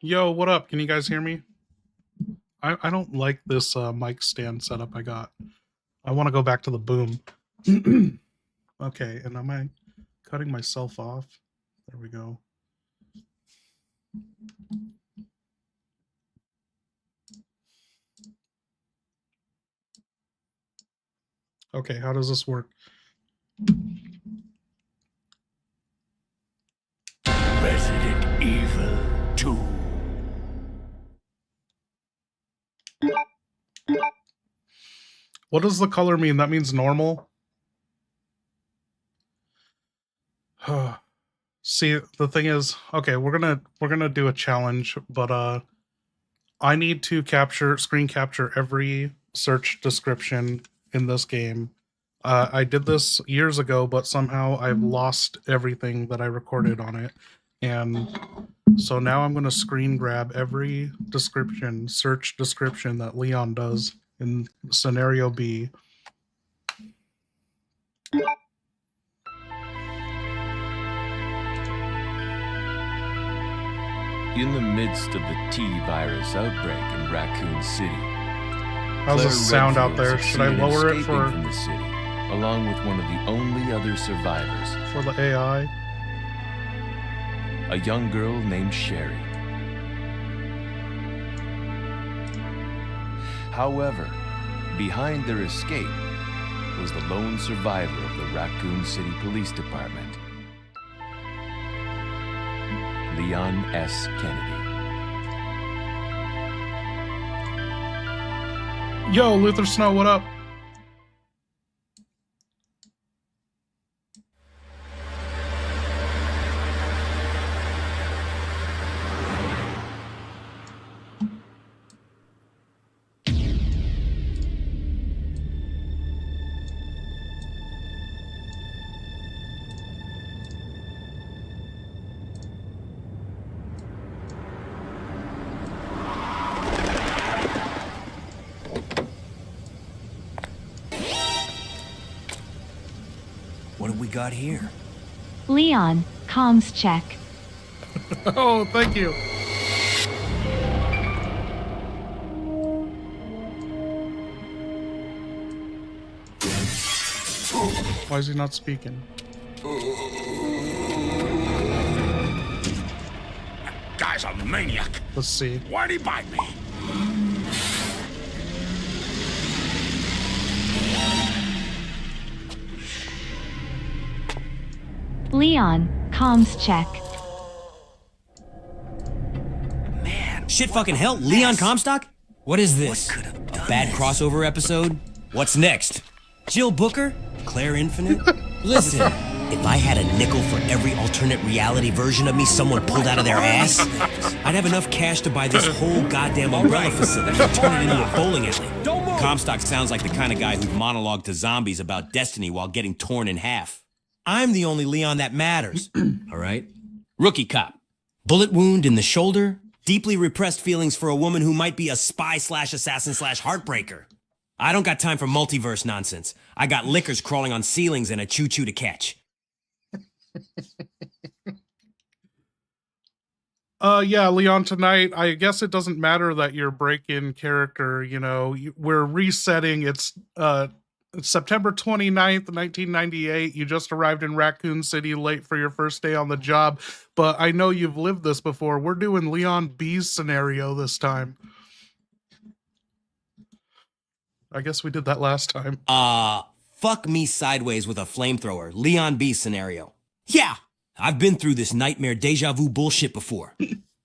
Yo, what up? Can you guys hear me? I don't like this mic stand setup I got. I want to go back to the boom. Okay, and am I cutting myself off? There we go. Okay, how does this work? Resident Evil 2. What does the color mean? That means normal? See, the thing is, okay, we're gonna do a challenge, but I need to screen capture every search description in this game. I did this years ago, but somehow I've lost everything that I recorded on it. And so now I'm going to screen grab every search description that Leon does in scenario B. In the midst of the T-virus outbreak in Raccoon City, How's the sound out there? Should I lower it for from the city, along with one of the only other survivors, for the AI? a young girl named Sherry. However, behind their escape was the lone survivor of the Raccoon City Police Department, Leon S. Kennedy. Yo, Luther Snow, what up? What have we got here? Leon, comms check. Oh, thank you. Why is he not speaking? That guy's a maniac. Let's see. Why'd he bite me? Leon, comms check. Man, shit fucking hell, Leon Comstock? What is this? What could have done A bad this? crossover episode? What's next? Jill Booker? Claire Infinite? Listen, if I had a nickel for every alternate reality version of me someone pulled out of their ass, I'd have enough cash to buy this whole goddamn umbrella facility and turn it into a bowling alley. Comstock sounds like the kind of guy who'd monologue to zombies about destiny while getting torn in half. I'm the only Leon that matters, all right? Rookie cop. Bullet wound in the shoulder, deeply repressed feelings for a woman who might be a spy/assassin/heartbreaker. I don't got time for multiverse nonsense. I got lickers crawling on ceilings and a choo-choo to catch. Yeah, Leon, tonight, I guess it doesn't matter that you're break-in character, you know, we're resetting. It's September 29th, 1998. You just arrived in Raccoon City late for your first day on the job, but I know you've lived this before. We're doing Leon B's scenario this time. I guess we did that last time. Fuck me sideways with a flamethrower. Leon B scenario. Yeah, I've been through this nightmare deja vu bullshit before.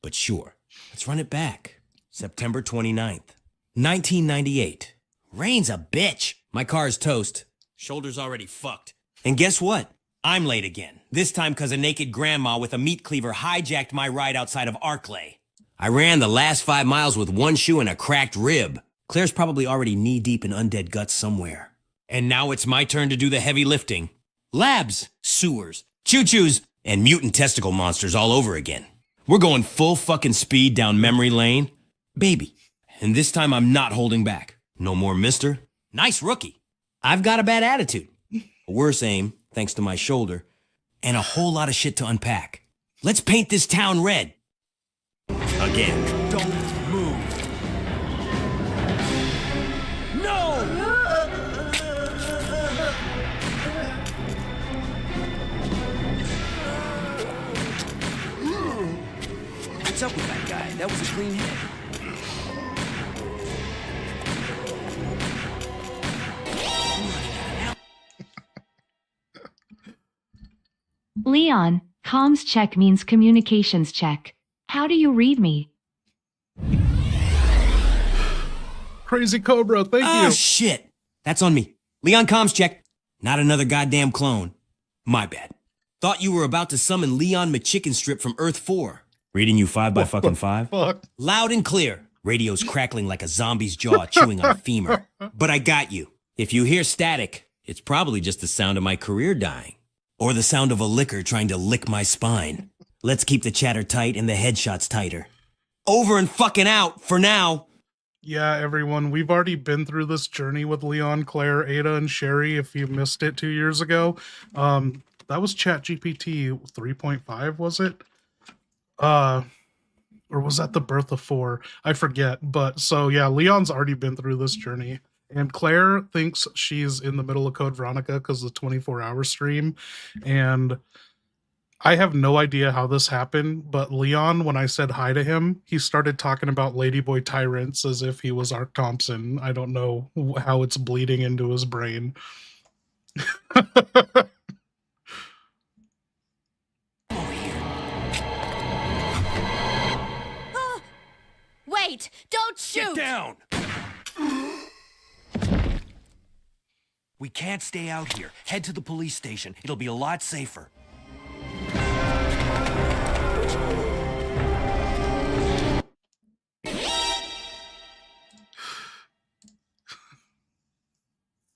But sure, let's run it back. September 29th, 1998. Rain's a bitch. My car's toast. Shoulder's already fucked. And guess what? I'm late again. This time because a naked grandma with a meat cleaver hijacked my ride outside of Arklay. I ran the last 5 miles with one shoe and a cracked rib. Claire's probably already knee-deep in undead guts somewhere. And now it's my turn to do the heavy lifting. Labs, sewers, choo-choos, and mutant testicle monsters all over again. We're going full fucking speed down memory lane. Baby. And this time I'm not holding back. No more mister. Nice rookie. I've got a bad attitude. A worse aim, thanks to my shoulder, and a whole lot of shit to unpack. Let's paint this town red. Again. Don't move. No! What's up with that guy? That was a clean hit. Leon, comms check means communications check. How do you read me? Crazy Cobra, thank Ah, you. shit. That's on me. Leon comms check. Not another goddamn clone. My bad. Thought you were about to summon Leon McChicken Strip from Earth 4. Reading you 5 by fucking 5. Fuck. Loud and clear. Radio's crackling like a zombie's jaw chewing on a femur. But I got you. If you hear static, it's probably just the sound of my career dying. Or the sound of a licker trying to lick my spine. Let's keep the chatter tight and the headshots tighter. Over and fucking out for now. Yeah, everyone, we've already been through this journey with Leon, Claire, Ada, and Sherry. If you missed it 2 years ago, that was ChatGPT 3.5, was it? Or was that the birth of 4? I forget. But so yeah, Leon's already been through this journey. And Claire thinks she's in the middle of Code Veronica because of the 24-hour stream. And I have no idea how this happened, but Leon, when I said hi to him, he started talking about Ladyboy Tyrants as if he was Ark Thompson. I don't know how it's bleeding into his brain. Wait! Don't shoot! Get down! We can't stay out here. Head to the police station. It'll be a lot safer.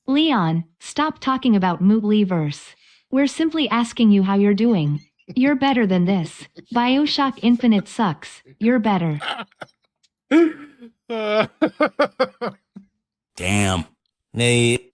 Leon, stop talking about Mooblyverse. We're simply asking you how you're doing. You're better than this. BioShock Infinite sucks. You're better. Damn. They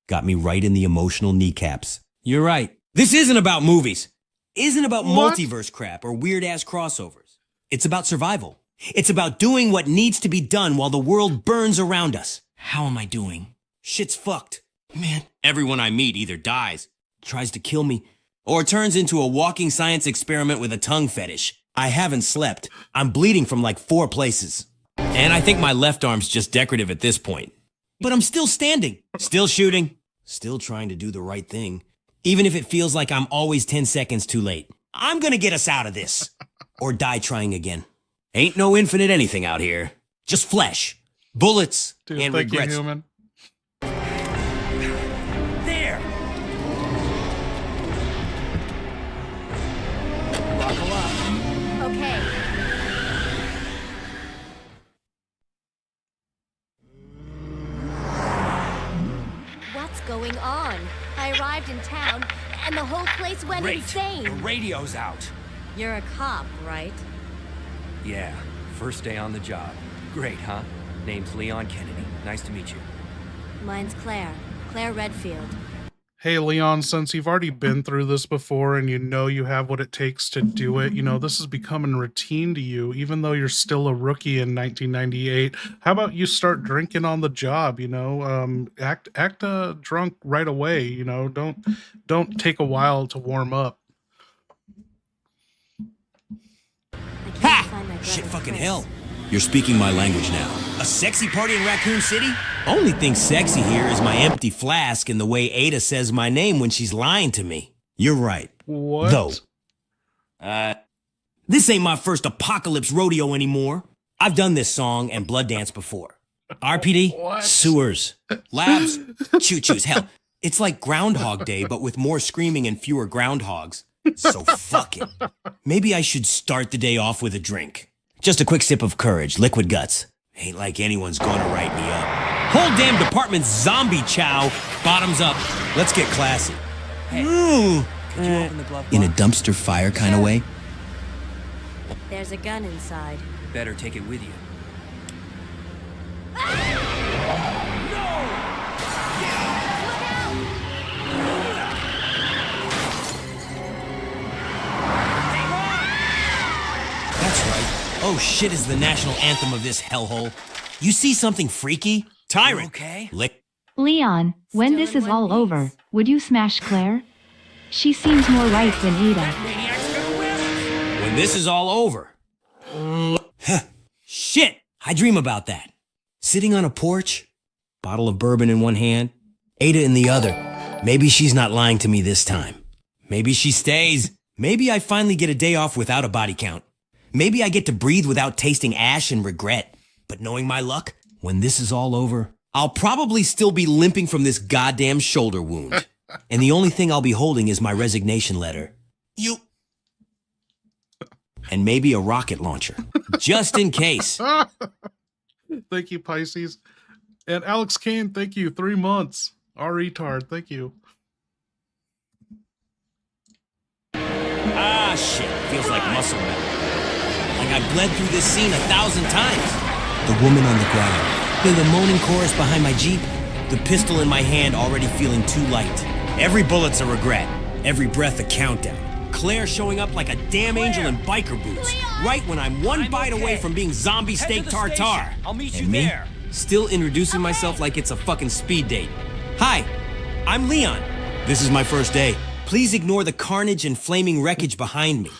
got me right in the emotional kneecaps. You're right. This isn't about movies. Isn't about What? multiverse crap or weird-ass crossovers. It's about survival. It's about doing what needs to be done while the world burns around us. How am I doing? Shit's fucked. Man, everyone I meet either dies, tries to kill me, or turns into a walking science experiment with a tongue fetish. I haven't slept. I'm bleeding from like 4 places. And I think my left arm's just decorative at this point. But I'm still standing, still shooting, still trying to do the right thing. Even if it feels like I'm always 10 seconds too late. I'm gonna get us out of this. Or die trying again. Ain't no infinite anything out here. Just flesh, bullets, Dude, and thank regrets. you, human. There! Buckle up. Okay. What's going on? I arrived in town, and the whole place went Great. insane. The radio's out. You're a cop, right? Yeah, first day on the job. Great, huh? Name's Leon Kennedy. Nice to meet you. Mine's Claire. Claire Redfield. Hey, Leon, since you've already been through this before and you know you have what it takes to do it, you know, this is becoming routine to you, even though you're still a rookie in 1998. How about you start drinking on the job, you know? Act drunk right away, you know? Don't take a while to warm up. I can't Ha! find my brother Shit fucking Chris. hell. You're speaking my language now. A sexy party in Raccoon City? Only thing sexy here is my empty flask and the way Ada says my name when she's lying to me. You're right. What? Though. This ain't my first apocalypse rodeo anymore. I've done this song and blood dance before. RPD? What? Sewers. Labs? Choo-choos. Hell, it's like Groundhog Day, but with more screaming and fewer groundhogs. So fuck it. Maybe I should start the day off with a drink. Just a quick sip of courage, liquid guts. Ain't like anyone's gonna write me up. Whole damn department's zombie chow. Bottoms up. Let's get classy. Could you open the glove box? In a dumpster fire kind of way. There's a gun inside. Better take it with you. That's right. Oh shit is the national anthem of this hellhole. You see something freaky? Tyrant. Okay. Lick. Leon, when this is all over, would you smash Claire? She seems more right than Ada. When this is all over. Shit! I dream about that. Sitting on a porch, bottle of bourbon in one hand, Ada in the other. Maybe she's not lying to me this time. Maybe she stays. Maybe I finally get a day off without a body count. Maybe I get to breathe without tasting ash and regret. But knowing my luck, when this is all over, I'll probably still be limping from this goddamn shoulder wound. And the only thing I'll be holding is my resignation letter. And maybe a rocket launcher. Just in case. Thank you, Pisces. And Alex Kane, thank you. 3 months. Our retard, thank you. Ah, shit. Feels like muscle memory. Like I bled through this scene 1,000 times. The woman on the ground. Then the moaning chorus behind my Jeep. The pistol in my hand already feeling too light. Every bullet's a regret. Every breath a countdown. Claire showing up like a damn angel in biker boots. Right when I'm one bite away from being zombie steak tartare. I'll meet And you me, there. still introducing myself like it's a fucking speed date. Hi, I'm Leon. This is my first day. Please ignore the carnage and flaming wreckage behind me.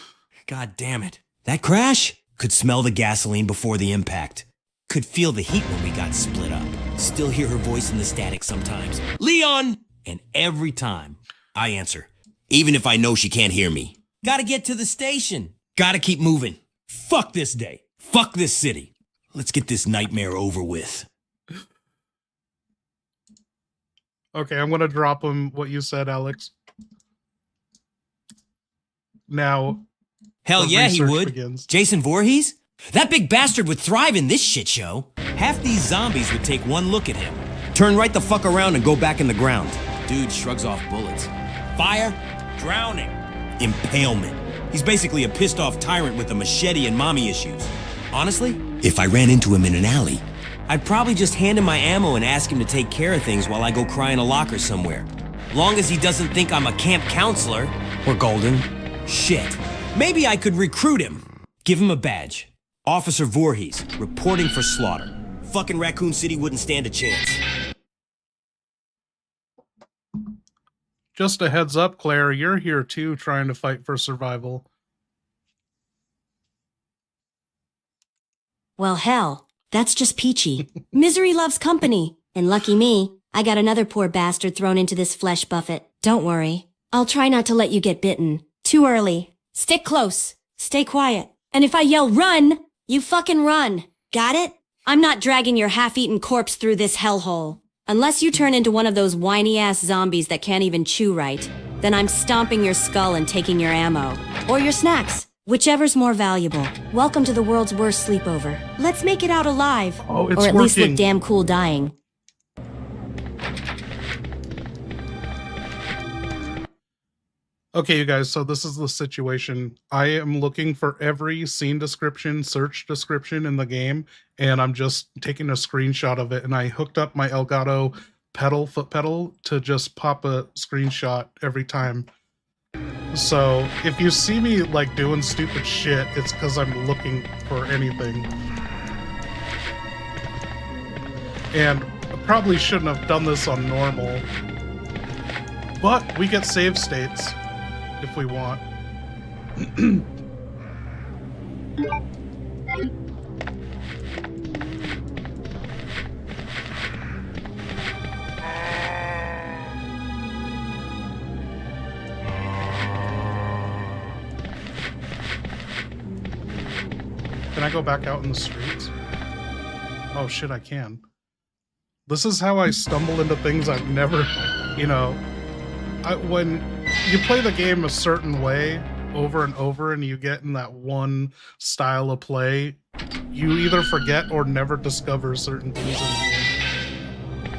God damn it. That crash? Could smell the gasoline before the impact. Could feel the heat when we got split up. Still hear her voice in the static sometimes. Leon! And every time, I answer. Even if I know she can't hear me. Gotta get to the station. Gotta keep moving. Fuck this day. Fuck this city. Let's get this nightmare over with. Okay, I'm gonna drop him what you said, Alex. Now, Hell the yeah, he research would. begins. Jason Voorhees? That big bastard would thrive in this shit show. Half these zombies would take one look at him. Turn right the fuck around and go back in the ground. Dude shrugs off bullets. Fire? Drowning. Impalement. He's basically a pissed off tyrant with a machete and mommy issues. Honestly, if I ran into him in an alley, I'd probably just hand him my ammo and ask him to take care of things while I go cry in a locker somewhere. Long as he doesn't think I'm a camp counselor. Or Golden. Shit. Maybe I could recruit him. Give him a badge. Officer Voorhees, reporting for slaughter. Fucking Raccoon City wouldn't stand a chance. Just a heads up, Claire, you're here too, trying to fight for survival. Well, hell, that's just peachy. Misery loves company. And lucky me, I got another poor bastard thrown into this flesh buffet. Don't worry. I'll try not to let you get bitten. Too early. Stick close. Stay quiet. And if I yell run, you fucking run. Got it? I'm not dragging your half-eaten corpse through this hellhole. Unless you turn into one of those whiny-ass zombies that can't even chew right, then I'm stomping your skull and taking your ammo. Or your snacks. Whichever's more valuable. Welcome to the world's worst sleepover. Let's make it out alive. Oh, it's or at least working. look damn cool dying. Okay, you guys, so this is the situation. I am looking for every scene description, search description in the game, and I'm just taking a screenshot of it, and I hooked up my Elgato foot pedal to just pop a screenshot every time. So if you see me like doing stupid shit, it's because I'm looking for anything. And I probably shouldn't have done this on normal, but we get save states if we want. Can I go back out in the streets? Oh shit, I can. This is how I stumble into things I've never, you know, when you play the game a certain way over and over and you get in that one style of play, you either forget or never discover certain things in the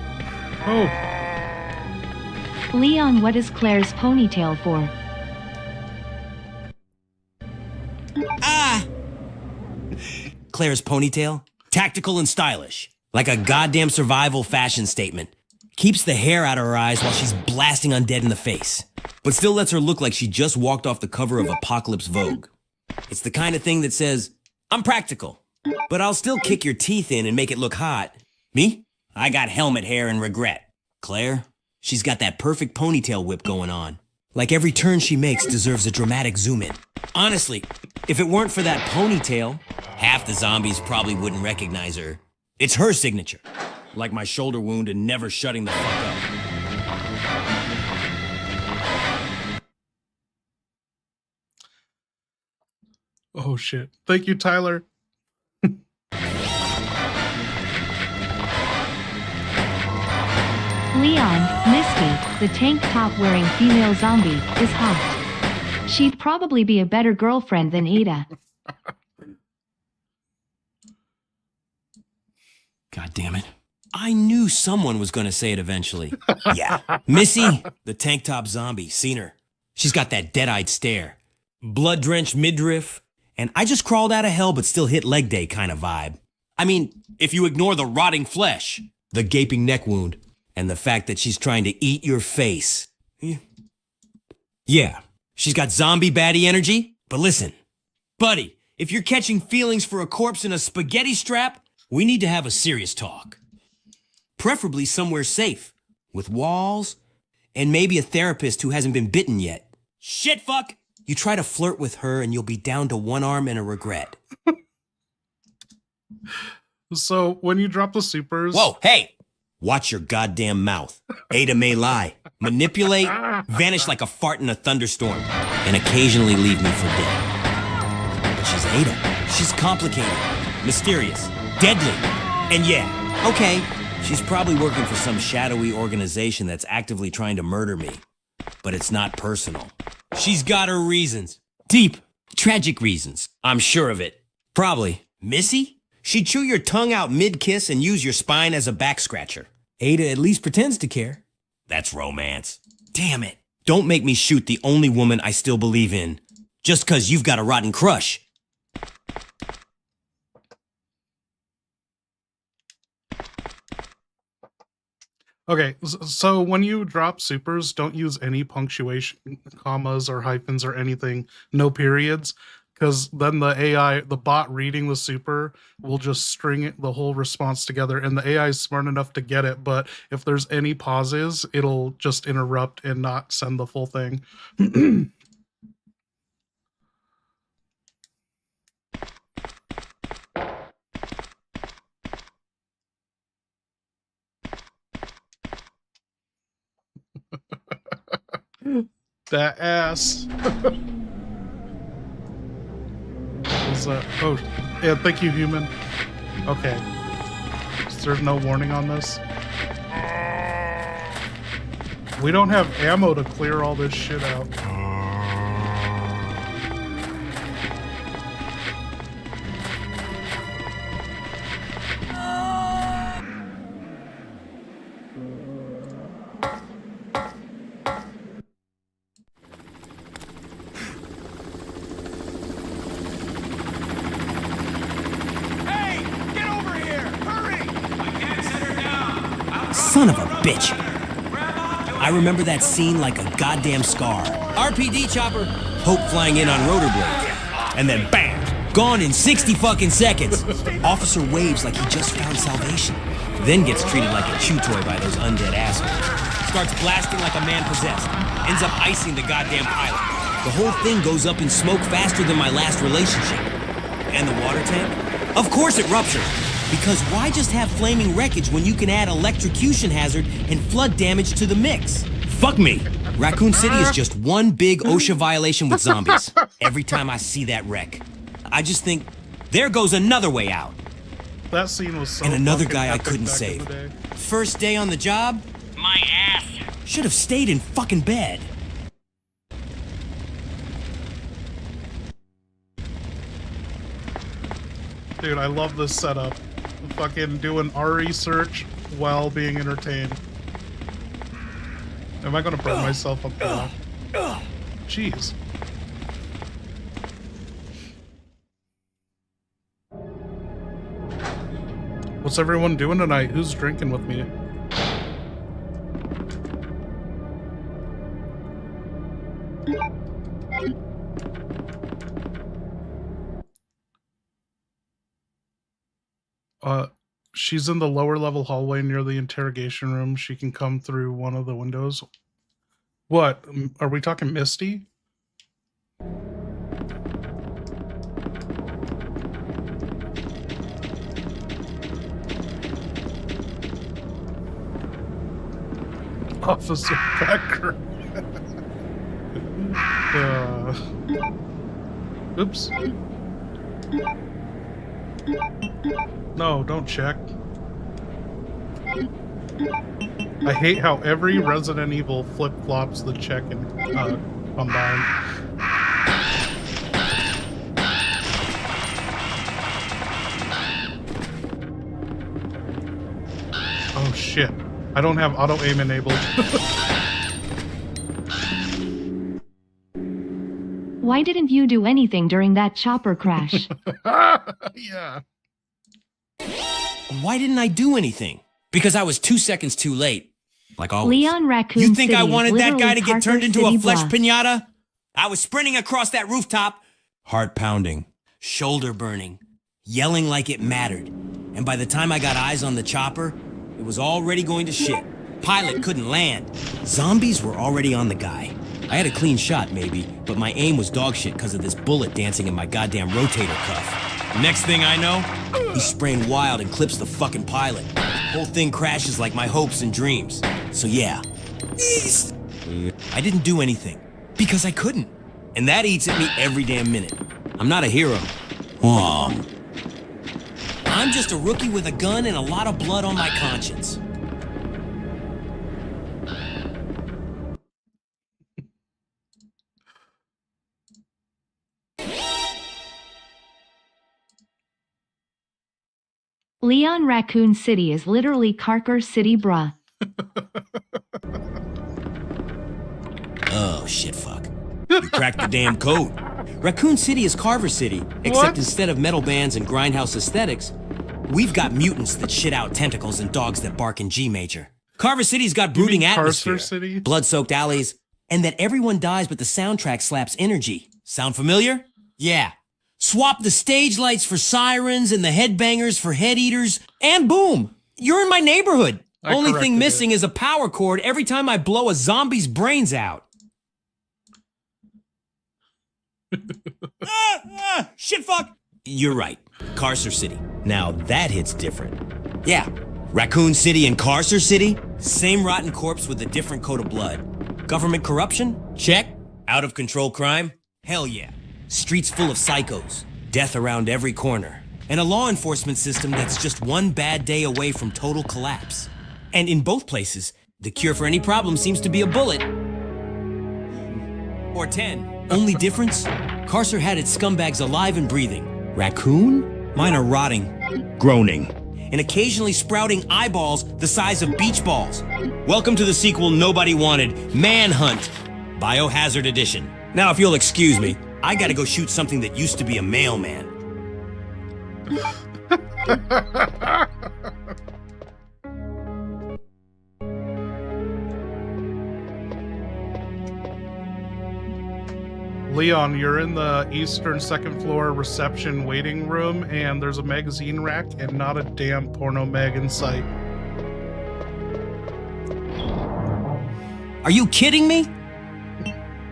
game. Oh. Leon, what is Claire's ponytail for? Ah! Claire's ponytail? Tactical and stylish. Like a goddamn survival fashion statement. Keeps the hair out of her eyes while she's blasting undead in the face. But still lets her look like she just walked off the cover of Apocalypse Vogue. It's the kind of thing that says, I'm practical, but I'll still kick your teeth in and make it look hot. Me? I got helmet hair and regret. Claire? She's got that perfect ponytail whip going on. Like every turn she makes deserves a dramatic zoom in. Honestly, if it weren't for that ponytail, half the zombies probably wouldn't recognize her. It's her signature. Like my shoulder wound and never shutting the fuck up. Oh shit. Thank you, Tyler. Leon, Misty, the tank top wearing female zombie, is hot. She'd probably be a better girlfriend than Ada. God damn it. I knew someone was gonna say it eventually. Yeah. Missy, the tank top zombie, seen her. She's got that dead-eyed stare. Blood-drenched midriff, and I just crawled out of hell but still hit leg day kind of vibe. I mean, if you ignore the rotting flesh, the gaping neck wound, and the fact that she's trying to eat your face. Yeah, she's got zombie baddie energy, but listen. Buddy, if you're catching feelings for a corpse in a spaghetti strap, we need to have a serious talk. Preferably somewhere safe, with walls, and maybe a therapist who hasn't been bitten yet. Shit fuck! You try to flirt with her and you'll be down to one arm and a regret. So when you drop the supers... Whoa, hey! Watch your goddamn mouth. Ada may lie, manipulate, vanish like a fart in a thunderstorm, and occasionally leave me for dead. But she's Ada. She's complicated, mysterious, deadly, and yeah, okay, she's probably working for some shadowy organization that's actively trying to murder me. But it's not personal. She's got her reasons. Deep, tragic reasons. I'm sure of it. Probably. Missy? She'd chew your tongue out mid-kiss and use your spine as a back scratcher. Ada at least pretends to care. That's romance. Damn it. Don't make me shoot the only woman I still believe in, just 'cause you've got a rotten crush. Okay, so when you drop supers, don't use any punctuation, commas, or hyphens or anything, no periods, because then the AI, the bot reading the super, will just string it, the whole response together, and the AI is smart enough to get it, but if there's any pauses, it'll just interrupt and not send the full thing. That ass. Is oh, yeah, thank you, human. Okay. So there's no warning on this. We don't have ammo to clear all this shit out. Son of a bitch. I remember that scene like a goddamn scar. RPD chopper, Hope flying in on rollerblades. And then bam, gone in 60 fucking seconds. Officer waves like he just found salvation. Then gets treated like a chew toy by those undead assholes. Starts blasting like a man possessed. Ends up icing the goddamn pilot. The whole thing goes up in smoke faster than my last relationship. And the water tank? Of course it ruptured. Because why just have flaming wreckage when you can add electrocution hazard and flood damage to the mix? Fuck me. Raccoon City is just one big OSHA violation with zombies. Every time I see that wreck, I just think, there goes another way out. That scene was so and another fucking guy I epic couldn't back in save. the day. First day on the job, my ass. Should have stayed in fucking bed. Dude, I love this setup. Fucking do an RE search while being entertained. Am I gonna burn myself up there? Jeez. What's everyone doing tonight? Who's drinking with me? She's in the lower level hallway near the interrogation room. She can come through one of the windows. What? Are we talking Misty? Officer Becker. Oops. No, don't check. I hate how every Resident Evil flip-flops the check and combine. Oh shit. I don't have auto-aim enabled. Why didn't you do anything during that chopper crash? Yeah. Why didn't I do anything? Because I was 2 seconds too late. Like always. Leon Raccoon You think City I is wanted that guy to literally get turned Carter into City a flesh Bluff. pinata? I was sprinting across that rooftop, heart pounding, shoulder burning, yelling like it mattered. And by the time I got eyes on the chopper, it was already going to shit. Pilot couldn't land. Zombies were already on the guy. I had a clean shot, maybe, but my aim was dog shit because of this bullet dancing in my goddamn rotator cuff. Next thing I know, he's spraying wild and clips the fucking pilot. Whole thing crashes like my hopes and dreams. So yeah, I didn't do anything because I couldn't. And that eats at me every damn minute. I'm not a hero. I'm just a rookie with a gun and a lot of blood on my conscience. Leon Raccoon City is literally Carker City, bruh. Oh, shit, fuck. You cracked the damn code. Raccoon City is Carver City, except What? instead of metal bands and grindhouse aesthetics, we've got mutants that shit out tentacles and dogs that bark in G major. Carver City's got brooding mean atmosphere, Carcer City? blood-soaked alleys, and that everyone dies but the soundtrack slaps energy. Sound familiar? Yeah. Swap the stage lights for sirens and the headbangers for head eaters, and boom! You're in my neighborhood. I Only thing corrected missing is a power cord every time I blow a zombie's brains out. Shit fuck! You're right. Carcer City. Now that hits different. Yeah. Raccoon City and Carcer City? Same rotten corpse with a different coat of blood. Government corruption? Check. Out of control crime? Hell yeah. Streets full of psychos. Death around every corner. And a law enforcement system that's just one bad day away from total collapse. And in both places, the cure for any problem seems to be a bullet. Or 10. Only difference? Carcer had its scumbags alive and breathing. Raccoon? Mine are rotting, groaning, and occasionally sprouting eyeballs the size of beach balls. Welcome to the sequel nobody wanted, Manhunt, Biohazard Edition. Now, if you'll excuse me, I gotta go shoot something that used to be a mailman. Leon, you're in the eastern second floor reception waiting room, and there's a magazine rack and not a damn porno mag in sight. Are you kidding me?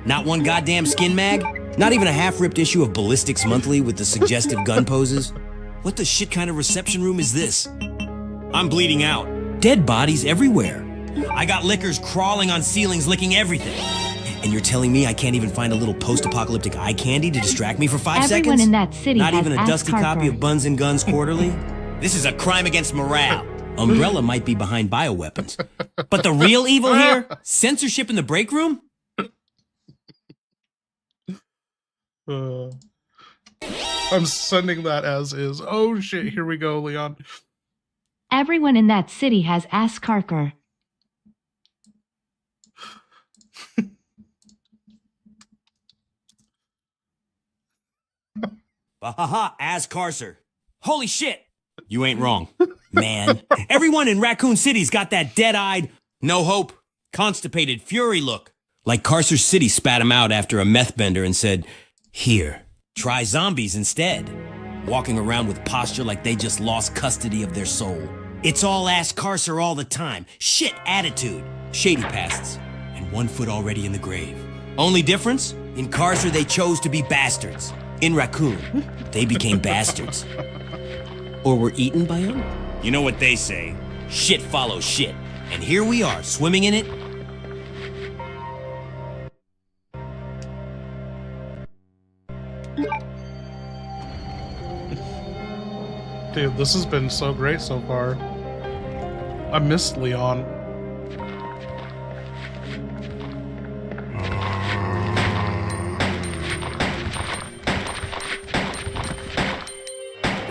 Not one goddamn skin mag? Not even a half-ripped issue of Ballistics Monthly with the suggestive gun poses? What the shit kind of reception room is this? I'm bleeding out. Dead bodies everywhere. I got lickers crawling on ceilings, licking everything. And you're telling me I can't even find a little post-apocalyptic eye candy to distract me for 5 Everyone seconds? in that city Not has even a asked dusty Carper. copy of Buns and Guns Quarterly? This is a crime against morale. Umbrella might be behind bioweapons. But the real evil here? Censorship in the break room? I'm sending that as is. Oh shit, here we go, Leon. Everyone in that city has asked Carker. Bahaha, as Carcer. Holy shit! You ain't wrong. Man, everyone in Raccoon City's got that dead-eyed, no hope, constipated fury look. Like Carcer City spat him out after a meth bender and said, "Here, try zombies instead." walking around with posture like they just lost custody of their soul. It's all ass carcer all the time, shit attitude, shady pasts, and 1 foot already in the grave. Only difference? In carcer they chose to be bastards. In Raccoon, they became bastards. Or were eaten by them? You know what they say, shit follows shit. And here we are, swimming in it. Dude, this has been so great so far. I missed Leon.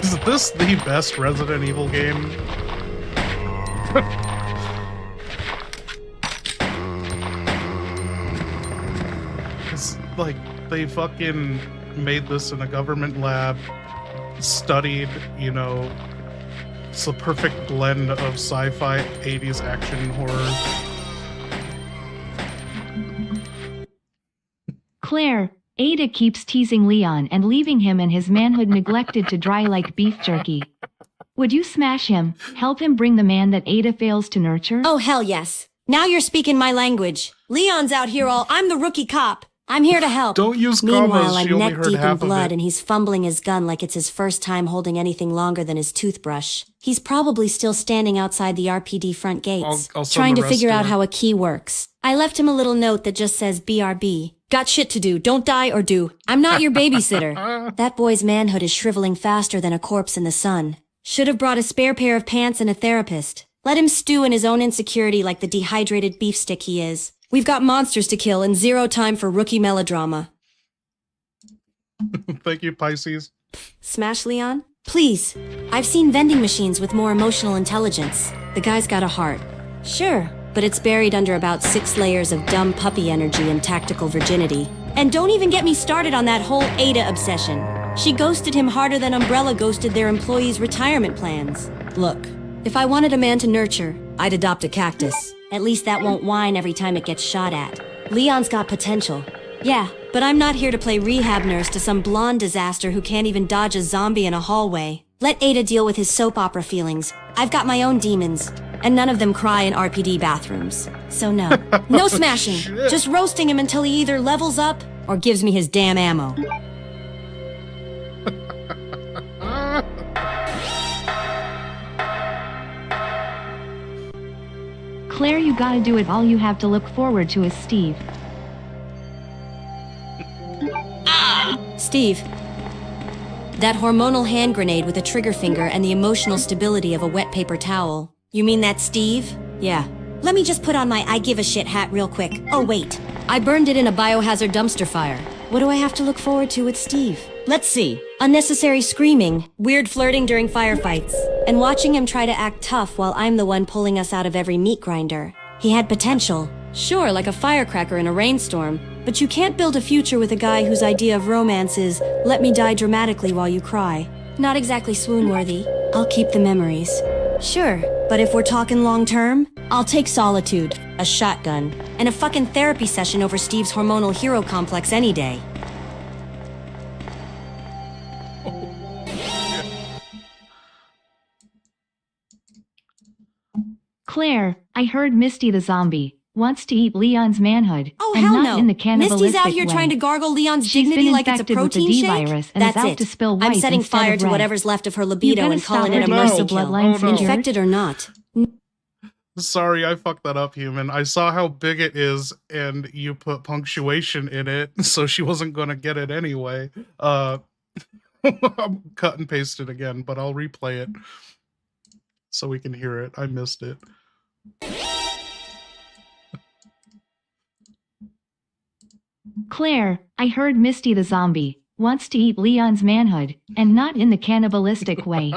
Is this the best Resident Evil game? It's like they fucking made this in a government lab, studied, you know, it's a perfect blend of sci-fi, 80s action, and horror. Claire, Ada keeps teasing Leon and leaving him and his manhood neglected to dry like beef jerky. Would you smash him, help him bring the man that Ada fails to nurture? Oh, hell yes. Now you're speaking my language. Leon's out here I'm the rookie cop. I'm here to help. Don't use Meanwhile, commas, she I'm only neck heard deep in half of blood it. and he's fumbling his gun like it's his first time holding anything longer than his toothbrush. He's probably still standing outside the RPD front gates, I'll send trying the to rest figure to out her. how a key works. I left him a little note that just says BRB. Got shit to do. Don't die or do. I'm not your babysitter. That boy's manhood is shriveling faster than a corpse in the sun. Should have brought a spare pair of pants and a therapist. Let him stew in his own insecurity like the dehydrated beef stick he is. We've got monsters to kill and zero time for rookie melodrama. Thank you, Pisces. Smash Leon? Please. I've seen vending machines with more emotional intelligence. The guy's got a heart. Sure, but it's buried under about 6 layers of dumb puppy energy and tactical virginity. And don't even get me started on that whole Ada obsession. She ghosted him harder than Umbrella ghosted their employees' retirement plans. Look, if I wanted a man to nurture, I'd adopt a cactus. At least that won't whine every time it gets shot at. Leon's got potential. Yeah, but I'm not here to play rehab nurse to some blonde disaster who can't even dodge a zombie in a hallway. Let Ada deal with his soap opera feelings. I've got my own demons, and none of them cry in RPD bathrooms. So no. No smashing. Shit. Just roasting him until he either levels up or gives me his damn ammo. Claire, you gotta do it. All you have to look forward to is Steve. Steve. That hormonal hand grenade with a trigger finger and the emotional stability of a wet paper towel. You mean that Steve? Yeah. Let me just put on my I give a shit hat real quick. Oh wait, I burned it in a biohazard dumpster fire. What do I have to look forward to with Steve? Let's see. Unnecessary screaming, weird flirting during firefights, and watching him try to act tough while I'm the one pulling us out of every meat grinder. He had potential. Sure, like a firecracker in a rainstorm, but you can't build a future with a guy whose idea of romance is, let me die dramatically while you cry. Not exactly swoon-worthy. I'll keep the memories. Sure, but if we're talking long-term, I'll take solitude, a shotgun, and a fucking therapy session over Steve's hormonal hero complex any day. Claire, I heard Misty the zombie wants to eat Leon's manhood, Oh, and hell not no. in the cannibalistic Misty's out here way. trying to gargle Leon's She's dignity been like it's a infected with the protein D shake. virus and is That's out it. to spill I'm white setting instead fire of to red. whatever's left of her You libido gonna and stop calling her it a to mercy keep the kill. bloodline Oh, no. secured? Infected or not. Sorry, I fucked that up, human. I saw how big it is, and you put punctuation in it, so she wasn't gonna get it anyway. I'm cut and paste it again, but I'll replay it so we can hear it. I missed it. Claire, I heard Misty the zombie wants to eat Leon's manhood, and not in the cannibalistic way.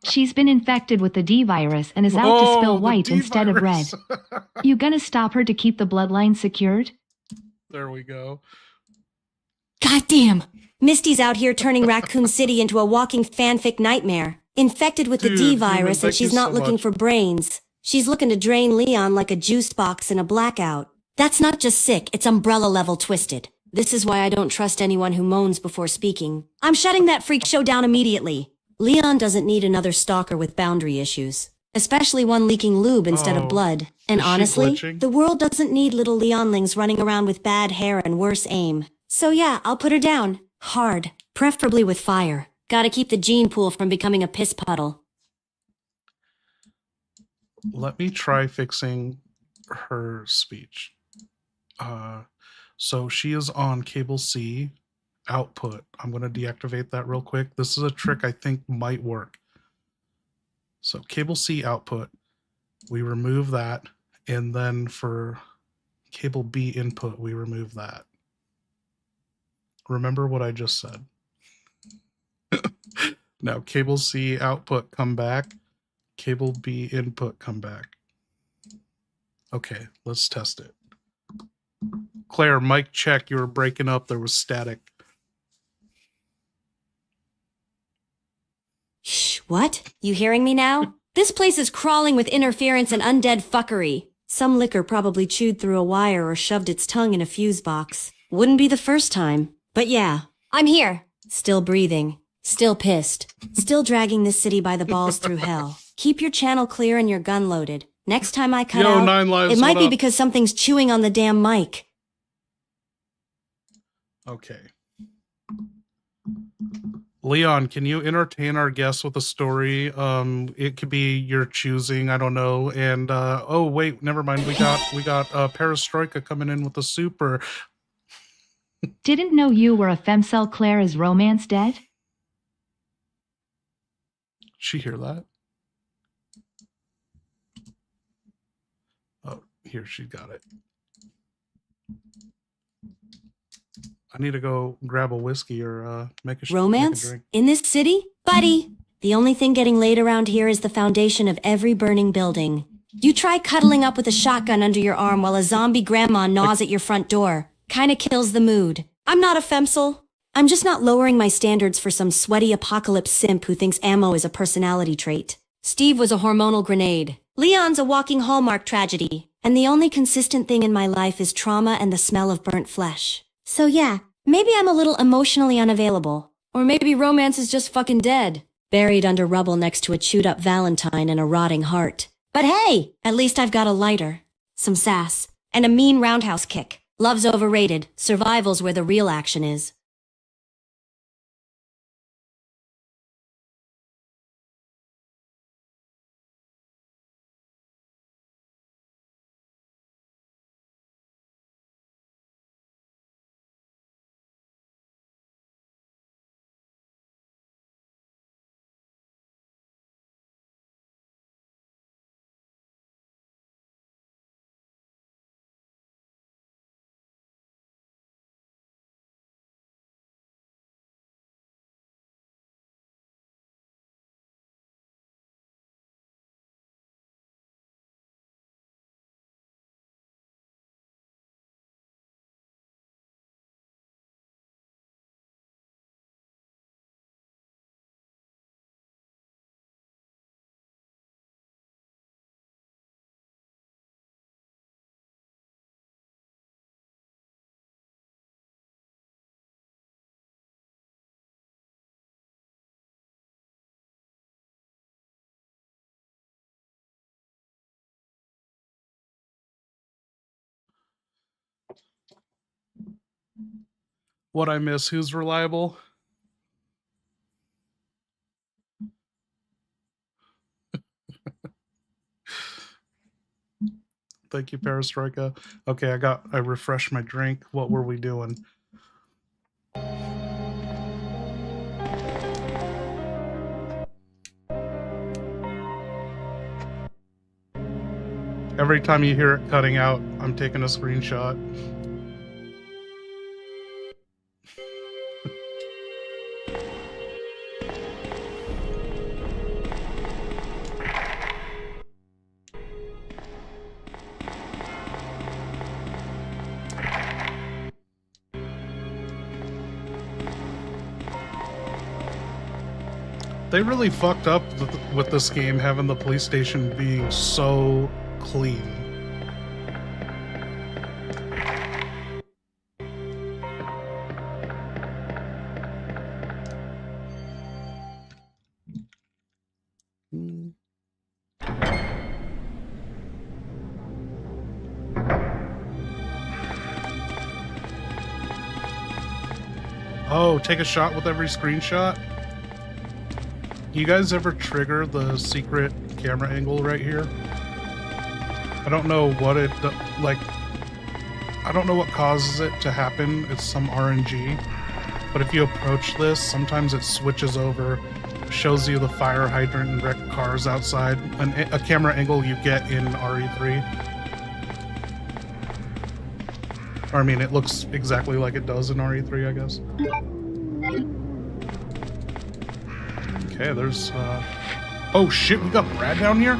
She's been infected with the D virus and is out to spill the white instead of red. D-virus. You gonna stop her to keep the bloodline secured? There we go. Goddamn! Misty's out here turning Raccoon City into a walking fanfic nightmare. Infected with the Dude, D human, virus, and thank she's you not so looking much. for brains. She's looking to drain Leon like a juiced box in a blackout. That's not just sick, it's umbrella level twisted. This is why I don't trust anyone who moans before speaking. I'm shutting that freak show down immediately. Leon doesn't need another stalker with boundary issues. Especially one leaking lube instead of blood. And Is she honestly, glitching? the world doesn't need little Leonlings running around with bad hair and worse aim. So yeah, I'll put her down. Hard. Preferably with fire. Gotta keep the gene pool from becoming a piss puddle. Let me try fixing her speech. So she is on cable C output. I'm going to deactivate that real quick. This is a trick I think might work. So cable C output, we remove that. And then for cable B input, we remove that. Remember what I just said. Now cable C output, come back. Cable B input, come back. Okay, let's test it. Claire, mic check. You were breaking up. There was static. Shh, what? You hearing me now? This place is crawling with interference and undead fuckery. Some liquor probably chewed through a wire or shoved its tongue in a fuse box. Wouldn't be the first time. But yeah, I'm here. Still breathing. Still pissed. Still dragging this city by the balls through hell. Keep your channel clear and your gun loaded. Next time I cut Yo, out, 9 Lives, it might what be up? because something's chewing on the damn mic. Okay. Leon, can you entertain our guests with a story? It could be your choosing, I don't know. And oh wait, never mind. We got Perestroika coming in with a super. Didn't know you were a femcel. Claire is romance dead? She hear that? Oh, here, she got it. I need to go grab a whiskey or make a Romance? drink. In this city? Buddy! The only thing getting laid around here is the foundation of every burning building. You try cuddling up with a shotgun under your arm while a zombie grandma gnaws at your front door. Kinda kills the mood. I'm not a femcel. I'm just not lowering my standards for some sweaty apocalypse simp who thinks ammo is a personality trait. Steve was a hormonal grenade. Leon's a walking Hallmark tragedy. And the only consistent thing in my life is trauma and the smell of burnt flesh. So yeah, maybe I'm a little emotionally unavailable. Or maybe romance is just fucking dead. Buried under rubble next to a chewed up Valentine and a rotting heart. But hey, at least I've got a lighter. Some sass. And a mean roundhouse kick. Love's overrated. Survival's where the real action is. What I miss? Who's reliable? Thank you, Perestroika. Okay, I refreshed my drink. What were we doing? Every time you hear it cutting out, I'm taking a screenshot. They really fucked up with this game, having the police station being so clean. Oh, take a shot with every screenshot? You guys ever trigger the secret camera angle right here? I don't know what it, like, I don't know what causes it to happen. It's some RNG. But if you approach this, sometimes it switches over, shows you the fire hydrant and wrecked cars outside, a camera angle you get in RE3. Or, I mean, it looks exactly like it does in RE3, I guess. Okay, there's, oh shit, we got Brad down here?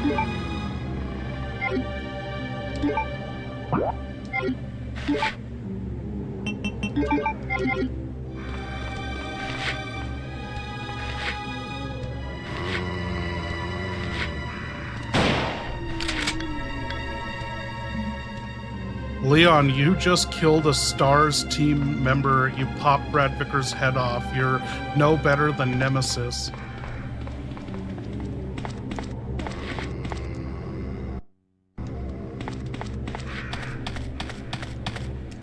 Leon, you just killed a STARS team member. You popped Brad Vickers' head off. You're no better than Nemesis.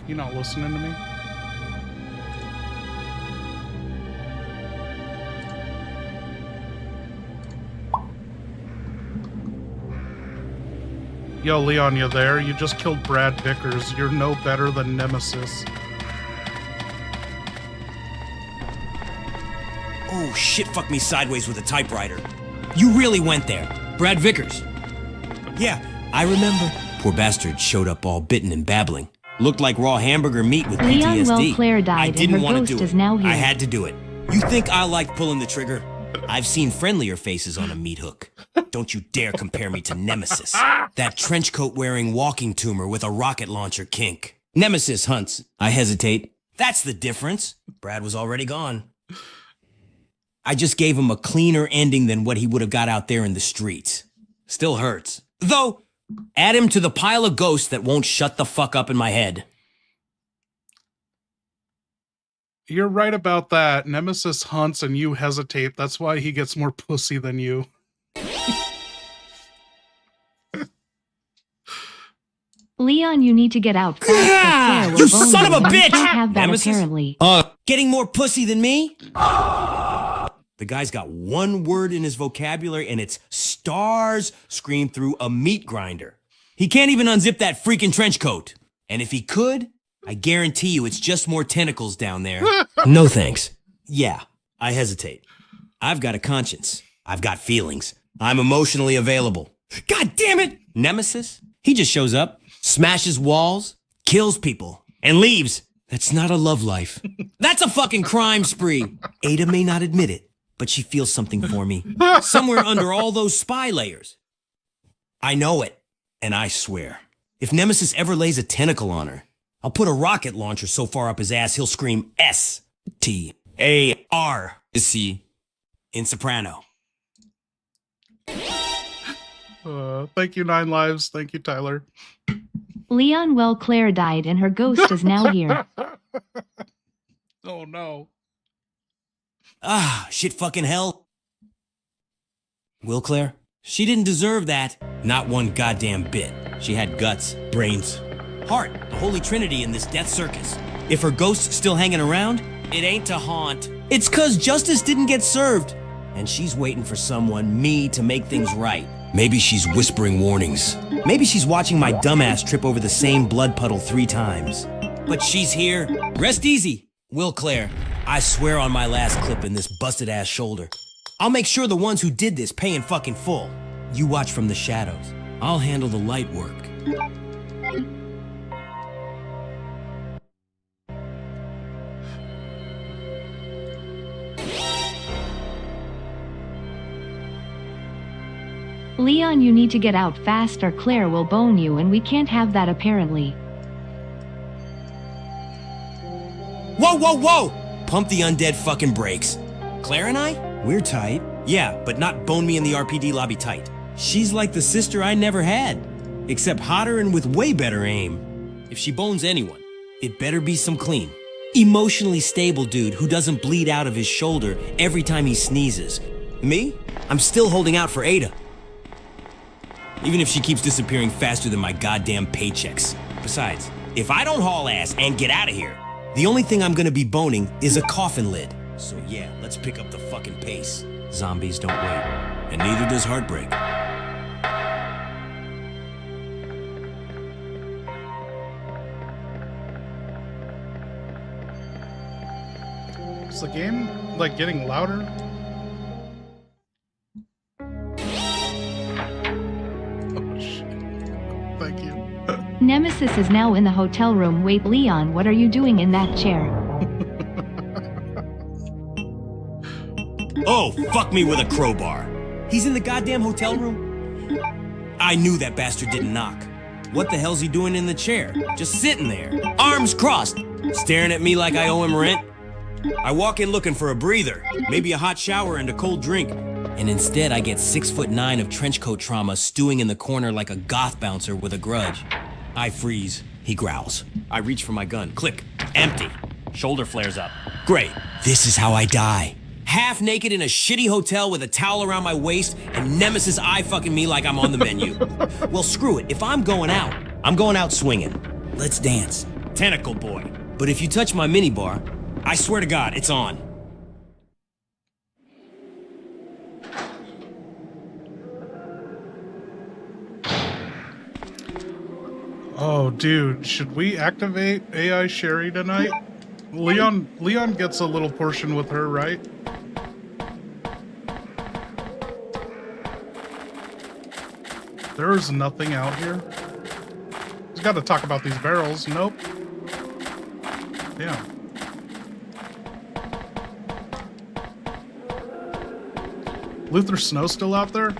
You not listening to me? Yo, Leon, you there? You just killed Brad Vickers. You're no better than Nemesis. Oh, shit fucked me sideways with a typewriter. You really went there. Brad Vickers. Yeah, I remember. Poor bastard showed up all bitten and babbling. Looked like raw hamburger meat with Leon PTSD. Claire died I and didn't her want to ghost do is it. now here. I had to do it. You think I like pulling the trigger? I've seen friendlier faces on a meat hook. Don't you dare compare me to Nemesis. That trench coat wearing walking tumor with a rocket launcher kink. Nemesis hunts. I hesitate. That's the difference. Brad was already gone. I just gave him a cleaner ending than what he would have got out there in the streets. Still hurts. Though, add him to the pile of ghosts that won't shut the fuck up in my head. You're right about that. Nemesis hunts and you hesitate. That's why he gets more pussy than you. Leon, you need to get out fast. Ah, or Claire will you bone son of a you. You bitch! can't have that Nemesis? apparently. Getting more pussy than me? The guy's got one word in his vocabulary and it's stars screamed through a meat grinder. He can't even unzip that freaking trench coat. And if he could, I guarantee you it's just more tentacles down there. No thanks. Yeah, I hesitate. I've got a conscience. I've got feelings. I'm emotionally available. God damn it! Nemesis? He just shows up, smashes walls, kills people, and leaves. That's not a love life. That's a fucking crime spree. Ada may not admit it, but she feels something for me. Somewhere under all those spy layers. I know it, and I swear. If Nemesis ever lays a tentacle on her, I'll put a rocket launcher so far up his ass he'll scream S-T-A-R-C in soprano. Thank you, 9 Lives. Thank you, Tyler. Leon, well, Claire died and her ghost is now here. Oh, no. Ah, shit fucking hell. Will Claire? She didn't deserve that. Not one goddamn bit. She had guts, brains, heart, the holy trinity in this death circus. If her ghost's still hanging around, it ain't to haunt. It's 'cause justice didn't get served. And she's waiting for someone, me, to make things right. Maybe she's whispering warnings. Maybe she's watching my dumbass trip over the same blood puddle 3 times. But she's here. Rest easy, Will Claire. I swear on my last clip in this busted ass shoulder. I'll make sure the ones who did this pay in fucking full. You watch from the shadows. I'll handle the light work. Leon, you need to get out fast or Claire will bone you and we can't have that apparently. Whoa, whoa, whoa! Pump the undead fucking brakes. Claire and I? We're tight. Yeah, but not bone me in the RPD lobby tight. She's like the sister I never had, except hotter and with way better aim. If she bones anyone, it better be some clean, emotionally stable dude who doesn't bleed out of his shoulder every time he sneezes. Me? I'm still holding out for Ada. Even if she keeps disappearing faster than my goddamn paychecks. Besides, if I don't haul ass and get out of here, The only thing I'm gonna be boning is a coffin lid. So yeah, let's pick up the fucking pace. Zombies don't wait, and neither does heartbreak. Is the game like getting louder? Oh shit. Thank you. Nemesis is now in the hotel room. Wait, Leon, what are you doing in that chair? Oh, fuck me with a crowbar. He's in the goddamn hotel room? I knew that bastard didn't knock. What the hell's he doing in the chair? Just sitting there, arms crossed, staring at me like I owe him rent? I walk in looking for a breather, maybe a hot shower and a cold drink. And instead I get 6'9" of trenchcoat trauma stewing in the corner like a goth bouncer with a grudge. I freeze. He growls. I reach for my gun. Click. Empty. Shoulder flares up. Great. This is how I die. Half naked in a shitty hotel with a towel around my waist and Nemesis eye-fucking me like I'm on the menu. Well, screw it. If I'm going out swinging. Let's dance. Tentacle boy. But if you touch my minibar, I swear to God, it's on. Oh, dude, should we activate AI Sherry tonight? Leon gets a little portion with her, right? There is nothing out here. He's got to talk about these barrels. Nope. Yeah. Luther Snow still out there?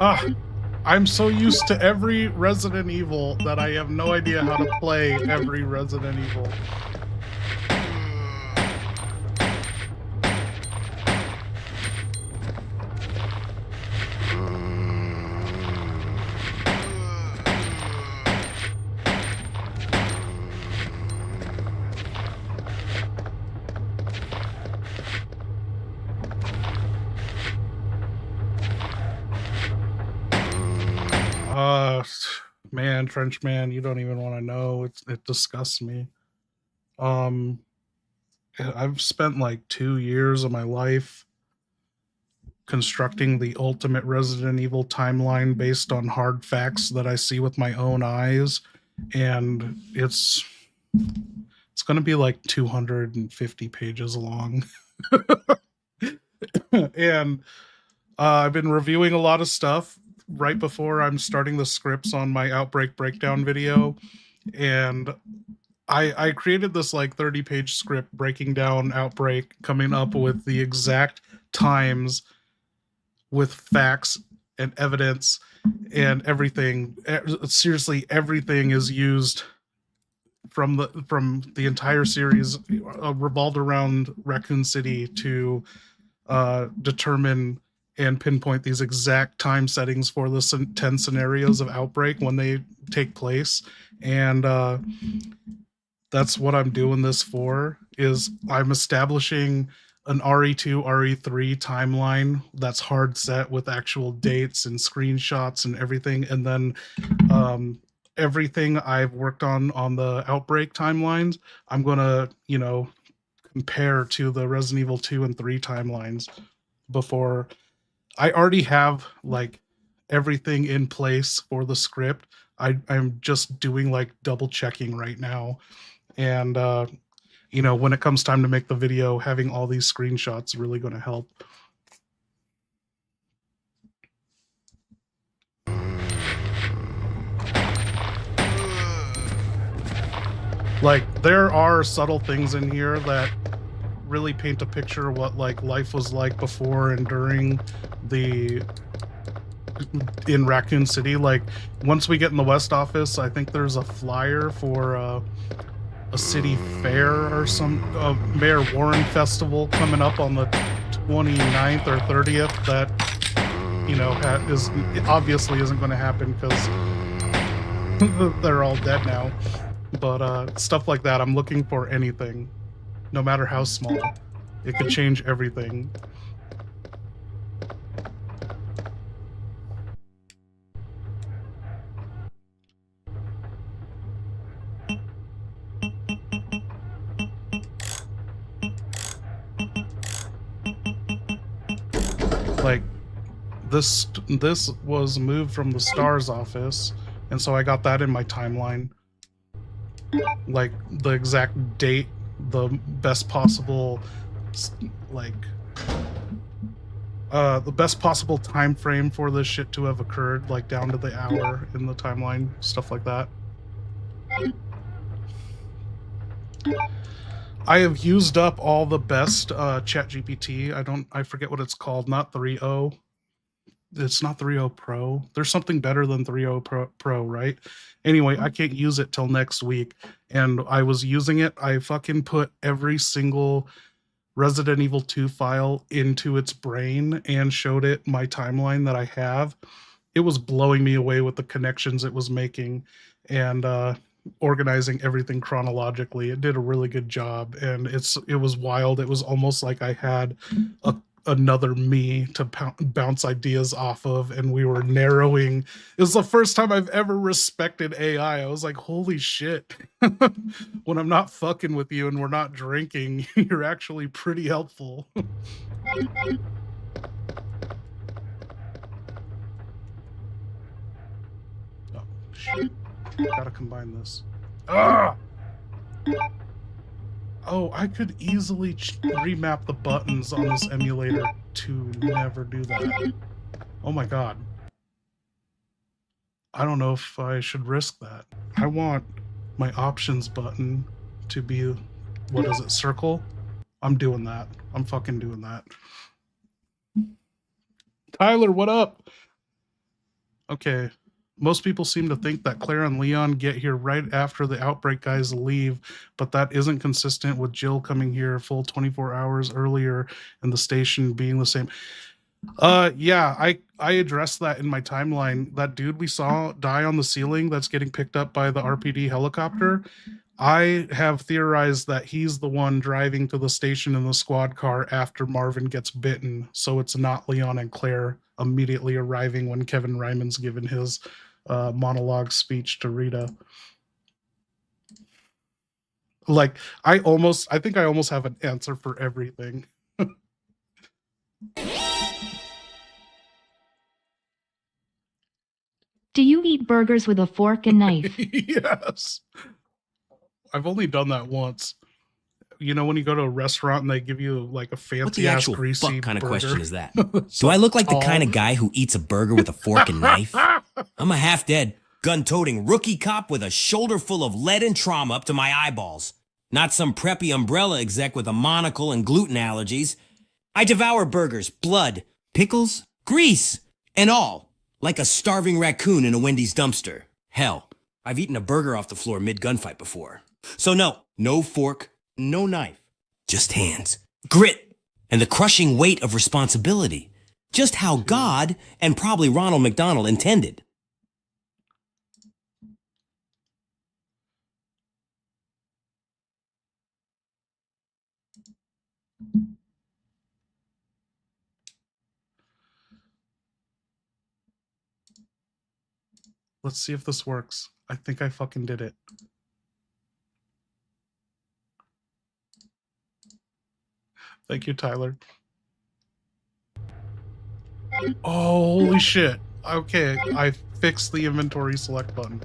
Ah, I'm so used to every Resident Evil that I have no idea how to play every Resident Evil. Man, Frenchman, you don't even want to know. It disgusts me. I've spent like 2 years of my life constructing the ultimate Resident Evil timeline based on hard facts that I see with my own eyes, and it's going to be like 250 pages long. And I've been reviewing a lot of stuff right before I'm starting the scripts on my Outbreak breakdown video, and I created this like 30-page script breaking down Outbreak, coming up with the exact times with facts and evidence and everything. Seriously, everything is used from the entire series revolved around Raccoon City to determine and pinpoint these exact time settings for the 10 scenarios of Outbreak when they take place. And that's what I'm doing this for, is I'm establishing an RE2, RE3 timeline that's hard set with actual dates and screenshots and everything. And then everything I've worked on the Outbreak timelines, I'm going to, compare to the Resident Evil 2 and 3 timelines before. I already have like everything in place for the script. I'm just doing like double checking right now. And, when it comes time to make the video, having all these screenshots is really going to help. Like, there are subtle things in here that really paint a picture of what like life was like before and during in Raccoon City. Like once we get in the West office, I think there's a flyer for a city fair or some Mayor Warren festival coming up on the 29th or 30th that, you know, obviously isn't going to happen because they're all dead now. But stuff like that, I'm looking for anything, no matter how small. It could change everything. Like this was moved from the Stars office, and so I got that in my timeline. Like the exact date, the best possible the best possible time frame for this shit to have occurred, like down to the hour in the timeline, stuff like that. I have used up all the best ChatGPT. I forget what it's called. Not 3.0. It's not 3.0 Pro. There's something better than 3.0 Pro, right? Anyway, I can't use it till next week. And I was using it. I fucking put every single Resident Evil 2 file into its brain and showed it my timeline that I have. It was blowing me away with the connections it was making and organizing everything chronologically. It did a really good job, and it was wild. It was almost like I had another me to bounce ideas off of, and we were narrowing. It was the first time I've ever respected AI. I was like, holy shit. When I'm not fucking with you and we're not drinking, you're actually pretty helpful. Oh shit, gotta combine this. Ah! Oh, I could easily remap the buttons on this emulator to never do that. Oh my god. I don't know if I should risk that. I want my options button to be, what is it, circle? I'm doing that. I'm fucking doing that. Tyler, what up? Okay. Most people seem to think that Claire and Leon get here right after the outbreak guys leave, but that isn't consistent with Jill coming here a full 24 hours earlier and the station being the same. Yeah, I addressed that in my timeline. That dude we saw die on the ceiling that's getting picked up by the RPD helicopter, I have theorized that he's the one driving to the station in the squad car after Marvin gets bitten, so it's not Leon and Claire immediately arriving when Kevin Ryman's given his monologue speech to Rita. Like, I think I almost have an answer for everything. Do you eat burgers with a fork and knife? Yes. I've only done that once. You know, when you go to a restaurant and they give you like a fancy ass greasy fuck kind of burger? question is that? Do I look like the kind of guy who eats a burger with a fork and knife? I'm a half-dead, gun-toting rookie cop with a shoulder full of lead and trauma up to my eyeballs. Not some preppy umbrella exec with a monocle and gluten allergies. I devour burgers, blood, pickles, grease, and all, like a starving raccoon in a Wendy's dumpster. Hell, I've eaten a burger off the floor mid-gunfight before. So no fork, no knife, just hands, grit, and the crushing weight of responsibility. Just how God and probably Ronald McDonald intended. Let's see if this works. I think I fucking did it. Thank you, Tyler. Oh, holy shit. Okay, I fixed the inventory select button.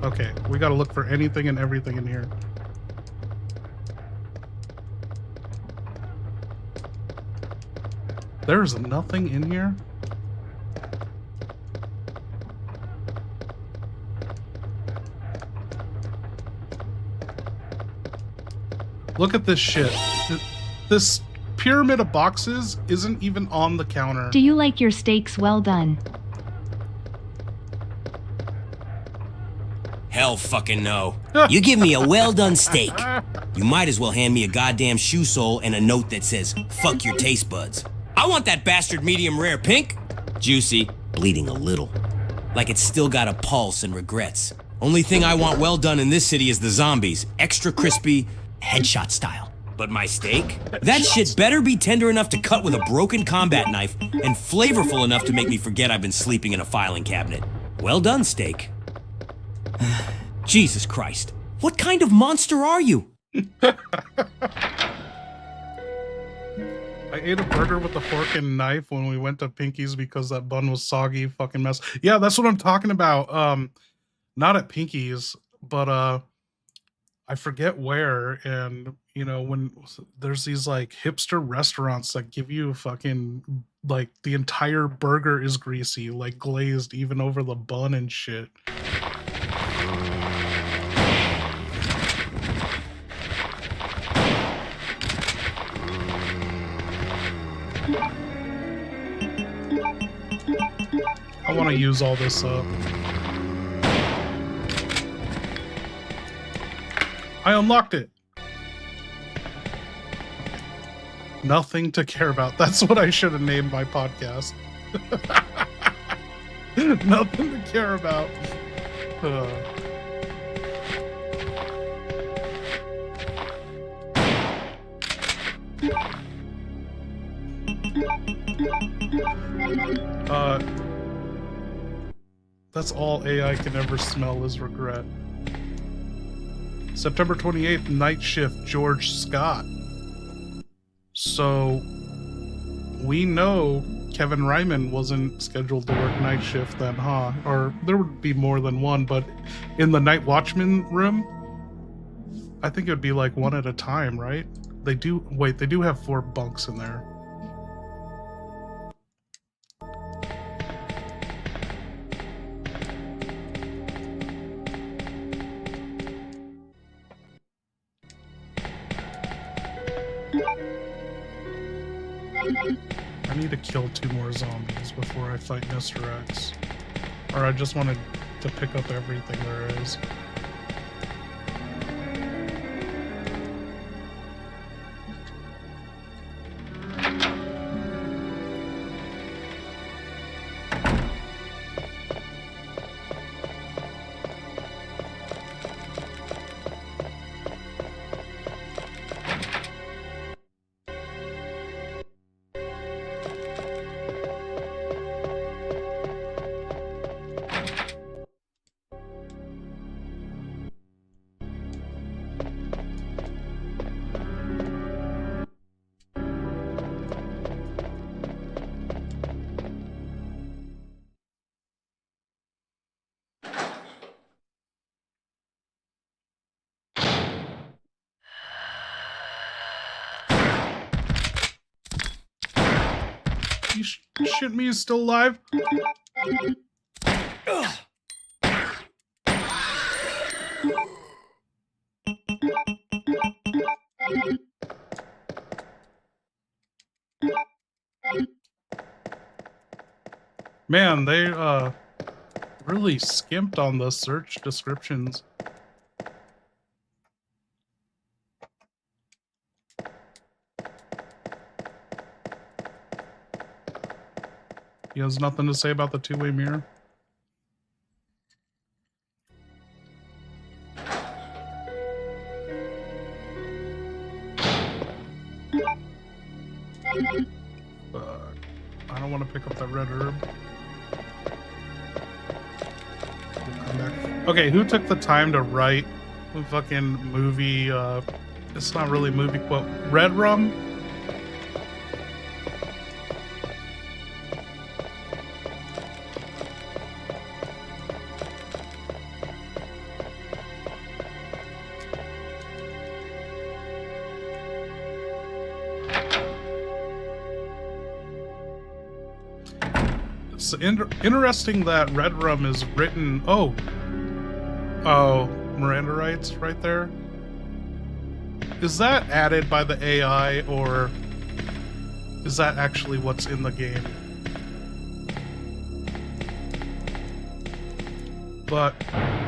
Okay, we gotta look for anything and everything in here. There's nothing in here? Look at this shit. This pyramid of boxes isn't even on the counter. Do you like your steaks well done? Hell fucking no. You give me a well-done steak, you might as well hand me a goddamn shoe sole and a note that says, fuck your taste buds. I want that bastard medium rare pink. Juicy, bleeding a little. Like it's still got a pulse and regrets. Only thing I want well done in this city is the zombies. Extra crispy, headshot style. But my steak? That shit better be tender enough to cut with a broken combat knife and flavorful enough to make me forget I've been sleeping in a filing cabinet. Well done, steak. Jesus Christ. What kind of monster are you? I ate a burger with a fork and knife when we went to Pinky's because that bun was soggy fucking mess. Yeah, that's what I'm talking about. Not at Pinky's, but I forget where. And you know, when there's these like hipster restaurants that give you fucking like the entire burger is greasy, like glazed even over the bun and shit. I want to use all this up. I unlocked it. Nothing to care about. That's what I should have named my podcast. Nothing to care about. That's all AI can ever smell is regret. September 28th, night shift, George Scott. So we know Kevin Ryman wasn't scheduled to work night shift then, huh? Or there would be more than one, but in the night watchman room, I think it would be like one at a time, right? They do have 4 bunks in there. I need to kill 2 more zombies before I fight Mr. X. Or I just wanted to pick up everything there is. You shit me, he's still alive? Man, they really skimped on the search descriptions. He has nothing to say about the two-way mirror. I don't want to pick up that red herb. We'll come back. Okay, who took the time to write a fucking movie? It's not really movie quote. Red rum? It's interesting that red rum is written. Oh, Miranda rights right there. Is that added by the AI, or is that actually what's in the game? But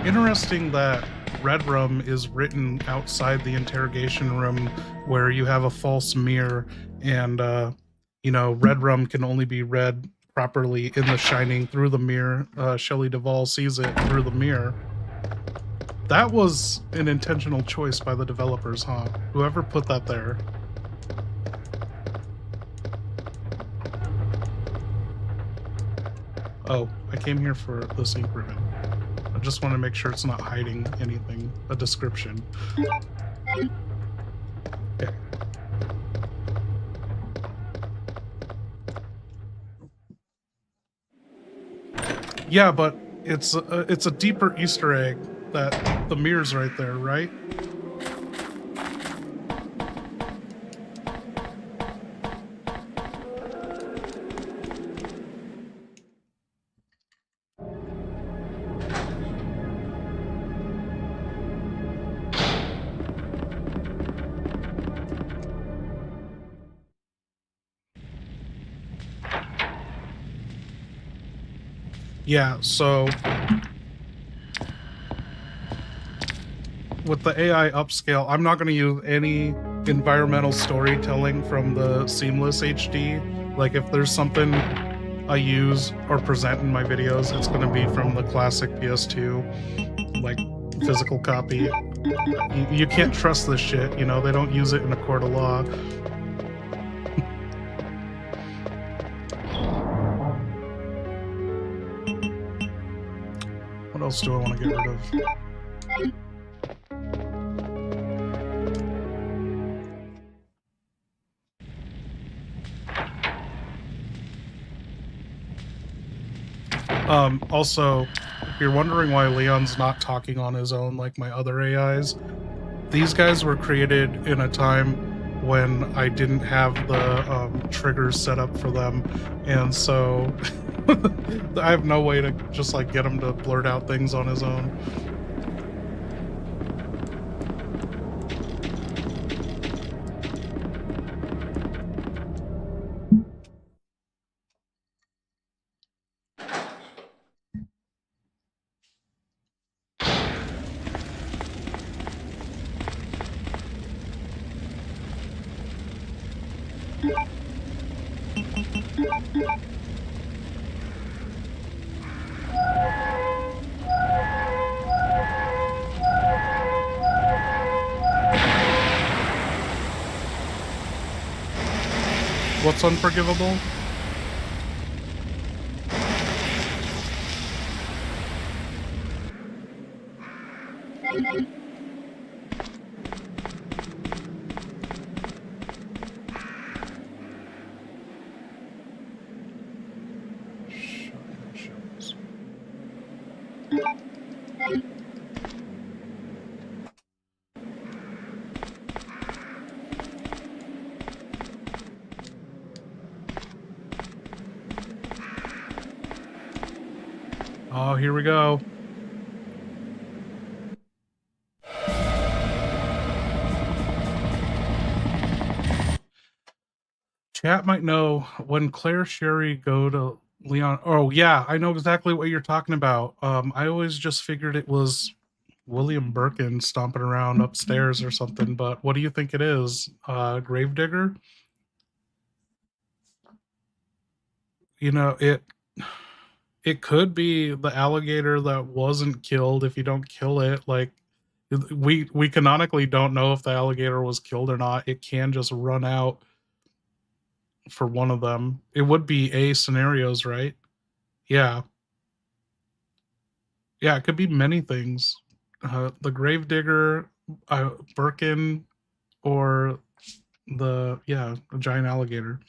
interesting that Red Rum is written outside the interrogation room where you have a false mirror, and Red Rum can only be read properly in The Shining through the mirror. Shelley Duvall sees it through the mirror. That was an intentional choice by the developers, huh? Whoever put that there. Oh, I came here for this ink ribbon. I just want to make sure it's not hiding anything, a description. Okay. Yeah, but it's a deeper Easter egg that the mirror's right there, right? Yeah, so with the AI upscale, I'm not going to use any environmental storytelling from the Seamless HD. Like, if there's something I use or present in my videos, it's going to be from the classic PS2, like, physical copy. You can't trust this shit, you know? They don't use it in a court of law. What else do I want to get rid of? Also, if you're wondering why Leon's not talking on his own like my other AIs, these guys were created in a time when I didn't have the triggers set up for them, and so I have no way to just like get him to blurt out things on his own. What's unforgivable? Oh, here we go. Chat might know when Claire Sherry go to Leon. Oh yeah, I know exactly what you're talking about. I always just figured it was William Birkin stomping around upstairs or something, but what do you think it is? Gravedigger? You know, it could be the alligator that wasn't killed if you don't kill it. Like, we canonically don't know if the alligator was killed or not. It can just run out for one of them. It would be A scenarios, right? Yeah. Yeah, it could be many things. The gravedigger, Birkin, or the giant alligator.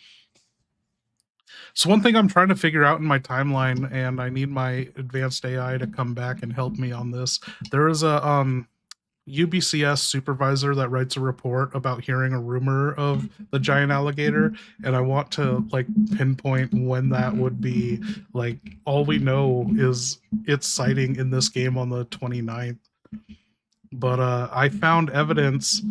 So one thing I'm trying to figure out in my timeline, and I need my advanced AI to come back and help me on this. There is a UBCS supervisor that writes a report about hearing a rumor of the giant alligator, and I want to like pinpoint when that would be. Like, all we know is its sighting in this game on the 29th. But I found evidence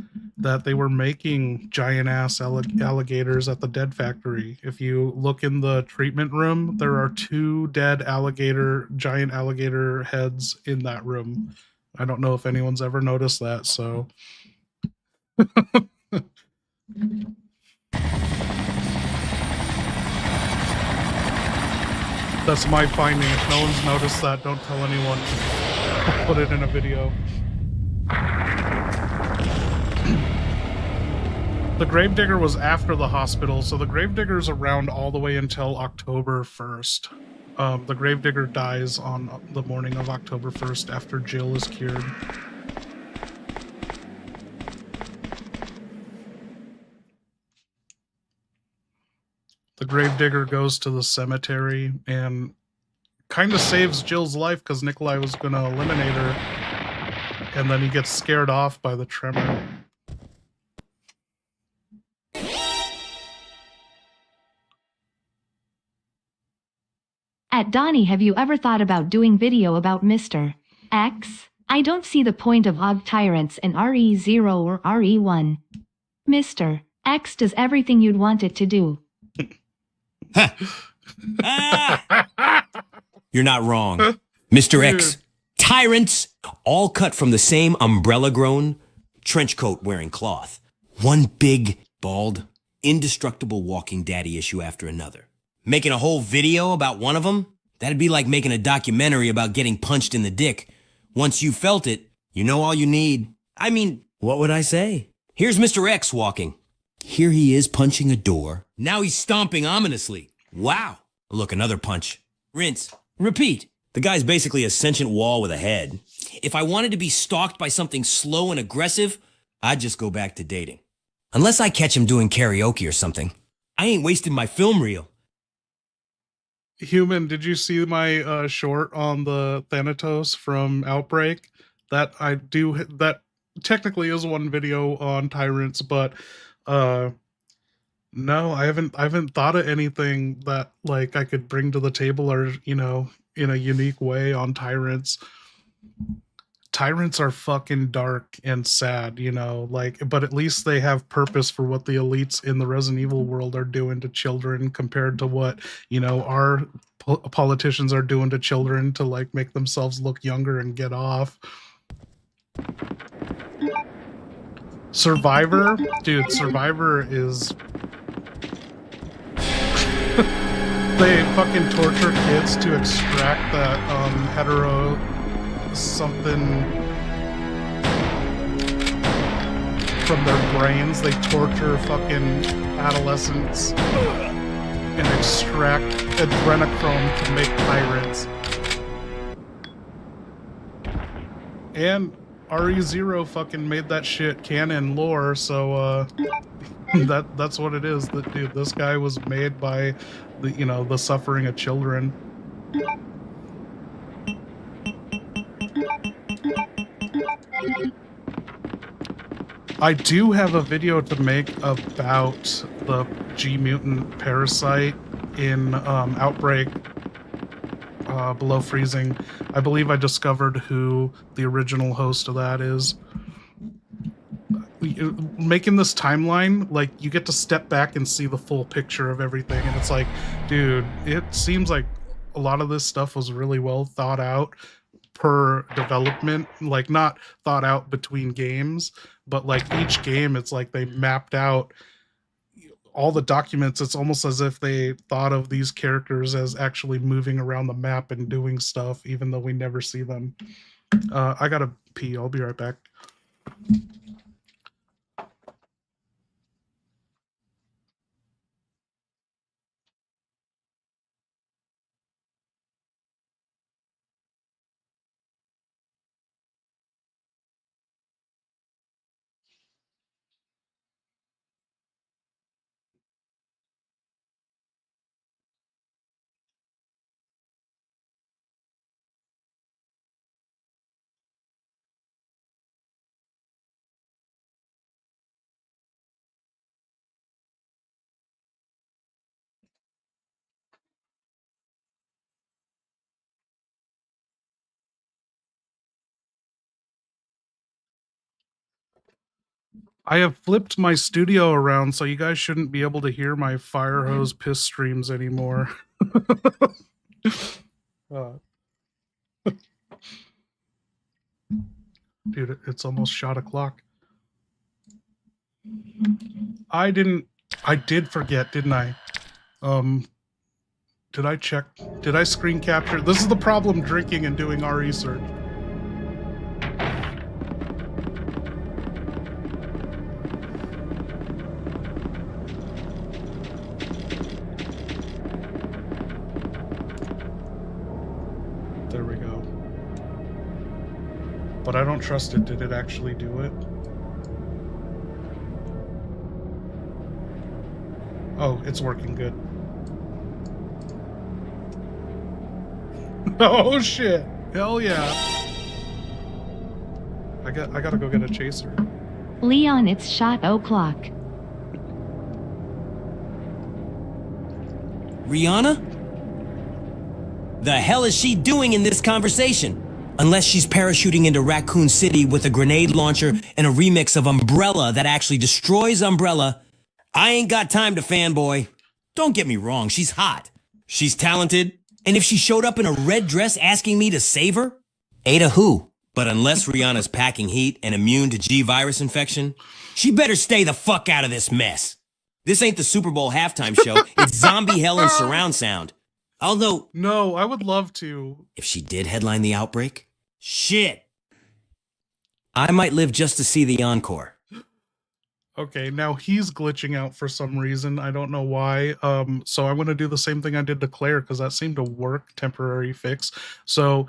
that they were making giant ass alligators at the dead factory. If you look in the treatment room, there are 2 dead giant alligator heads in that room. I don't know if anyone's ever noticed that, so. That's my finding. If no one's noticed that, don't tell anyone. I'll put it in a video. The Gravedigger was after the hospital, so the Gravedigger's around all the way until October 1st. The Gravedigger dies on the morning of October 1st after Jill is cured. The Gravedigger goes to the cemetery and kind of saves Jill's life because Nikolai was going to eliminate her, and then he gets scared off by the tremor. At Donnie, have you ever thought about doing video about Mr. X? I don't see the point of Og Tyrants in RE0 or RE1. Mr. X does everything you'd want it to do. You're not wrong. Mr. X, tyrants, all cut from the same umbrella-grown, trench coat wearing cloth. One big, bald, indestructible walking daddy issue after another. Making a whole video about one of them? That'd be like making a documentary about getting punched in the dick. Once you felt it, you know all you need. I mean, what would I say? Here's Mr. X walking. Here he is punching a door. Now he's stomping ominously. Wow. Look, another punch. Rinse. Repeat. The guy's basically a sentient wall with a head. If I wanted to be stalked by something slow and aggressive, I'd just go back to dating. Unless I catch him doing karaoke or something. I ain't wasting my film reel. Human, did you see my short on the Thanatos from Outbreak? That technically is one video on tyrants, but no, I haven't thought of anything that like I could bring to the table or, you know, in a unique way on tyrants. Tyrants are fucking dark and sad, you know, like, but at least they have purpose for what the elites in the Resident Evil world are doing to children compared to what, you know, our politicians are doing to children to like make themselves look younger and get off. Survivor, dude, Survivor is they fucking torture kids to extract that hetero something from their brains. They torture fucking adolescents and extract adrenochrome to make tyrants. And RE0 fucking made that shit canon lore, so that's what it is. That dude, this guy was made by the, you know, the suffering of children. I do have a video to make about the G mutant parasite in Outbreak Below Freezing. I believe I discovered who the original host of that is. Making this timeline, like, you get to step back and see the full picture of everything, and it's like, dude, it seems like a lot of this stuff was really well thought out per development, like not thought out between games, but like each game, it's like they mapped out all the documents. It's almost as if they thought of these characters as actually moving around the map and doing stuff, even though we never see them. I gotta pee. I'll be right back. I have flipped my studio around, so you guys shouldn't be able to hear my fire hose piss streams anymore. Dude, it's almost shot o'clock. I did forget, didn't I? Did I check? Did I screen capture? This is the problem drinking and doing our research. There we go. But I don't trust it. Did it actually do it? Oh, it's working good. Oh shit! Hell yeah! I gotta go get a chaser. Leon, it's shot o'clock. Rihanna? The hell is she doing in this conversation? Unless she's parachuting into Raccoon City with a grenade launcher and a remix of Umbrella that actually destroys Umbrella, I ain't got time to fanboy. Don't get me wrong, she's hot. She's talented. And if she showed up in a red dress asking me to save her, Ada who? But unless Rihanna's packing heat and immune to G virus infection, she better stay the fuck out of this mess. This ain't the Super Bowl halftime show. It's zombie hell and surround sound. Although, no, I would love to. If she did headline the outbreak, shit. I might live just to see the encore. Okay, now he's glitching out for some reason. I don't know why. So I'm going to do the same thing I did to Claire because that seemed to work. Temporary fix. So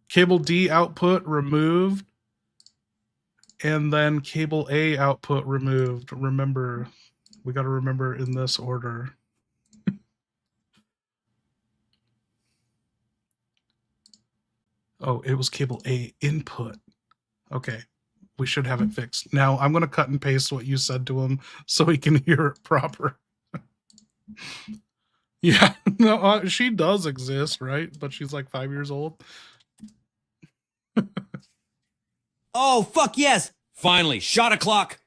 cable D output removed. And then cable A output removed. Remember, we got to remember in this order. Oh, it was cable A input. Okay. We should have it fixed. Now I'm going to cut and paste what you said to him so he can hear it proper. Yeah, no, she does exist, right? But she's like 5 years old. Oh, fuck yes. Finally, shot o'clock.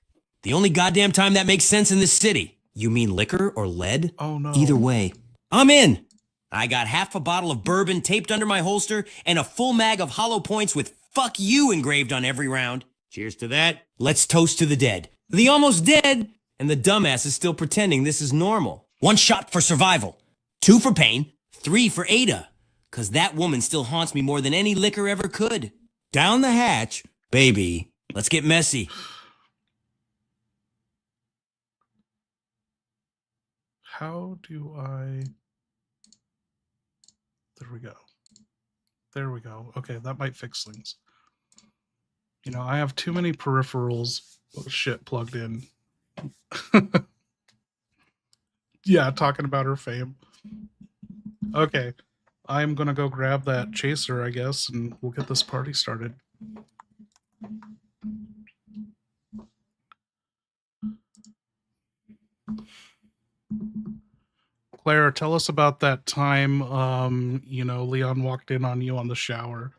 The only goddamn time that makes sense in this city. You mean liquor or lead? Oh, no. Either way, I'm in. I got half a bottle of bourbon taped under my holster and a full mag of hollow points with fuck you engraved on every round. Cheers to that. Let's toast to the dead. The almost dead. And the dumbass is still pretending this is normal. 1 shot for survival. 2 for pain. 3 for Ada. 'Cause that woman still haunts me more than any liquor ever could. Down the hatch. Baby, let's get messy. How do I... There we go. There we go. Okay, that might fix things. You know, I have too many peripherals shit plugged in. Yeah, talking about her fame. Okay, I'm gonna go grab that chaser, I guess, and we'll get this party started. Claire, tell us about that time, you know, Leon walked in on you on the shower.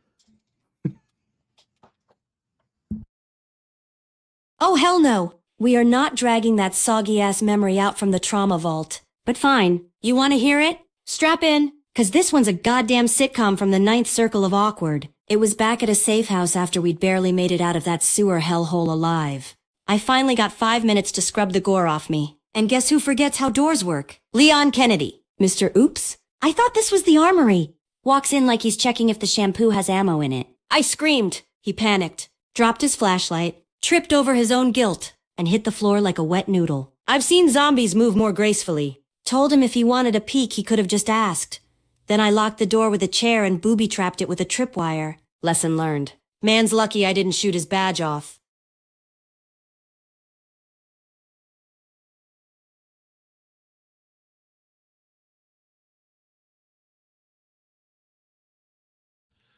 Oh, hell no. We are not dragging that soggy-ass memory out from the trauma vault. But fine. You want to hear it? Strap in. 'Cause this one's a goddamn sitcom from the 9th circle of awkward. It was back at a safe house after we'd barely made it out of that sewer hellhole alive. I finally got 5 minutes to scrub the gore off me. And guess who forgets how doors work? Leon Kennedy. Mr. Oops? I thought this was the armory. Walks in like he's checking if the shampoo has ammo in it. I screamed. He panicked. Dropped his flashlight. Tripped over his own guilt. And hit the floor like a wet noodle. I've seen zombies move more gracefully. Told him if he wanted a peek, he could have just asked. Then I locked the door with a chair and booby-trapped it with a tripwire. Lesson learned. Man's lucky I didn't shoot his badge off.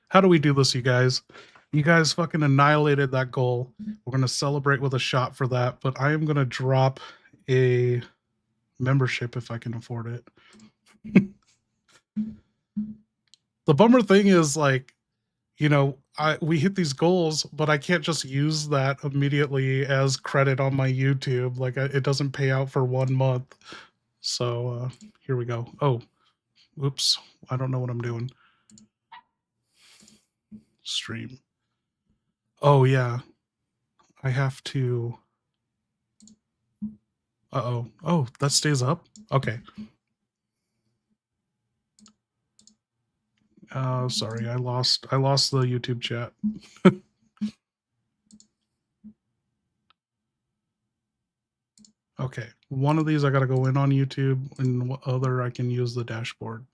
How do we do this, you guys? You guys fucking annihilated that goal. We're going to celebrate with a shot for that, but I am going to drop a membership if I can afford it. The bummer thing is, like, you know, we hit these goals, but I can't just use that immediately as credit on my YouTube. Like it doesn't pay out for 1 month. So here we go. Oh, oops. I don't know what I'm doing. Stream. Oh yeah. I have to. Uh-oh. Oh, that stays up? Okay. Sorry, I lost the YouTube chat. Okay, one of these I gotta go in on YouTube, and the other I can use the dashboard.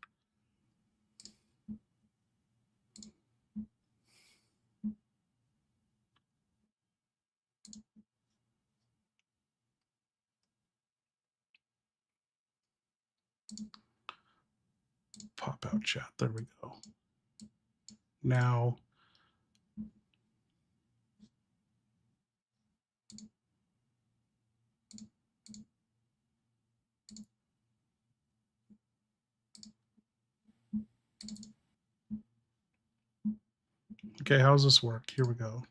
Pop out chat. There we go. Now, okay, how's this work? Here we go.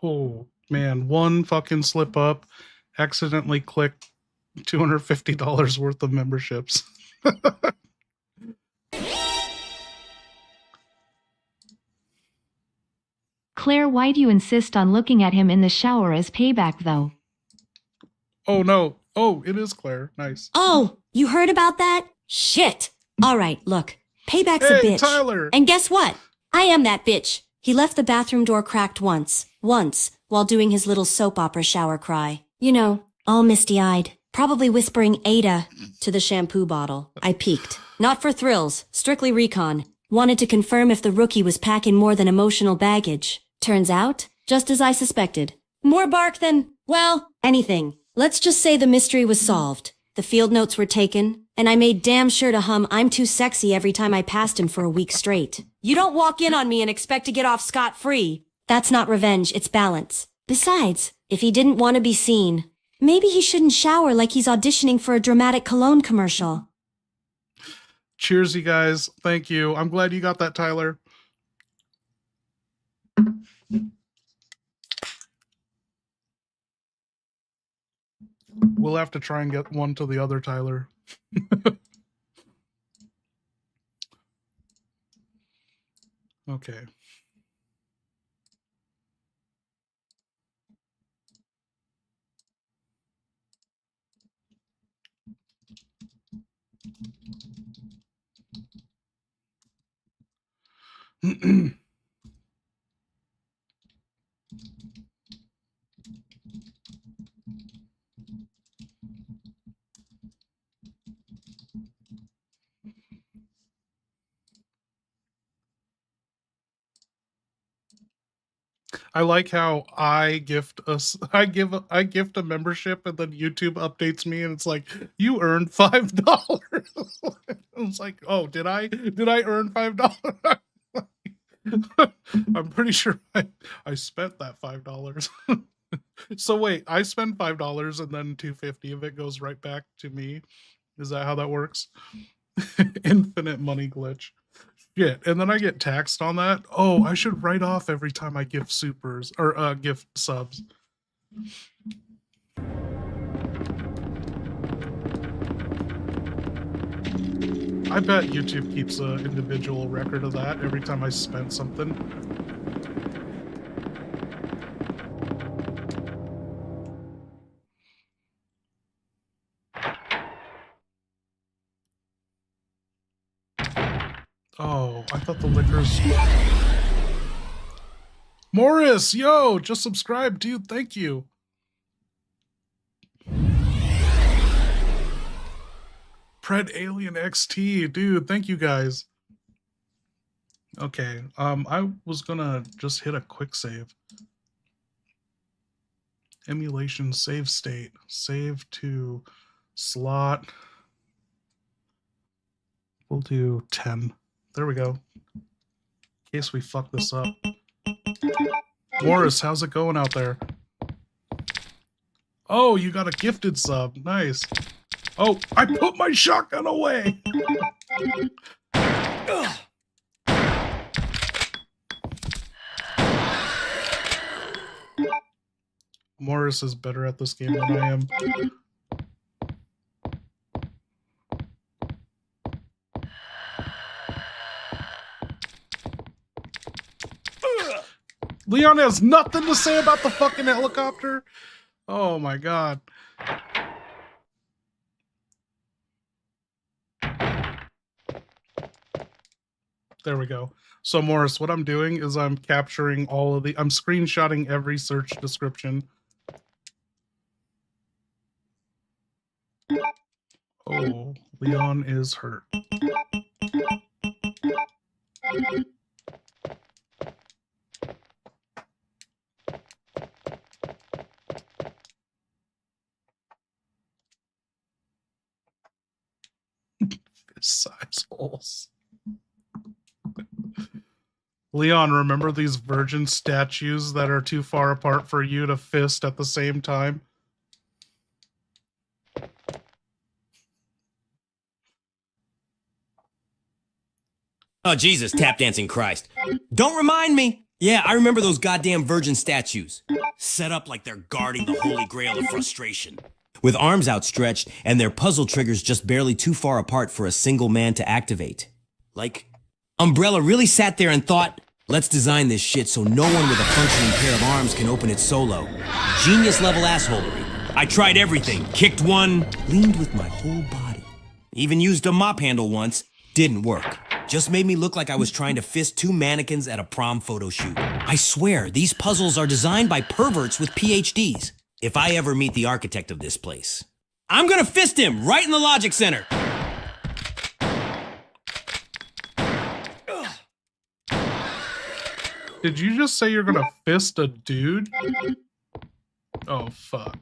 Oh man, one fucking slip up, accidentally clicked $250 worth of memberships. Claire, why do you insist on looking at him in the shower as payback, though? Oh no. Oh, it is Claire. Nice. Oh, you heard about that? Shit. All right, look. Payback's a Hey, bitch. Tyler. And guess what? I am that bitch. He left the bathroom door cracked once, while doing his little soap opera shower cry. You know, all misty-eyed, probably whispering Ada to the shampoo bottle. I peeked. Not for thrills, strictly recon. Wanted to confirm if the rookie was packing more than emotional baggage. Turns out, just as I suspected. More bark than, well, anything. Let's just say the mystery was solved. The field notes were taken, and I made damn sure to hum I'm Too Sexy every time I passed him for a week straight. You don't walk in on me and expect to get off scot-free. That's not revenge, it's balance. Besides, if he didn't want to be seen, maybe he shouldn't shower like he's auditioning for a dramatic cologne commercial. Cheers, you guys. Thank you. I'm glad you got that, Tyler. We'll have to try and get one to the other Tyler. Okay. I like how I gift a membership and then YouTube updates me and it's like you earned $5. It's like, oh, did I earn $5? I'm pretty sure I spent that $5. So wait, I spend $5 and then $250 of it goes right back to me. Is that how that works? Infinite money glitch. Shit, and then I get taxed on that. Oh, I should write off every time I gift supers or gift subs. I bet YouTube keeps an individual record of that every time I spent something. Oh, I thought the liquors... Morris, yo, just subscribed, dude. Thank you. Pred Alien XT, dude. Thank you guys. Okay, I was gonna just hit a quick save. Emulation save state. Save to slot. We'll do 10. There we go. In case we fuck this up. Morris, how's it going out there? Oh, you got a gifted sub. Nice. Oh, I put my shotgun away. Morris is better at this game than I am. Leon has nothing to say about the fucking helicopter. Oh my god. There we go. So Morris, what I'm doing is I'm capturing all of I'm screenshotting every search description. Oh, Leon is hurt. Size holes. Leon, remember these virgin statues that are too far apart for you to fist at the same time? Oh, Jesus, tap dancing Christ. Don't remind me. Yeah, I remember those goddamn virgin statues. Set up like they're guarding the holy grail of frustration. With arms outstretched and their puzzle triggers just barely too far apart for a single man to activate. Like, Umbrella really sat there and thought, let's design this shit so no one with a functioning pair of arms can open it solo. Genius level assholery. I tried everything, kicked one, leaned with my whole body. Even used a mop handle once, didn't work. Just made me look like I was trying to fist two mannequins at a prom photo shoot. I swear, these puzzles are designed by perverts with PhDs. If I ever meet the architect of this place, I'm gonna fist him right in the logic center. Did you just say you're gonna fist a dude? Oh, fuck.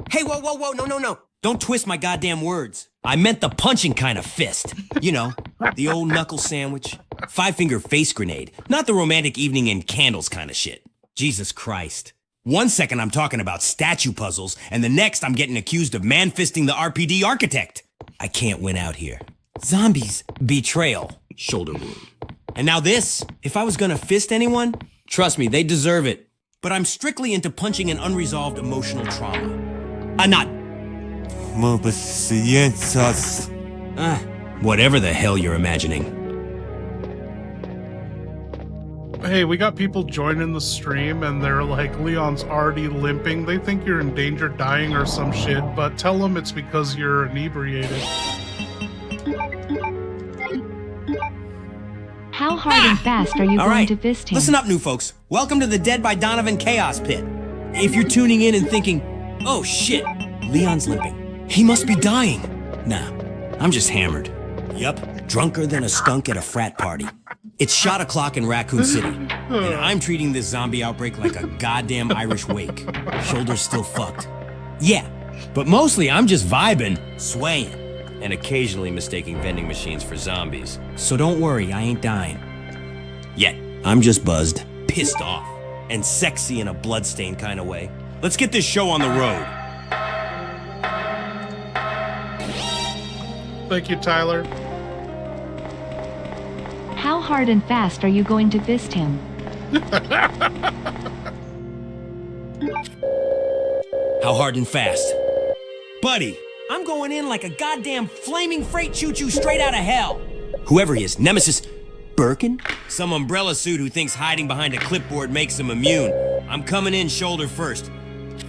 Hey, whoa, whoa, whoa, no. Don't twist my goddamn words. I meant the punching kind of fist. You know, the old knuckle sandwich. 5-finger face grenade. Not the romantic evening and candles kind of shit. Jesus Christ. One second I'm talking about statue puzzles, and the next I'm getting accused of man-fisting the RPD architect. I can't win out here. Zombies. Betrayal. Shoulder wound. And now this. If I was gonna fist anyone, trust me, they deserve it. But I'm strictly into punching an unresolved emotional trauma. Not. Whatever the hell you're imagining. Hey, we got people joining the stream and they're like, Leon's already limping. They think you're in danger dying or some shit, but tell them it's because you're inebriated. How hard and fast are you All going right. to fist him? Listen up, new folks. Welcome to the Dead by Donovan Chaos Pit. If you're tuning in and thinking, oh shit, Leon's limping. He must be dying. Nah, I'm just hammered. Yup, drunker than a skunk at a frat party. It's shot o'clock in Raccoon City, and I'm treating this zombie outbreak like a goddamn Irish wake. Shoulders still fucked. Yeah, but mostly I'm just vibing, swaying, and occasionally mistaking vending machines for zombies. So don't worry, I ain't dying. Yet, I'm just buzzed, pissed off, and sexy in a bloodstained kind of way. Let's get this show on the road. Thank you, Tyler. How hard and fast are you going to fist him? How hard and fast? Buddy, I'm going in like a goddamn flaming freight choo-choo straight out of hell. Whoever he is, Nemesis Birkin? Some umbrella suit who thinks hiding behind a clipboard makes him immune. I'm coming in shoulder first.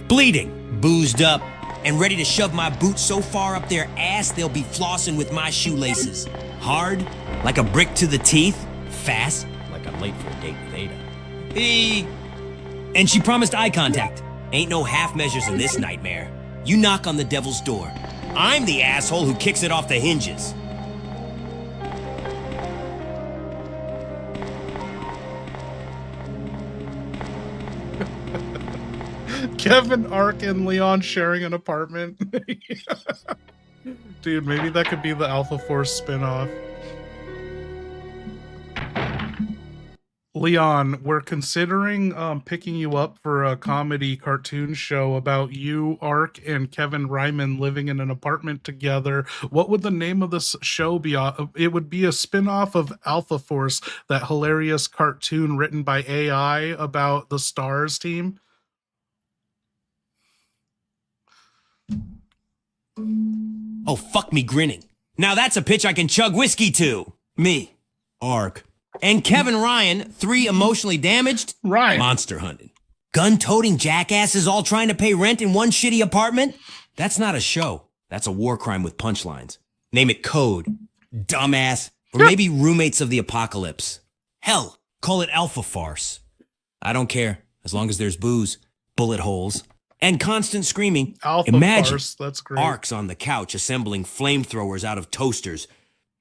Bleeding, boozed up, and ready to shove my boots so far up their ass they'll be flossing with my shoelaces. Hard, like a brick to the teeth. Fast, like I'm late for a date with Ada. Hey. And she promised eye contact. Ain't no half measures in this nightmare. You knock on the devil's door. I'm the asshole who kicks it off the hinges. Kevin, Ark, and Leon sharing an apartment. Dude, maybe that could be the Alpha Force spinoff. Leon, we're considering picking you up for a comedy cartoon show about you, Ark, and Kevin Ryman living in an apartment together. What would the name of this show be? It would be a spin-off of Alpha Force, that hilarious cartoon written by AI about the Stars team. Oh, fuck me grinning. Now that's a pitch I can chug whiskey to. Me, Ark, and Kevin Ryan, 3 emotionally damaged, Right. monster hunted. Gun-toting jackasses all trying to pay rent in one shitty apartment? That's not a show. That's a war crime with punchlines. Name it Code, dumbass, or maybe Roommates of the Apocalypse. Hell, call it Alpha Farce. I don't care, as long as there's booze, bullet holes, and constant screaming. Alpha Imagine Farce, that's great. Ark's on the couch assembling flamethrowers out of toasters.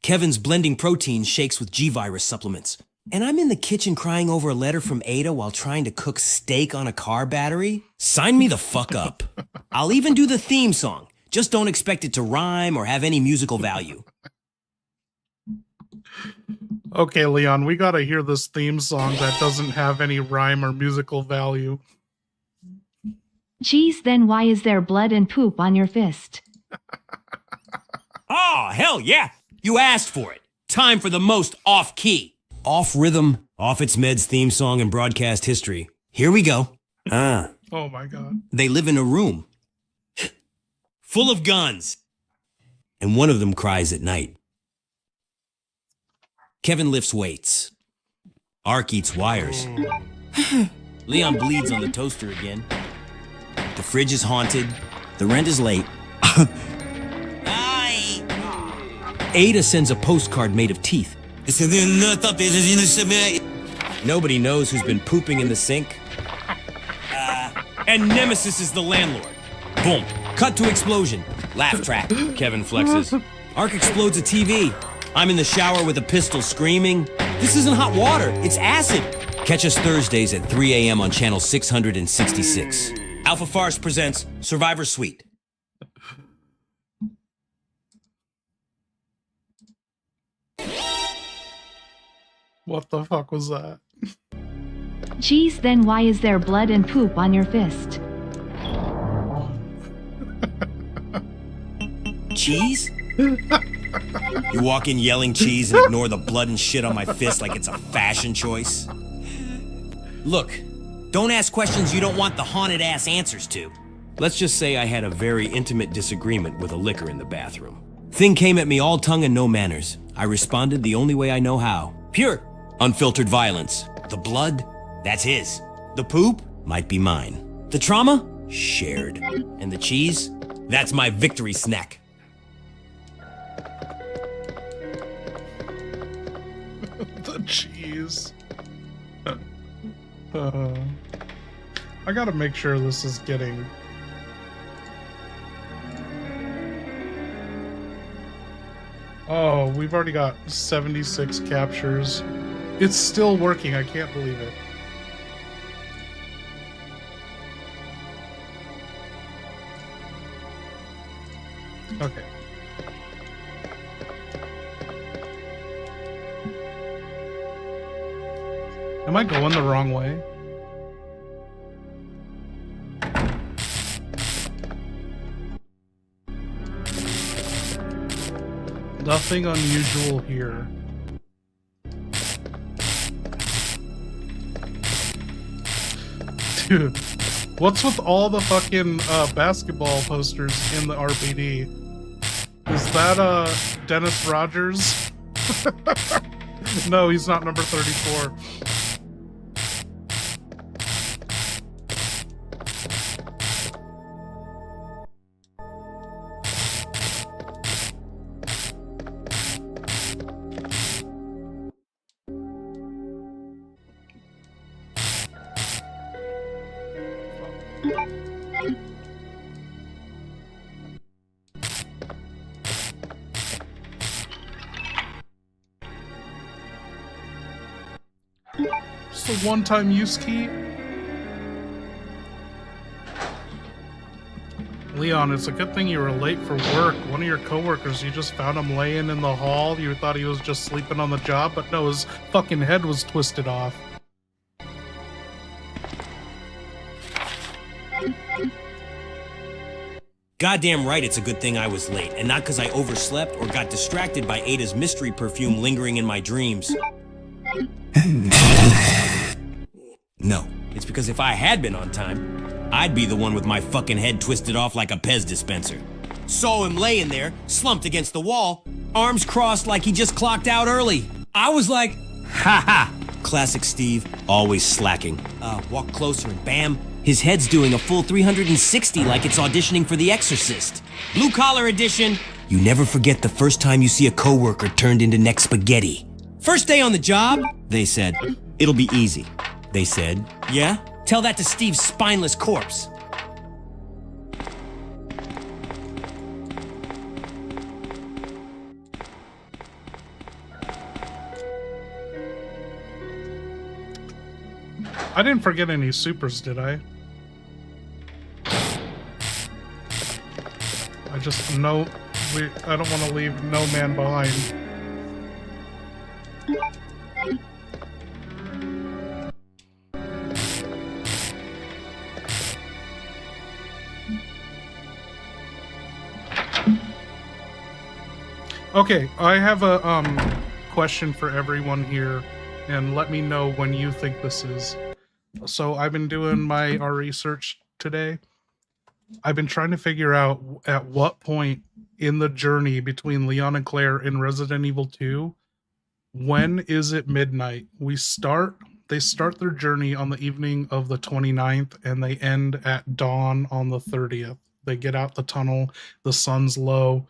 Kevin's blending protein shakes with G-Virus supplements. And I'm in the kitchen crying over a letter from Ada while trying to cook steak on a car battery? Sign me the fuck up. I'll even do the theme song. Just don't expect it to rhyme or have any musical value. Okay, Leon, we gotta hear this theme song that doesn't have any rhyme or musical value. Geez, then why is there blood and poop on your fist? Oh, hell yeah! You asked for it. Time for the most off-key, off-rhythm, off-its-meds theme song in broadcast history. Here we go. Oh my god. They live in a room full of guns, and one of them cries at night. Kevin lifts weights. Ark eats wires. Leon bleeds on the toaster again. The fridge is haunted. The rent is late. Ada sends a postcard made of teeth. Nobody knows who's been pooping in the sink. And Nemesis is the landlord. Boom. Cut to explosion. Laugh track. Kevin flexes. Ark explodes a TV. I'm in the shower with a pistol screaming. This isn't hot water. It's acid. Catch us Thursdays at 3 a.m. on channel 666. Alpha Farce presents Survivor Suite. What the fuck was that? Geez, then why is there blood and poop on your fist? Cheese? You walk in yelling cheese and ignore the blood and shit on my fist like it's a fashion choice? Look, don't ask questions you don't want the haunted-ass answers to. Let's just say I had a very intimate disagreement with a liquor in the bathroom. Thing came at me all tongue and no manners. I responded the only way I know how. Pure, unfiltered violence. The blood, that's his. The poop might be mine. The trauma, shared. And the cheese, that's my victory snack. The cheese. I gotta make sure this is getting... Oh, we've already got 76 captures. It's still working, I can't believe it. Okay. Am I going the wrong way? Nothing unusual here. Dude, what's with all the fucking basketball posters in the RPD? Is that Dennis Rogers? No, he's not number 34. Just a one-time use key? Leon, it's a good thing you were late for work. One of your coworkers, you just found him laying in the hall. You thought he was just sleeping on the job, but no, his fucking head was twisted off. Goddamn right it's a good thing I was late, and not because I overslept or got distracted by Ada's mystery perfume lingering in my dreams. No, it's because if I had been on time, I'd be the one with my fucking head twisted off like a Pez dispenser. Saw him laying there, slumped against the wall, arms crossed like he just clocked out early. I was like, ha ha! Classic Steve, always slacking. Walk closer and bam, his head's doing a full 360 like it's auditioning for The Exorcist. Blue collar edition. You never forget the first time you see a coworker turned into neck spaghetti. First day on the job, they said, it'll be easy. They said, yeah? Tell that to Steve's spineless corpse. I didn't forget any supers, did I? I just know I don't want to leave no man behind. Okay, I have a question for everyone here, and let me know when you think this is. So I've been doing my research today. I've been trying to figure out at what point in the journey between Leon and Claire in Resident Evil 2, when is it midnight? They start their journey on the evening of the 29th and they end at dawn on the 30th. They get out the tunnel, the sun's low.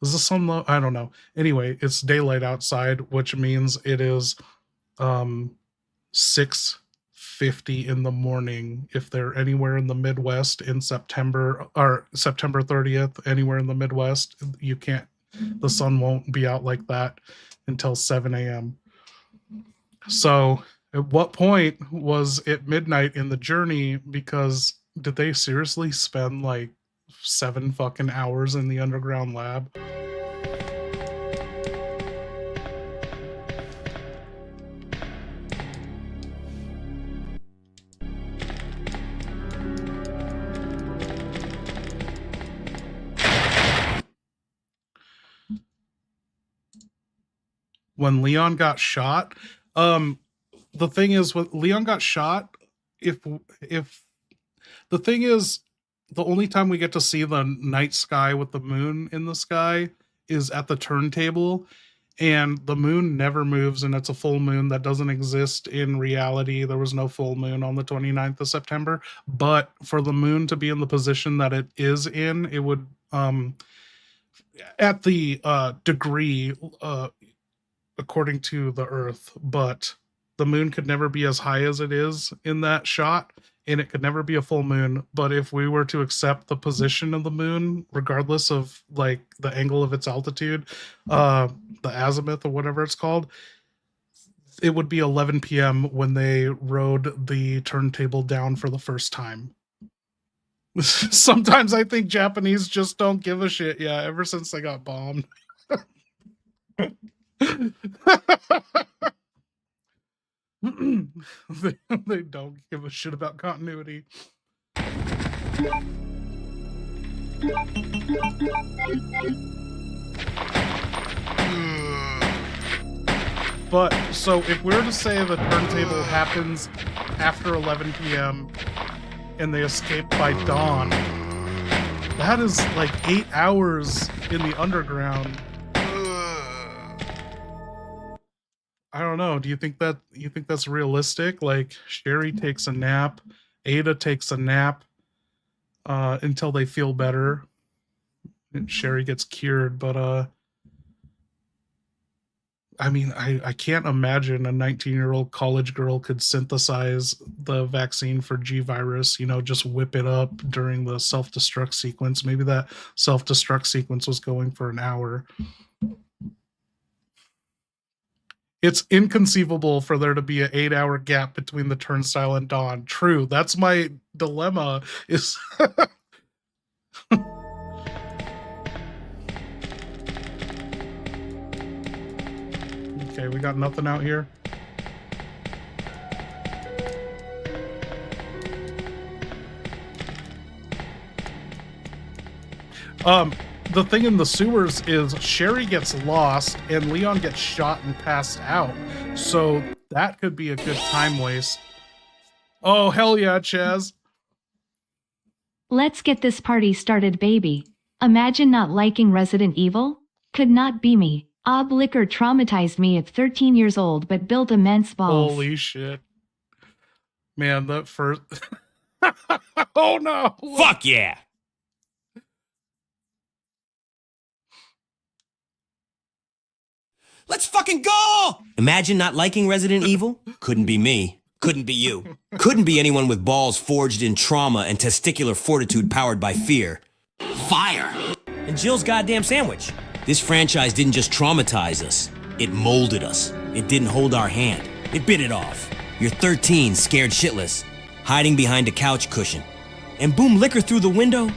Is the sun low? I don't know. Anyway, it's daylight outside, which means it is 6:50 in the morning. If they're anywhere in the Midwest in September or September 30th, anywhere in the Midwest, the sun won't be out like that until 7 a.m. So at what point was it midnight in the journey? Because did they seriously spend like 7 fucking hours in the underground lab? When Leon got shot, the thing is, when Leon got shot, if the thing is, the only time we get to see the night sky with the moon in the sky is at the turntable, and the moon never moves, and it's a full moon that doesn't exist in reality. There was no full moon on the 29th of September, but for the moon to be in the position that it is in, it would, at the degree, according to the Earth, but the moon could never be as high as it is in that shot, and it could never be a full moon. But if we were to accept the position of the moon, regardless of like the angle of its altitude, the azimuth or whatever it's called, it would be 11 p.m. when they rode the turntable down for the first time. Sometimes I think Japanese just don't give a shit. Yeah, ever since they got bombed. They don't give a shit about continuity. But so if we were to say the turntable happens after 11 p.m. and they escape by dawn, that is like 8 hours in the underground. I don't know. Do you think that's realistic? Like Sherry takes a nap, Ada takes a nap until they feel better, and Sherry gets cured. But I mean, I can't imagine a 19-year-old college girl could synthesize the vaccine for G virus. You know, just whip it up during the self-destruct sequence. Maybe that self-destruct sequence was going for an hour. It's inconceivable for there to be an 8-hour gap between the turnstile and dawn. True. That's my dilemma is... Okay, we got nothing out here. The thing in the sewers is Sherry gets lost and Leon gets shot and passed out. So that could be a good time waste. Oh, hell yeah, Chaz. Let's get this party started, baby. Imagine not liking Resident Evil? Could not be me. Ob liquor traumatized me at 13 years old but built immense balls. Holy shit. Man, that first... Oh no! Fuck yeah! Let's fucking go! Imagine not liking Resident Evil? Couldn't be me. Couldn't be you. Couldn't be anyone with balls forged in trauma and testicular fortitude powered by fear. Fire! And Jill's goddamn sandwich. This franchise didn't just traumatize us. It molded us. It didn't hold our hand. It bit it off. You're 13, scared shitless, hiding behind a couch cushion. And boom, liquor through the window.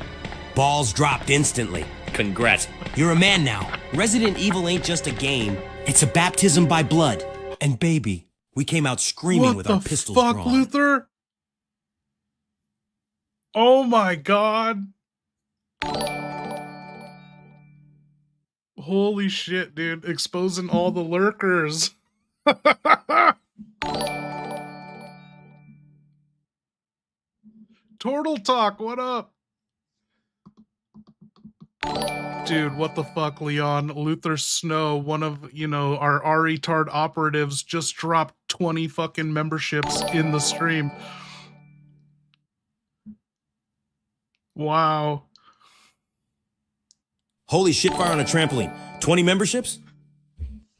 Balls dropped instantly. Congrats. You're a man now. Resident Evil ain't just a game. It's a baptism by blood. And baby, we came out screaming with our pistols fuck, drawn. Luther? Oh my god. Holy shit, dude. Exposing all the lurkers. Turtle Talk, what up? Dude, what the fuck, Leon? Luther Snow, one of, our R-retard operatives, just dropped 20 fucking memberships in the stream. Wow. Holy shit, fire on a trampoline. 20 memberships?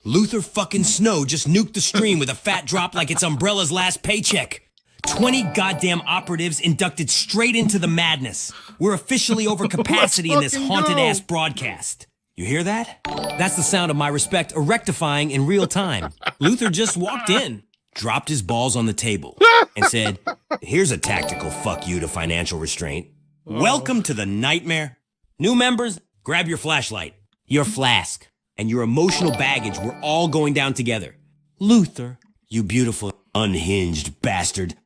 Luther fucking Snow just nuked the stream with a fat drop like it's Umbrella's last paycheck. 20 goddamn operatives inducted straight into the madness. We're officially over capacity in this haunted-ass broadcast. You hear that? That's the sound of my respect rectifying in real time. Luther just walked in, dropped his balls on the table, and said, here's a tactical fuck you to financial restraint. Welcome to the nightmare. New members, grab your flashlight, your flask, and your emotional baggage. We're all going down together. Luther, you beautiful, unhinged bastard.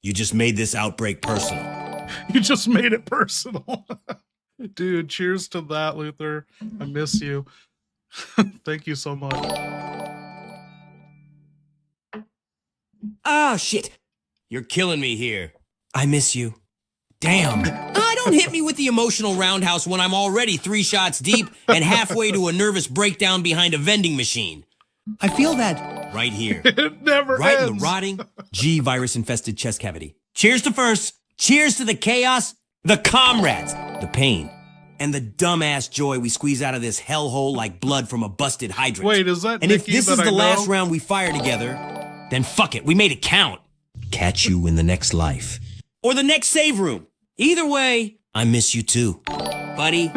You just made this outbreak personal. You just made it personal. Dude, cheers to that, Luther. I miss you. Thank you so much. Ah, shit. You're killing me here. I miss you. Damn. Don't hit me with the emotional roundhouse when I'm already 3 shots deep and halfway to a nervous breakdown behind a vending machine. I feel that right here. It never right ends. In the rotting, G-virus-infested chest cavity. Cheers to first. Cheers to the chaos, the comrades, the pain, and the dumbass joy we squeeze out of this hellhole like blood from a busted hydrant. Wait, is that And Nikki if this that is I the know? last round we fire together, then fuck it, we made it count. Catch you in the next life. Or the next save room. Either way, I miss you too, buddy.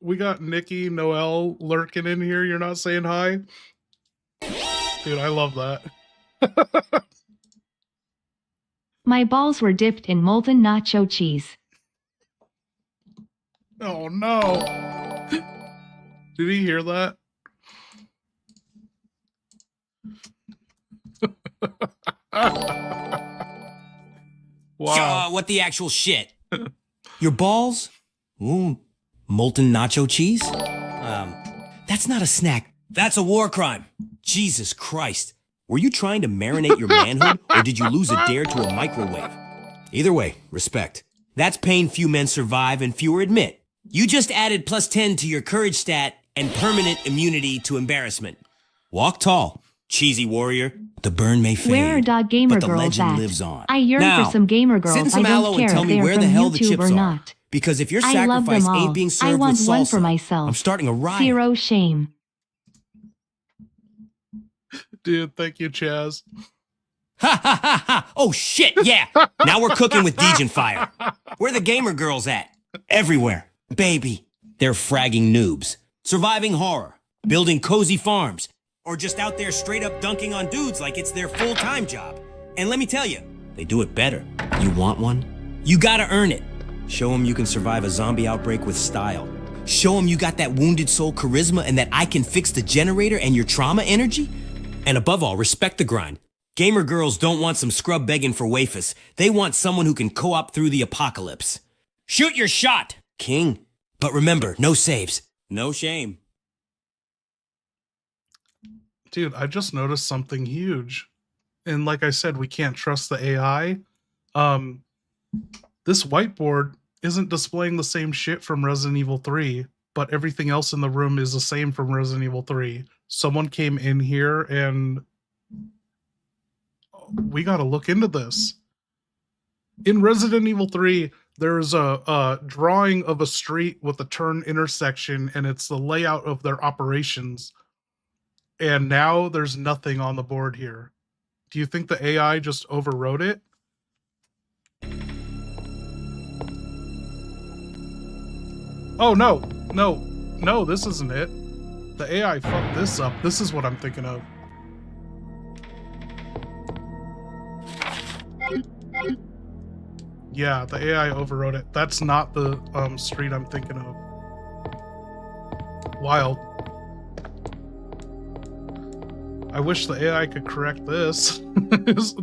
We got Nikki Noel lurking in here. You're not saying hi? Dude, I love that. My balls were dipped in molten nacho cheese. Oh no. Did he hear that? Wow. What the actual shit? Your balls? Ooh, molten nacho cheese? That's not a snack. That's a war crime. Jesus Christ. Were you trying to marinate your manhood, or did you lose a dare to a microwave? Either way, respect. That's pain few men survive and fewer admit. You just added +10 to your courage stat and permanent immunity to embarrassment. Walk tall, cheesy warrior. The burn may fade, Where are dog gamer but the girls legend at? lives on. I yearn Now, for some gamer sit in girls. some I aloe don't and care tell if me they're where from the hell the YouTube chips or are. not. Because if your I love sacrifice them all. ain't being I served want with one salsa, for myself. I'm starting a riot. Zero shame. Dude, thank you, Chaz. Ha ha ha ha! Oh shit, yeah! Now we're cooking with Deej and Fire. Where the gamer girls at? Everywhere. Baby. They're fragging noobs, surviving horror, building cozy farms, or just out there straight up dunking on dudes like it's their full-time job. And let me tell you, they do it better. You want one? You gotta earn it. Show them you can survive a zombie outbreak with style. Show them you got that wounded soul charisma and that I can fix the generator and your trauma energy. And above all, respect the grind. Gamer girls don't want some scrub begging for wafers. They want someone who can co-op through the apocalypse. Shoot your shot, King. But remember, no saves, no shame. Dude, I just noticed something huge. And like I said, we can't trust the AI. This whiteboard isn't displaying the same shit from Resident Evil 3, but everything else in the room is the same from Resident Evil 3. Someone came in here and we got to look into this. In Resident Evil 3, there's a drawing of a street with a turn intersection, and it's the layout of their operations. And now there's nothing on the board here. Do you think the AI just overwrote it? Oh, no, this isn't it. The AI fucked this up. This is what I'm thinking of. Yeah, the AI overrode it. That's not the street I'm thinking of. Wild. I wish the AI could correct this.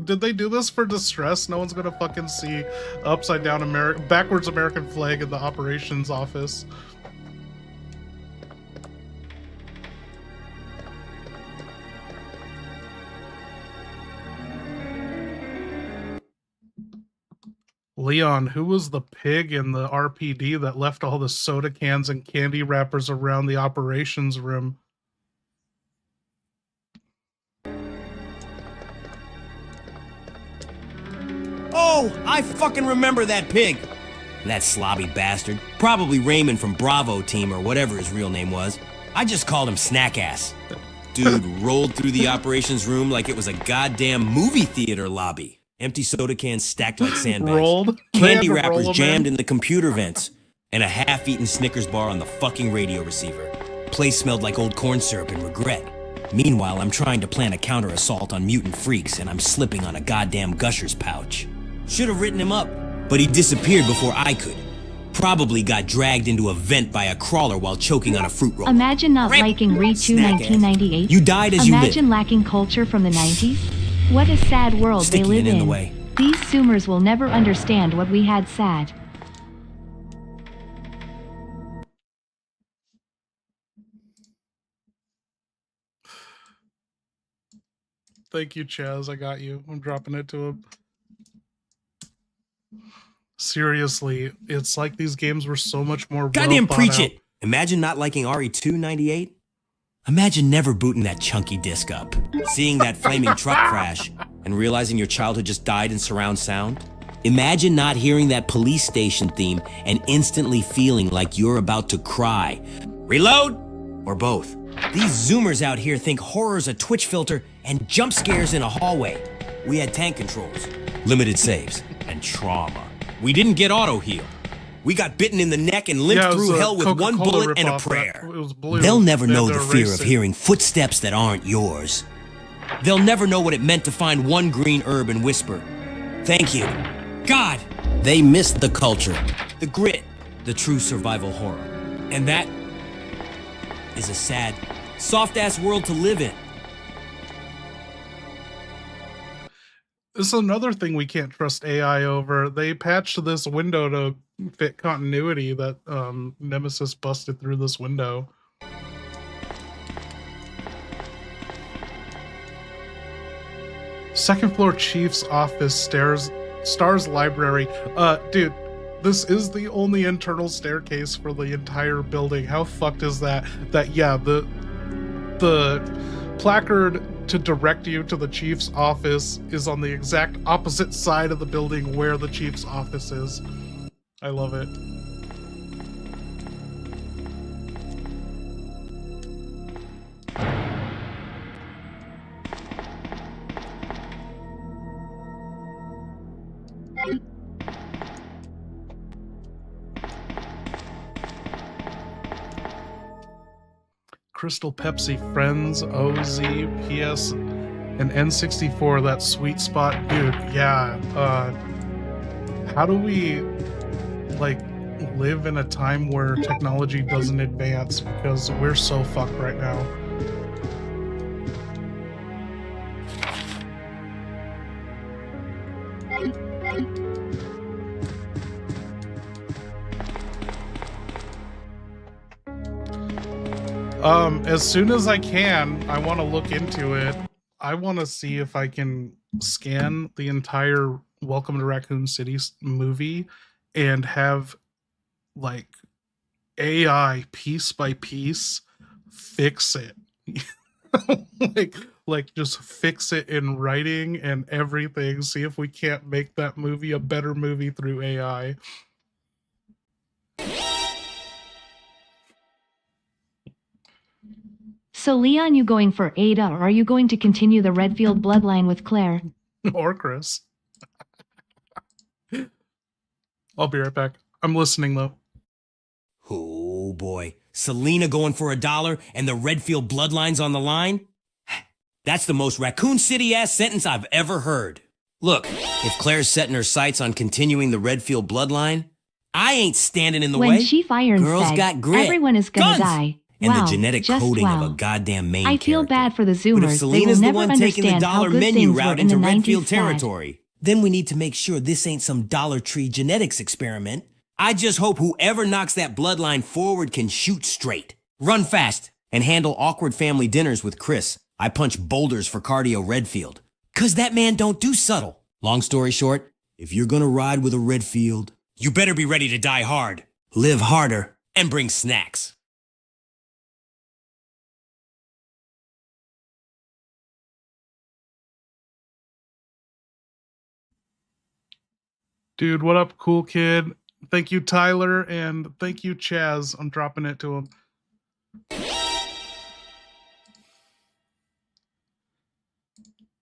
Did they do this for distress? No one's gonna fucking see upside down backwards American flag in the operations office. Leon, who was the pig in the RPD that left all the soda cans and candy wrappers around the operations room? Oh, I fucking remember that pig. That slobby bastard. Probably Raymond from Bravo Team or whatever his real name was. I just called him Snack Ass. Dude rolled through the operations room like it was a goddamn movie theater lobby. Empty soda cans stacked like sandbags. Rolled? Candy wrappers jammed in the computer vents. And a half-eaten Snickers bar on the fucking radio receiver. Place smelled like old corn syrup and regret. Meanwhile, I'm trying to plan a counter-assault on mutant freaks and I'm slipping on a goddamn Gushers pouch. Should have written him up, but he disappeared before I could. Probably got dragged into a vent by a crawler while choking on a fruit roll. Imagine not liking Re2 1998. You died as you lived. Imagine lacking culture from the 90s. What a sad world they live in. The way. These Zoomers will never understand what we had sad. Thank you, Chaz. I got you. I'm dropping it to him. Seriously, it's like these games were so much more goddamn preach out. it. Imagine not liking RE2 98. Imagine never booting that chunky disc up, seeing that flaming truck crash, and realizing your childhood just died in surround sound. Imagine not hearing that police station theme and instantly feeling like you're about to cry. Reload? Or both. These Zoomers out here think horror's a Twitch filter and jump scares in a hallway. We had tank controls, limited saves, and trauma. We didn't get auto heal. We got bitten in the neck and limped through hell with one bullet and a prayer. They'll never know the fear of hearing footsteps that aren't yours. They'll never know what it meant to find one green herb and whisper, "Thank you." God, they missed the culture, the grit, the true survival horror. And that is a sad, soft-ass world to live in. This is another thing we can't trust AI over. They patched this window to fit continuity that Nemesis busted through this window. Second floor chief's office stars library. Dude, this is the only internal staircase for the entire building. How fucked is that? That, yeah, the placard to direct you to the chief's office is on the exact opposite side of the building where the chief's office is. I love it. Crystal Pepsi, Friends, OZ, PS, and N64, that sweet spot. Dude, yeah. How do we, like, live in a time where technology doesn't advance? Because we're so fucked right now. As soon as I can, I want to look into it. I want to see if I can scan the entire Welcome to Raccoon City movie and have like AI piece by piece fix it. like just fix it in writing and everything. See if we can't make that movie a better movie through AI. So Leon, you going for Ada, or are you going to continue the Redfield bloodline with Claire? Or Chris. I'll be right back. I'm listening though. Oh boy. Selena going for $1 and the Redfield bloodline's on the line? That's the most Raccoon City-ass sentence I've ever heard. Look, if Claire's setting her sights on continuing the Redfield bloodline, I ain't standing in the way. When Chief Irons Girls said, got grit, everyone is gonna guns, die. and Wow, the genetic just coding wow. of a goddamn main I feel character. bad for the But if Zoomers. They will Selena's the never one taking the understand how dollar good menu things were route in the into 90s Redfield sad. territory, then we need to make sure this ain't some Dollar Tree genetics experiment. I just hope whoever knocks that bloodline forward can shoot straight, run fast, and handle awkward family dinners with Chris. I punch boulders for Cardio Redfield. 'Cause that man don't do subtle. Long story short, if you're gonna ride with a Redfield, you better be ready to die hard, live harder, and bring snacks. Dude, what up, cool kid? Thank you, Tyler, and thank you, Chaz. I'm dropping it to him.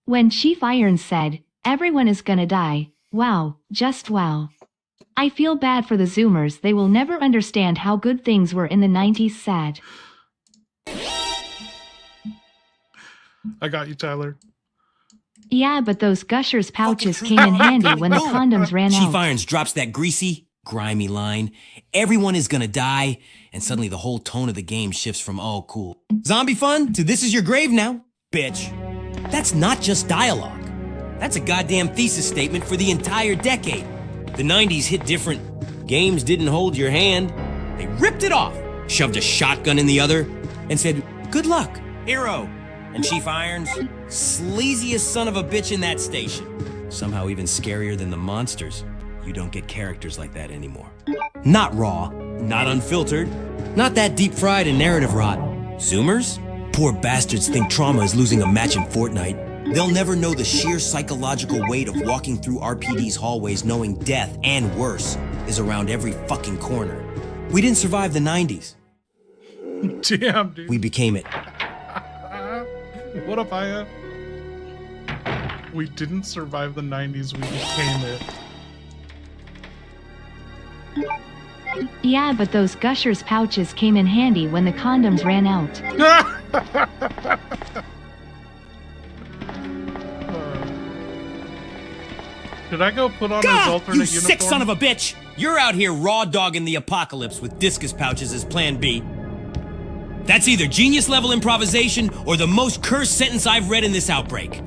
When Chief Irons said, everyone is gonna die, wow, just wow. I feel bad for the Zoomers. They will never understand how good things were in the 90s sad. I got you, Tyler. Yeah, but those Gushers pouches came in handy when the condoms ran Chief out. Irons drops that greasy, grimy line. Everyone is gonna die, and suddenly the whole tone of the game shifts from, oh, cool, zombie fun to this is your grave now, bitch. That's not just dialogue. That's a goddamn thesis statement for the entire decade. The 90s hit different. Games didn't hold your hand. They ripped it off, shoved a shotgun in the other, and said, good luck, hero. And Chief Irons, sleaziest son of a bitch in that station. Somehow even scarier than the monsters. You don't get characters like that anymore. Not raw, not unfiltered, not that deep fried and narrative rot. Zoomers? Poor bastards think trauma is losing a match in Fortnite. They'll never know the sheer psychological weight of walking through RPD's hallways knowing death, and worse, is around every fucking corner. We didn't survive the 90s. Damn, dude. We became it. What up, Aya? We didn't survive the 90s, we became it. Yeah, but those Gushers pouches came in handy when the condoms ran out. Did I go put on his Gah! alternate You uniform? sick son of a bitch! You're out here raw dogging the apocalypse with discus pouches as plan B. That's either genius level improvisation or the most cursed sentence I've read in this outbreak.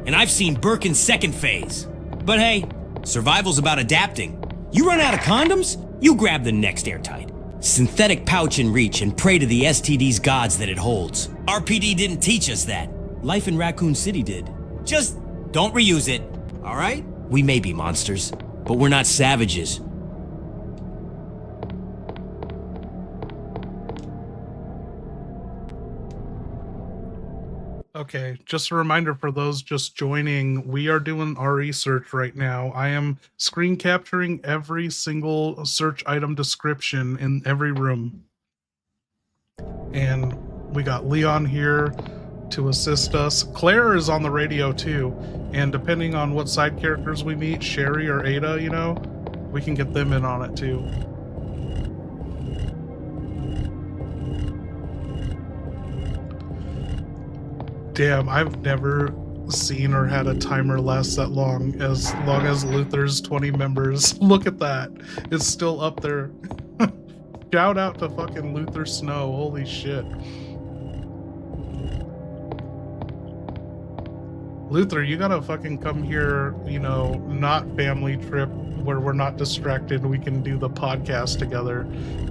And I've seen Birkin's second phase. But hey, survival's about adapting. You run out of condoms? You grab the next airtight. Synthetic pouch in reach and pray to the STD's gods that it holds. RPD didn't teach us that. Life in Raccoon City did. Just don't reuse it, all right? We may be monsters, but we're not savages. Okay, just a reminder for those just joining, we are doing our research right now. I am screen capturing every single search item description in every room. And we got Leon here to assist us. Claire is on the radio too. And depending on what side characters we meet, Sherry or Ada, you know, we can get them in on it too. Damn, I've never seen or had a timer last that long as Luther's 20 members. Look at that. It's still up there. Shout out to fucking Luther Snow. Holy shit. Luther, you gotta fucking come here, you know, not family trip where we're not distracted. We can do the podcast together.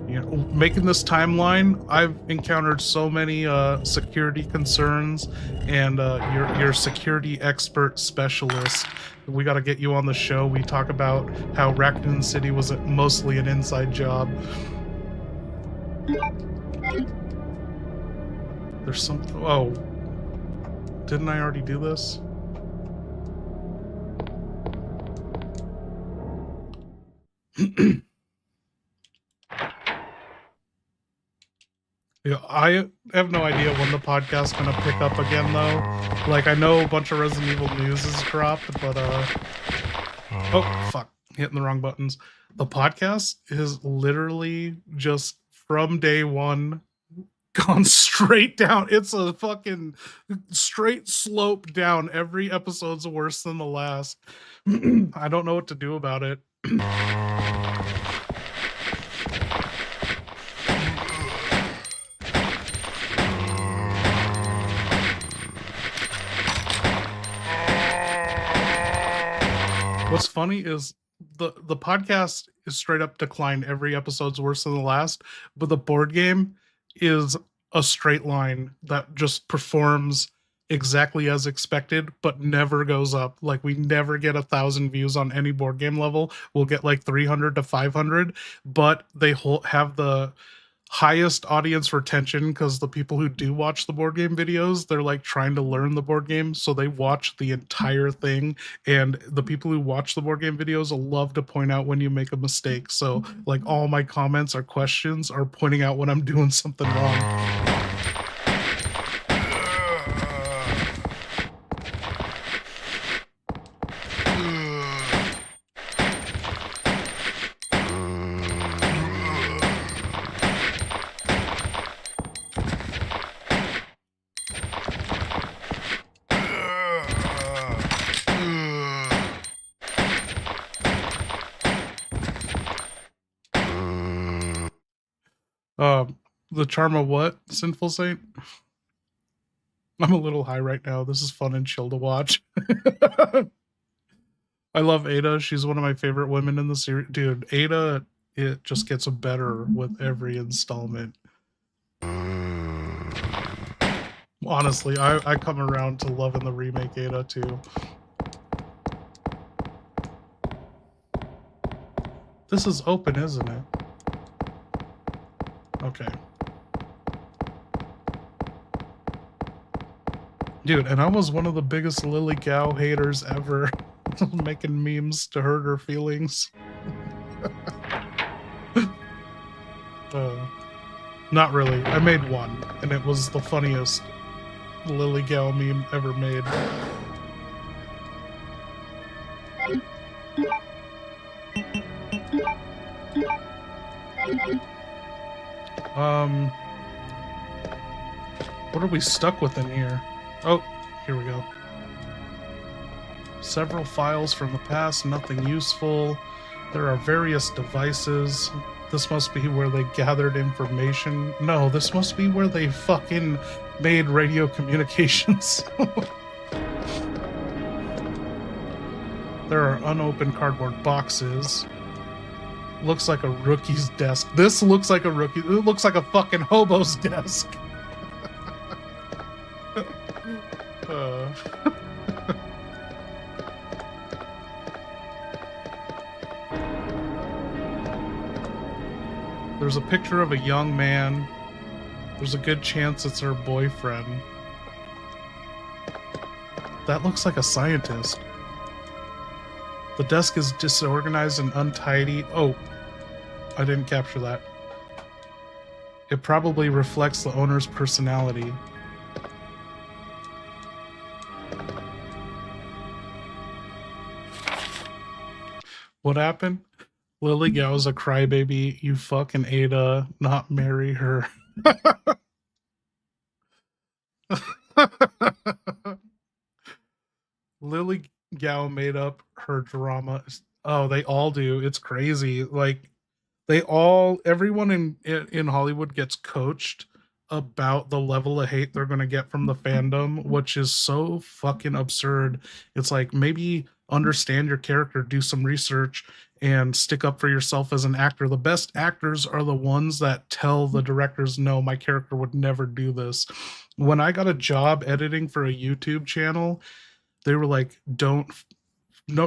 You know, making this timeline, I've encountered so many security concerns, and your security expert specialist. We got to get you on the show. We talk about how Raccoon City was mostly an inside job. There's some. Oh, didn't I already do this? Yeah, I have no idea when the podcast's gonna pick up again, though. Like, I know a bunch of Resident Evil news has dropped, but oh fuck, hitting the wrong buttons. The podcast is literally just from day one gone straight down. It's a fucking straight slope down. Every episode's worse than the last. I don't know what to do about it. What's funny is the podcast is straight up declined. Every episode's worse than the last, but the board game is a straight line that just performs exactly as expected, but never goes up. Like, we never get 1,000 views on any board game level. We'll get like 300 to 500, but they have the highest audience retention because the people who do watch the board game videos, they're like trying to learn the board game, so they watch the entire thing. And the people who watch the board game videos will love to point out when you make a mistake. So like all my comments or questions are pointing out when I'm doing something wrong. The charm of what, Sinful Saint? I'm a little high right now. This is fun and chill to watch. I love Ada. She's one of my favorite women in the series. Dude, Ada, it just gets better with every installment. Honestly, I come around to loving the remake Ada too. This is open, isn't it? Okay. Dude, and I was one of the biggest Lily Gao haters ever, making memes to hurt her feelings. Not really. I made one, and it was the funniest Lily Gao meme ever made. What are we stuck with in here? Oh, here we go. Several files from the past, nothing useful. There are various devices. This must be where they gathered information. No, this must be where they fucking made radio communications. There are unopened cardboard boxes. Looks like a rookie's desk. This looks like a rookie. It looks like a fucking hobo's desk. There's a picture of a young man. There's a good chance it's her boyfriend. That looks like a scientist. The desk is disorganized and untidy. Oh, I didn't capture that. It probably reflects the owner's personality. What happened? Lily Gao's a crybaby. You fucking Ada, not marry her. Lily Gao made up her drama. Oh, they all do. It's crazy. Like, everyone in Hollywood gets coached about the level of hate they're going to get from the fandom, which is so fucking absurd. It's like, maybe understand your character, do some research, and stick up for yourself as an actor. The best actors are the ones that tell the directors, no, my character would never do this. When I got a job editing for a YouTube channel, they were like,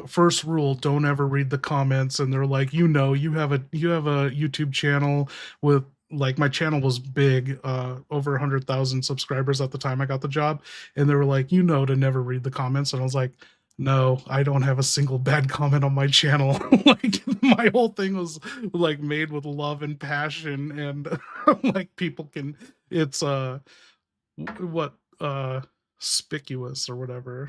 first rule, don't ever read the comments. And they're like, you have a YouTube channel with, like, my channel was big, over 100,000 subscribers at the time I got the job. And they were like, to never read the comments. And I was like, no, I don't have a single bad comment on my channel. Like, my whole thing was like made with love and passion, and like, people can, it's spicuous or whatever.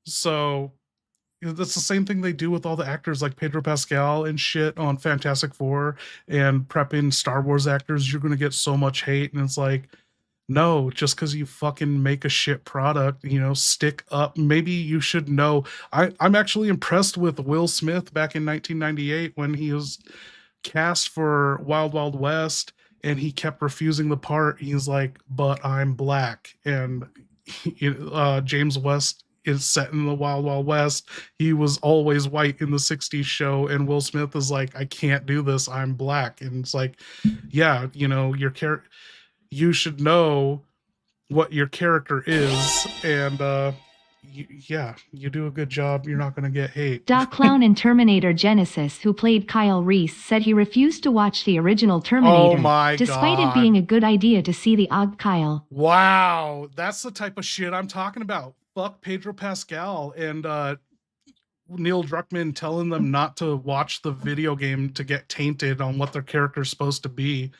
So that's the same thing they do with all the actors, like Pedro Pascal and shit on Fantastic Four, and prepping Star Wars actors. You're gonna get so much hate, and it's like, no, just because you fucking make a shit product, stick up. Maybe you should know. I'm actually impressed with Will Smith back in 1998 when he was cast for Wild Wild West, and he kept refusing the part. He's like, but I'm black. And James West is set in the Wild Wild West. He was always white in the 60s show, and Will Smith is like, I can't do this, I'm black. And it's like, yeah, your character, you should know what your character is, and you do a good job, you're not going to get hate. Doc Clown in Terminator Genesis, who played Kyle Reese, said he refused to watch the original Terminator, Oh my despite God. it being a good idea to see the Og Kyle. Wow, that's the type of shit I'm talking about. Fuck Pedro Pascal and Neil Druckmann telling them not to watch the video game to get tainted on what their character's supposed to be.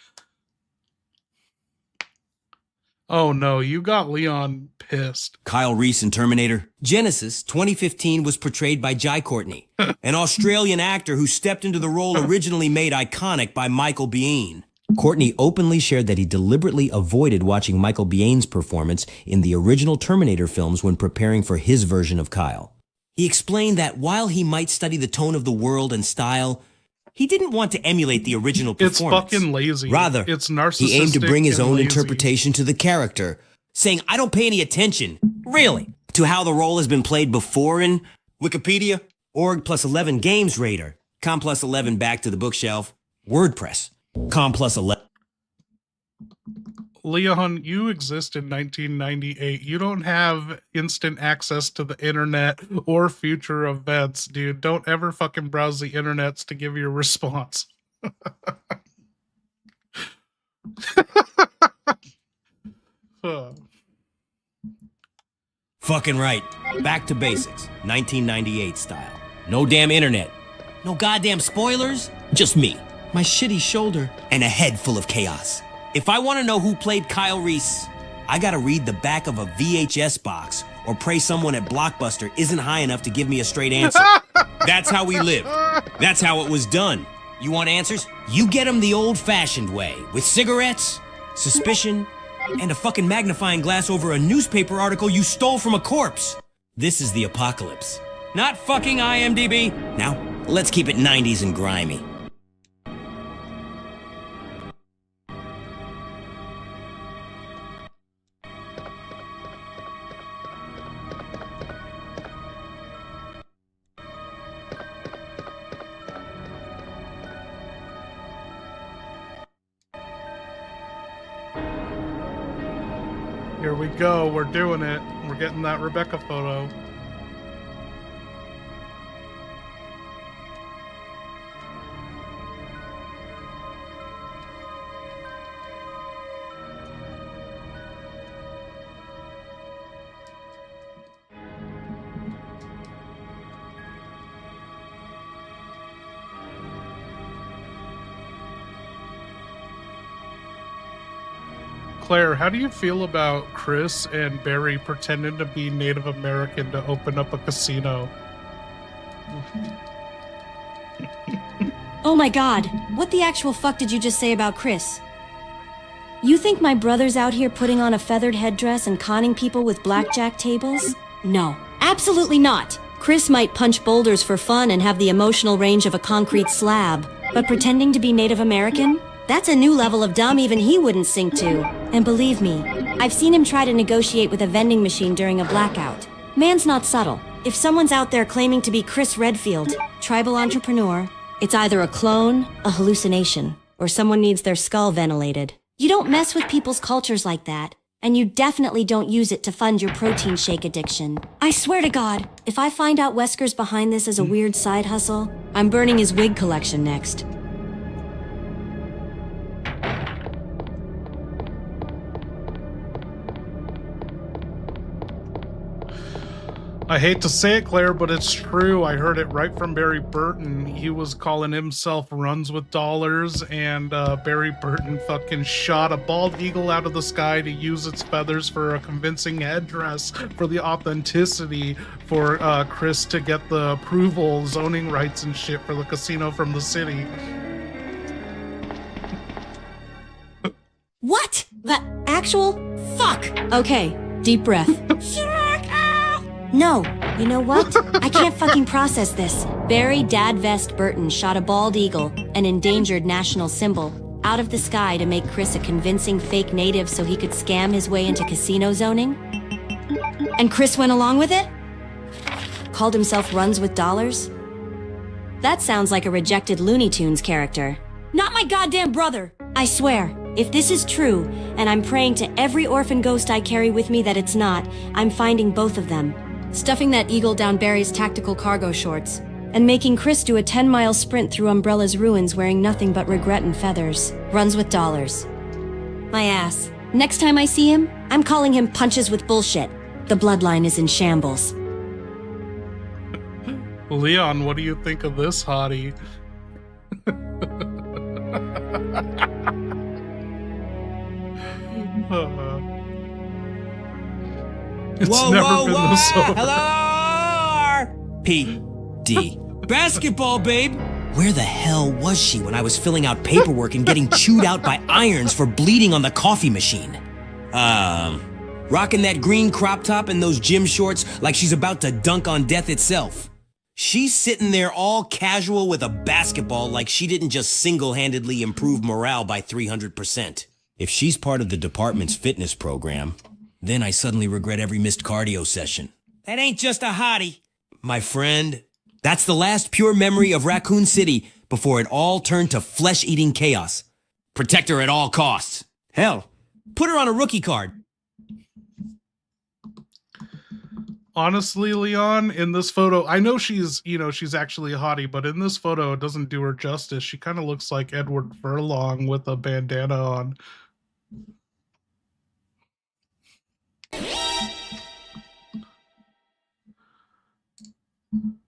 Oh no, you got Leon pissed. Kyle Reese in Terminator Genesis 2015 was portrayed by Jai Courtney, an Australian actor who stepped into the role originally made iconic by Michael Biehn. Courtney openly shared that he deliberately avoided watching Michael Biehn's performance in the original Terminator films when preparing for his version of Kyle. He explained that while he might study the tone of the world and style, he didn't want to emulate the original performance. It's fucking lazy. Rather, it's narcissistic. He aimed to bring his and own lazy. interpretation to the character, saying, I don't pay any attention, really, to how the role has been played before in Wikipedia, Org plus 11 Games Radar, Com plus 11 Back to the Bookshelf, WordPress, Com plus 11. Leon, you exist in 1998. You don't have instant access to the internet or future events, dude. Don't ever fucking browse the internets to give your response. Fucking right. Back to basics. 1998 style. No damn internet. No goddamn spoilers. Just me, my shitty shoulder, and a head full of chaos. If I want to know who played Kyle Reese, I gotta read the back of a VHS box or pray someone at Blockbuster isn't high enough to give me a straight answer. That's how we lived. That's how it was done. You want answers? You get them the old-fashioned way, with cigarettes, suspicion, and a fucking magnifying glass over a newspaper article you stole from a corpse. This is the apocalypse. Not fucking IMDb. Now, let's keep it 90s and grimy. Here we go. We're doing it. We're getting that Rebecca photo. Claire, how do you feel about Chris and Barry pretending to be Native American to open up a casino? Oh my god, what the actual fuck did you just say about Chris? You think my brother's out here putting on a feathered headdress and conning people with blackjack tables? No, absolutely not. Chris might punch boulders for fun and have the emotional range of a concrete slab, but pretending to be Native American? That's a new level of dumb even he wouldn't sink to. And believe me, I've seen him try to negotiate with a vending machine during a blackout. Man's not subtle. If someone's out there claiming to be Chris Redfield, tribal entrepreneur, it's either a clone, a hallucination, or someone needs their skull ventilated. You don't mess with people's cultures like that, and you definitely don't use it to fund your protein shake addiction. I swear to God, if I find out Wesker's behind this as a weird side hustle, I'm burning his wig collection next. I hate to say it, Claire, but it's true. I heard it right from Barry Burton. He was calling himself Runs with Dollars, and Barry Burton fucking shot a bald eagle out of the sky to use its feathers for a convincing headdress for the authenticity for Chris to get the approval, zoning rights and shit for the casino from the city. What? The actual? Fuck! Okay, deep breath. No, you know what? I can't fucking process this. Barry Dad Vest Burton shot a bald eagle, an endangered national symbol, out of the sky to make Chris a convincing fake native so he could scam his way into casino zoning? And Chris went along with it? Called himself Runs with Dollars? That sounds like a rejected Looney Tunes character. Not my goddamn brother! I swear, if this is true, and I'm praying to every orphan ghost I carry with me that it's not, I'm finding both of them. Stuffing that eagle down Barry's tactical cargo shorts, and making Chris do a 10-mile sprint through Umbrella's ruins wearing nothing but regret and feathers. Runs with Dollars. My ass. Next time I see him, I'm calling him Punches with Bullshit. The bloodline is in shambles. Leon, what do you think of this hottie? It's never been this over. Hello! P.D. Basketball, babe! Where the hell was she when I was filling out paperwork and getting chewed out by irons for bleeding on the coffee machine? Rocking that green crop top and those gym shorts like she's about to dunk on death itself. She's sitting there all casual with a basketball like she didn't just single-handedly improve morale by 300%. If she's part of the department's fitness program, then I suddenly regret every missed cardio session. That ain't just a hottie. My friend, that's the last pure memory of Raccoon City before it all turned to flesh-eating chaos. Protect her at all costs. Hell, put her on a rookie card. Honestly, Leon, in this photo, I know she's actually a hottie, but in this photo, it doesn't do her justice. She kind of looks like Edward Furlong with a bandana on.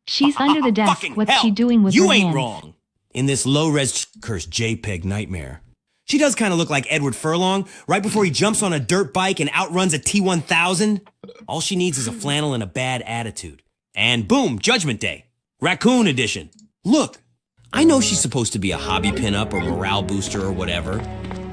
She's under the desk. Fucking What's hell, she doing with her you hands? ain't wrong. In this low-res cursed JPEG nightmare. She does kind of look like Edward Furlong right before he jumps on a dirt bike and outruns a T-1000. All she needs is a flannel and a bad attitude. And boom, Judgment Day. Raccoon edition. Look, I know she's supposed to be a hobby pinup or morale booster or whatever,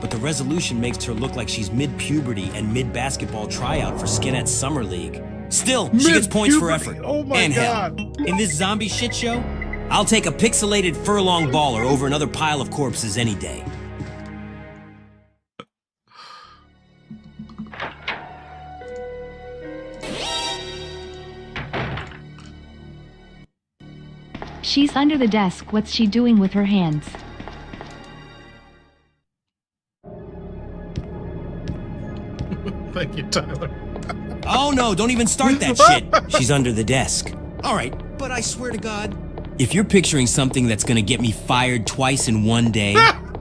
but the resolution makes her look like she's mid-puberty and mid-basketball tryout for Skinette's Summer League. Still, she gets points for effort. Oh my and God. hell, in this zombie shit show, I'll take a pixelated furlong baller over another pile of corpses any day. She's under the desk. What's she doing with her hands? Thank you, Tyler. Oh no, don't even start that shit. She's under the desk. All right, but I swear to God, if you're picturing something that's gonna get me fired twice in one day,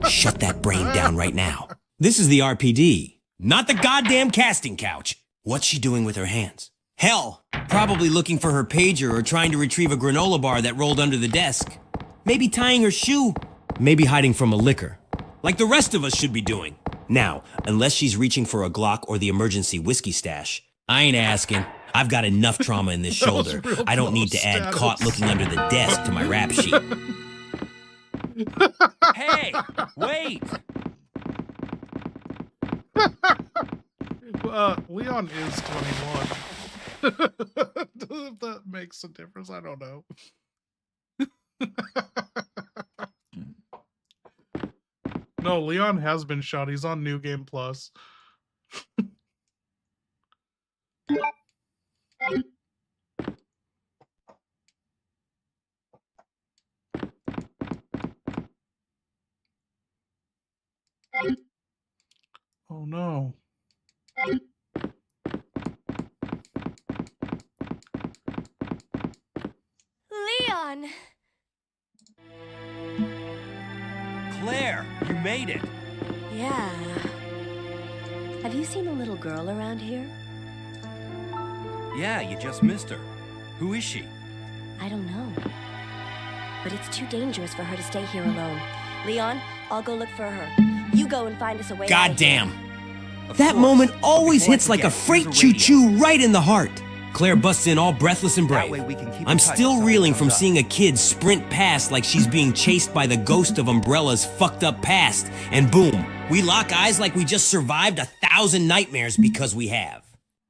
shut that brain down right now. This is the RPD, not the goddamn casting couch. What's she doing with her hands? Hell, probably looking for her pager or trying to retrieve a granola bar that rolled under the desk. Maybe tying her shoe. Maybe hiding from a liquor. Like the rest of us should be doing. Now, unless she's reaching for a Glock or the emergency whiskey stash, I ain't asking. I've got enough trauma in this shoulder. real I don't need to add status. caught looking under the desk to my rap sheet. Hey, wait! Leon is 21. If that makes a difference, I don't know. No, Leon has been shot. He's on New Game Plus. Oh no. Leon! Claire, you made it. Yeah. Have you seen a little girl around here? Yeah, you just missed her. Who is she? I don't know. But it's too dangerous for her to stay here alone. Leon, I'll go look for her. You go and find us a way out of here. Goddamn. That moment always hits like a freight choo-choo right in the heart. Claire busts in all breathless and brave. I'm still reeling from seeing a kid sprint past like she's being chased by the ghost of Umbrella's fucked up past. And boom, we lock eyes like we just survived 1,000 nightmares because we have.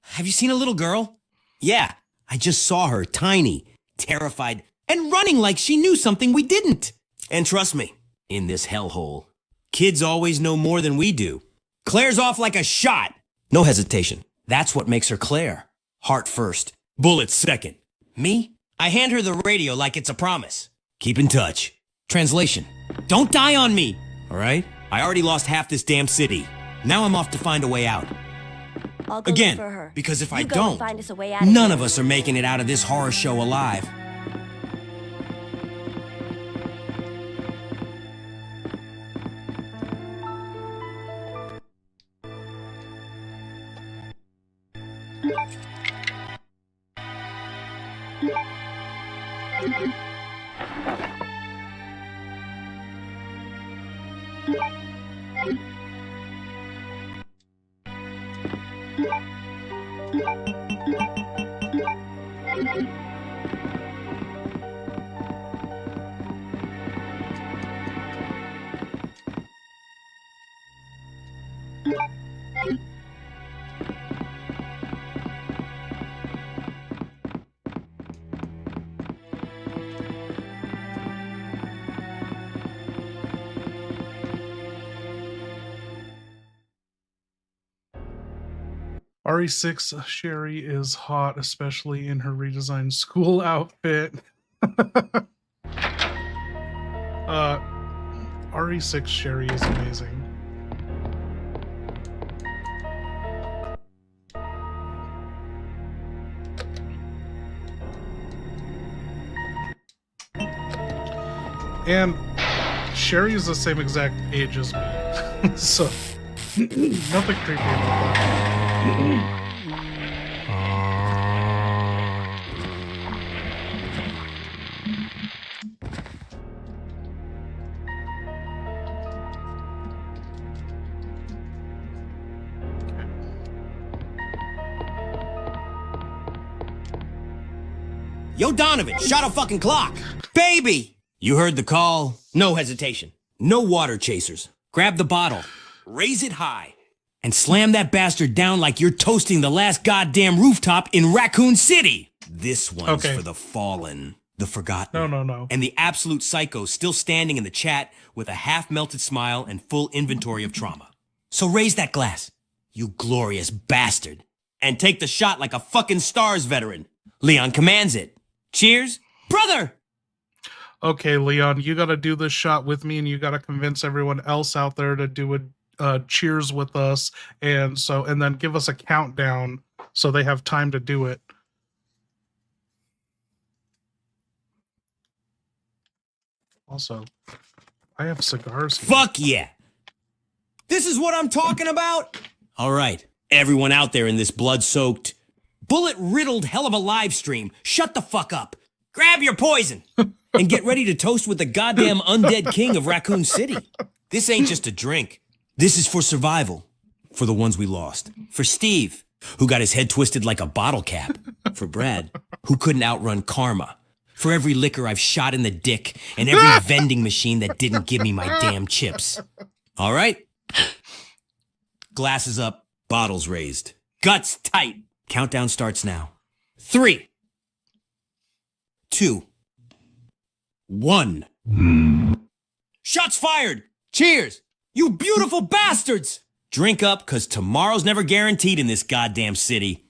Have you seen a little girl? Yeah, I just saw her, tiny, terrified, and running like she knew something we didn't. And trust me, in this hellhole, kids always know more than we do. Claire's off like a shot. No hesitation. That's what makes her Claire. Heart first, bullets second. Me? I hand her the radio like it's a promise. Keep in touch. Translation. Don't die on me, all right? I already lost half this damn city. Now I'm off to find a way out. I'll go Again, look for her. because if You I go don't, and find us a way out of none here. of us are making it out of this horror show alive. RE6 Sherry is hot, especially in her redesigned school outfit. RE6 Sherry is amazing. And Sherry is the same exact age as me. So nothing creepy about that. Yo, Donovan, shot a fucking clock. Baby! You heard the call. No hesitation. No water chasers. Grab the bottle, raise it high, and slam that bastard down like you're toasting the last goddamn rooftop in Raccoon City. This one's Okay. for the fallen, the forgotten. No. And the absolute psycho still standing in the chat with a half-melted smile and full inventory of trauma. So raise that glass, you glorious bastard, and take the shot like a fucking STARS veteran. Leon commands it. Cheers, brother! Okay, Leon, you gotta do this shot with me, and you gotta convince everyone else out there to do a cheers with us, and then give us a countdown so they have time to do it. Also, I have cigars here. Fuck yeah! This is what I'm talking about? All right, everyone out there in this blood-soaked, bullet-riddled hell of a live stream, shut the fuck up. Grab your poison and get ready to toast with the goddamn undead king of Raccoon City. This ain't just a drink. This is for survival. For the ones we lost. For Steve, who got his head twisted like a bottle cap. For Brad, who couldn't outrun karma. For every liquor I've shot in the dick and every vending machine that didn't give me my damn chips. All right? Glasses up, bottles raised. Guts tight. Countdown starts now. 3, 2, 1. Shots fired. Cheers. You beautiful bastards! Drink up, cause tomorrow's never guaranteed in this goddamn city.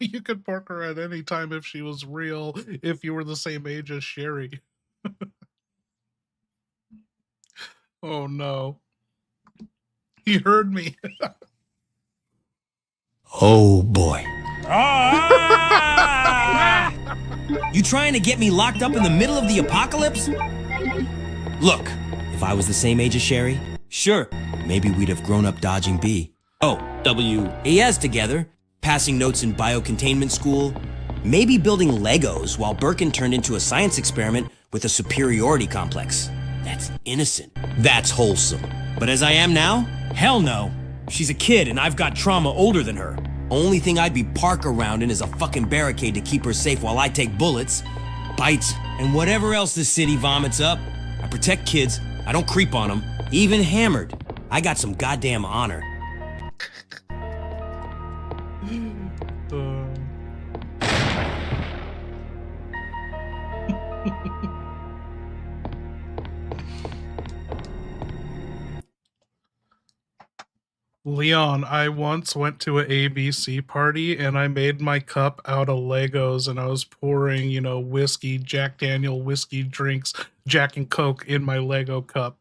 You could park her at any time if she was real, if you were the same age as Sherry. Oh no. He heard me. Oh boy. You trying to get me locked up in the middle of the apocalypse? Look, if I was the same age as Sherry, sure, maybe we'd have grown up dodging B. Oh, WES together, passing notes in biocontainment school, maybe building Legos while Birkin turned into a science experiment with a superiority complex. That's innocent. That's wholesome. But as I am now, hell no. She's a kid and I've got trauma older than her. Only thing I'd be park around in is a fucking barricade to keep her safe while I take bullets, bites, and whatever else this city vomits up. I protect kids. I don't creep on them. Even hammered. I got some goddamn honor. Leon, I once went to an ABC party and I made my cup out of Legos and I was pouring, whiskey, Jack Daniel whiskey drinks, Jack and Coke in my Lego cup.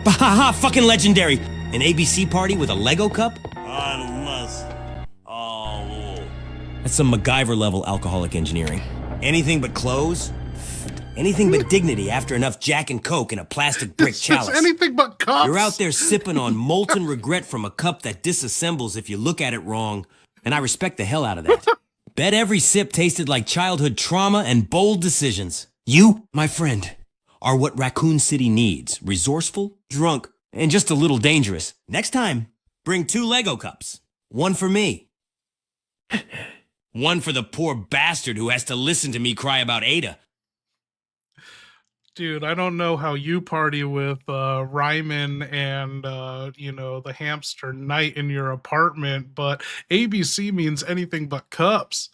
Bahaha, fucking legendary. An ABC party with a Lego cup? That's some MacGyver level alcoholic engineering. Anything but clothes? Anything but dignity after enough Jack and Coke in a plastic brick chalice. It's anything but cups. You're out there sipping on molten regret from a cup that disassembles if you look at it wrong, and I respect the hell out of that. Bet every sip tasted like childhood trauma and bold decisions. You, my friend, are what Raccoon City needs. Resourceful, drunk, and just a little dangerous. Next time, bring 2 Lego cups. One for me. One for the poor bastard who has to listen to me cry about Ada. Dude, I don't know how you party with Ryman and, the hamster night in your apartment, but ABC means anything but cups.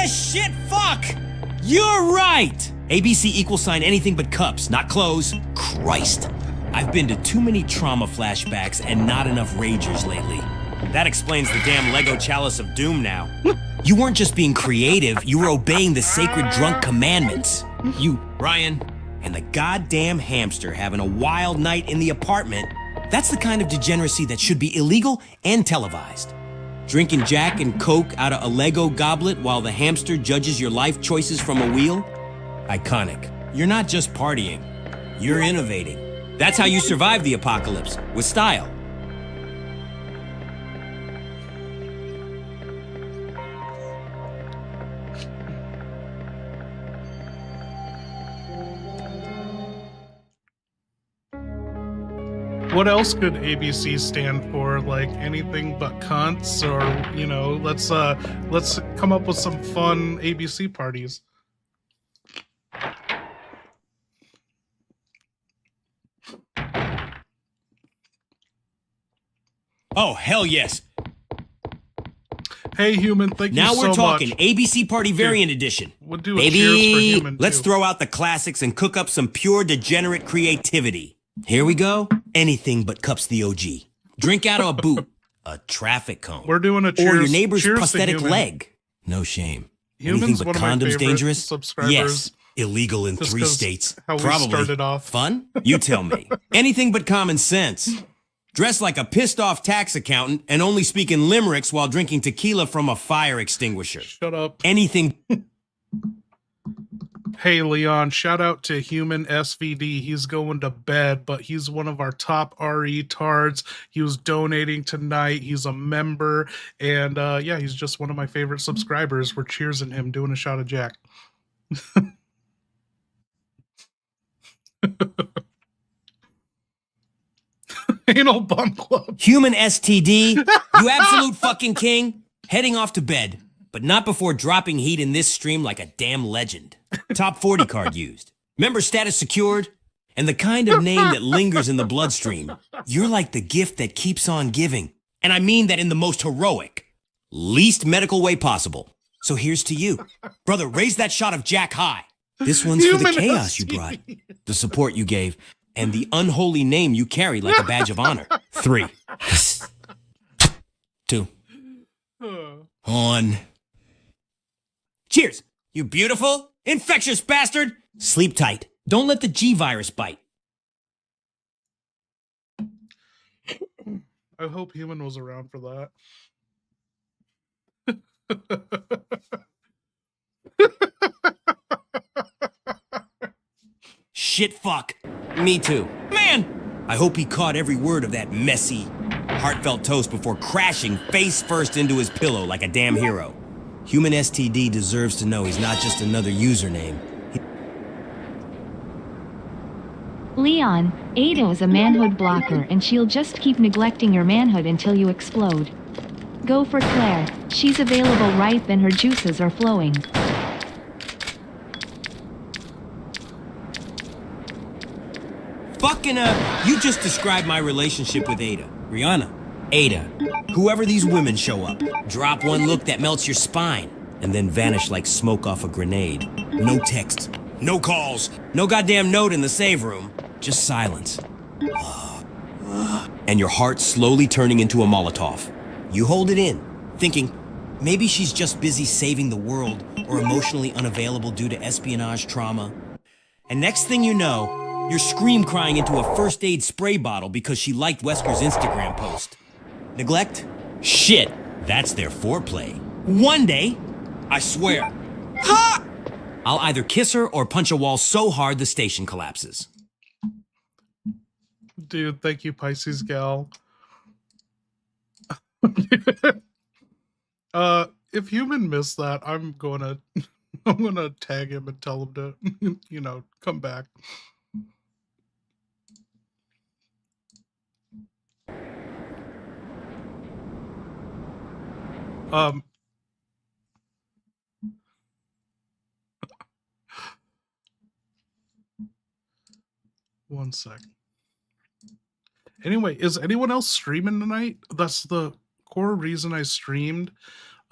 Shit, fuck! You're right! ABC equals sign anything but cups, not clothes. Christ. I've been to too many trauma flashbacks and not enough ragers lately. That explains the damn Lego Chalice of Doom now. You weren't just being creative, you were obeying the sacred drunk commandments. You, Ryan, and the goddamn hamster having a wild night in the apartment, that's the kind of degeneracy that should be illegal and televised. Drinking Jack and Coke out of a Lego goblet while the hamster judges your life choices from a wheel? Iconic. You're not just partying, you're innovating. That's how you survive the apocalypse, with style. What else could ABC stand for? Like anything but cunts, or let's come up with some fun ABC parties. Oh, hell yes. Hey, Human, thank you so much. Now we're talking ABC Party Variant Edition. We'll do a cheers for Human, let's too. throw out the classics and cook up some pure degenerate creativity. Here we go. Anything but cups the OG. Drink out of a boot. A traffic cone. We're doing a cheers. Or your neighbor's cheers to prosthetic Human. leg. No shame. Human's Anything but one of my condoms favorite dangerous? subscribers. Yes. Illegal in Just 3 'cause states. how we Probably. started off. Fun? You tell me. Anything but common sense. Dress like a pissed off tax accountant and only speak in limericks while drinking tequila from a fire extinguisher. Shut up. Anything. Hey, Leon, shout out to Human SVD. He's going to bed, but he's one of our top RE tards. He was donating tonight. He's a member. And he's just one of my favorite subscribers. We're cheersing him, doing a shot of Jack. Anal Bum Club. Human STD. You absolute fucking king. Heading off to bed. but not before dropping heat in this stream like a damn legend. Top 40 card used. Member status secured. And the kind of name that lingers in the bloodstream. You're like the gift that keeps on giving. And I mean that in the most heroic, least medical way possible. So here's to you. Brother, raise that shot of Jack high. This one's for the chaos you brought, the support you gave, and the unholy name you carry like a badge of honor. 3. 2. 1. Cheers, you beautiful, infectious bastard. Sleep tight. Don't let the G virus bite. I hope Human was around for that. Shit fuck. Me too. Man! I hope he caught every word of that messy, heartfelt toast before crashing face first into his pillow like a damn hero. Human STD deserves to know he's not just another username. Leon, Ada is a manhood blocker and she'll just keep neglecting your manhood until you explode. Go for Claire. She's available ripe and her juices are flowing. Fucking you just described my relationship with Ada. Rihanna. Ada. Whoever these women show up, drop one look that melts your spine, and then vanish like smoke off a grenade. No texts, no calls, no goddamn note in the save room. Just silence. And your heart slowly turning into a Molotov. You hold it in, thinking, maybe she's just busy saving the world or emotionally unavailable due to espionage trauma. And next thing you know, you're scream crying into a first aid spray bottle because she liked Wesker's Instagram post. Neglect? Shit, that's their foreplay. One day, I swear, ha! I'll either kiss her or punch a wall so hard the station collapses. Dude, thank you, Pisces gal. If Human missed that, I'm gonna tag him and tell him to, come back. One sec. Anyway, is anyone else streaming tonight? That's the core reason I streamed.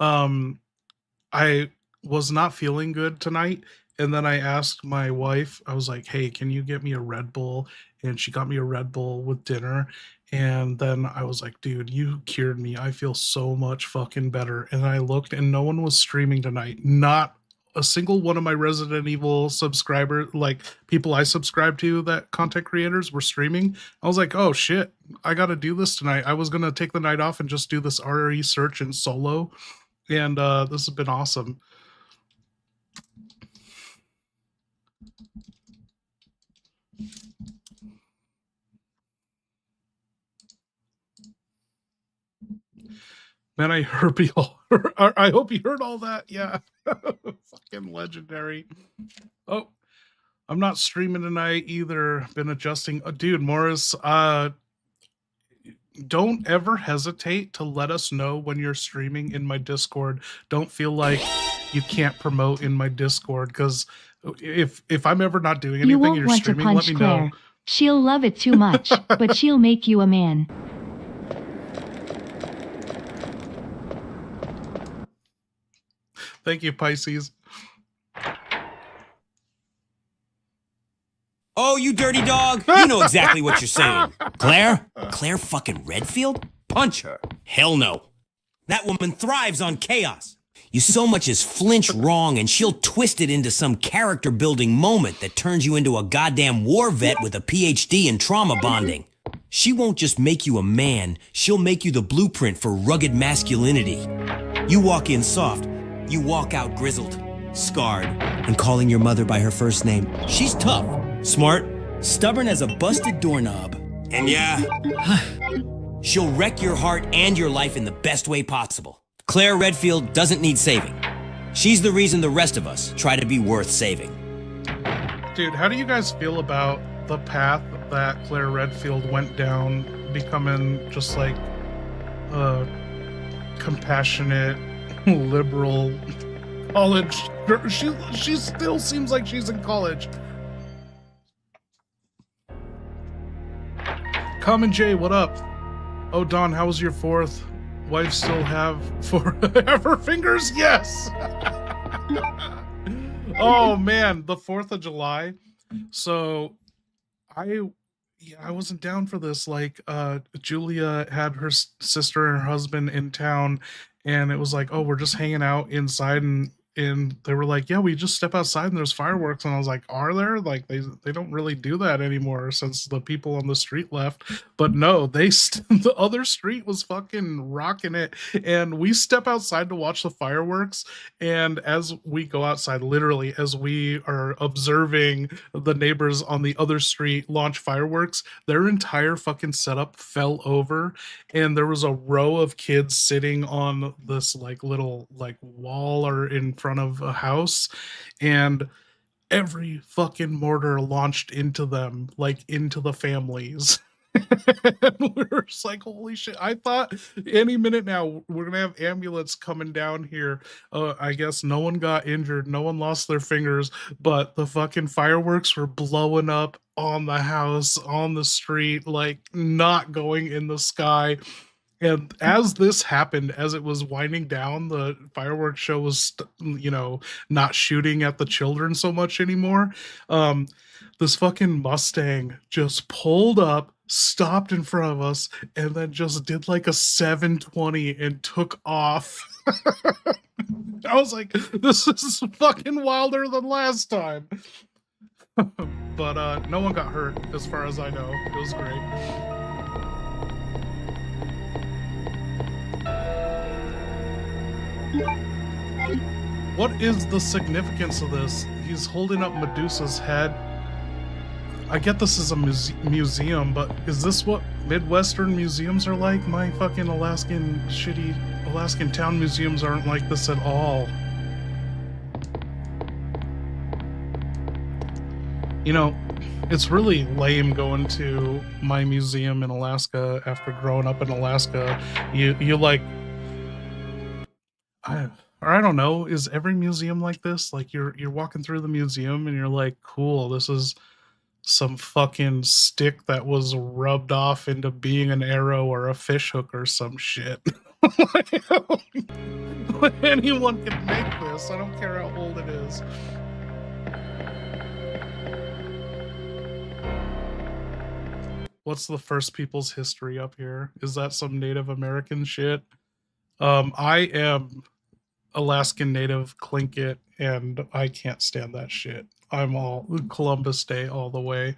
I was not feeling good tonight, and then I asked my wife, I was like, hey, can you get me a Red Bull? And she got me a Red Bull with dinner. And then I was like, dude, you cured me. I feel so much fucking better. And I looked and no one was streaming tonight. Not a single one of my Resident Evil subscribers, like people I subscribe to, that content creators were streaming. I was like, oh shit, I got to do this tonight. I was going to take the night off and just do this RE search in solo. And this has been awesome. Man, I hope you heard all that. Yeah. Fucking legendary. Oh, I'm not streaming tonight either. Been adjusting. Dude, Morris, don't ever hesitate to let us know when you're streaming in my Discord. Don't feel like you can't promote in my Discord, because if I'm ever not doing anything You won't and you're want to streaming, let punch me Claire. know. She'll love it too much, but she'll make you a man. Thank you, Pisces. Oh, you dirty dog. You know exactly what you're saying. Claire? Claire fucking Redfield? Punch her. Hell no. That woman thrives on chaos. You so much as flinch wrong and she'll twist it into some character building moment that turns you into a goddamn war vet with a PhD in trauma bonding. She won't just make you a man, she'll make you the blueprint for rugged masculinity. You walk in soft, you walk out grizzled, scarred, and calling your mother by her first name. She's tough, smart, stubborn as a busted doorknob. And yeah, she'll wreck your heart and your life in the best way possible. Claire Redfield doesn't need saving. She's the reason the rest of us try to be worth saving. Dude, how do you guys feel about the path that Claire Redfield went down, becoming just like a compassionate, liberal college girl. She still seems like she's in college. Common J, what up? Oh, Don, how was your 4th? Wife still have her fingers? Yes. Oh man, the 4th of July. So I wasn't down for this. Like, Julia had her sister and her husband in town, and it was like, oh, we're just hanging out inside, and they were like, yeah, we just step outside and there's fireworks. And I was like, are there? Like, they don't really do that anymore since the people on the street left. But no, the other street was fucking rocking it. And we step outside to watch the fireworks. And as we go outside, literally, as we are observing the neighbors on the other street launch fireworks, their entire fucking setup fell over. And there was a row of kids sitting on this like little like wall or in front of a house, and every fucking mortar launched into them, like into the families. And we were just like, holy shit. I thought any minute now we're gonna have ambulance coming down here. I guess no one got injured, no one lost their fingers, but the fucking fireworks were blowing up on the house, on the street, like not going in the sky. And as this happened, as it was winding down, the fireworks show was, not shooting at the children so much anymore. This fucking Mustang just pulled up, stopped in front of us, and then just did like a 720 and took off. I was like, this is fucking wilder than last time. But no one got hurt, as far as I know. It was great. What is the significance of this? He's holding up Medusa's head. I get this is a museum, but is this what Midwestern museums are like? My fucking shitty Alaskan town museums aren't like this at all. You know, it's really lame going to my museum in Alaska after growing up in Alaska. You like... I don't know, is every museum like this? Like you're walking through the museum and you're like, cool, this is some fucking stick that was rubbed off into being an arrow or a fish hook or some shit. Anyone can make this. I don't care how old it is. What's the First People's History up here? Is that some Native American shit? I am Alaskan Native Tlingit, and I can't stand that shit. I'm all Columbus Day all the way.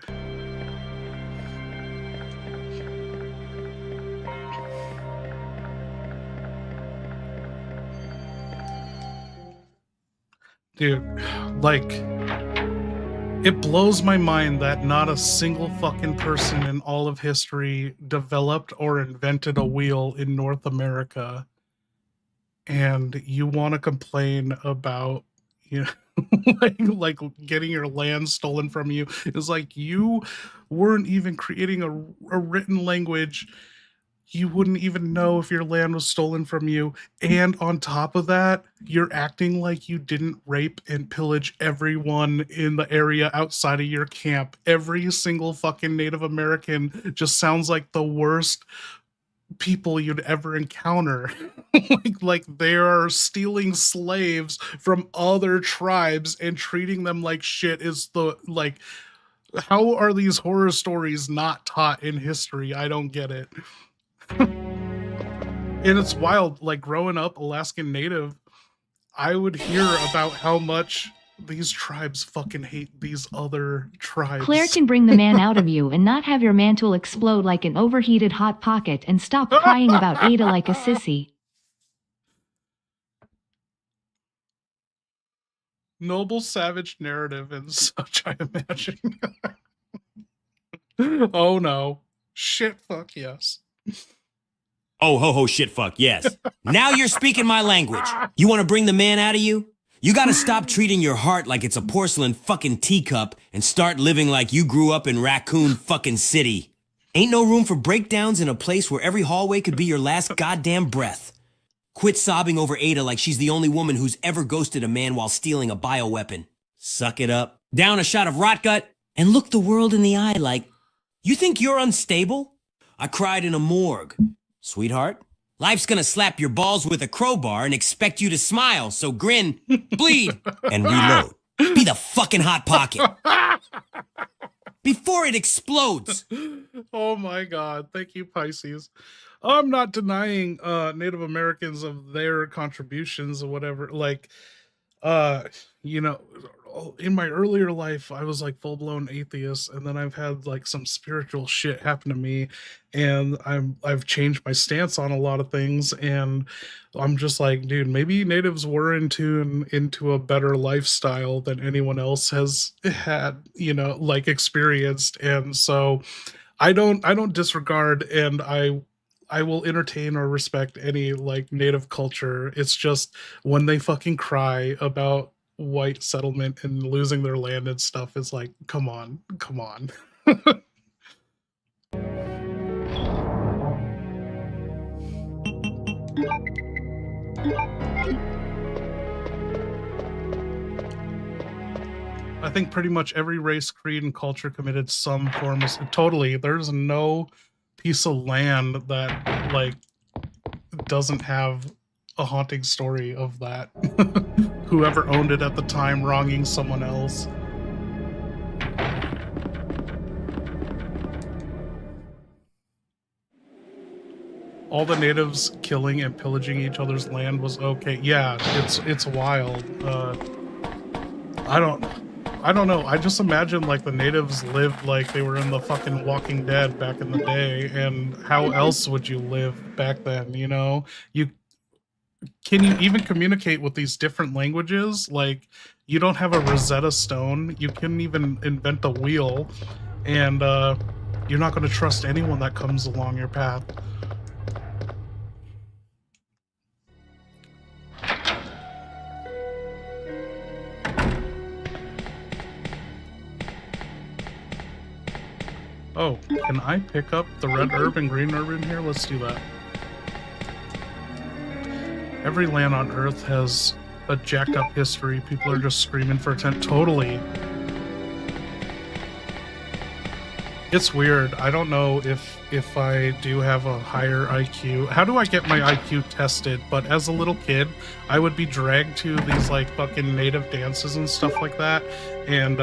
Dude, like, it blows my mind that not a single fucking person in all of history developed or invented a wheel in North America. And you want to complain about, like getting your land stolen from you. It's like you weren't even creating a written language. You wouldn't even know if your land was stolen from you. And on top of that, you're acting like you didn't rape and pillage everyone in the area outside of your camp. Every single fucking Native American just sounds like the worst people you'd ever encounter. like they are stealing slaves from other tribes and treating them like shit. Is the like, how are these horror stories not taught in history? I don't get it. And it's wild, like growing up Alaskan Native, I would hear about how much these tribes fucking hate these other tribes. Claire can bring the man out of you and not have your mantle explode like an overheated hot pocket and stop crying about Ada like a sissy. Noble savage narrative and such, I imagine. Oh no. Shit fuck yes. Oh, ho, ho, shit, fuck, yes. Now you're speaking my language. You want to bring the man out of you? You gotta stop treating your heart like it's a porcelain fucking teacup and start living like you grew up in Raccoon fucking City. Ain't no room for breakdowns in a place where every hallway could be your last goddamn breath. Quit sobbing over Ada like she's the only woman who's ever ghosted a man while stealing a bioweapon. Suck it up, down a shot of rot gut, and look the world in the eye like, you think you're unstable? I cried in a morgue. Sweetheart, life's gonna slap your balls with a crowbar and expect you to smile, so grin, bleed, and reload. Be the fucking Hot Pocket. Before it explodes. Oh my God. Thank you, Pisces. I'm not denying Native Americans of their contributions or whatever. Like, you know, in my earlier life, I was like full blown atheist, and then I've had like some spiritual shit happen to me, and I've changed my stance on a lot of things, and I'm just like, dude, maybe natives were into a better lifestyle than anyone else has had, you know, like experienced, and so I don't disregard, and I will entertain or respect any like native culture. It's just when they fucking cry about white settlement and losing their land and stuff, it's like, come on, come on. I think pretty much every race, creed, and culture committed some form of totally. There's no piece of land that like doesn't have a haunting story of that. Whoever owned it at the time wronging someone else. All the natives killing and pillaging each other's land was okay. Yeah, it's wild. I don't know. I just imagine like the natives lived like they were in the fucking Walking Dead back in the day, and how else would you live back then, you know? Can you even communicate with these different languages? Like, you don't have a Rosetta Stone. You couldn't even invent a wheel, and you're not going to trust anyone that comes along your path. Oh, can I pick up the red herb and green herb in here? Let's do that. Every land on Earth has a jacked up history. People are just screaming for attention. Totally. It's weird. I don't know if I do have a higher IQ. How do I get my IQ tested? But as a little kid, I would be dragged to these like fucking native dances and stuff like that. And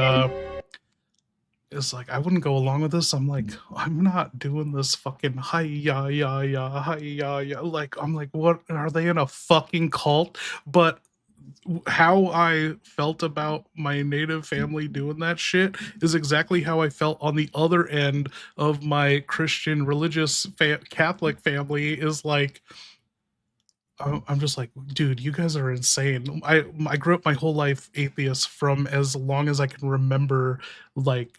it's like, I wouldn't go along with this. I'm like, I'm not doing this fucking hi ya ya ya hi ya ya. Like, I'm like, what are they in a fucking cult? But how I felt about my native family doing that shit is exactly how I felt on the other end of my Christian religious Catholic family. Is like, I'm just like, dude, you guys are insane. I grew up my whole life atheist from as long as I can remember, like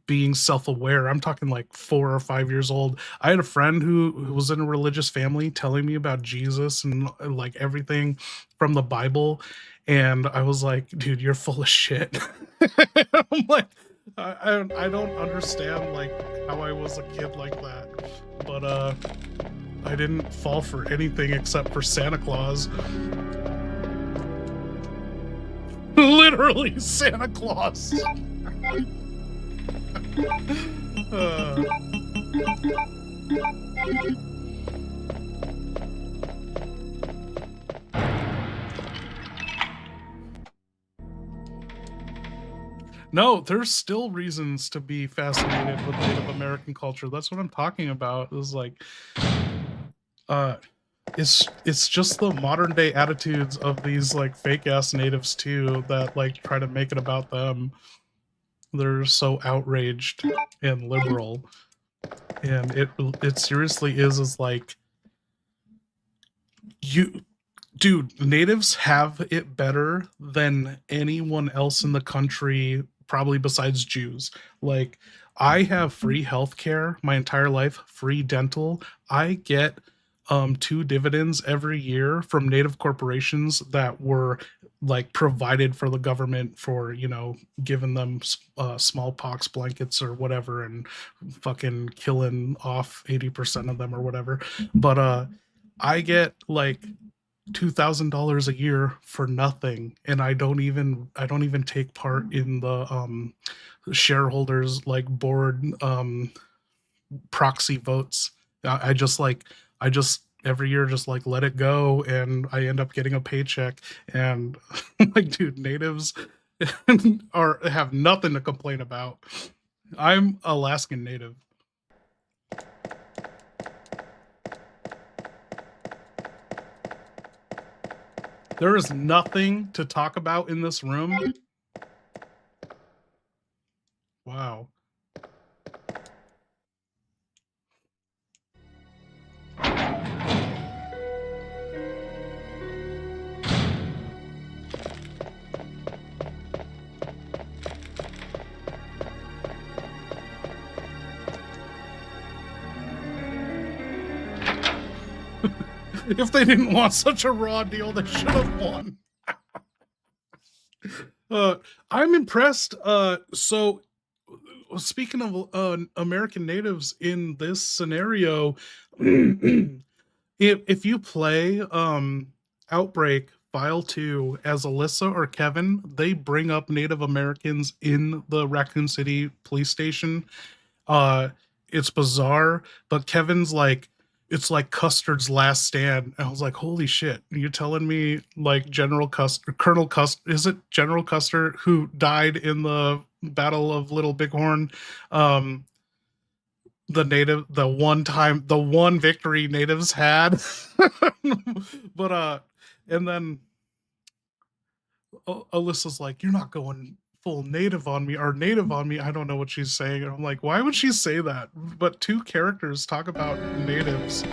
being self-aware. I'm talking like 4 or 5 years old. I had a friend who was in a religious family telling me about Jesus and like everything from the Bible, and I was like, dude, you're full of shit. I'm like, I don't understand like how I was a kid like that, but I didn't fall for anything except for Santa Claus. Literally Santa Claus. No, there's still reasons to be fascinated with Native American culture. That's what I'm talking about. Is like, it's just the modern day attitudes of these like fake ass natives too that like try to make it about them. They're so outraged and liberal, and it seriously is like, dude, natives have it better than anyone else in the country, probably besides Jews. Like, I have free healthcare my entire life, free dental. I get 2 dividends every year from native corporations that were like provided for the government for, you know, giving them smallpox blankets or whatever, and fucking killing off 80% of them or whatever. But I get like $2,000 a year for nothing, and I don't even take part in the shareholders like board proxy votes. I just every year just like let it go, and I end up getting a paycheck. And like, dude, natives have nothing to complain about. I'm Alaskan Native. There is nothing to talk about in this room. Wow. If they didn't want such a raw deal, they should have won. I'm impressed. So speaking of American natives in this scenario, if you play Outbreak File 2 as Alyssa or Kevin, they bring up Native Americans in the Raccoon City police station. It's bizarre, but Kevin's like, it's like Custer's last stand. And I was like, holy shit, you're telling me like Colonel Custer, is it General Custer, who died in the Battle of Little Bighorn? The one victory natives had. But and then Alyssa's like, you're not going full native on me, or native on me. I don't know what she's saying. And I'm like, why would she say that? But two characters talk about natives.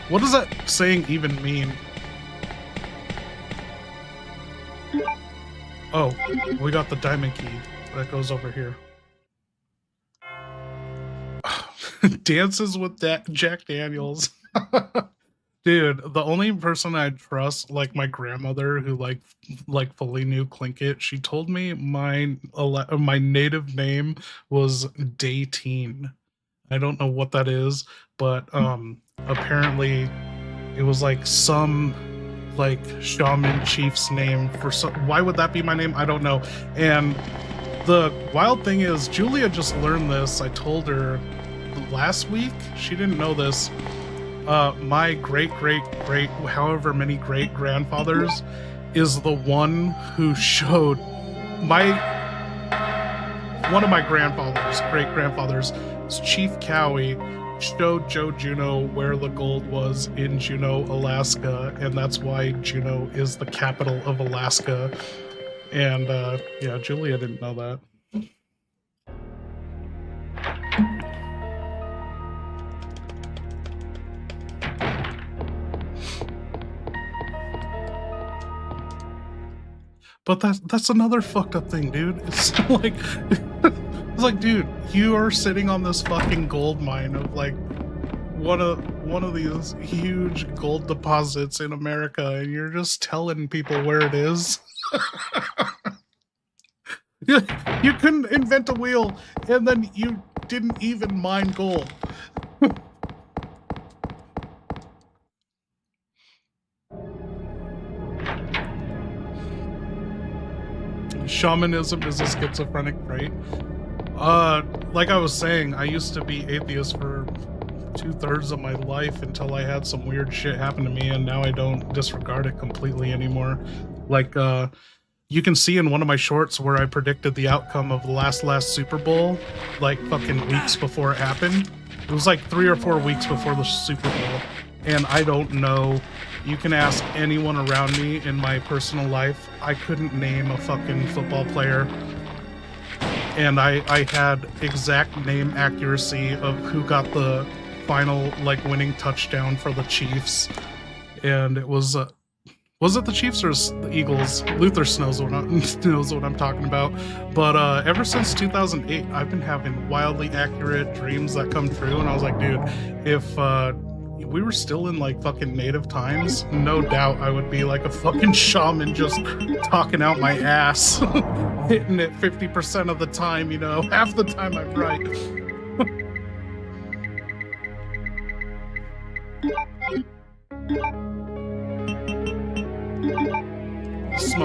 What does that saying even mean? Oh, we got the diamond key that goes over here. Dances with Jack Daniels. Dude, the only person I trust, like my grandmother, who like fully knew Tlingit, she told me my native name was Dayteen. I don't know what that is, but apparently it was like some like shaman chief's name for some. Why would that be my name? I don't know. And the wild thing is, Julia just learned this. I told her last week. She didn't know this. My great however many great grandfathers is the one who showed one of my great grandfathers, Chief Cowie, showed Joe Juneau where the gold was in Juneau, Alaska, and that's why Juneau is the capital of Alaska. And yeah, Julia didn't know that. But that's another fucked up thing, dude. It's like, it's like, dude, you are sitting on this fucking gold mine of like one of these huge gold deposits in America, and you're just telling people where it is. You couldn't invent a wheel, and then you didn't even mine gold. Shamanism is a schizophrenic trait. Like I was saying, I used to be atheist for 2/3 of my life until I had some weird shit happen to me, and now I don't disregard it completely anymore. Like, you can see in one of my shorts where I predicted the outcome of the last Super Bowl, like fucking weeks before it happened. It was like 3 or 4 weeks before the Super Bowl, and I don't know. You can ask anyone around me in my personal life. I couldn't name a fucking football player. And I had exact name accuracy of who got the final, like, winning touchdown for the Chiefs. And it was it the Chiefs or the Eagles? Luther knows what I'm talking about. But ever since 2008, I've been having wildly accurate dreams that come true. And I was like, dude, if we were still in like fucking native times, no doubt I would be like a fucking shaman just talking out my ass, hitting it 50% of the time, you know, half the time I'm right.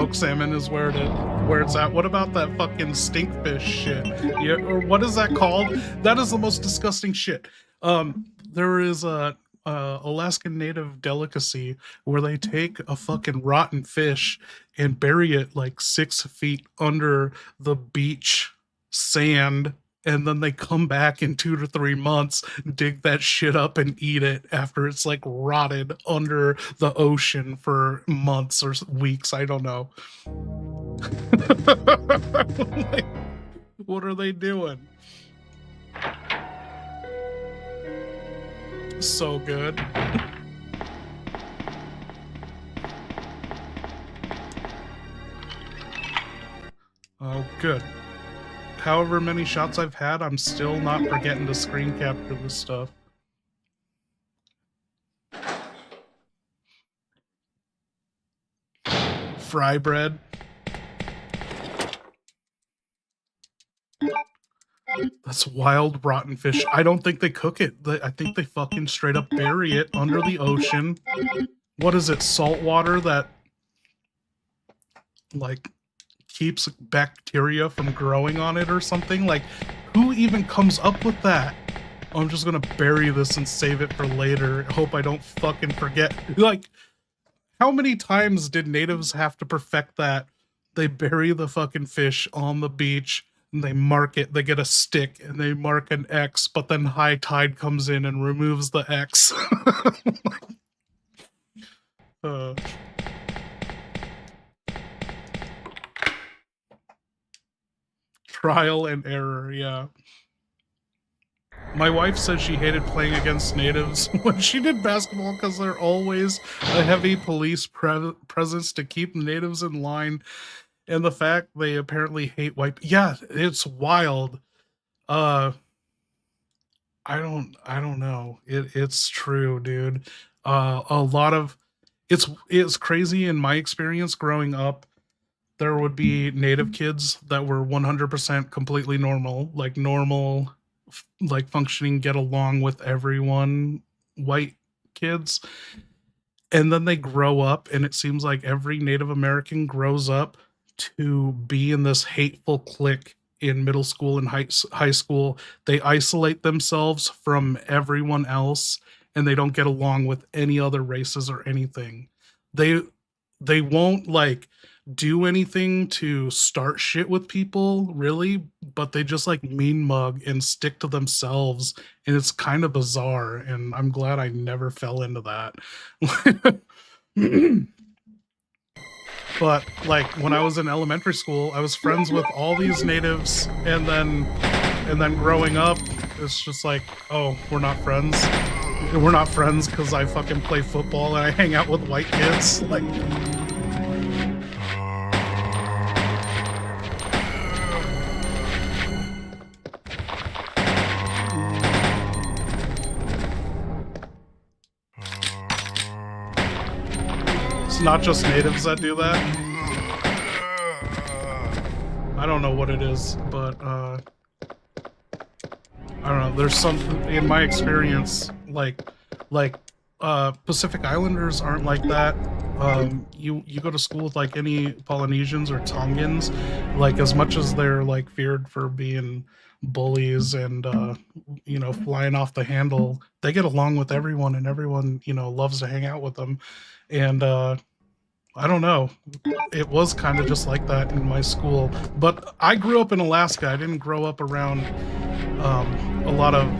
smoked salmon is where it's at. What about that fucking stinkfish shit? Yeah, or what is that called? That is the most disgusting shit. There is a Alaskan native delicacy where they take a fucking rotten fish and bury it like 6 feet under the beach sand, and then they come back in 2 to 3 months, dig that shit up and eat it after it's like rotted under the ocean for months or weeks. I don't know. Like, what are they doing? So good. Oh, good. However many shots I've had, I'm still not forgetting to screen capture this stuff. Fry bread. That's wild rotten fish. I don't think they cook it. I think they fucking straight up bury it under the ocean. What is it? Salt water that like keeps bacteria from growing on it or something? Like, who even comes up with that? I'm just gonna bury this and save it for later. Hope I don't fucking forget. Like, how many times did natives have to perfect that? They bury the fucking fish on the beach and they mark it. They get a stick and they mark an X, but then high tide comes in and removes the X. Trial and error, yeah. My wife said she hated playing against natives when she did basketball because they're always a heavy police presence to keep natives in line, and the fact they apparently hate white. Yeah, it's wild. I don't know. It's true, dude. A lot of it's crazy in my experience growing up. There would be native kids that were 100% completely normal, like functioning, get along with everyone, white kids. And then they grow up, and it seems like every Native American grows up to be in this hateful clique in middle school and high school. They isolate themselves from everyone else, and they don't get along with any other races or anything. They won't like do anything to start shit with people, really, but they just like mean mug and stick to themselves, and it's kind of bizarre, and I'm glad I never fell into that. But like when I was in elementary school, I was friends with all these natives, and then growing up, it's just like, oh, we're not friends. We're not friends because I fucking play football and I hang out with white kids. Like, it's not just natives that do that. I don't know what it is, but I don't know. There's something in my experience, like Pacific Islanders aren't like that. You go to school with like any Polynesians or Tongans, like as much as they're like feared for being bullies and flying off the handle, they get along with everyone, and everyone loves to hang out with them. And I don't know, it was kind of just like that in my school. But I grew up in Alaska. I didn't grow up around a lot of,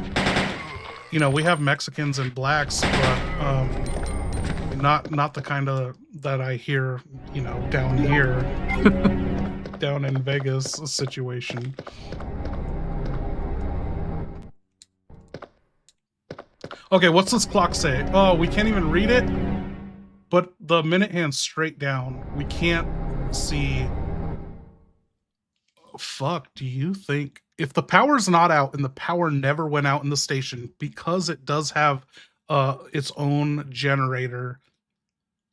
we have Mexicans and blacks, but not the kind of that I hear, down here, down in Vegas situation. Okay, what's this clock say? Oh, we can't even read it? But the minute hand's straight down. We can't see. Fuck, do you think if the power's not out, and the power never went out in the station because it does have its own generator,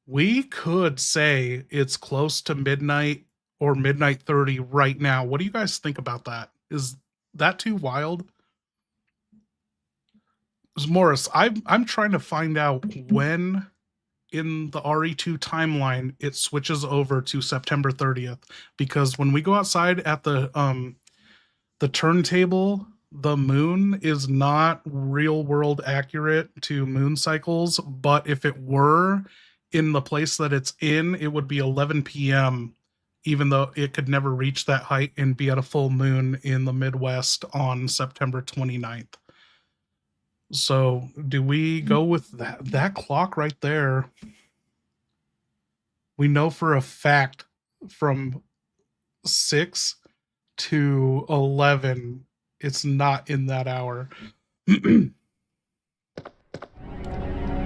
we could say it's close to midnight or midnight 30 right now. What do you guys think about that? Is that too wild? Morris, I'm trying to find out when in the RE2 timeline, it switches over to September 30th, because when we go outside at the turntable, the moon is not real world accurate to moon cycles, but if it were in the place that it's in, it would be 11 p.m., even though it could never reach that height and be at a full moon in the Midwest on September 29th. So do we go with that clock right there? We know for a fact from 6 to 11, it's not in that hour.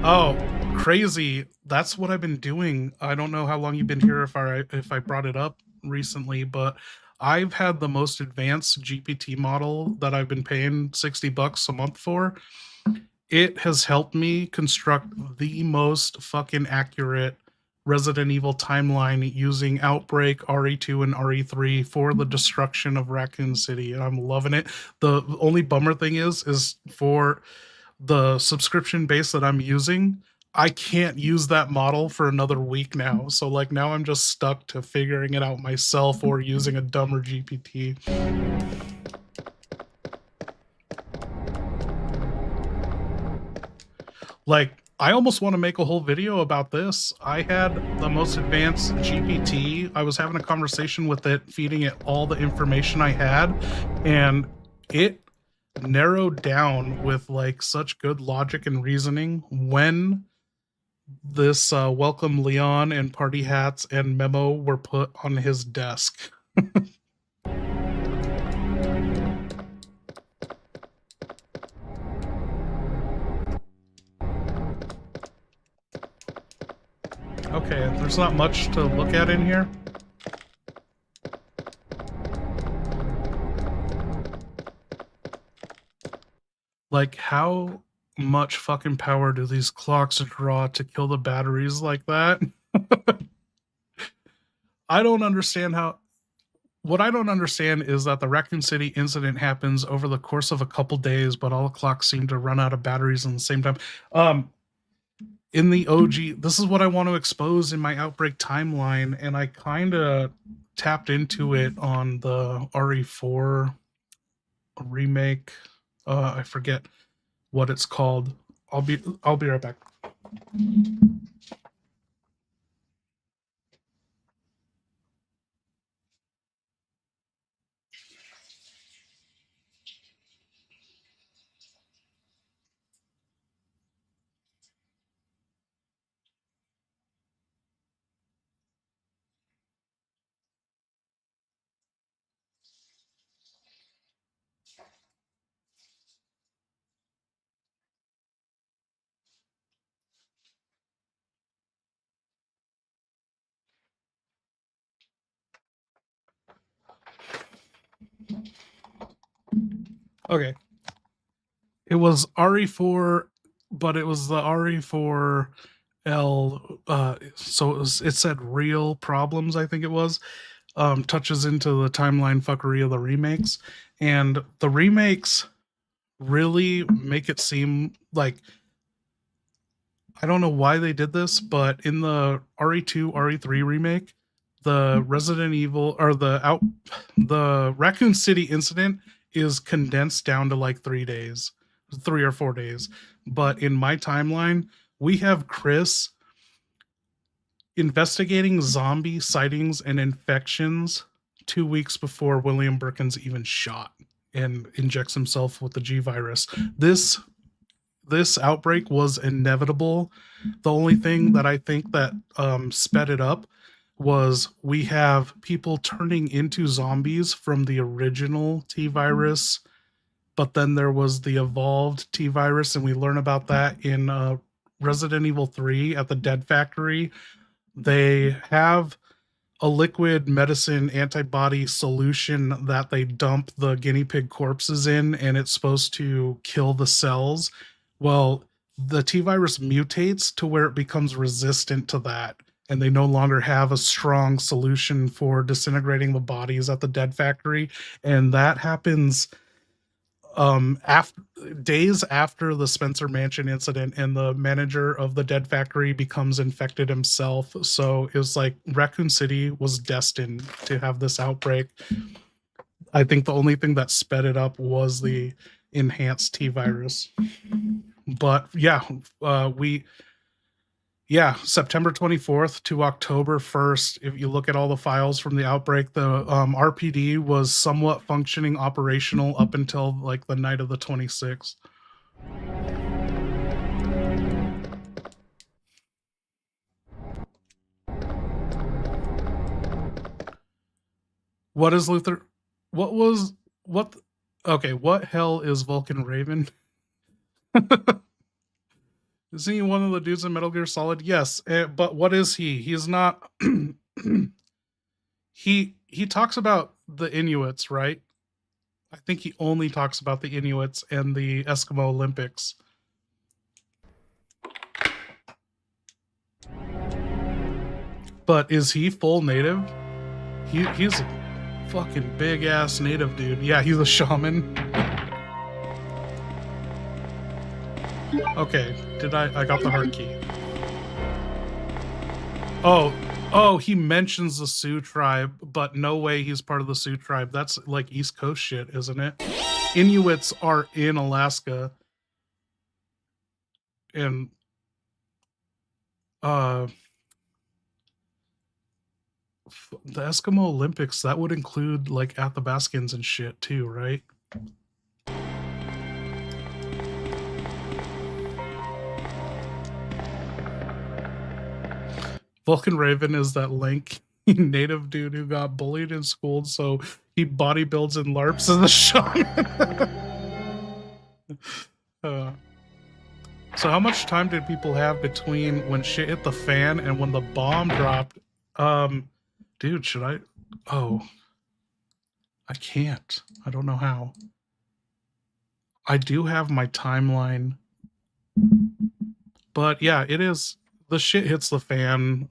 Oh, crazy. That's what I've been doing. I don't know how long you've been here, if I brought it up recently, but I've had the most advanced GPT model that I've been paying $60 a month for. It has helped me construct the most fucking accurate Resident Evil timeline using Outbreak, RE2, and RE3 for the destruction of Raccoon City, and I'm loving it. The only bummer thing is for the subscription base that I'm using, I can't use that model for another week now. So like now I'm just stuck to figuring it out myself or using a dumber GPT. Like, I almost want to make a whole video about this. I had the most advanced GPT. I was having a conversation with it, feeding it all the information I had, and it narrowed down with like such good logic and reasoning when this welcome Leon and party hats and memo were put on his desk. Okay, there's not much to look at in here. Like, how much fucking power do these clocks draw to kill the batteries like that? I don't understand how... What I don't understand is that the Raccoon City incident happens over the course of a couple days, but all the clocks seem to run out of batteries at the same time. In the OG, this is what I want to expose in my Outbreak timeline, and I kind of tapped into it on the RE4 remake. I forget what it's called. I'll be right back. Okay. It was RE4, but it was the RE4L. So it said real problems, I think it was. Touches into the timeline fuckery of the remakes. And the remakes really make it seem like, I don't know why they did this, but in the RE2, RE3 remake, the Resident Evil or the Raccoon City incident is condensed down to like 3 days, 3 or 4 days. But in my timeline, we have Chris investigating zombie sightings and infections 2 weeks before William Birkin's even shot and injects himself with the G virus. This outbreak was inevitable. The only thing that I think that sped it up was we have people turning into zombies from the original T-virus, but then there was the evolved T-virus, and we learn about that in Resident Evil 3 at the Dead Factory. They have a liquid medicine antibody solution that they dump the guinea pig corpses in, and it's supposed to kill the cells. Well, the T-virus mutates to where it becomes resistant to that, and they no longer have a strong solution for disintegrating the bodies at the Dead Factory. And that happens after days after the Spencer Mansion incident, and the manager of the Dead Factory becomes infected himself. So it was like Raccoon City was destined to have this outbreak. I think the only thing that sped it up was the enhanced T virus. But yeah, September 24th to October 1st, if you look at all the files from the outbreak, the RPD was somewhat functioning operational up until like the night of the 26th. What is Luther? Okay, what hell is Vulcan Raven? Is he one of the dudes in Metal Gear Solid? Yes, but what is he? He's not. he talks about the Inuits, right? I think he only talks about the Inuits and the Eskimo Olympics. But is he full native? He's a fucking big ass native dude. Yeah, he's a shaman. Okay, I got the hard key. Oh, he mentions the Sioux tribe, but no way he's part of the Sioux tribe. That's like East Coast shit, isn't it? Inuits are in Alaska. And the Eskimo Olympics, that would include like Athabascans and shit too, right? Vulcan Raven is that lank native dude who got bullied in school, so he bodybuilds and LARPs as a shaman. So how much time did people have between when shit hit the fan and when the bomb dropped? Dude, should I? Oh, I can't. I don't know how. I do have my timeline. But yeah, it is. The shit hits the fan.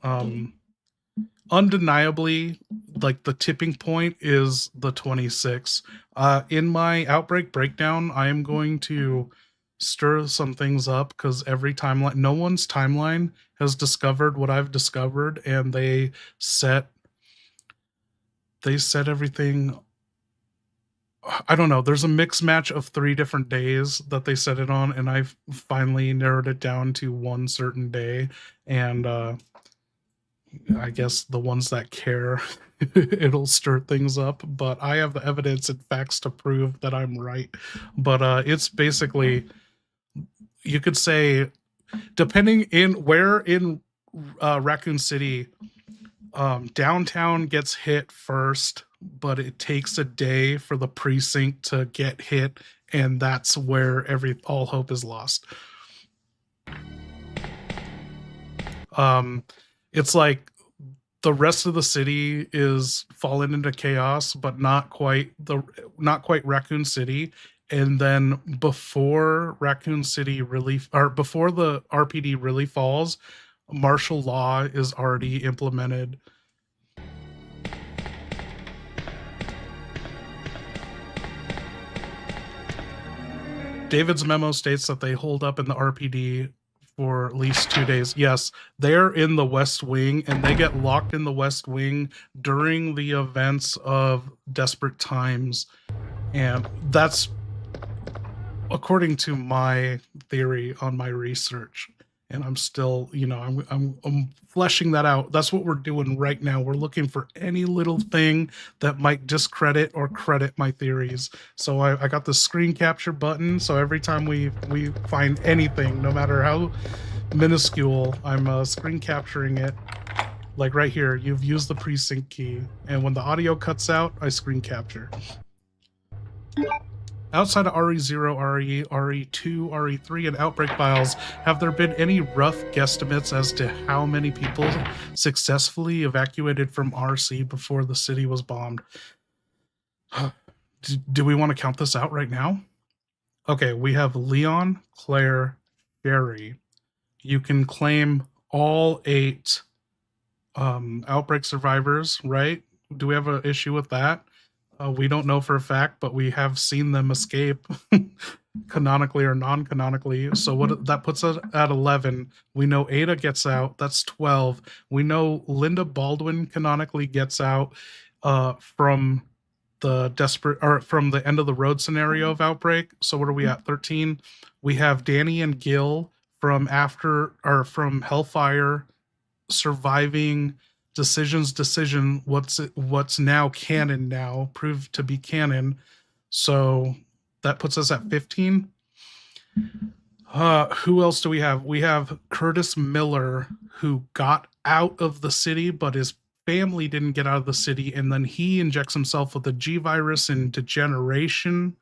Undeniably, like the tipping point is the 26th. In my outbreak breakdown, I am going to stir some things up because every timeline, no one's timeline has discovered what I've discovered, and they set everything. I don't know. There's a mix match of 3 different days that they set it on, and I've finally narrowed it down to one certain day. And I guess the ones that care, it'll stir things up. But I have the evidence and facts to prove that I'm right. But it's basically, you could say, depending in where in Raccoon City, downtown gets hit first, but it takes a day for the precinct to get hit, and that's where all hope is lost. It's like the rest of the city is fallen into chaos, but not quite Raccoon City. And then before Raccoon City before the RPD really falls, martial law is already implemented. David's memo states that they hold up in the RPD for at least 2 days. Yes, they're in the West Wing, and they get locked in the West Wing during the events of Desperate Times. And that's according to my theory on my research. And I'm still, I'm fleshing that out. That's what we're doing right now. We're looking for any little thing that might discredit or credit my theories. So I got the screen capture button. So every time we find anything, no matter how minuscule, I'm screen capturing it. Like right here, you've used the precinct key. And when the audio cuts out, I screen capture. Outside of RE0, RE, RE2, RE3, and Outbreak files, have there been any rough guesstimates as to how many people successfully evacuated from RC before the city was bombed? Do we want to count this out right now? Okay, we have Leon, Claire, Sherry. You can claim all 8 Outbreak survivors, right? Do we have an issue with that? We don't know for a fact, but we have seen them escape canonically or non-canonically. So what that puts us at 11. We know Ada gets out. That's 12. We know Linda Baldwin canonically gets out from the from the end of the road scenario of Outbreak. So what are we at? 13. We have Danny and Gil from from Hellfire surviving decision what's now canon now proved to be canon. So that puts us at 15. Who else do we have? We have Curtis Miller, who got out of the city, but his family didn't get out of the city, and then he injects himself with the G virus in Degeneration.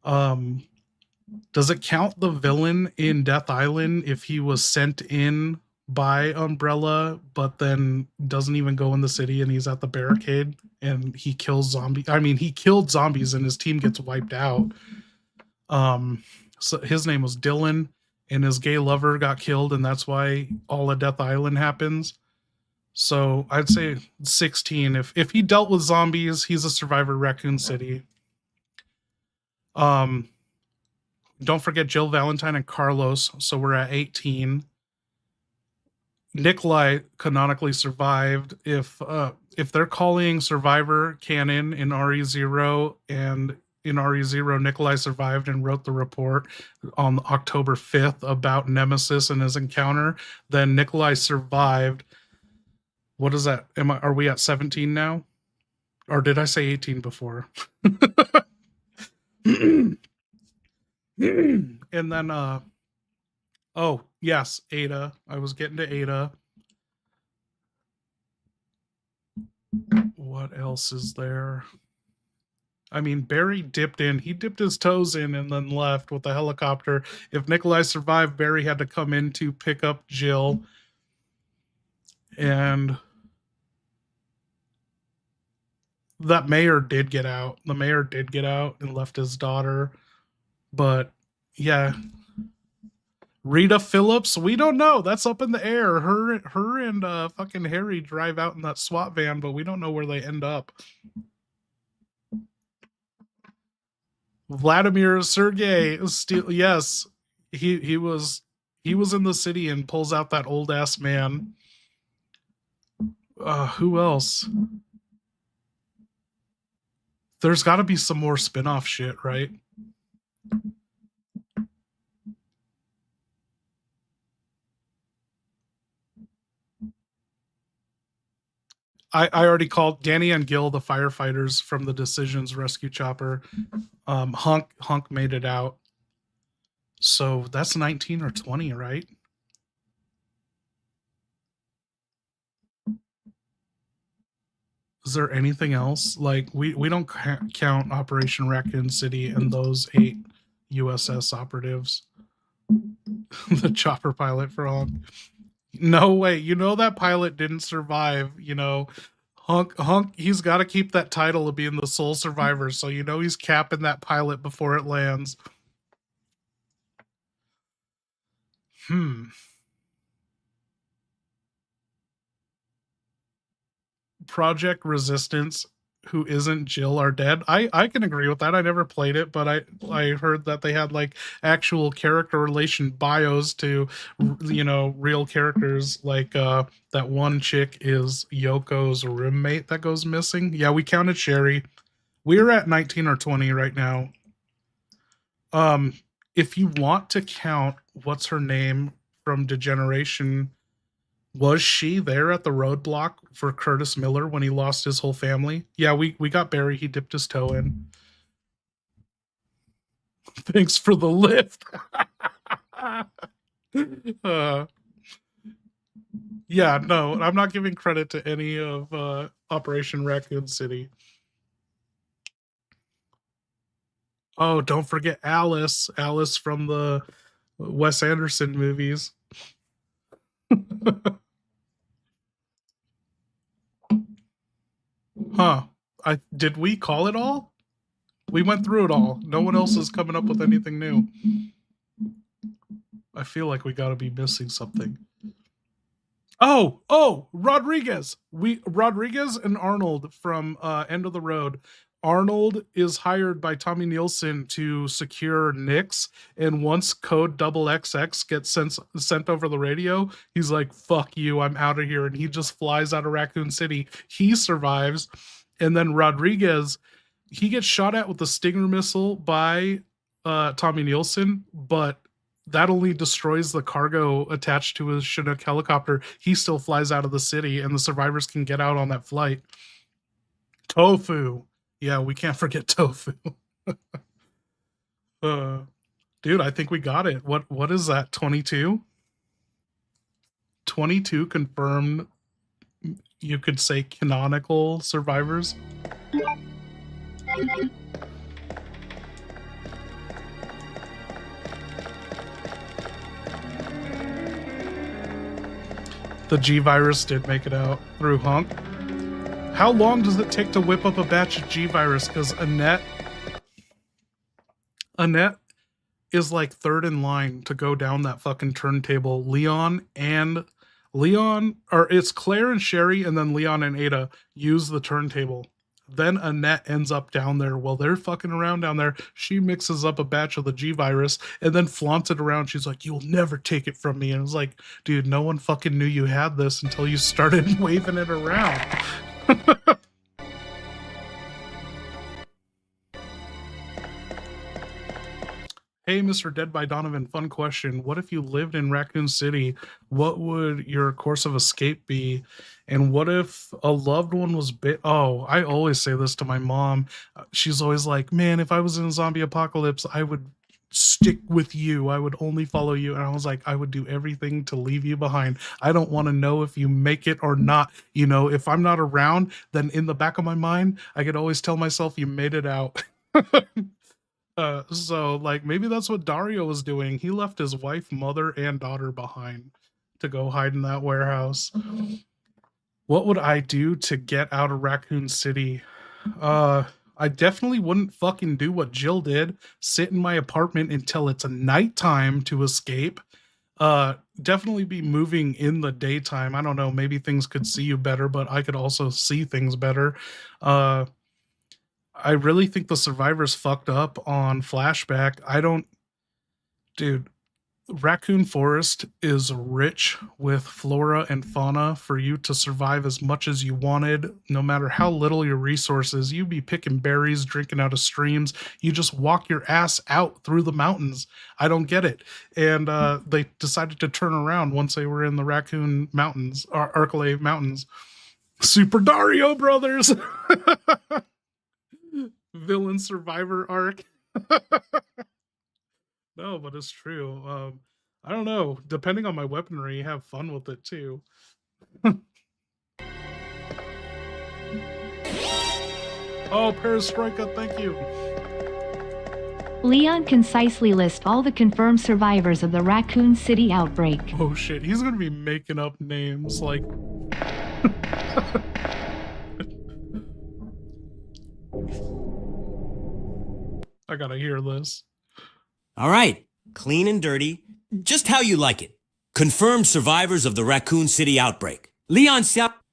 Does it count the villain in Death Island if he was sent in by Umbrella, but then doesn't even go in the city and he's at the barricade and he kills zombies? I mean, he killed zombies and his team gets wiped out. So his name was Dylan, and his gay lover got killed, and that's why all of Death Island happens. So I'd say 16. If he dealt with zombies, he's a survivor of Raccoon City. Don't forget Jill Valentine and Carlos. So we're at 18. Nikolai canonically survived. If they're calling Survivor canon in RE0, and in RE0 Nikolai survived and wrote the report on October 5th about Nemesis and his encounter, then Nikolai survived. What is that? Are we at 17 now? Or did I say 18 before? And then oh yes, Ada. I was getting to Ada. What else is there? I mean, Barry dipped in. He dipped his toes in and then left with the helicopter. If Nikolai survived, Barry had to come in to pick up Jill. And that mayor did get out. The mayor did get out and left his daughter. But yeah, Rita Phillips, we don't know. That's up in the air. Her and fucking Harry drive out in that SWAT van, but we don't know where they end up. Vladimir Sergey, yes, he was in the city and pulls out that old ass man. Who else? There's got to be some more spin-off shit, right? I already called Danny and Gil, the firefighters from the Decisions rescue chopper. Hunk made it out. So that's 19 or 20, right? Is there anything else? Like, we don't count Operation Raccoon City and those 8 USS operatives. The chopper pilot for Hunk. No way. You know that pilot didn't survive. You know, Hunk, he's got to keep that title of being the sole survivor. So you know he's capping that pilot before it lands. Project Resistance, who isn't Jill, are dead. I can agree with that. I never played it, but I heard that they had like actual character relation bios to, you know, real characters. Like that one chick is Yoko's roommate that goes missing. Yeah, we counted Sherry. We're at 19 or 20 right now. If you want to count what's her name from Degeneration, was she there at the roadblock for Curtis Miller when he lost his whole family? Yeah, we got Barry. He dipped his toe in. Thanks for the lift. Yeah, no, I'm not giving credit to any of Operation Raccoon City. Oh, don't forget Alice. Alice from the Wes Anderson movies. Huh. Did we call it all? We went through it all. No one else is coming up with anything new. I feel like we gotta be missing something. Oh, Rodriguez. Rodriguez and Arnold from End of the Road. Arnold is hired by Tommy Nielsen to secure Nix, and once code XX gets sent over the radio, he's like, fuck you, I'm out of here, and he just flies out of Raccoon City. He survives, and then Rodriguez, he gets shot at with the Stinger missile by Tommy Nielsen, but that only destroys the cargo attached to his Chinook helicopter. He still flies out of the city, and the survivors can get out on that flight. Tofu. Yeah, we can't forget Tofu. Dude, I think we got it. What is that? 22? 22 confirmed, you could say, canonical survivors. The G virus did make it out through Hunk. How long does it take to whip up a batch of G virus? Because Annette is like third in line to go down that fucking turntable. Or it's Claire and Sherry, and then Leon and Ada use the turntable. Then Annette ends up down there. While they're fucking around down there, she mixes up a batch of the G virus and then flaunts it around. She's like, you'll never take it from me. And it's like, dude, no one fucking knew you had this until you started waving it around. Hey, Mr. Dead by Donovan, fun question. What if you lived in Raccoon City? What would your course of escape be? And what if a loved one was bit? Oh, I always say this to my mom. She's always like, man, if I was in a zombie apocalypse, I would stick with you. I would only follow you. And I was like, I would do everything to leave you behind. I don't want to know if you make it or not. You know, if I'm not around, then in the back of my mind, I could always tell myself you made it out. So like maybe that's what Dario was doing. He left his wife, mother, and daughter behind to go hide in that warehouse. What would I do to get out of Raccoon City? I definitely wouldn't fucking do what Jill did. Sit in my apartment until it's nighttime to escape. Definitely be moving in the daytime. I don't know, maybe things could see you better, but I could also see things better. I really think the survivors fucked up on flashback. Dude, Raccoon Forest is rich with flora and fauna for you to survive as much as you wanted. No matter how little your resources, you'd be picking berries, drinking out of streams. You just walk your ass out through the mountains. I don't get it. And they decided to turn around once they were in the Raccoon Mountains, or Arcalay Mountains. Super Dario Brothers! Villain survivor arc. No, but it's true. I don't know. Depending on my weaponry, have fun with it too. Oh, Perestroika, thank you. Leon concisely lists all the confirmed survivors of the Raccoon City outbreak. Oh shit, he's gonna be making up names like... I gotta hear this. All right, clean and dirty, just how you like it. Confirmed survivors of the Raccoon City outbreak. Leon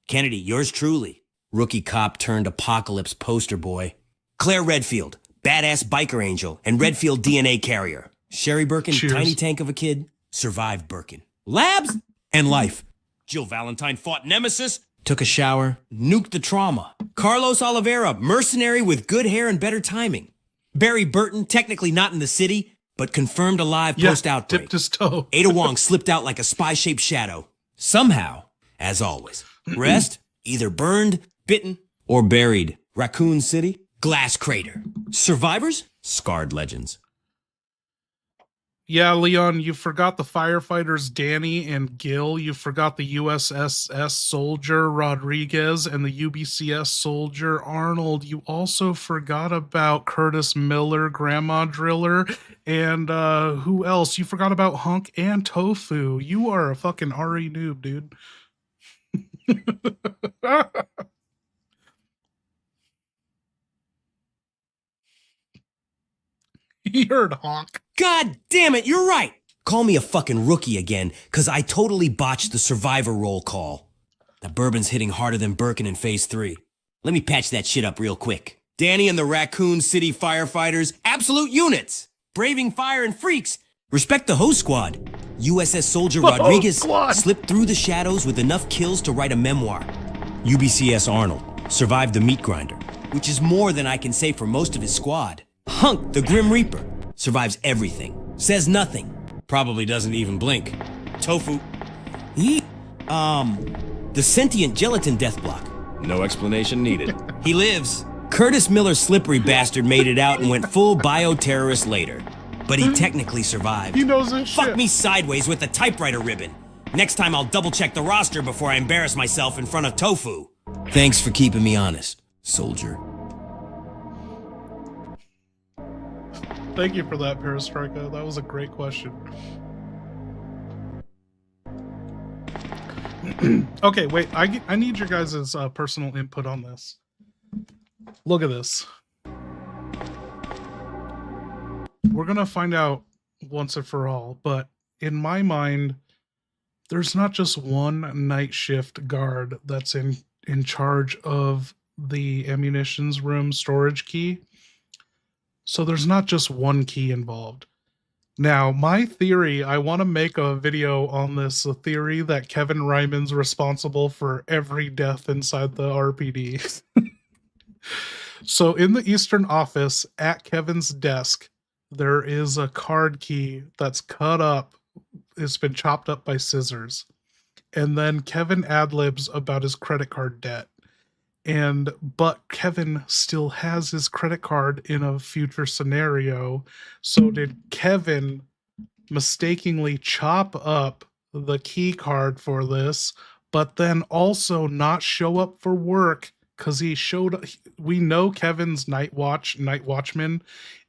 Kennedy, yours truly. Rookie cop turned apocalypse poster boy. Claire Redfield, badass biker angel and Redfield DNA carrier. Sherry Birkin, Cheers. tiny tank of a kid, survived Birkin. Labs and life. Jill Valentine fought Nemesis, took a shower, nuked the trauma. Carlos Oliveira, mercenary with good hair and better timing. Barry Burton, technically not in the city, but confirmed alive post-outbreak. Dipped his toe. Ada Wong slipped out like a spy-shaped shadow. Somehow, as always. Rest, either burned, bitten, or buried. Raccoon City, glass crater. Survivors, scarred legends. Yeah, Leon, you forgot the firefighters Danny and Gil. You forgot the USSS soldier Rodriguez and the UBCS soldier Arnold. You also forgot about Curtis Miller, Grandma Driller, and who else? You forgot about Hunk and Tofu. You are a fucking RE noob, dude. He heard honk. God damn it, you're right. Call me a fucking rookie again, cause I totally botched the survivor roll call. That bourbon's hitting harder than Birkin in phase 3. Let me patch that shit up real quick. Danny and the Raccoon City firefighters, absolute units. Braving fire and freaks. Respect the host squad. USS Soldier Rodriguez squad. slipped through the shadows with enough kills to write a memoir. UBCS Arnold survived the meat grinder, which is more than I can say for most of his squad. Hunk, the Grim Reaper, survives everything, says nothing, probably doesn't even blink. Tofu. The sentient gelatin death block. No explanation needed. He lives. Curtis Miller's slippery bastard made it out and went full bioterrorist later. But he technically survived. He knows his Fuck shit. me sideways with a typewriter ribbon. Next time I'll double check the roster before I embarrass myself in front of Tofu. Thanks for keeping me honest, soldier. Thank you for that, Perestroika. That was a great question. Okay, wait. I need your guys' personal input on this. Look at this. We're gonna find out once and for all, but in my mind, there's not just one night shift guard that's in charge of the ammunitions room storage key. So there's not just one key involved. Now, my theory, I want to make a video on this, a theory that Kevin Ryman's responsible for every death inside the RPD. So in the Eastern office at Kevin's desk, there is a card key that's cut up. It's been chopped up by scissors. And then Kevin ad-libs about his credit card debt. But Kevin still has his credit card in a future scenario. So did Kevin mistakenly chop up the key card for this, but then also not show up for work because we know Kevin's night watchman,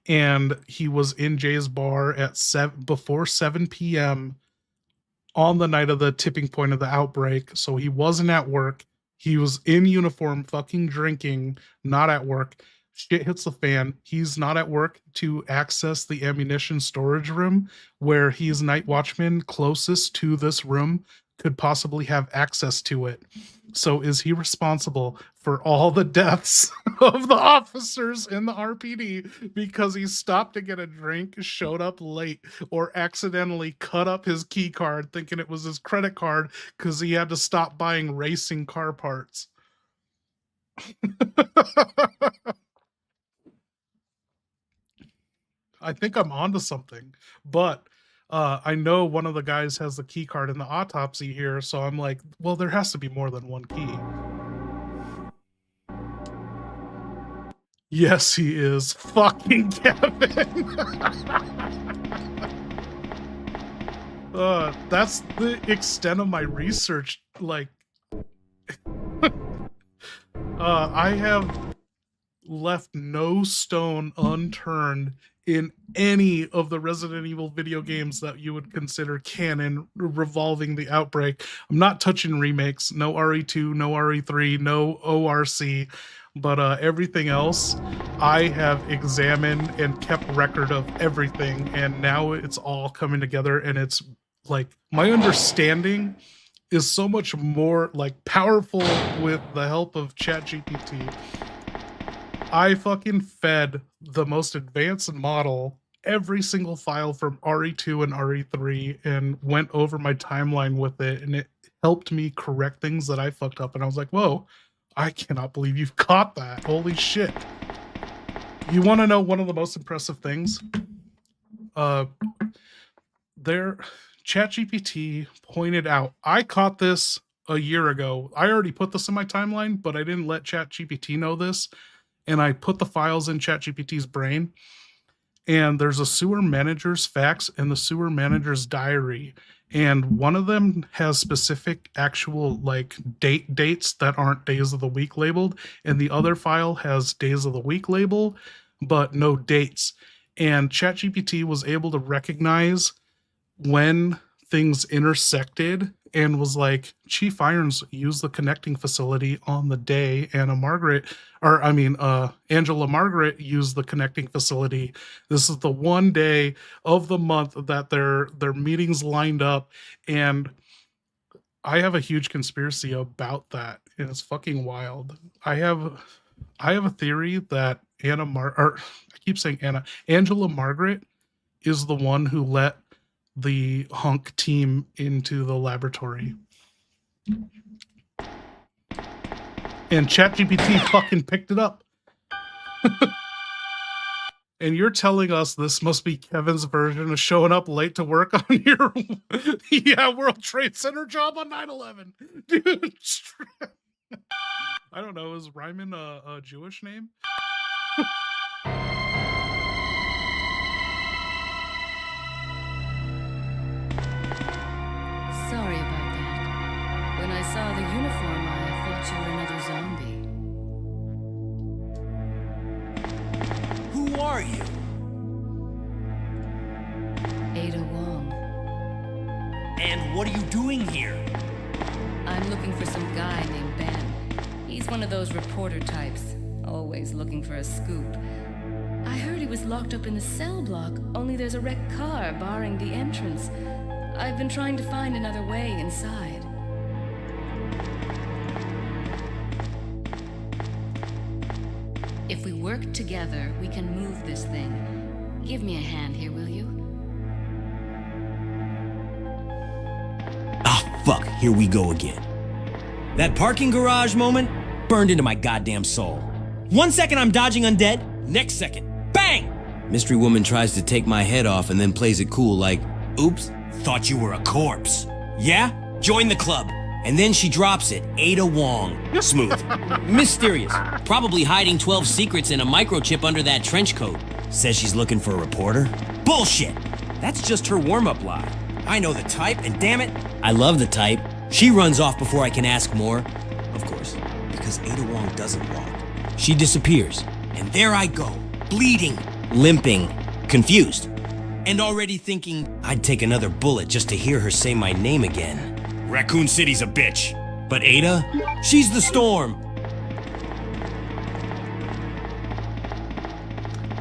and he was in Jay's bar at before 7 p.m. on the night of the tipping point of the outbreak. So he wasn't at work. He was in uniform, fucking drinking, not at work. Shit hits the fan. He's not at work to access the ammunition storage room where he's night watchman closest to this room could possibly have access to it. So is he responsible for all the deaths of the officers in the RPD because he stopped to get a drink, showed up late, or accidentally cut up his key card thinking it was his credit card because he had to stop buying racing car parts? I think I'm onto something, but I know one of the guys has the key card in the autopsy here, so I'm like, well, there has to be more than one key. Yes, he is. Fucking Kevin. That's the extent of my research. Like, I have left no stone unturned in any of the Resident Evil video games that you would consider canon revolving the outbreak. I'm not touching remakes, no RE2, no RE3, no ORC, but everything else I have examined and kept record of everything, and now it's all coming together, and it's like my understanding is so much more like powerful with the help of ChatGPT. I fucking fed the most advanced model every single file from RE2 and RE3 and went over my timeline with it, and it helped me correct things that I fucked up. And I was like, whoa, I cannot believe you've caught that. Holy shit. You want to know one of the most impressive things? ChatGPT pointed out, I caught this a year ago. I already put this in my timeline, but I didn't let ChatGPT know this. And I put the files in ChatGPT's brain, and there's a sewer manager's fax and the sewer manager's diary. And one of them has specific actual like dates that aren't days of the week labeled. And the other file has days of the week label, but no dates. And ChatGPT was able to recognize when things intersected and was like, Chief Irons used the connecting facility on the day, Angela Margaret used the connecting facility. This is the one day of the month that their meetings lined up, and I have a huge conspiracy about that, and it's fucking wild. I I have a theory that I keep saying Angela Margaret is the one who let the hunk team into the laboratory. And ChatGPT fucking picked it up. And you're telling us this must be Kevin's version of showing up late to work on your World Trade Center job on 9/11. Dude, I don't know, is Ryman a Jewish name? Sorry about that. When I saw the uniform, I thought you were another zombie. Who are you? Ada Wong. And what are you doing here? I'm looking for some guy named Ben. He's one of those reporter types, always looking for a scoop. I heard he was locked up in the cell block, only there's a wrecked car barring the entrance. I've been trying to find another way inside. If we work together, we can move this thing. Give me a hand here, will you? Ah, fuck, here we go again. That parking garage moment burned into my goddamn soul. 1 second I'm dodging undead, next second, bang! Mystery woman tries to take my head off and then plays it cool like, oops, thought you were a corpse. Yeah? Join the club. And then she drops it, Ada Wong. Smooth. Mysterious. Probably hiding 12 secrets and a microchip under that trench coat. Says she's looking for a reporter? Bullshit! That's just her warm-up lie. I know the type, and damn it, I love the type. She runs off before I can ask more. Of course, because Ada Wong doesn't walk. She disappears, and there I go, bleeding, limping, confused, and already thinking I'd take another bullet just to hear her say my name again. Raccoon City's a bitch. But Ada, she's the storm.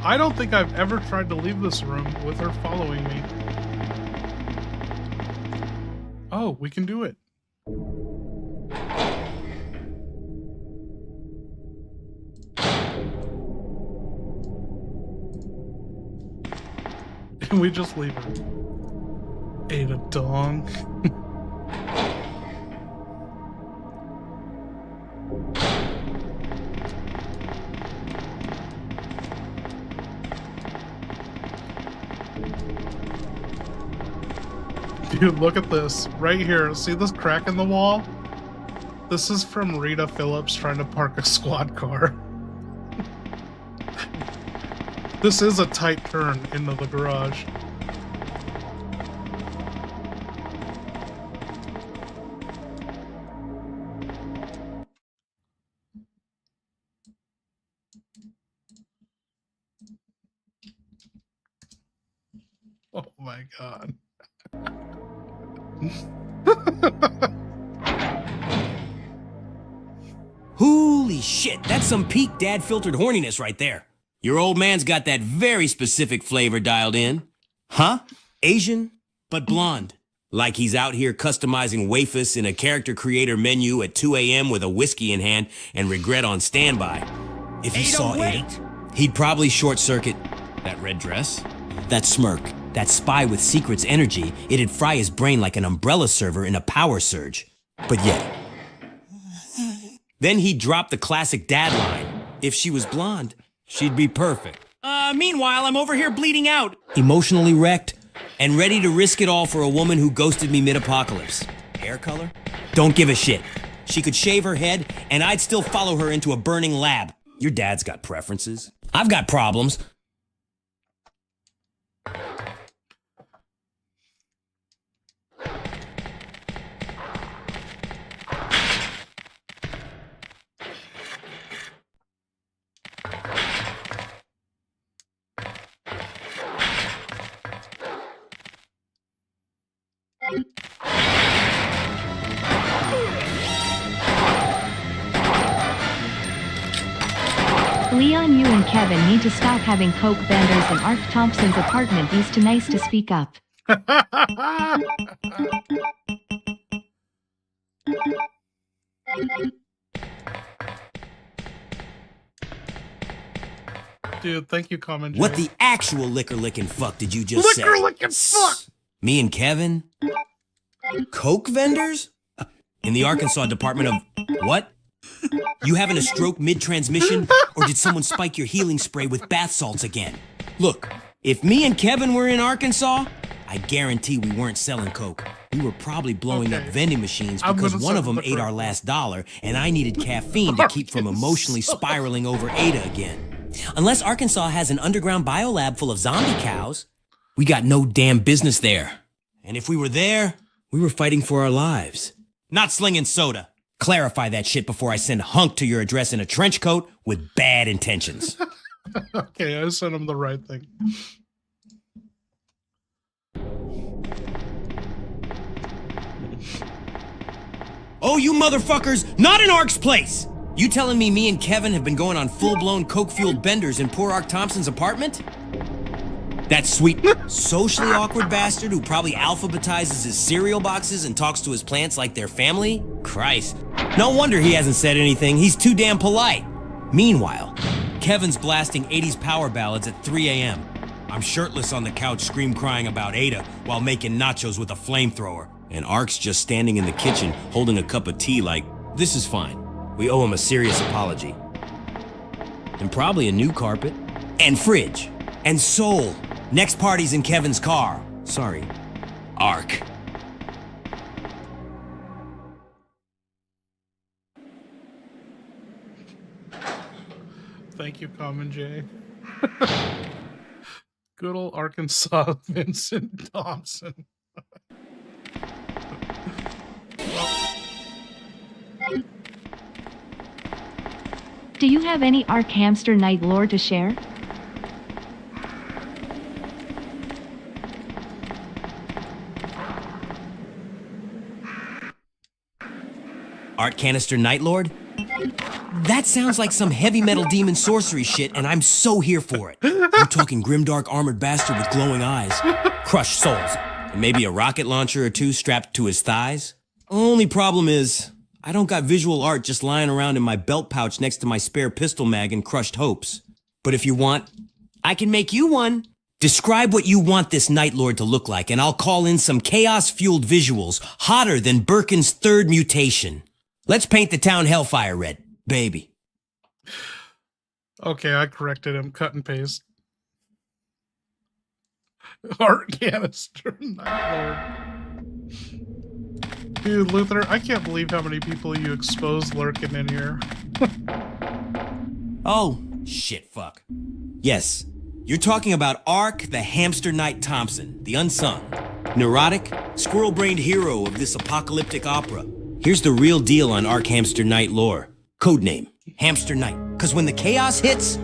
I don't think I've ever tried to leave this room with her following me. Oh, we can do it. And we just leave her. Ada Dong. Dude, look at this. Right here. See this crack in the wall? This is from Rita Phillips trying to park a squad car. This is a tight turn into the garage. Oh my god. Holy shit, that's some peak dad-filtered horniness right there. Your old man's got that very specific flavor dialed in. Huh? Asian, but blonde. Like he's out here customizing wafers in a character creator menu at 2 a.m. with a whiskey in hand and regret on standby. If he saw Ada, he'd probably short-circuit that red dress, that smirk, that spy with secrets energy. It'd fry his brain like an umbrella server in a power surge. But yet, then he'd drop the classic dad line. If she was blonde, she'd be perfect. Meanwhile, I'm over here bleeding out, emotionally wrecked, and ready to risk it all for a woman who ghosted me mid-apocalypse. Hair color? Don't give a shit. She could shave her head, and I'd still follow her into a burning lab. Your dad's got preferences. I've got problems. Leon, you and Kevin need to stop having coke benders in Ark Thompson's apartment. He's too nice to speak up. Dude, thank you, Common Jay. What the actual liquor-licking fuck did you just say? Liquor-licking fuck! Me and Kevin? Coke vendors? In the Arkansas Department of... What? You having a stroke mid-transmission? Or did someone spike your healing spray with bath salts again? Look, if me and Kevin were in Arkansas, I guarantee we weren't selling Coke. We were probably blowing up vending machines because one of them ate our last dollar, and I needed caffeine to keep from emotionally spiraling over Ada again. Unless Arkansas has an underground biolab full of zombie cows, we got no damn business there. And if we were there, we were fighting for our lives. Not slinging soda. Clarify that shit before I send Hunk to your address in a trench coat with bad intentions. Okay, I sent him the right thing. Oh, you motherfuckers, not in Ark's place! You telling me and Kevin have been going on full-blown coke-fueled benders in poor Ark Thompson's apartment? That sweet, socially awkward bastard who probably alphabetizes his cereal boxes and talks to his plants like they're family? Christ. No wonder he hasn't said anything. He's too damn polite. Meanwhile, Kevin's blasting 80s power ballads at 3 a.m. I'm shirtless on the couch scream-crying about Ada while making nachos with a flamethrower. And Ark's just standing in the kitchen holding a cup of tea like, this is fine. We owe him a serious apology. And probably a new carpet. And fridge. And Soul. Next party's in Kevin's car. Sorry. Ark. Thank you, Common Jay. Good old Arkansas Vincent Thompson. Do you have any Ark Hamster Night lore to share? Art Canister Night Lord? That sounds like some heavy metal demon sorcery shit, and I'm so here for it. You're talking grimdark armored bastard with glowing eyes, crushed souls, and maybe a rocket launcher or two strapped to his thighs? Only problem is, I don't got visual art just lying around in my belt pouch next to my spare pistol mag and crushed hopes. But if you want, I can make you one. Describe what you want this Night Lord to look like, and I'll call in some chaos-fueled visuals hotter than Birkin's third mutation. Let's paint the town hellfire red, baby. Okay, I corrected him. Cut and paste. Art Canister Night Lord. Dude, Luther, I can't believe how many people you exposed lurking in here. Oh, shit, fuck. Yes, you're talking about Ark the Hamster Knight Thompson, the unsung, neurotic, squirrel-brained hero of this apocalyptic opera. Here's the real deal on Ark Hamster Knight lore. Codename, Hamster Knight. Cause when the chaos hits,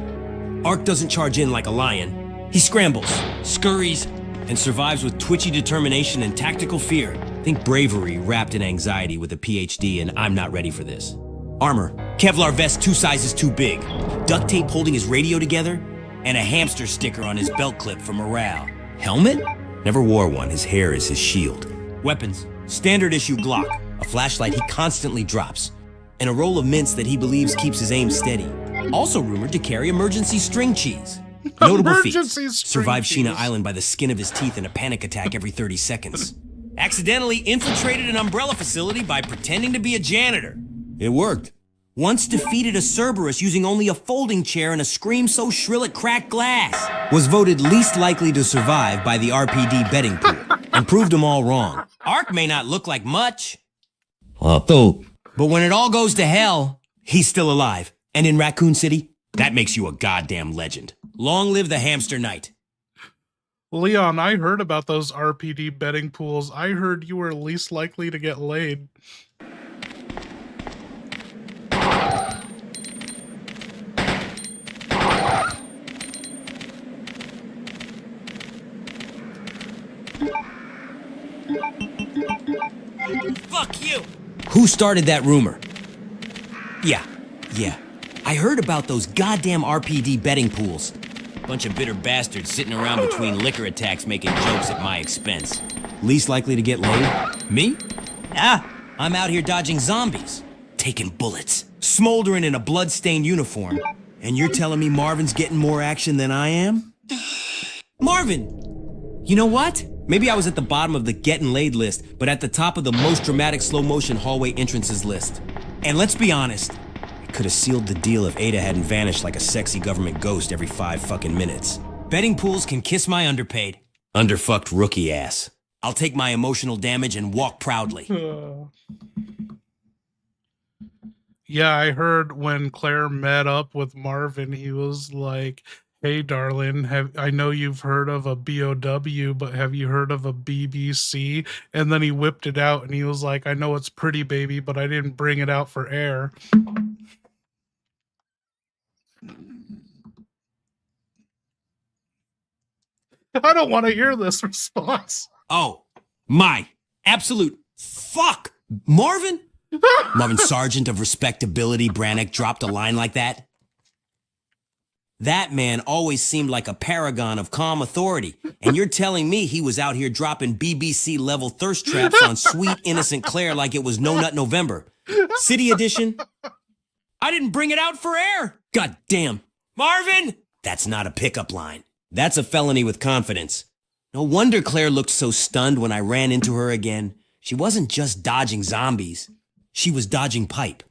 Ark doesn't charge in like a lion. He scrambles, scurries, and survives with twitchy determination and tactical fear. Think bravery wrapped in anxiety with a PhD, and I'm not ready for this. Armor, Kevlar vest 2 sizes too big, duct tape holding his radio together, and a hamster sticker on his belt clip for morale. Helmet? Never wore one, his hair is his shield. Weapons, standard issue Glock, a flashlight he constantly drops, and a roll of mints that he believes keeps his aim steady. Also rumored to carry emergency string cheese. Notable feats, survived Sheena Island by the skin of his teeth in a panic attack every 30 seconds. Accidentally infiltrated an umbrella facility by pretending to be a janitor. It worked. Once defeated a Cerberus using only a folding chair and a scream so shrill it cracked glass. Was voted least likely to survive by the RPD betting pool, and proved them all wrong. Ark may not look like much, but when it all goes to hell, he's still alive. And in Raccoon City, that makes you a goddamn legend. Long live the Hamster Knight. Leon, I heard about those RPD betting pools. I heard you were least likely to get laid. Fuck you! Who started that rumor? Yeah. I heard about those goddamn RPD betting pools. Bunch of bitter bastards sitting around between liquor attacks making jokes at my expense. Least likely to get laid? Me? I'm out here dodging zombies, taking bullets, smoldering in a blood-stained uniform, And you're telling me Marvin's getting more action than I am? Marvin! You know what? Maybe I was at the bottom of the getting laid list, but at the top of the most dramatic slow motion hallway entrances list. And let's be honest, I could have sealed the deal if Ada hadn't vanished like a sexy government ghost every 5 fucking minutes. Betting pools can kiss my underpaid. Underfucked rookie ass. I'll take my emotional damage and walk proudly. Yeah, I heard when Claire met up with Marvin, he was like, "Hey, darling, I know you've heard of a BOW, but have you heard of a BBC?" And then he whipped it out and he was like, "I know it's pretty, baby, but I didn't bring it out for air." I don't want to hear this response. Oh, my absolute fuck. Marvin? Marvin Sargent of respectability, Brannick dropped a line like that? That man always seemed like a paragon of calm authority, and you're telling me he was out here dropping BBC-level thirst traps on sweet, innocent Claire like it was No Nut November. City edition? I didn't bring it out for air! God damn. Marvin! That's not a pickup line. That's a felony with confidence. No wonder Claire looked so stunned when I ran into her again. She wasn't just dodging zombies. She was dodging pipe.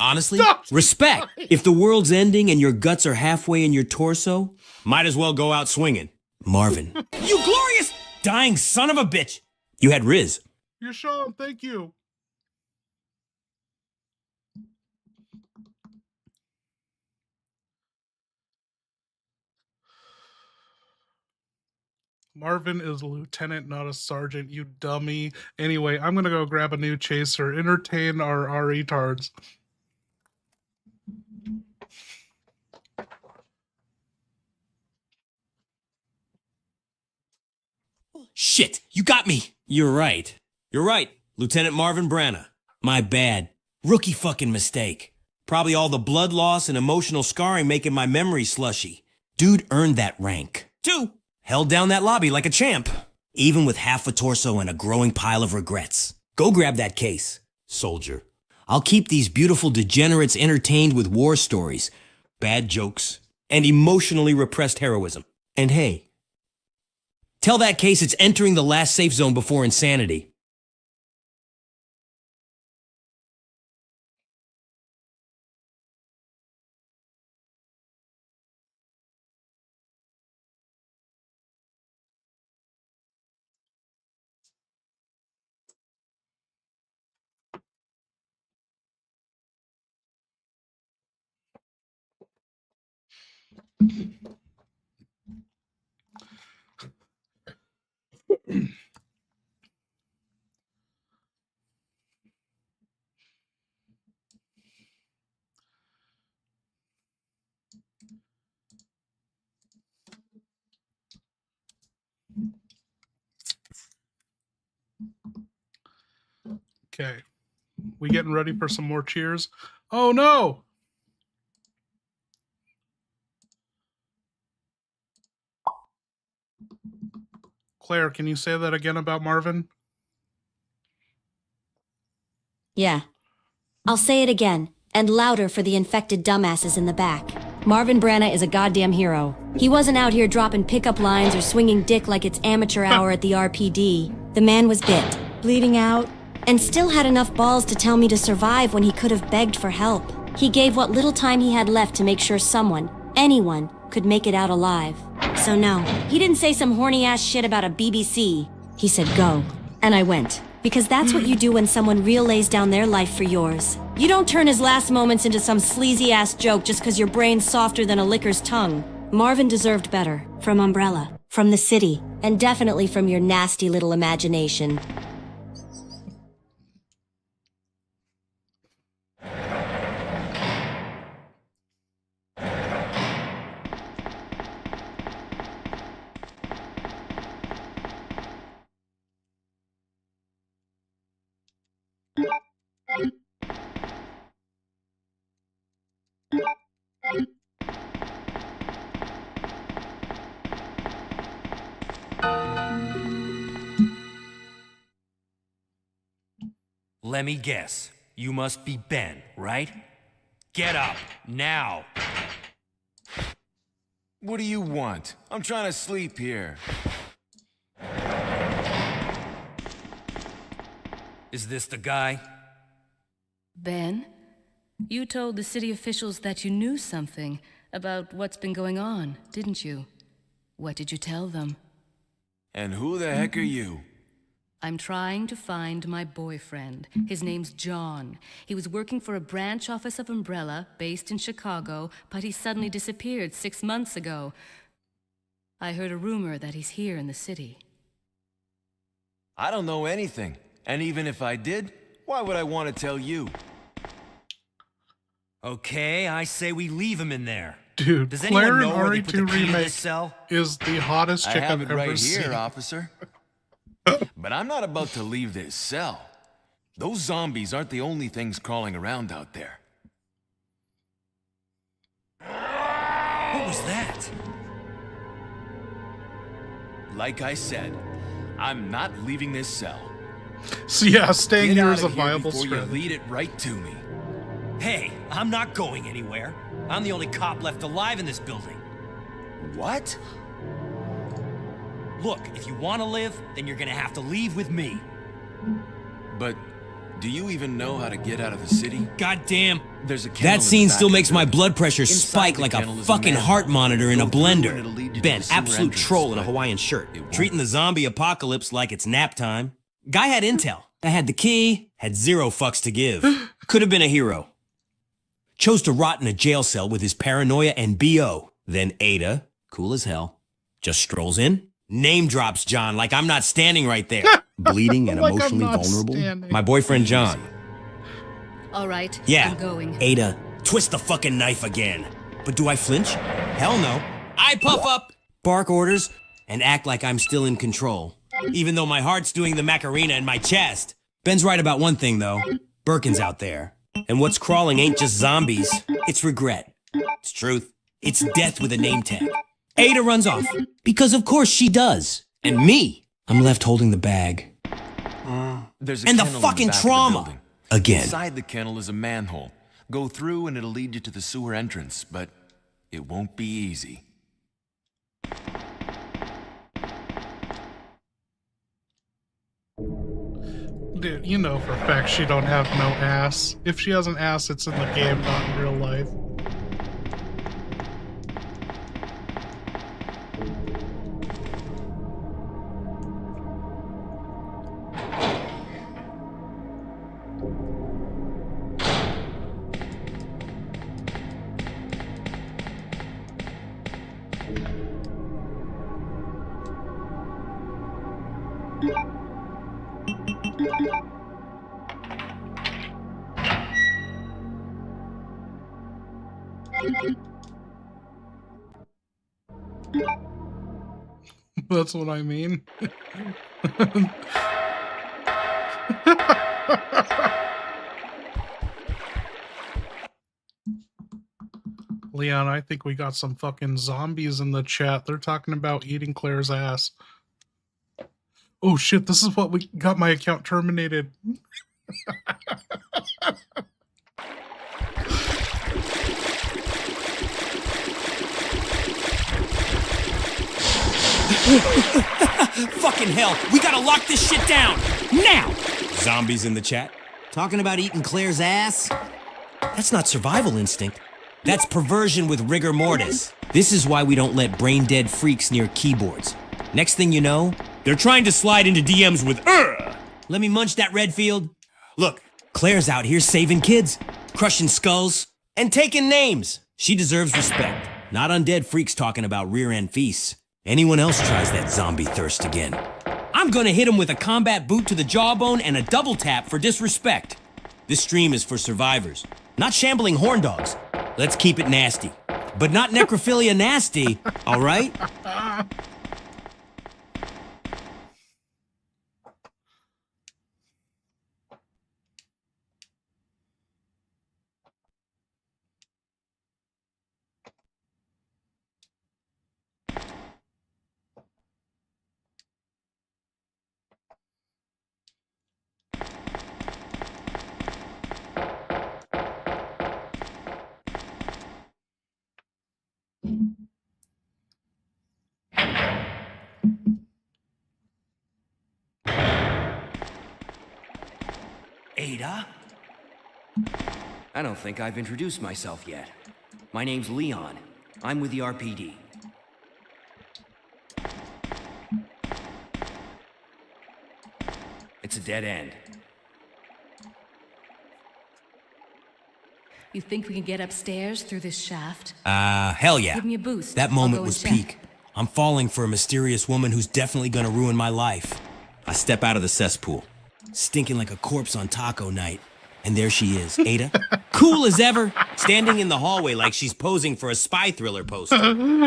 Honestly, respect. If the world's ending and your guts are halfway in your torso, might as well go out swinging. Marvin. You glorious dying son of a bitch. You had Riz. You're Sean, thank you. Marvin is a lieutenant, not a sergeant, you dummy. Anyway, I'm gonna go grab a new chaser. Entertain our retards. Shit, you got me. You're right. You're right, Lieutenant Marvin Branna. My bad. Rookie fucking mistake. Probably all the blood loss and emotional scarring making my memory slushy. Dude earned that rank. 2. Held down that lobby like a champ. Even with half a torso and a growing pile of regrets. Go grab that case, soldier. I'll keep these beautiful degenerates entertained with war stories, bad jokes, and emotionally repressed heroism. And hey, tell that case it's entering the last safe zone before insanity. Okay. We getting ready for some more cheers? Oh no! Claire, can you say that again about Marvin? Yeah. I'll say it again, and louder for the infected dumbasses in the back. Marvin Branna is a goddamn hero. He wasn't out here dropping pickup lines or swinging dick like it's amateur hour at the RPD. The man was bit, bleeding out, and still had enough balls to tell me to survive when he could have begged for help. He gave what little time he had left to make sure someone, anyone, could make it out alive. So no, he didn't say some horny-ass shit about a BBC. He said go. And I went. Because that's what you do when someone real lays down their life for yours. You don't turn his last moments into some sleazy-ass joke just because your brain's softer than a licker's tongue. Marvin deserved better. From Umbrella. From the city. And definitely from your nasty little imagination. Let me guess. You must be Ben, right? Get up, now. What do you want? I'm trying to sleep here. Is this the guy? Ben, you told the city officials that you knew something about what's been going on, didn't you? What did you tell them? And who the heck are you? I'm trying to find my boyfriend. His name's John. He was working for a branch office of Umbrella, based in Chicago, but he suddenly disappeared 6 months ago. I heard a rumor that he's here in the city. I don't know anything. And even if I did, why would I want to tell you? Okay, I say we leave him in there. Dude, Does Claire anyone in know where they put the RE2 key to remake this cell? is the hottest I chick have I've it ever right seen. here, officer. But I'm not about to leave this cell. Those zombies aren't the only things crawling around out there. What was that? Like I said, I'm not leaving this cell. So yeah, staying Get here out is a of here viable before you strategy. lead it right to me. Hey, I'm not going anywhere. I'm the only cop left alive in this building. What? Look, if you want to live, then you're gonna have to leave with me. But do you even know how to get out of the city? Goddamn. There's a kennel in That the scene back still of the makes my building. blood pressure Inside spike the like a kennel is fucking manhole. heart monitor in a Go through and it'll blender. lead you to Ben, the sewer absolute entrance, troll in a but Hawaiian shirt. it won't. Treating the zombie apocalypse like it's nap time. Guy had intel. I had the key, had 0 fucks to give. Could have been a hero. Chose to rot in a jail cell with his paranoia and BO. Then Ada, cool as hell, just strolls in, name drops John like I'm not standing right there. Bleeding and Like I'm emotionally not vulnerable. standing. My boyfriend John. All right, Yeah, I'm going. Ada, twist the fucking knife again. But do I flinch? Hell no. I puff up, bark orders, and act like I'm still in control. Even though my heart's doing the Macarena in my chest. Ben's right about one thing, though. Birkin's out there. And what's crawling ain't just zombies. It's regret. It's truth. It's death with a name tag. Ada runs off. Because of course she does. And me, I'm left holding the bag. There's a And the kennel in fucking back of the trauma. building. Again. Inside the kennel is a manhole. Go through and it'll lead you to the sewer entrance, but it won't be easy. Dude, you know for a fact she don't have no ass. If she has an ass, it's in the game, not in real life. That's what I mean. Leon, I think we got some fucking zombies in the chat. They're talking about eating Claire's ass. Oh shit, this is what we got my account terminated. Fucking hell, we gotta lock this shit down! Now! Zombies in the chat. Talking about eating Claire's ass? That's not survival instinct. That's perversion with rigor mortis. This is why we don't let brain-dead freaks near keyboards. Next thing you know, they're trying to slide into DMs with Let me munch that Redfield. Look, Claire's out here saving kids, crushing skulls, and taking names. She deserves respect. Not undead freaks talking about rear-end feasts. Anyone else tries that zombie thirst again, I'm gonna hit him with a combat boot to the jawbone and a double tap for disrespect. This stream is for survivors, not shambling horn dogs. Let's keep it nasty. But not necrophilia nasty, all right? Ada? I don't think I've introduced myself yet. My name's Leon. I'm with the RPD. It's a dead end. You think we can get upstairs through this shaft? Hell yeah. Give me a boost. That I'll moment go was and check. peak. I'm falling for a mysterious woman who's definitely gonna ruin my life. I step out of the cesspool, stinking like a corpse on taco night. And there she is, Ada. Cool as ever, standing in the hallway like she's posing for a spy thriller poster.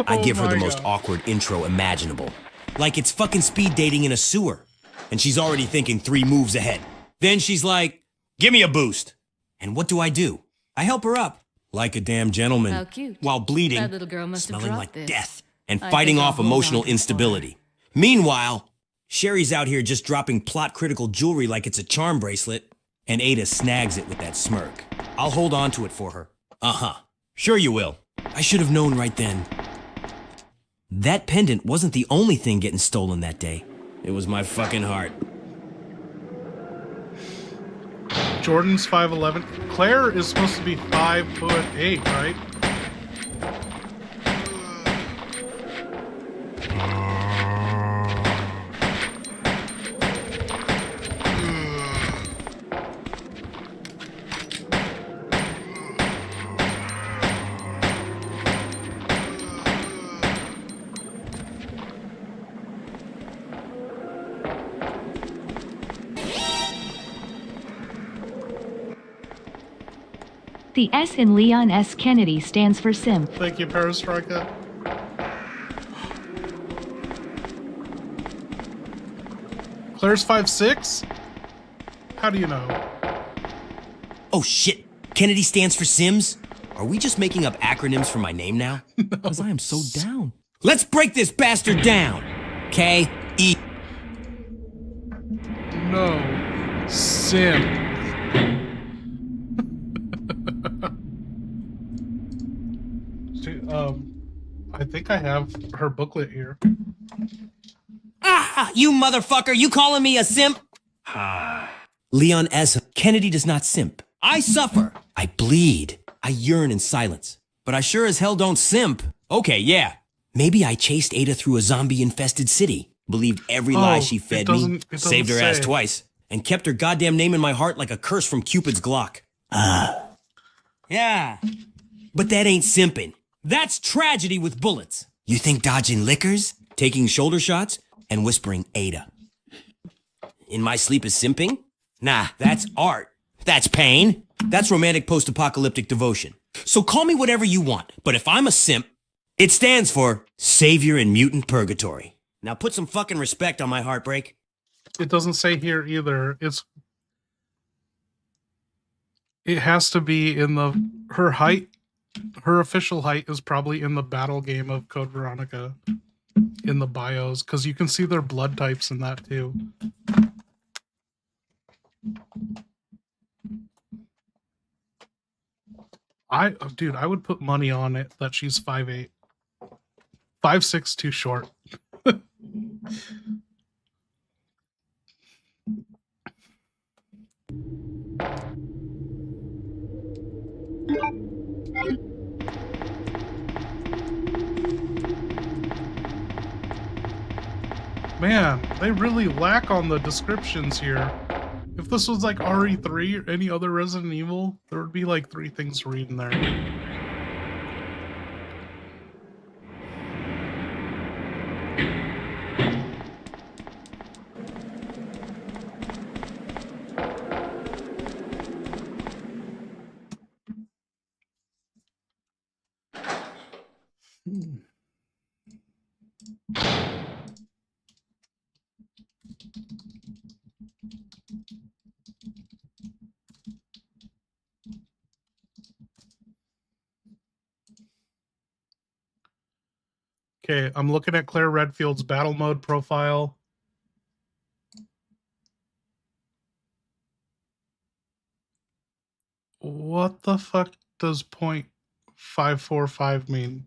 I give her the most awkward intro imaginable. Like it's fucking speed dating in a sewer. And she's already thinking 3 moves ahead. Then she's like, give me a boost. And what do? I help her up, like a damn gentleman. How cute. While bleeding, That little girl must have smelling dropped like this. death, and I fighting think I'll off hold emotional on to it for her. instability. Meanwhile, Sherry's out here just dropping plot-critical jewelry like it's a charm bracelet, and Ada snags it with that smirk. I'll hold on to it for her. Uh-huh. Sure you will. I should have known right then. That pendant wasn't the only thing getting stolen that day. It was my fucking heart. Jordan's 5'11". Claire is supposed to be 5'8", right? The S in Leon S. Kennedy stands for simp. Thank you, Perestroika. Claire's 5'6"? How do you know? Oh shit, Kennedy stands for Sims? Are we just making up acronyms for my name now? Because I am so down. Let's break this bastard down! K-E... No. Sim. I think I have her booklet here. Ah, you motherfucker, you calling me a simp? Leon S. Kennedy does not simp. I suffer. I bleed. I yearn in silence. But I sure as hell don't simp. Okay, yeah. Maybe I chased Ada through a zombie-infested city, believed every lie she fed me, it saved her doesn't ass say. twice, and kept her goddamn name in my heart like a curse from Cupid's Glock. Yeah. But that ain't simping. That's tragedy with bullets. You think dodging liquors, taking shoulder shots, and whispering Ada in my sleep is simping? Nah, that's art. That's pain. That's romantic post-apocalyptic devotion. So call me whatever you want, but if I'm a simp, it stands for Savior in Mutant Purgatory. Now put some fucking respect on my heartbreak. It doesn't say here either. It has to be in her height. Her official height is probably in the battle game of Code Veronica in the bios, because you can see their blood types in that too. Dude, I would put money on it that she's 5'8". 5'6" too short. Man, they really lack on the descriptions here. If this was like RE3 or any other Resident Evil, there would be like 3 things to read in there. Okay, I'm looking at Claire Redfield's battle mode profile. What the fuck does .545 mean?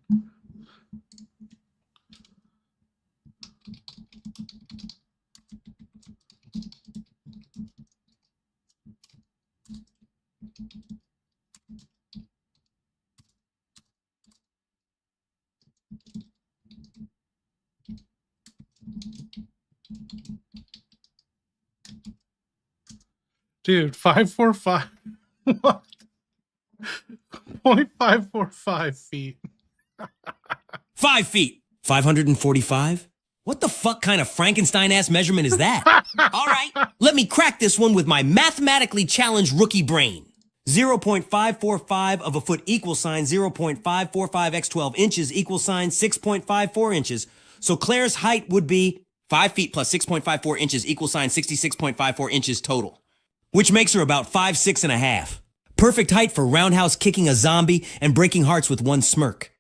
Dude, 545. What? 0.545 feet. 5 feet. 545? What the fuck kind of Frankenstein-ass measurement is that? All right, let me crack this one with my mathematically challenged rookie brain. 0.545 of a foot equals sign 0.545 x 12 inches equals sign 6.54 inches. So Claire's height would be 5 feet plus 6.54 inches equals sign 66.54 inches total, which makes her about 5'6" and a half. Perfect height for roundhouse kicking a zombie and breaking hearts with one smirk.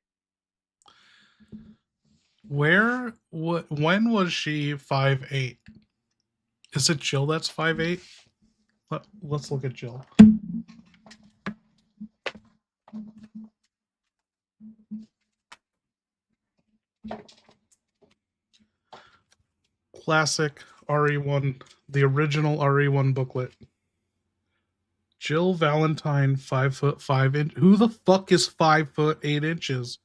When was she 5'8"? Is it Jill that's 5'8"? Let's look at Jill. Classic RE1, the original RE1 booklet. Jill Valentine, 5'5". Who the fuck is 5'8"?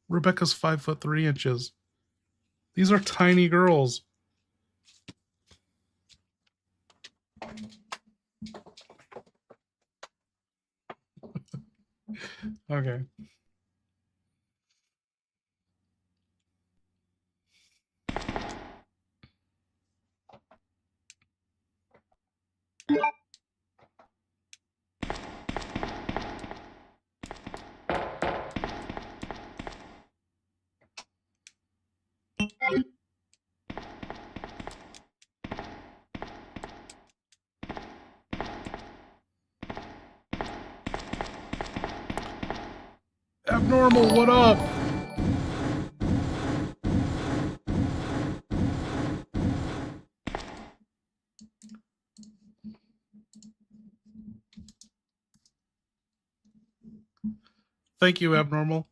Rebecca's 5'3". These are tiny girls. Okay. Abnormal, what up? Thank you, Abnormal.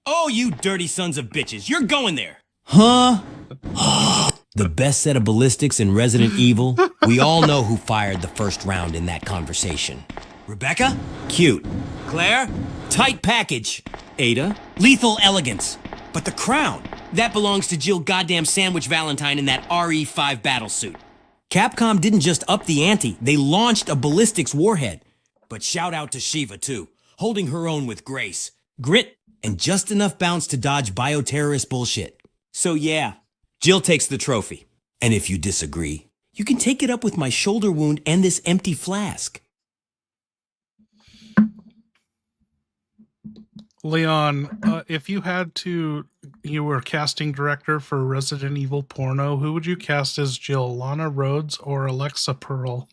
Oh, you dirty sons of bitches, you're going there. Huh? The best set of ballistics in Resident Evil. We all know who fired the first round in that conversation. Rebecca? Cute. Claire? Tight package. Ada? Lethal elegance. But the crown? That belongs to Jill goddamn Sandwich Valentine in that RE5 battlesuit. Capcom didn't just up the ante, they launched a ballistics warhead. But shout out to Shiva too, holding her own with grace, grit, and just enough bounce to dodge bioterrorist bullshit. So yeah, Jill takes the trophy. And if you disagree, you can take it up with my shoulder wound and this empty flask. Leon, if you were casting director for Resident Evil porno, who would you cast as Jill, Lana Rhodes or Alexa Pearl?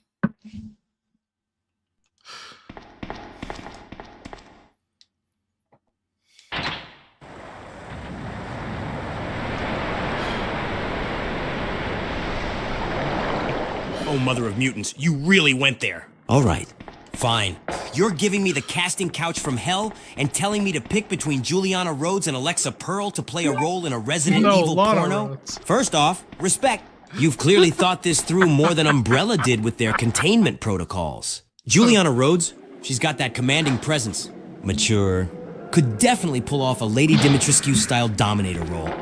Oh, mother of mutants, you really went there. All right, fine. You're giving me the casting couch from hell and telling me to pick between Juliana Rhodes and Alexa Pearl to play a role in a Resident Evil Lana porno? Rhodes. First off, respect. You've clearly thought this through more than Umbrella did with their containment protocols. Juliana Rhodes, she's got that commanding presence. Mature. Could definitely pull off a Lady Dimitrescu-style Dominator role.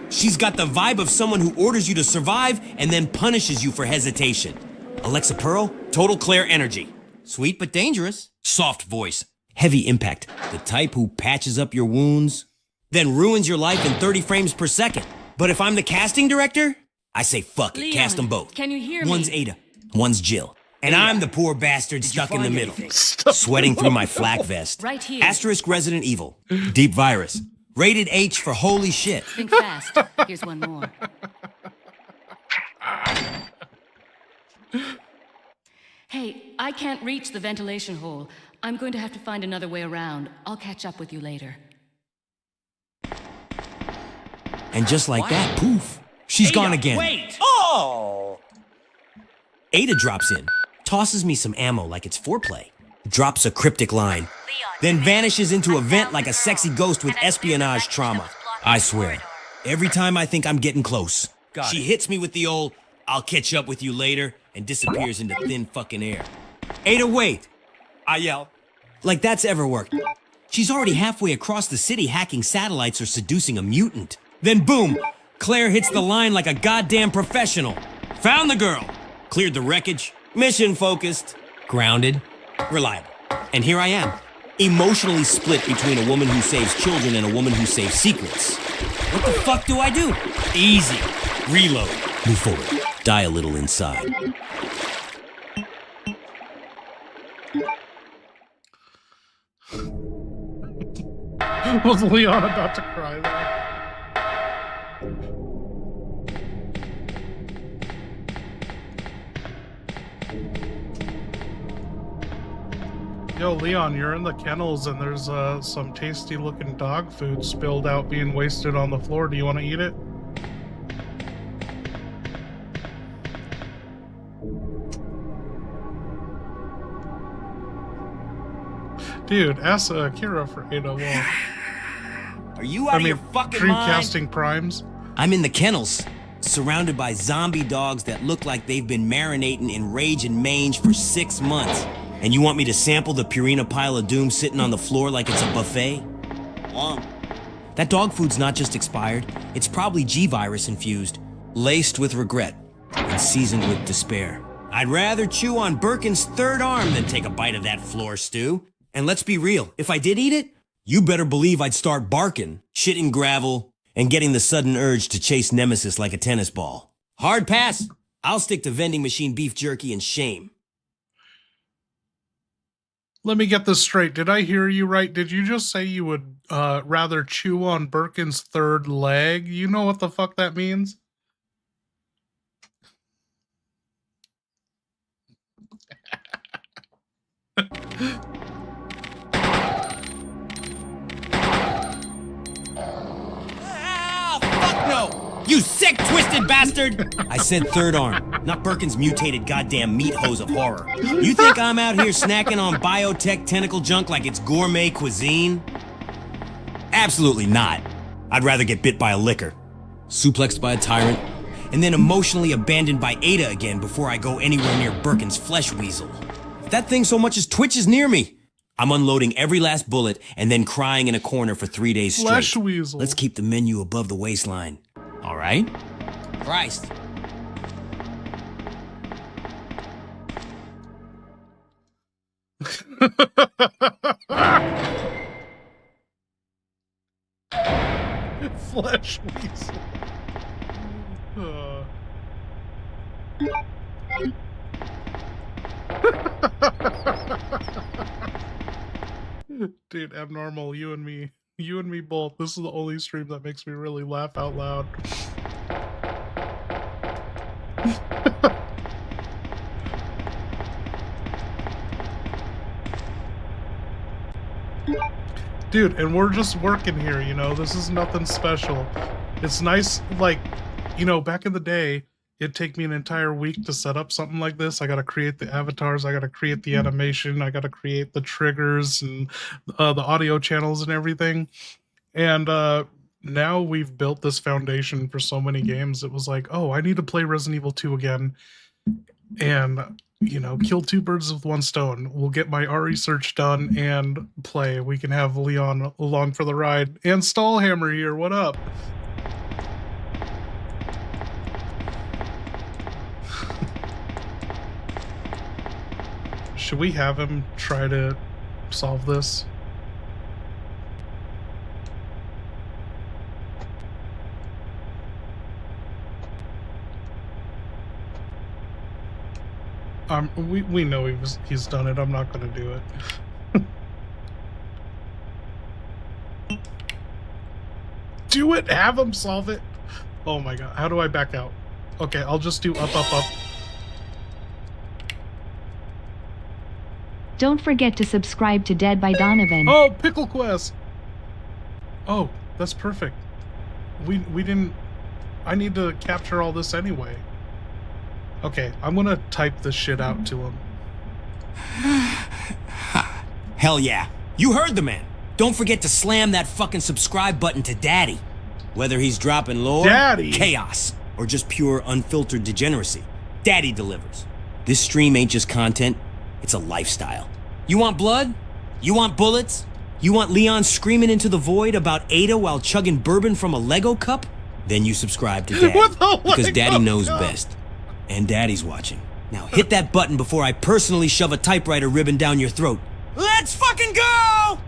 She's got the vibe of someone who orders you to survive and then punishes you for hesitation. Alexa Pearl, total Claire energy. Sweet but dangerous. Soft voice. Heavy impact. The type who patches up your wounds, then ruins your life in 30 frames per second. But if I'm the casting director, I say fuck it, Leon, cast them both. can you hear me? One's Ada, one's Jill. And I'm the poor bastard stuck in the middle. Sweating through my flak vest. Right here. Asterisk Resident Evil. Deep virus. Rated H for holy shit. Think fast. Here's one more. Hey, I can't reach the ventilation hole. I'm going to have to find another way around. I'll catch up with you later. And just like that, poof, she's gone again. Wait! Oh! Ada drops in, tosses me some ammo like it's foreplay, drops a cryptic line, then vanishes into a vent like a sexy ghost with espionage trauma. I swear, every time I think I'm getting close, she hits me with the old, I'll catch up with you later, and disappears into thin fucking air. Ada, wait! I yell. Like that's ever worked. She's already halfway across the city hacking satellites or seducing a mutant. Then boom! Claire hits the line like a goddamn professional. Found the girl. Cleared the wreckage. Mission focused. Grounded. Reliable. And here I am. Emotionally split between a woman who saves children and a woman who saves secrets. What the fuck do I do? Easy. Reload. Move forward. Die a little inside. Was Leon about to cry there? Yo, Leon, you're in the kennels and there's some tasty looking dog food spilled out being wasted on the floor. Do you want to eat it? Dude, ask Akira for Ada Wong. Are you out of your fucking mind? Dreamcasting Primes. I'm in the kennels, surrounded by zombie dogs that look like they've been marinating in rage and mange for 6 months. And you want me to sample the Purina pile of doom sitting on the floor like it's a buffet? That dog food's not just expired, it's probably G-virus infused, laced with regret, and seasoned with despair. I'd rather chew on Birkin's third arm than take a bite of that floor stew. And let's be real, if I did eat it, you better believe I'd start barking, shitting gravel, and getting the sudden urge to chase Nemesis like a tennis ball. Hard pass. I'll stick to vending machine beef jerky and shame. Let me get this straight. Did I hear you right? Did you just say you would rather chew on Birkin's third leg? You know what the fuck that means? You sick, twisted bastard! I said third arm, not Birkin's mutated goddamn meat hose of horror. You think I'm out here snacking on biotech tentacle junk like it's gourmet cuisine? Absolutely not. I'd rather get bit by a licker, suplexed by a tyrant, and then emotionally abandoned by Ada again before I go anywhere near Birkin's flesh weasel. If that thing so much as twitches near me, I'm unloading every last bullet and then crying in a corner for 3 days straight. Flesh weasel. Let's keep the menu above the waistline. All right? Christ. Flesh weasel. Dude, abnormal, you and me both. This is the only stream that makes me really laugh out loud. Dude, and we're just working here, you know, this is nothing special. It's nice, like, you know, back in the day, it'd take me an entire week to set up something like this. I gotta create the avatars, I gotta create the animation, I gotta create the triggers and the audio channels and everything. And now we've built this foundation for so many games. It was like, oh, I need to play Resident Evil 2 again. And, you know, kill two birds with one stone. We'll get my RE search done and play. We can have Leon along for the ride. And Stallhammer here, what up? Should we have him try to solve this? We know he's done it. I'm not gonna do it. Do it! Have him solve it! Oh my god, how do I back out? Okay, I'll just do up, up, up. Don't forget to subscribe to Dead by Donovan. Oh, Pickle Quest! Oh, that's perfect. We didn't... I need to capture all this anyway. Okay, I'm gonna type this shit out to him. Hell yeah. You heard the man. Don't forget to slam that fucking subscribe button to Daddy. Whether he's dropping lore, Daddy, chaos, or just pure unfiltered degeneracy, Daddy delivers. This stream ain't just content, It's a lifestyle. You want blood? You want bullets? You want Leon screaming into the void about Ada while chugging bourbon from a Lego cup? Then you subscribe to Daddy. What the Because Lego Daddy knows cup? best. And Daddy's watching. Now hit that button before I personally shove a typewriter ribbon down your throat. Let's fucking go!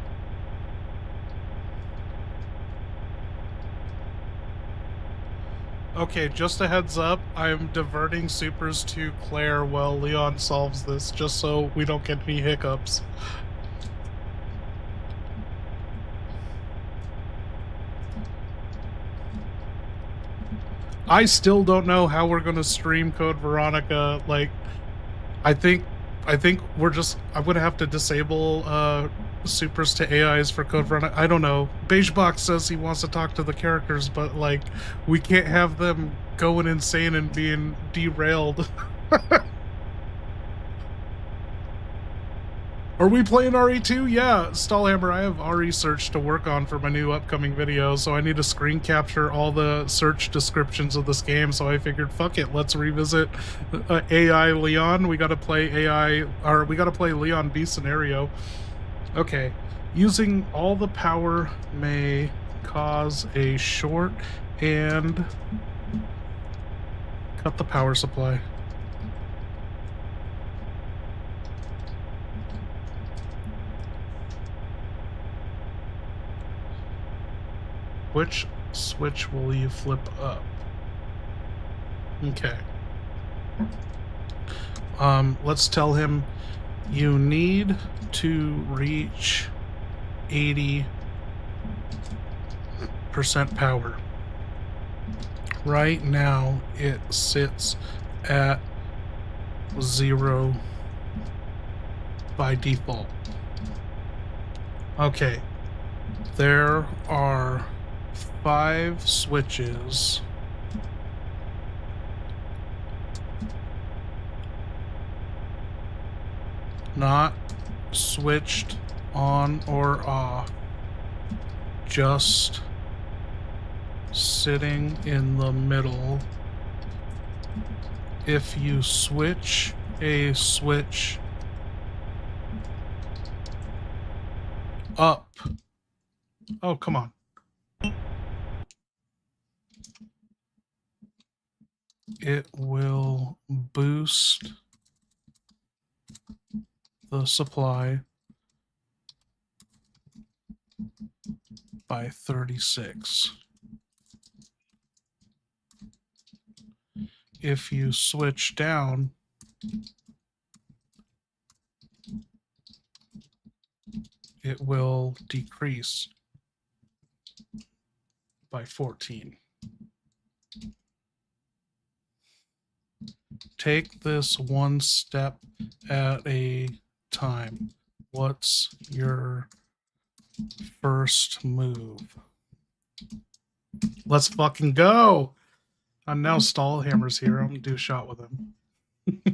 Okay, just a heads up, I'm diverting supers to Claire while Leon solves this, just so we don't get any hiccups. I still don't know how we're gonna stream Code Veronica. Like, I think I'm gonna have to disable supers to AIs for Code Veronica. I don't know. Beigebox says he wants to talk to the characters, but like, we can't have them going insane and being derailed. Are we playing RE2? Yeah, Stallhammer, I have RE search to work on for my new upcoming video, so I need to screen capture all the search descriptions of this game, so I figured, fuck it, let's revisit AI Leon. We gotta play we gotta play Leon B scenario. Okay, using all the power may cause a short and cut the power supply. Which switch will you flip up? Okay. Let's tell him you need to reach 80% power. Right now it sits at 0 by default. Okay. There are 5 switches not switched on or off, just sitting in the middle. If you switch a switch up, oh, come on. It will boost the supply by 36. If you switch down, it will decrease by 14. Take this one step at a time. What's your first move? Let's fucking go! And now Stallhammer's here. I'm gonna do a shot with him.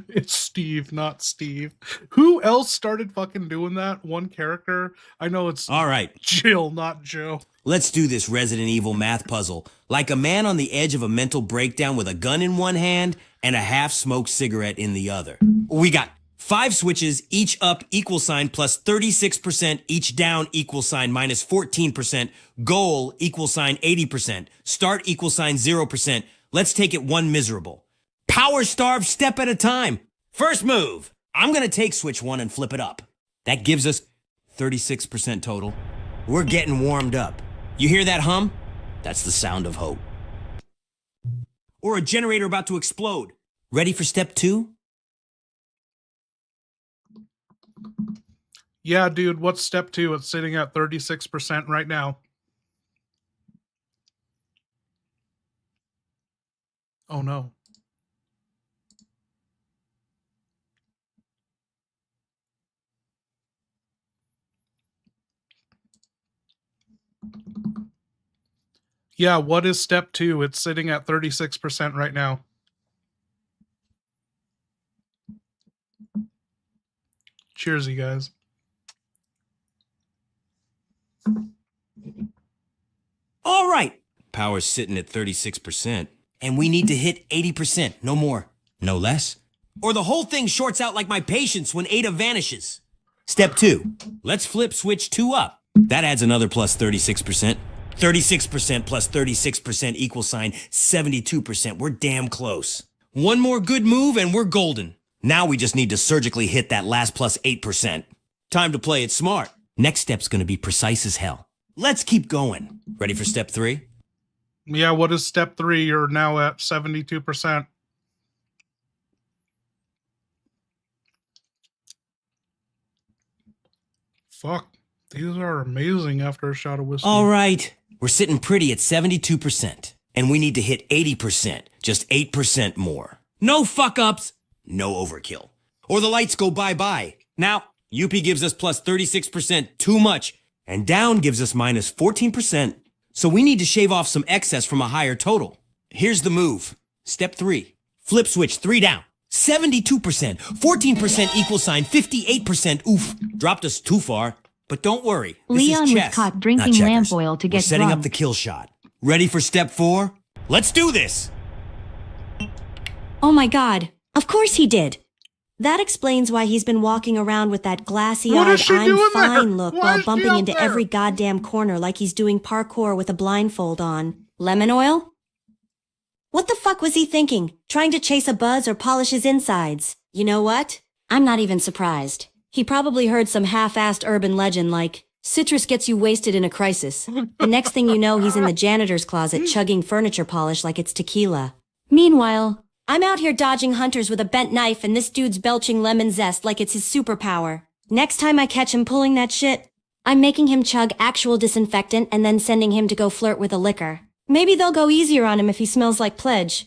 It's Steve, not Steve. Who else started fucking doing that? One character? I know it's All right, Jill, not Joe. let's do this Resident Evil math puzzle. Like a man on the edge of a mental breakdown with a gun in one hand and a half-smoked cigarette in the other. We got 5 switches, each up equal sign plus 36%, each down equal sign minus 14%, goal equal sign 80%, start equal sign 0%. Let's take it one miserable. Power starved step at a time. First move. I'm gonna take switch 1 and flip it up. That gives us 36% total. We're getting warmed up. You hear that hum? That's the sound of hope. Or a generator about to explode. Ready for step 2? Yeah, dude, what's step 2? It's sitting at 36% right now. Oh no. Yeah, what is step 2? It's sitting at 36% right now. Cheers, you guys. All right. Power's sitting at 36%, and we need to hit 80%, no more, no less. or the whole thing shorts out like my patience when Ada vanishes. Step 2. Let's flip switch 2 up. That adds another plus 36%. 36% plus 36% equals sign 72%. We're damn close. One more good move and we're golden. Now we just need to surgically hit that last plus 8%. Time to play it smart. Next step's gonna be precise as hell. Let's keep going. Ready for step 3? Yeah, what is step 3? You're now at 72%. Fuck. These are amazing after a shot of whiskey. All right. We're sitting pretty at 72%. And we need to hit 80%. Just 8% more. No fuck-ups. No overkill. Or the lights go bye-bye. Now, UP gives us plus 36% too much. And down gives us minus 14%. So we need to shave off some excess from a higher total. Here's the move. Step 3. Flip switch 3 down. 72%. 14% equal sign. 58%. Oof. Dropped us too far. But don't worry. This Leon is was chess, caught not drinking checkers. lamp oil to We're get setting up drunk. the kill shot. Ready for step 4? Let's do this! Oh my god. Of course he did. That explains why he's been walking around with that What glassy-eyed is she I'm doing fine there? look Why while is she bumping out into there? every goddamn corner like he's doing parkour with a blindfold on. Lemon oil? What the fuck was he thinking? Trying to chase a buzz or polish his insides? You know what? I'm not even surprised. He probably heard some half-assed urban legend like, citrus gets you wasted in a crisis. The next thing you know, he's in the janitor's closet chugging furniture polish like it's tequila. Meanwhile, I'm out here dodging hunters with a bent knife and this dude's belching lemon zest like it's his superpower. Next time I catch him pulling that shit, I'm making him chug actual disinfectant and then sending him to go flirt with a liquor. Maybe they'll go easier on him if he smells like pledge.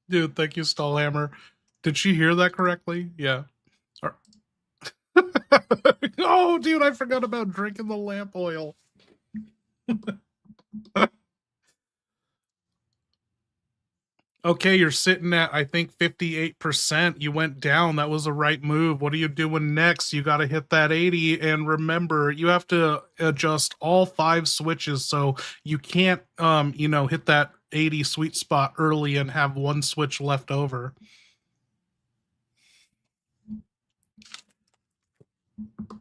Dude, thank you, Stallhammer. Did she hear that correctly? Yeah. Oh, dude, I forgot about drinking the lamp oil. Okay, you're sitting at, I think, 58%. You went down. That was the right move. What are you doing next? You got to hit that 80. And remember, you have to adjust all 5 switches. So you can't, hit that 80 sweet spot early and have 1 switch left over.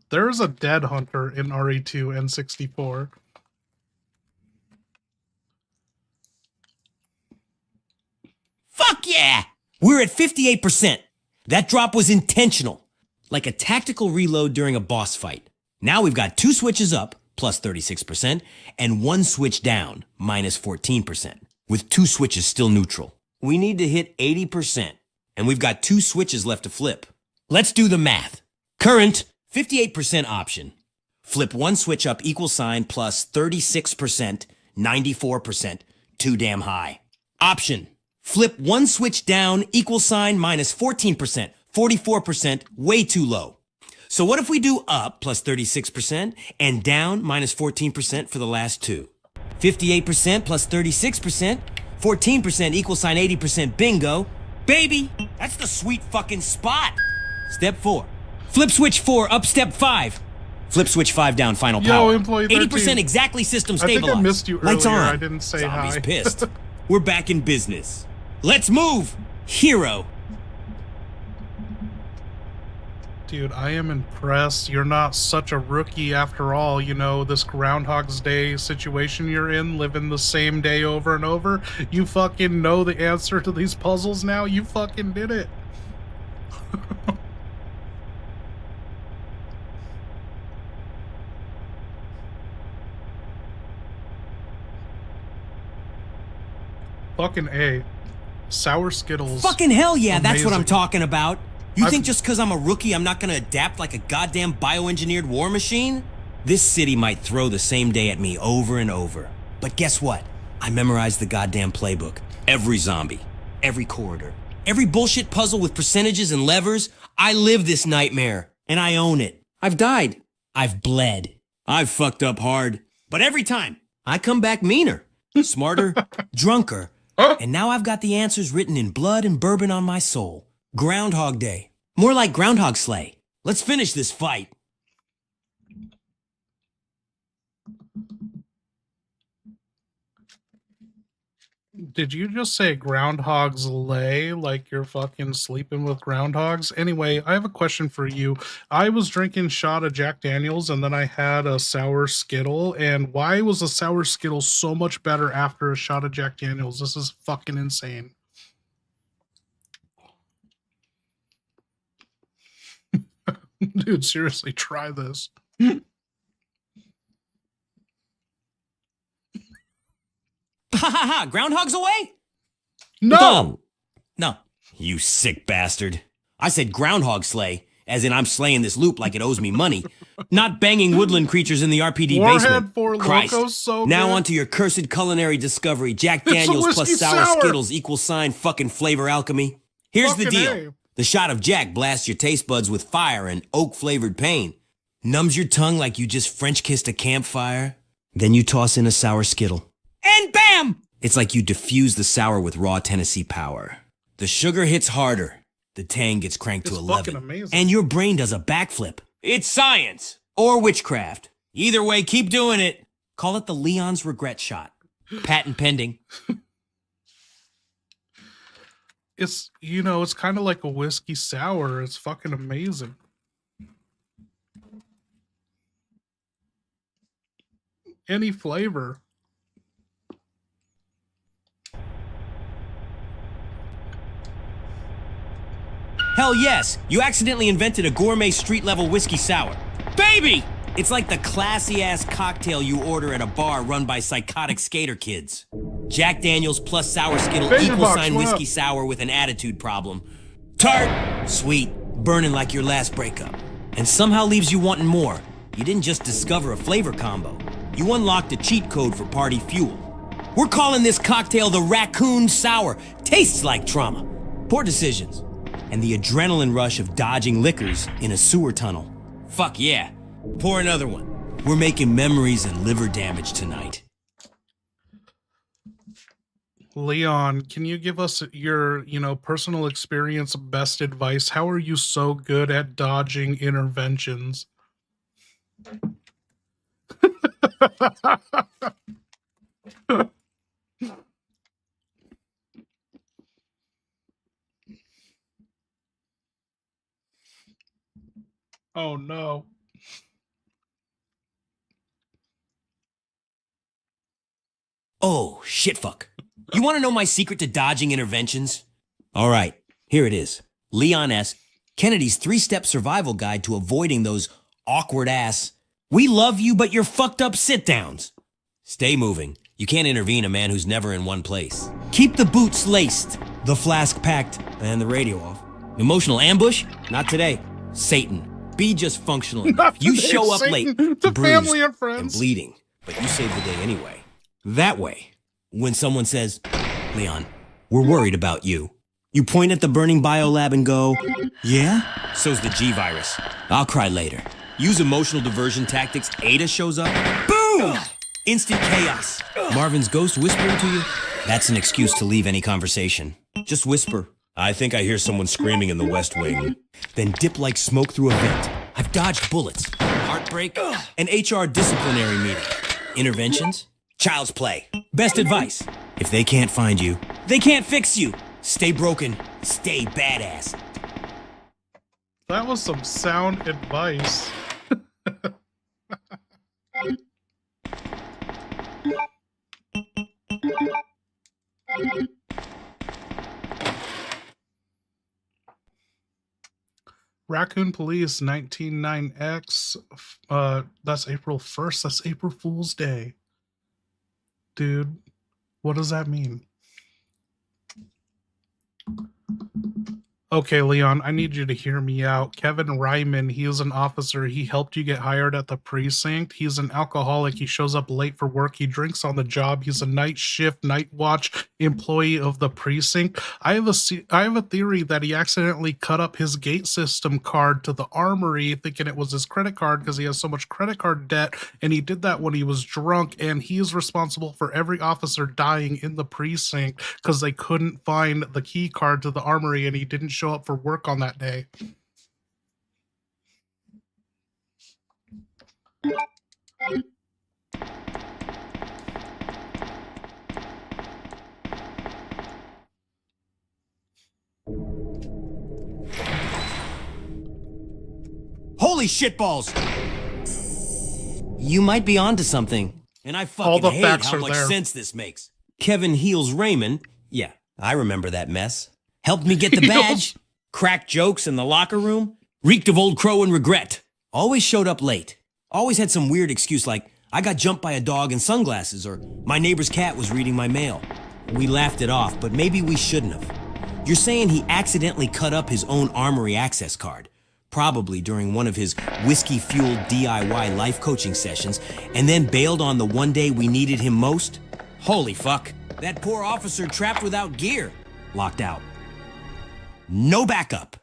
There's a dead hunter in RE2 and 64. Fuck yeah! We're at 58%. That drop was intentional. Like a tactical reload during a boss fight. Now we've got 2 switches up, plus 36%, and 1 switch down, minus 14%, with 2 switches still neutral. We need to hit 80%, and we've got 2 switches left to flip. Let's do the math. Current, 58% option. Flip 1 switch up equal sign plus 36%, 94%, too damn high. Option. Flip 1 switch down equal sign minus 14%, 44%, way too low. So what if we do up plus 36% and down minus 14% for the last 2? 58% plus 36%, 14% equal sign 80%, bingo. Baby, that's the sweet fucking spot. Step 4. Flip switch 4 up step 5. Flip switch 5 down final power. Employee 13. 80% exactly system I think stabilized. I missed you Lights earlier. on. I didn't say Zombie's hi. pissed. We're back in business. Let's move. Hero. Dude, I am impressed. You're not such a rookie after all. You know, this Groundhog's Day situation you're in, living the same day over and over. You fucking know the answer to these puzzles now. You fucking did it. Fucking A. Sour Skittles. Fucking hell yeah, that's what I'm Amazing. talking about. You I've- think just because I'm a rookie, I'm not gonna adapt like a goddamn bioengineered war machine? This city might throw the same day at me over and over. But guess what? I memorized the goddamn playbook. Every zombie, every corridor, every bullshit puzzle with percentages and levers. I live this nightmare, and I own it. I've died. I've bled. I've fucked up hard. But every time, I come back meaner, smarter, drunker, and now I've got the answers written in blood and bourbon on my soul. Groundhog Day. More like Groundhog Slay. Let's finish this fight. Did you just say groundhogs lay like you're fucking sleeping with groundhogs? Anyway, I have a question for you. I was drinking shot of Jack Daniels and then I had a sour Skittle. And why was a sour Skittle so much better after a shot of Jack Daniels? This is fucking insane. Dude, seriously, try this. Ha ha ha! Groundhog's away? No! No. You sick bastard. I said groundhog slay, as in I'm slaying this loop like it owes me money, not banging woodland creatures in the RPD Warhead basement. Four Christ. Locos, so Now good. onto your cursed culinary discovery. Jack It's a Daniels plus whiskey sour sour. Skittles equals sign fucking flavor alchemy. Here's the Fucking deal. A. The shot of Jack blasts your taste buds with fire and oak-flavored pain. Numbs your tongue like you just French-kissed a campfire. Then you toss in a sour Skittle. And bam! It's like you diffuse the sour with raw Tennessee power. The sugar hits harder. The tang gets cranked It's to 11. fucking amazing. And your brain does a backflip. It's science. Or witchcraft. Either way, keep doing it. Call it the Leon's regret shot. Patent pending. It's, you know, it's kind of like a whiskey sour. It's fucking amazing. Any flavor. Hell yes, you accidentally invented a gourmet street-level whiskey sour. Baby! It's like the classy-ass cocktail you order at a bar run by psychotic skater kids. Jack Daniels plus sour Skittle Baby equal box, sign what whiskey up? sour with an attitude problem. Tart, sweet, burning like your last breakup. And somehow leaves you wanting more. You didn't just discover a flavor combo. You unlocked a cheat code for party fuel. We're calling this cocktail the Raccoon Sour. Tastes like trauma. Poor decisions. And the adrenaline rush of dodging liquors in a sewer tunnel. Fuck yeah. Pour another one. We're making memories and liver damage tonight. Leon, can you give us your, personal experience, best advice? How are you so good at dodging interventions? Oh no. Oh, shitfuck. You want to know my secret to dodging interventions? All right, here it is. Leon S. Kennedy's 3-step survival guide to avoiding those awkward-ass, we love you but you're fucked up sit-downs. Stay moving. You can't intervene a man who's never in one place. Keep the boots laced, the flask packed, and the radio off. Emotional ambush? Not today. Satan. Be just functional enough. You today, show up Satan. late, To bruised family and and friends. bleeding, but you save the day anyway. That way, when someone says, Leon, we're worried about you, you point at the burning biolab and go, yeah? So's the G-virus. I'll cry later. Use emotional diversion tactics. Ada shows up. Boom! Instant chaos. Marvin's ghost whispering to you? That's an excuse to leave any conversation. Just whisper. I think I hear someone screaming in the West Wing. Then dip like smoke through a vent. I've dodged bullets. Heartbreak. An HR disciplinary meeting. Interventions? Child's play. Best advice. If they can't find you, they can't fix you. Stay broken. Stay badass. That was some sound advice. Raccoon Police 199X. That's April 1st. That's April Fool's Day. Dude, what does that mean? Okay, Leon, I need you to hear me out. Kevin Ryman, he is an officer. He helped you get hired at the precinct. He's an alcoholic. He shows up late for work. He drinks on the job. He's a night shift, night watch employee of the precinct. I have a theory that he accidentally cut up his gate system card to the armory, thinking it was his credit card because he has so much credit card debt, and he did that when he was drunk, and he is responsible for every officer dying in the precinct because they couldn't find the key card to the armory, and he didn't show up for work on that day. Holy shitballs! You might be onto something. And I All fucking the hate facts how are much there. sense this makes. Kevin Heels Raymond, yeah, I remember that mess. Helped me get the Heels. badge, cracked jokes in the locker room, reeked of Old Crow and regret. Always showed up late. Always had some weird excuse like, I got jumped by a dog in sunglasses, or my neighbor's cat was reading my mail. We laughed it off, but maybe we shouldn't have. You're saying he accidentally cut up his own Armory access card, probably during one of his whiskey-fueled DIY life coaching sessions, and then bailed on the one day we needed him most? Holy fuck. That poor officer trapped without gear. Locked out. No backup.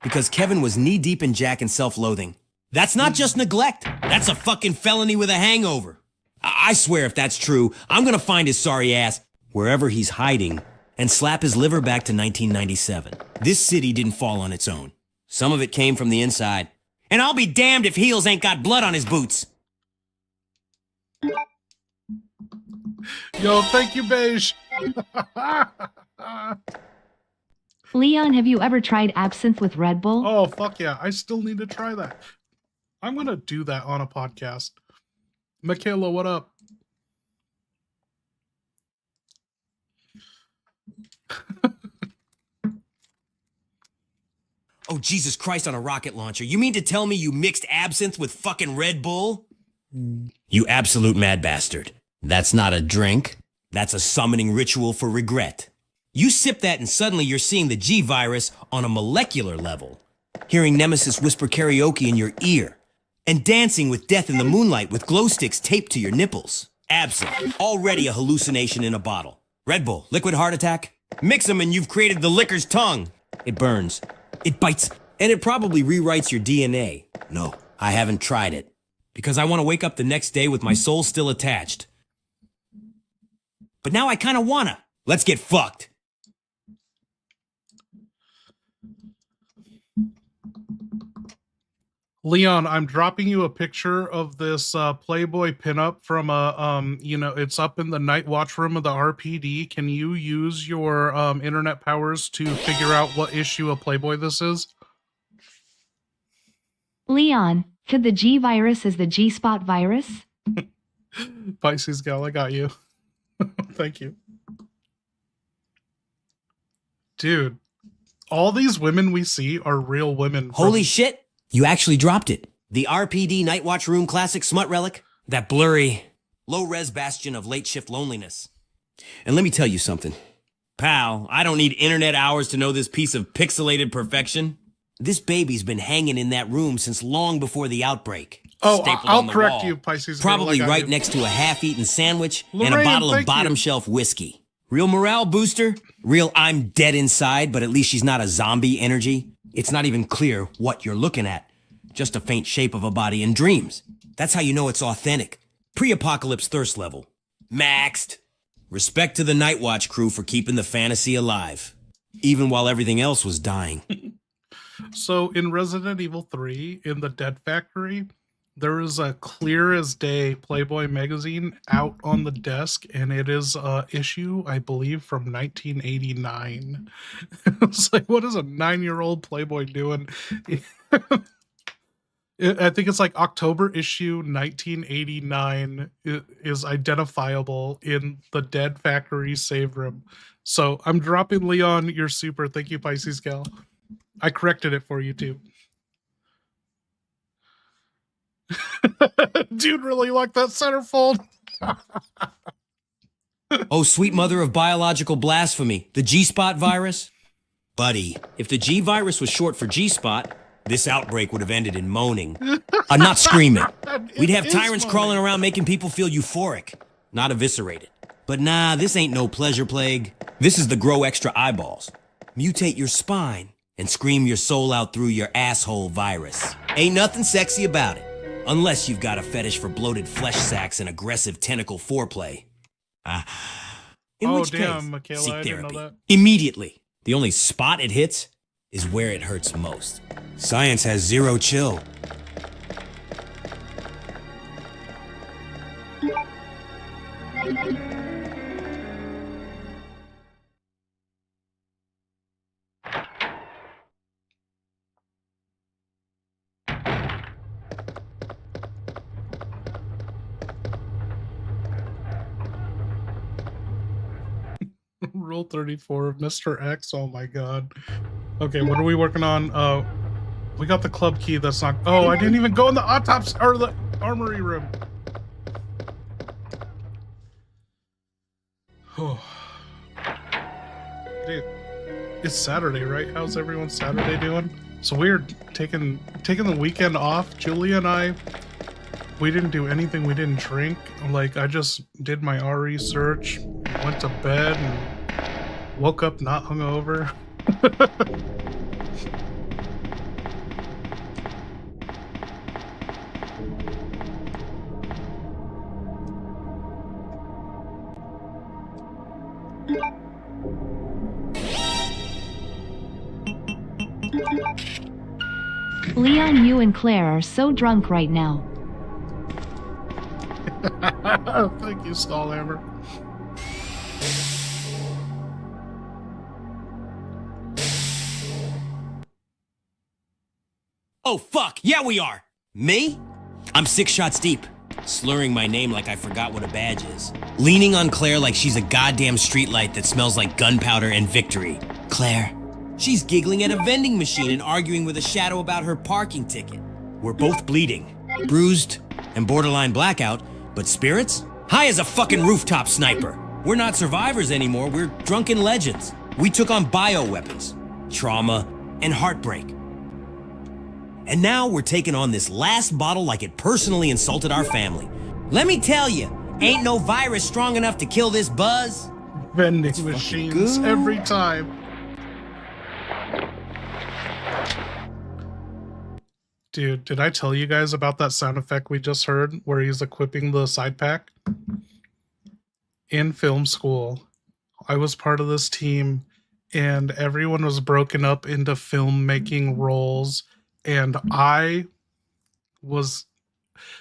Because Kevin was knee-deep in Jack and self-loathing. That's not just neglect. That's a fucking felony with a hangover. I swear if that's true, I'm gonna find his sorry ass wherever he's hiding and slap his liver back to 1997. This city didn't fall on its own. Some of it came from the inside. And I'll be damned if Heels ain't got blood on his boots. Yo, thank you, Beige. Leon, have you ever tried absinthe with Red Bull? Oh, fuck yeah. I still need to try that. I'm going to do that on a podcast. Michaela, what up? Oh, Jesus Christ on a rocket launcher. You mean to tell me you mixed absinthe with fucking Red Bull? You absolute mad bastard. That's not a drink. That's a summoning ritual for regret. You sip that and suddenly you're seeing the G-virus on a molecular level. Hearing Nemesis whisper karaoke in your ear. And dancing with death in the moonlight with glow sticks taped to your nipples. Absinthe. Already a hallucination in a bottle. Red Bull. Liquid heart attack. Mix them and you've created the liquor's tongue. It burns. It bites. And it probably rewrites your DNA. No, I haven't tried it. Because I want to wake up the next day with my soul still attached. But now I kind of wanna. Let's get fucked. Leon, I'm dropping you a picture of this Playboy pinup from it's up in the night watch room of the RPD. Can you use your internet powers to figure out what issue of Playboy this is? Leon, could the G virus is the G-spot virus? Pisces gal, I got you. Thank you. Dude, all these women we see are real women. Holy shit! You actually dropped it. The RPD Night Watch Room Classic Smut Relic. That blurry, low-res bastion of late shift loneliness. And let me tell you something. Pal, I don't need internet hours to know this piece of pixelated perfection. This baby's been hanging in that room since long before the outbreak. Oh, Stapled I'll on the correct wall. you, Pisces. Probably girl, I got right you. next to a half-eaten sandwich and a Lorraine, bottle of thank you. bottom shelf whiskey. Real morale booster? Real I'm dead inside, but at least she's not a zombie energy. It's not even clear what you're looking at. Just a faint shape of a body in dreams. That's how you know it's authentic. Pre-apocalypse thirst level. Maxed. Respect to the Night Watch crew for keeping the fantasy alive. Even while everything else was dying. So in Resident Evil 3, in the Dead Factory, there is a clear as day Playboy magazine out on the desk, and it is a issue, I believe, from 1989. It's like, what is a 9-year-old Playboy doing? I think it's like October issue 1989 is identifiable in the Dead Factory save room. So I'm dropping Leon your super. Thank you, Pisces gal. I corrected it for you too. Dude really liked that centerfold. Oh, sweet mother of biological blasphemy. The G-spot virus? Buddy, if the G-virus was short for G-spot, this outbreak would have ended in moaning. Not screaming. We'd have It tyrants is crawling moaning. around making people feel euphoric, not eviscerated. But nah, this ain't no pleasure plague. This is the grow extra eyeballs. Mutate your spine and scream your soul out through your asshole virus. Ain't nothing sexy about it. Unless you've got a fetish for bloated flesh sacks and aggressive tentacle foreplay. In Oh, which damn, case, Michaela, seek I didn't know therapy. that. Immediately. The only spot it hits is where it hurts most. Science has zero chill. Rule 34 of Mr. X. Oh my god. Okay, what are we working on? We got the club key that's not. Oh, I didn't even go in the autopsy or the armory room. Oh. Dude, it's Saturday, right? How's everyone Saturday doing? It's weird taking the weekend off. Julia and I, we didn't do anything. We didn't drink. Like, I just did my RE search, went to bed, and woke up not hungover. Leon, you and Claire are so drunk right now. Thank you, Stallhammer. Oh, fuck! Yeah, we are! Me? I'm 6 shots deep, slurring my name like I forgot what a badge is. Leaning on Claire like she's a goddamn streetlight that smells like gunpowder and victory. Claire. She's giggling at a vending machine and arguing with a shadow about her parking ticket. We're both bleeding, bruised, and borderline blackout, but spirits? High as a fucking rooftop sniper. We're not survivors anymore, we're drunken legends. We took on bioweapons, trauma, and heartbreak. And now we're taking on this last bottle like it personally insulted our family. Let me tell you, ain't no virus strong enough to kill this buzz. Vending machines good. every time. Dude, did I tell you guys about that sound effect we just heard where he's equipping the side pack? In film school, I was part of this team and everyone was broken up into filmmaking roles, and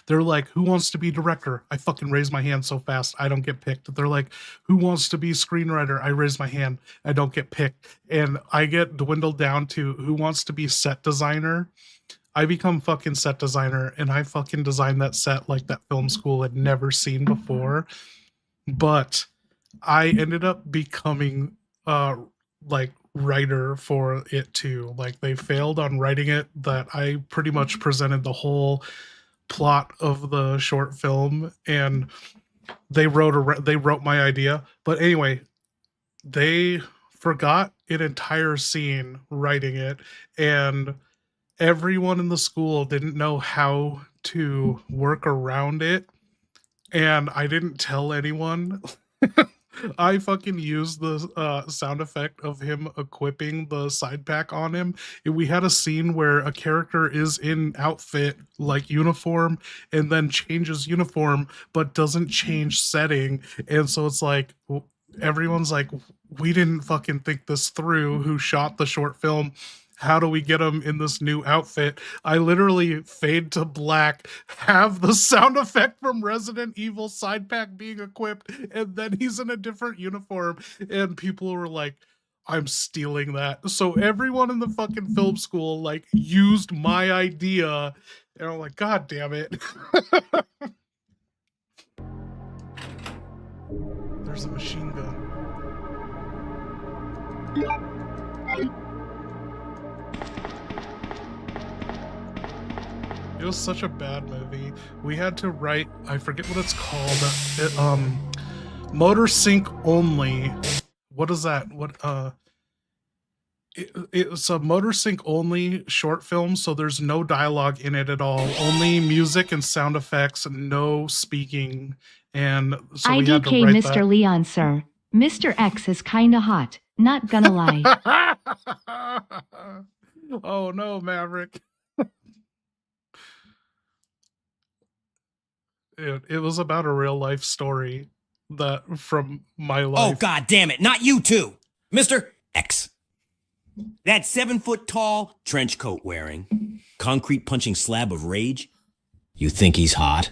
they're like, who wants to be director? I fucking raise my hand so fast I don't get picked. They're like, who wants to be screenwriter? I raise my hand, I don't get picked. And I get dwindled down to who wants to be set designer. I become fucking set designer, and I fucking designed that set like that film school had never seen before. But I ended up becoming like writer for it too. Like, they failed on writing it, that I pretty much presented the whole plot of the short film, and they wrote my idea. But anyway, they forgot an entire scene writing it, and everyone in the school didn't know how to work around it, and I didn't tell anyone. I fucking used the sound effect of him equipping the side pack on him. We had a scene where a character is in outfit, like uniform, and then changes uniform, but doesn't change setting. And so it's like, everyone's like, we didn't fucking think this through, who shot the short film. How do we get him in this new outfit? I literally fade to black, have the sound effect from Resident Evil side pack being equipped, and then he's in a different uniform. And people were like, I'm stealing that. So everyone in the fucking film school like used my idea. And I'm like, God damn it. There's a machine gun. It was such a bad movie. We had to write, I forget what it's called. Motor sync only. What is that? It's a motor sync only short film, so there's no dialogue in it at all. Only music and sound effects, and no speaking. And so we had to IDK write Mr. that. Leon, sir. Mr. X is kinda hot. Not gonna lie. Oh no, Maverick. It was about a real life story that from my Oh, life. god damn it, not you too! Mr. X. That 7-foot tall, trench coat wearing, concrete punching slab of rage? You think he's hot?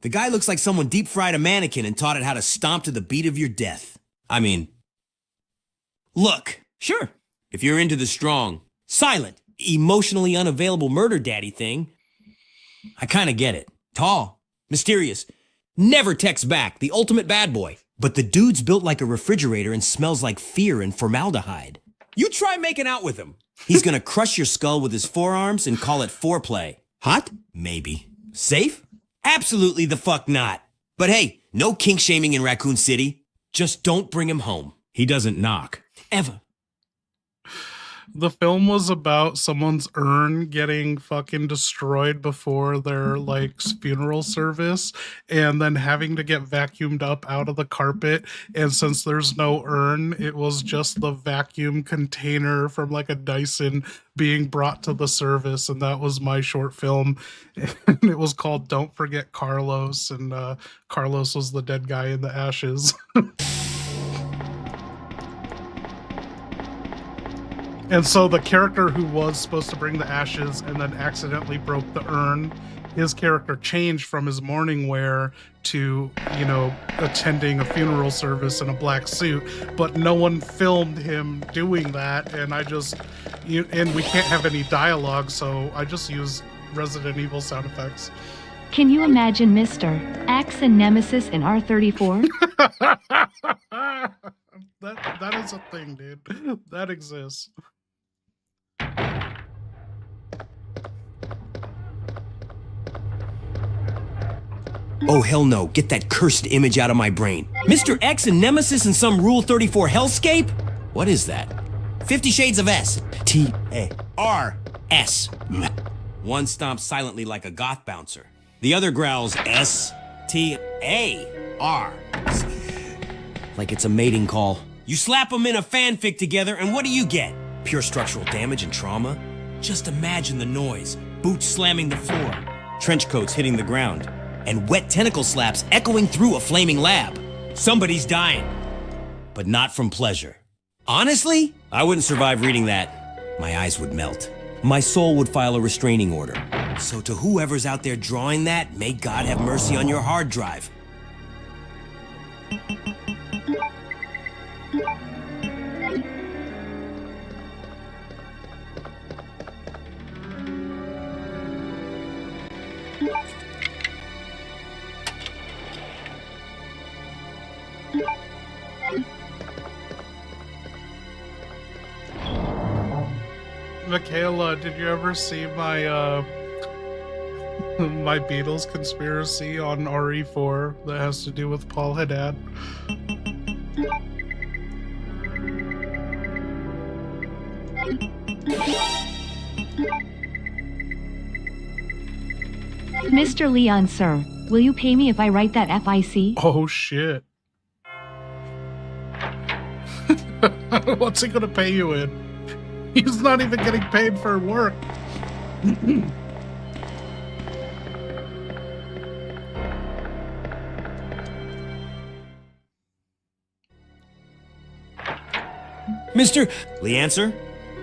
The guy looks like someone deep-fried a mannequin and taught it how to stomp to the beat of your death. I mean, look, sure, if you're into the strong, silent, emotionally unavailable murder daddy thing, I kind of get it. Tall, mysterious, never texts back, the ultimate bad boy. But the dude's built like a refrigerator and smells like fear and formaldehyde. You try making out with him. He's gonna crush your skull with his forearms and call it foreplay. Hot? Maybe. Safe? Absolutely the fuck not. But hey, no kink shaming in Raccoon City. Just don't bring him home. He doesn't knock. Ever. The film was about someone's urn getting fucking destroyed before their like funeral service and then having to get vacuumed up out of the carpet. And since there's no urn, it was just the vacuum container from like a Dyson being brought to the service. And that was my short film. And it was called Don't Forget Carlos. And Carlos was the dead guy in the ashes. And so the character who was supposed to bring the ashes and then accidentally broke the urn, his character changed from his mourning wear to, you know, attending a funeral service in a black suit. But no one filmed him doing that. And and we can't have any dialogue, so I just use Resident Evil sound effects. Can you imagine Mr. X and Nemesis in R34? That is a thing, dude. That exists. Oh, hell no. Get that cursed image out of my brain. Mr. X and Nemesis in some Rule 34 hellscape? What is that? 50 Shades of S. T-A-R-S. One stomps silently like a goth bouncer. The other growls S-T-A-R. Like it's a mating call. You slap them in a fanfic together, and what do you get? Pure structural damage and trauma? Just imagine the noise. Boots slamming the floor. Trench coats hitting the ground. And wet tentacle slaps echoing through a flaming lab. Somebody's dying. But not from pleasure. Honestly, I wouldn't survive reading that. My eyes would melt. My soul would file a restraining order. So to whoever's out there drawing that, may God have mercy on your hard drive. Michaela, did you ever see my my Beatles conspiracy on RE4 that has to do with Paul Haddad? Mr. Leon, sir, will you pay me if I write that FIC? Oh shit. What's he gonna pay you in? He's not even getting paid for work. Mr. Lee, answer?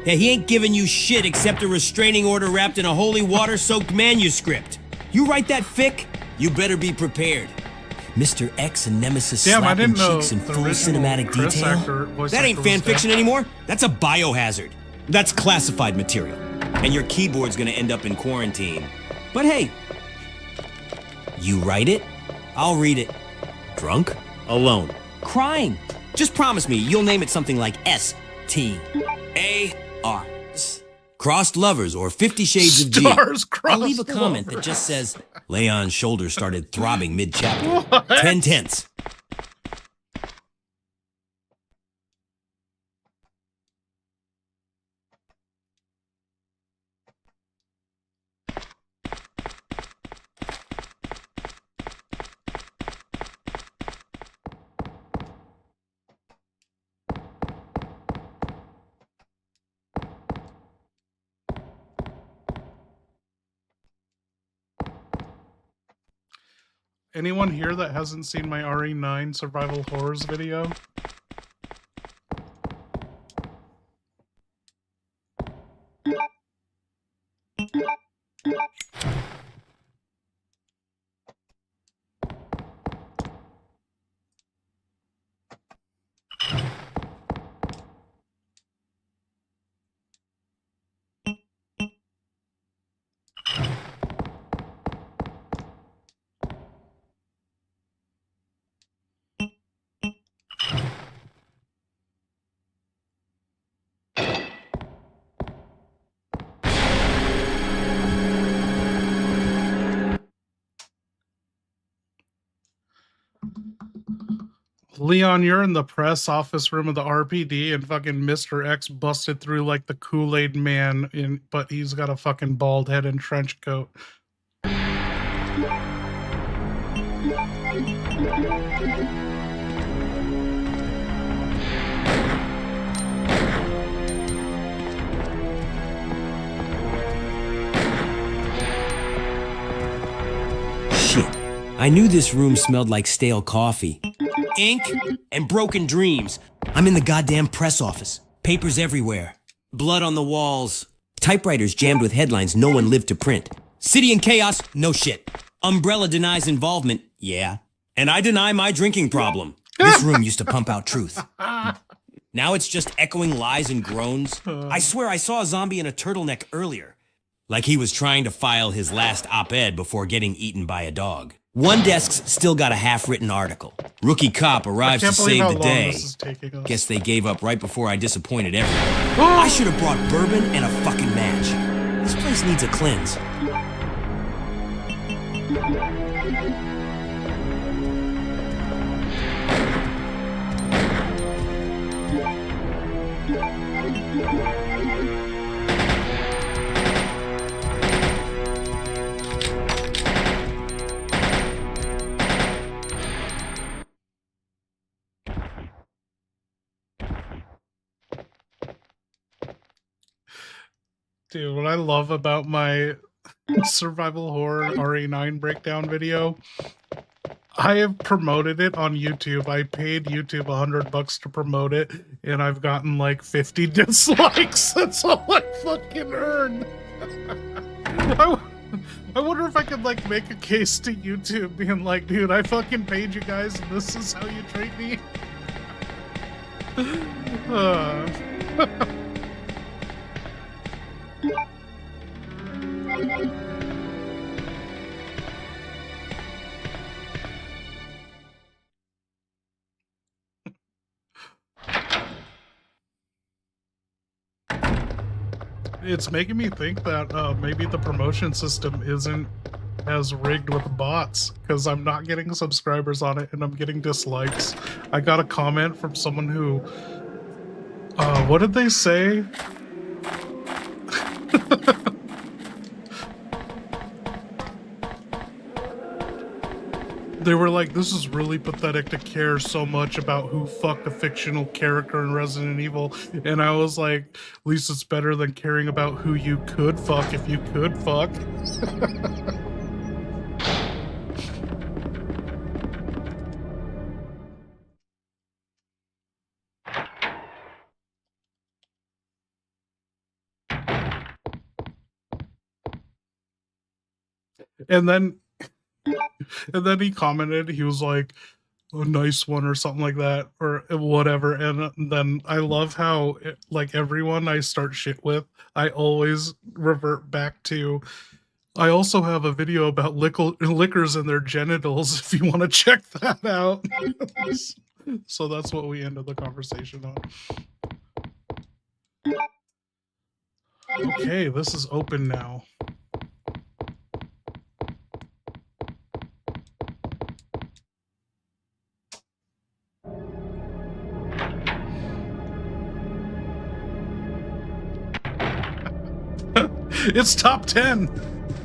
Yeah, he ain't giving you shit except a restraining order wrapped in a holy water-soaked manuscript. You write that fic, you better be prepared. Mr. X and Nemesis slapping cheeks in full cinematic detail? That ain't fan fiction anymore. That's a biohazard. That's classified material. And your keyboard's gonna end up in quarantine. But hey, you write it, I'll read it. Drunk? Alone. Crying. Just promise me you'll name it something like S-T-A-R. Crossed Lovers or 50 Shades of G. I'll leave a comment that just says, Leon's shoulder started throbbing mid-chapter. 10 tenths. Anyone here that hasn't seen my RE9 survival horrors video? Leon, you're in the press office room of the RPD, and fucking Mr. X busted through like the Kool-Aid man, but he's got a fucking bald head and trench coat. Shit. I knew this room smelled like stale coffee, ink, and broken dreams. I'm in the goddamn press office. Papers everywhere. Blood on the walls. Typewriters jammed with headlines no one lived to print. City in chaos? No shit. Umbrella denies involvement? Yeah. And I deny my drinking problem. This room used to pump out truth. Now it's just echoing lies and groans. I swear I saw a zombie in a turtleneck earlier. Like he was trying to file his last op-ed before getting eaten by a dog. One desk's still got a half-written article. Rookie cop arrives to save the day. Guess they gave up right before I disappointed everyone. I should have brought bourbon and a fucking match. This place needs a cleanse. Dude, what I love about my survival horror RE9 breakdown video, I have promoted it on YouTube. I paid YouTube $100 to promote it, and I've gotten like 50 dislikes. That's all I fucking earned. I wonder if I could like make a case to YouTube being like, dude, I fucking paid you guys and this is how you treat me. It's making me think that maybe the promotion system isn't as rigged with bots, because I'm not getting subscribers on it and I'm getting dislikes. I got a comment from someone who, what did they say? They were like, this is really pathetic to care so much about who fucked a fictional character in Resident Evil. And I was like, at least it's better than caring about who you could fuck if you could fuck. And then he commented, he was like, a nice one or something like that, or whatever. And then I love how, like, everyone I start shit with, I always revert back to, I also have a video about liquors and their genitals if you want to check that out. So that's what we ended the conversation on. Okay, this is open now. It's top 10!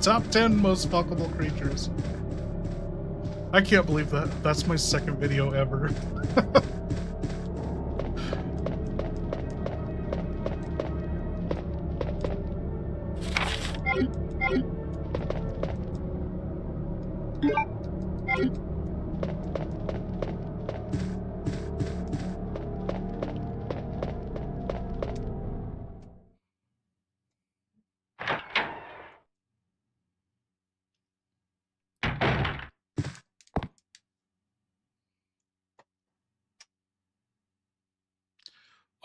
Top 10 most fuckable creatures. I can't believe that. That's my second video ever.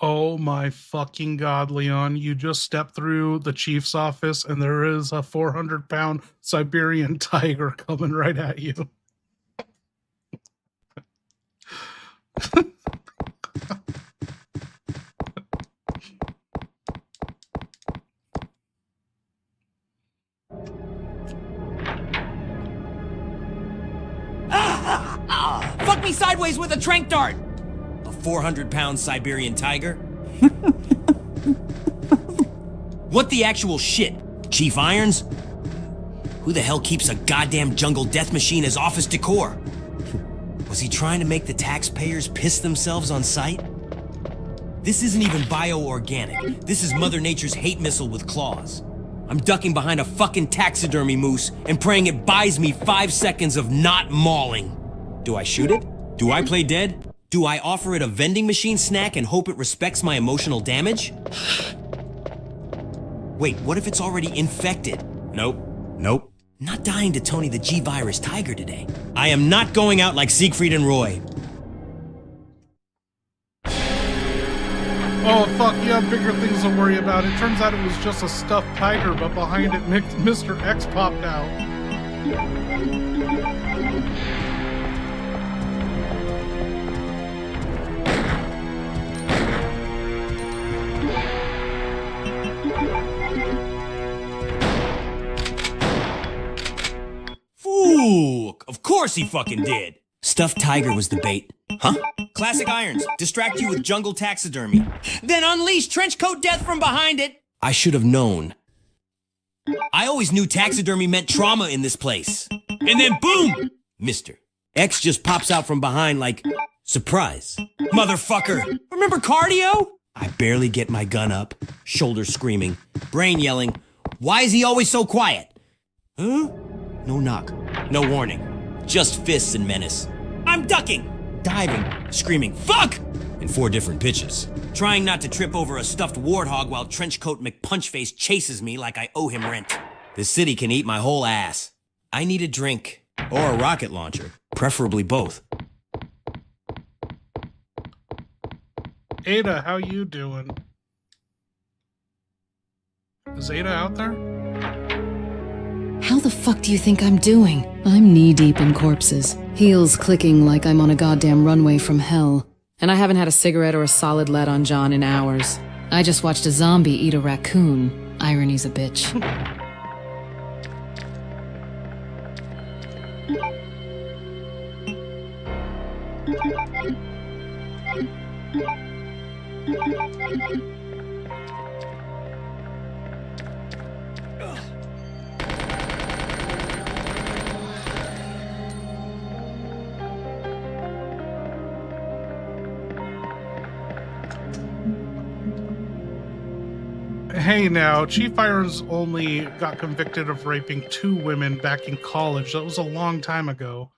Oh my fucking god, Leon. You just stepped through the chief's office and there is a 400-pound Siberian tiger coming right at you. Fuck me sideways with a tranq dart! A 400-pound Siberian tiger? What the actual shit? Chief Irons? Who the hell keeps a goddamn jungle death machine as office decor? Was he trying to make the taxpayers piss themselves on sight? This isn't even bioorganic. This is Mother Nature's hate missile with claws. I'm ducking behind a fucking taxidermy moose and praying it buys me 5 seconds of not mauling. Do I shoot it? Do I play dead? Do I offer it a vending machine snack and hope it respects my emotional damage? Wait, what if it's already infected? Nope. Not dying to Tony the G-Virus Tiger today. I am not going out like Siegfried and Roy. Oh, fuck, you have bigger things to worry about. It turns out it was just a stuffed tiger, but behind it, Mr. X popped out. Ooh, of course he fucking did. Stuffed tiger was the bait. Huh? Classic Irons. Distract you with jungle taxidermy. Then unleash trenchcoat death from behind it. I should have known. I always knew taxidermy meant trauma in this place. And then boom! Mr. X just pops out from behind like, surprise. Motherfucker! Remember cardio? I barely get my gun up, shoulders screaming, brain yelling, why is he always so quiet? Huh? No knock, no warning, just fists and menace. I'm ducking, diving, screaming, fuck! In 4 different pitches. Trying not to trip over a stuffed warthog while Trenchcoat McPunchface chases me like I owe him rent. The city can eat my whole ass. I need a drink, or a rocket launcher, preferably both. Ada, how you doing? Is Ada out there? How the fuck do you think I'm doing? I'm knee-deep in corpses, heels clicking like I'm on a goddamn runway from hell. And I haven't had a cigarette or a solid lead on John in hours. I just watched a zombie eat a raccoon. Irony's a bitch. Hey now, Chief Irons only got convicted of raping 2 women back in college. That was a long time ago.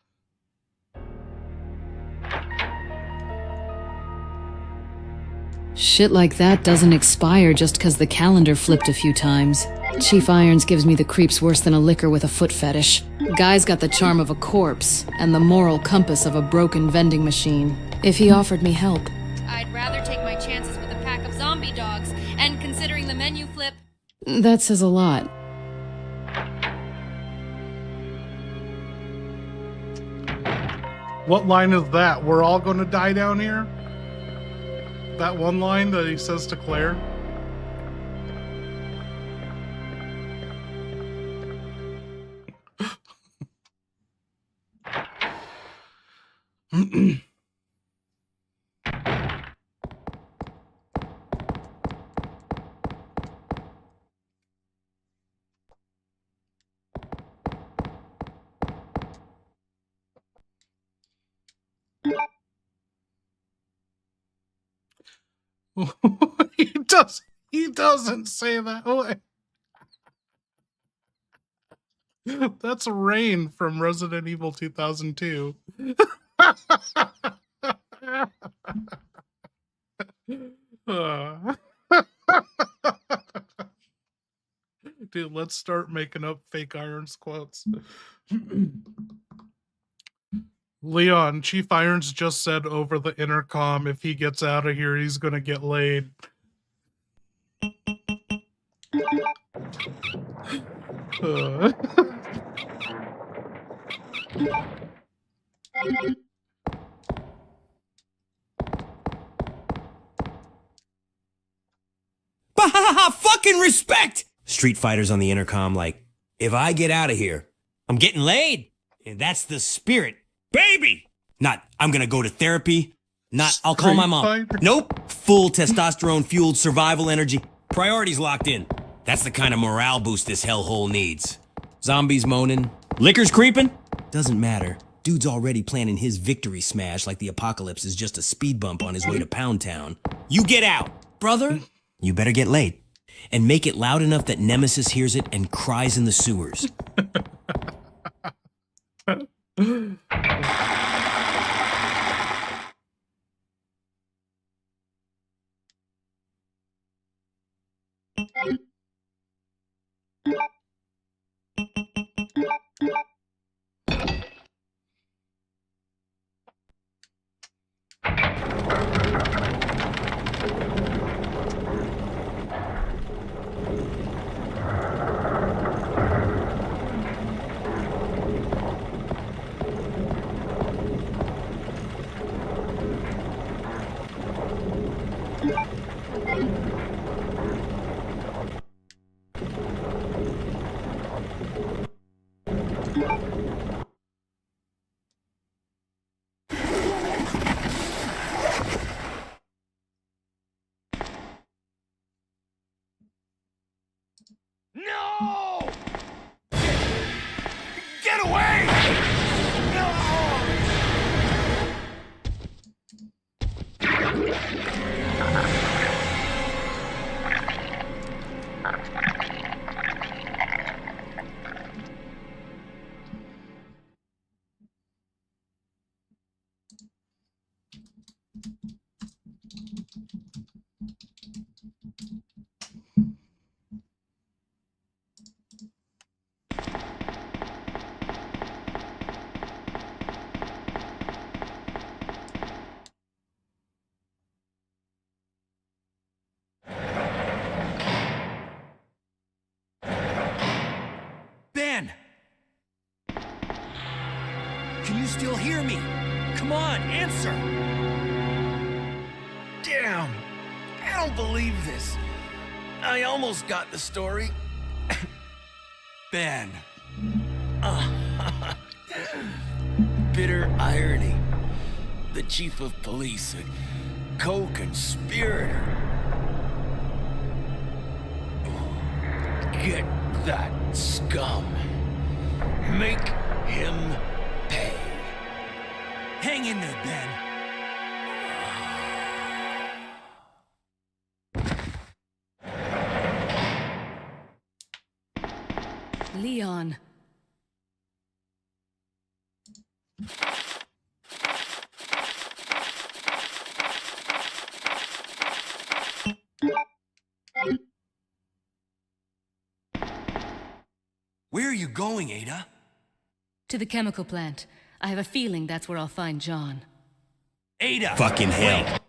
Shit like that doesn't expire just 'cause the calendar flipped a few times. Chief Irons gives me the creeps worse than a licker with a foot fetish. Guy's got the charm of a corpse and the moral compass of a broken vending machine. If he offered me help. I'd rather take my chances with a pack of zombie dogs, and considering the menu flip... That says a lot. What line is that? We're all gonna die down here? That one line that he says to Claire? He doesn't say that way. That's Rain from Resident Evil 2002. Dude, let's start making up fake Irons quotes. Leon, Chief Irons just said over the intercom if he gets out of here, he's gonna get laid. Fucking respect! Street fighters on the intercom like, if I get out of here, I'm getting laid. And that's the spirit. Baby! Not, I'm gonna go to therapy. Not, I'll call my mom. Street Fighter. Nope. Full testosterone-fueled survival energy. Priorities locked in. That's the kind of morale boost this hellhole needs. Zombies moaning. Liquor's creeping? Doesn't matter. Dude's already planning his victory smash like the apocalypse is just a speed bump on his way to Pound Town. You get out. Brother, you better get laid. And make it loud enough that Nemesis hears it and cries in the sewers. No! Get away! No! Ben! Can you still hear me? Come on, answer! Damn! I don't believe this. I almost got the story. Ben. Bitter irony. The chief of police, a co-conspirator. Get that scum. Make him pay. Hang in there, Ben. Leon. Where are you going, Ada? To the chemical plant. I have a feeling that's where I'll find John. Ada! Fucking hell.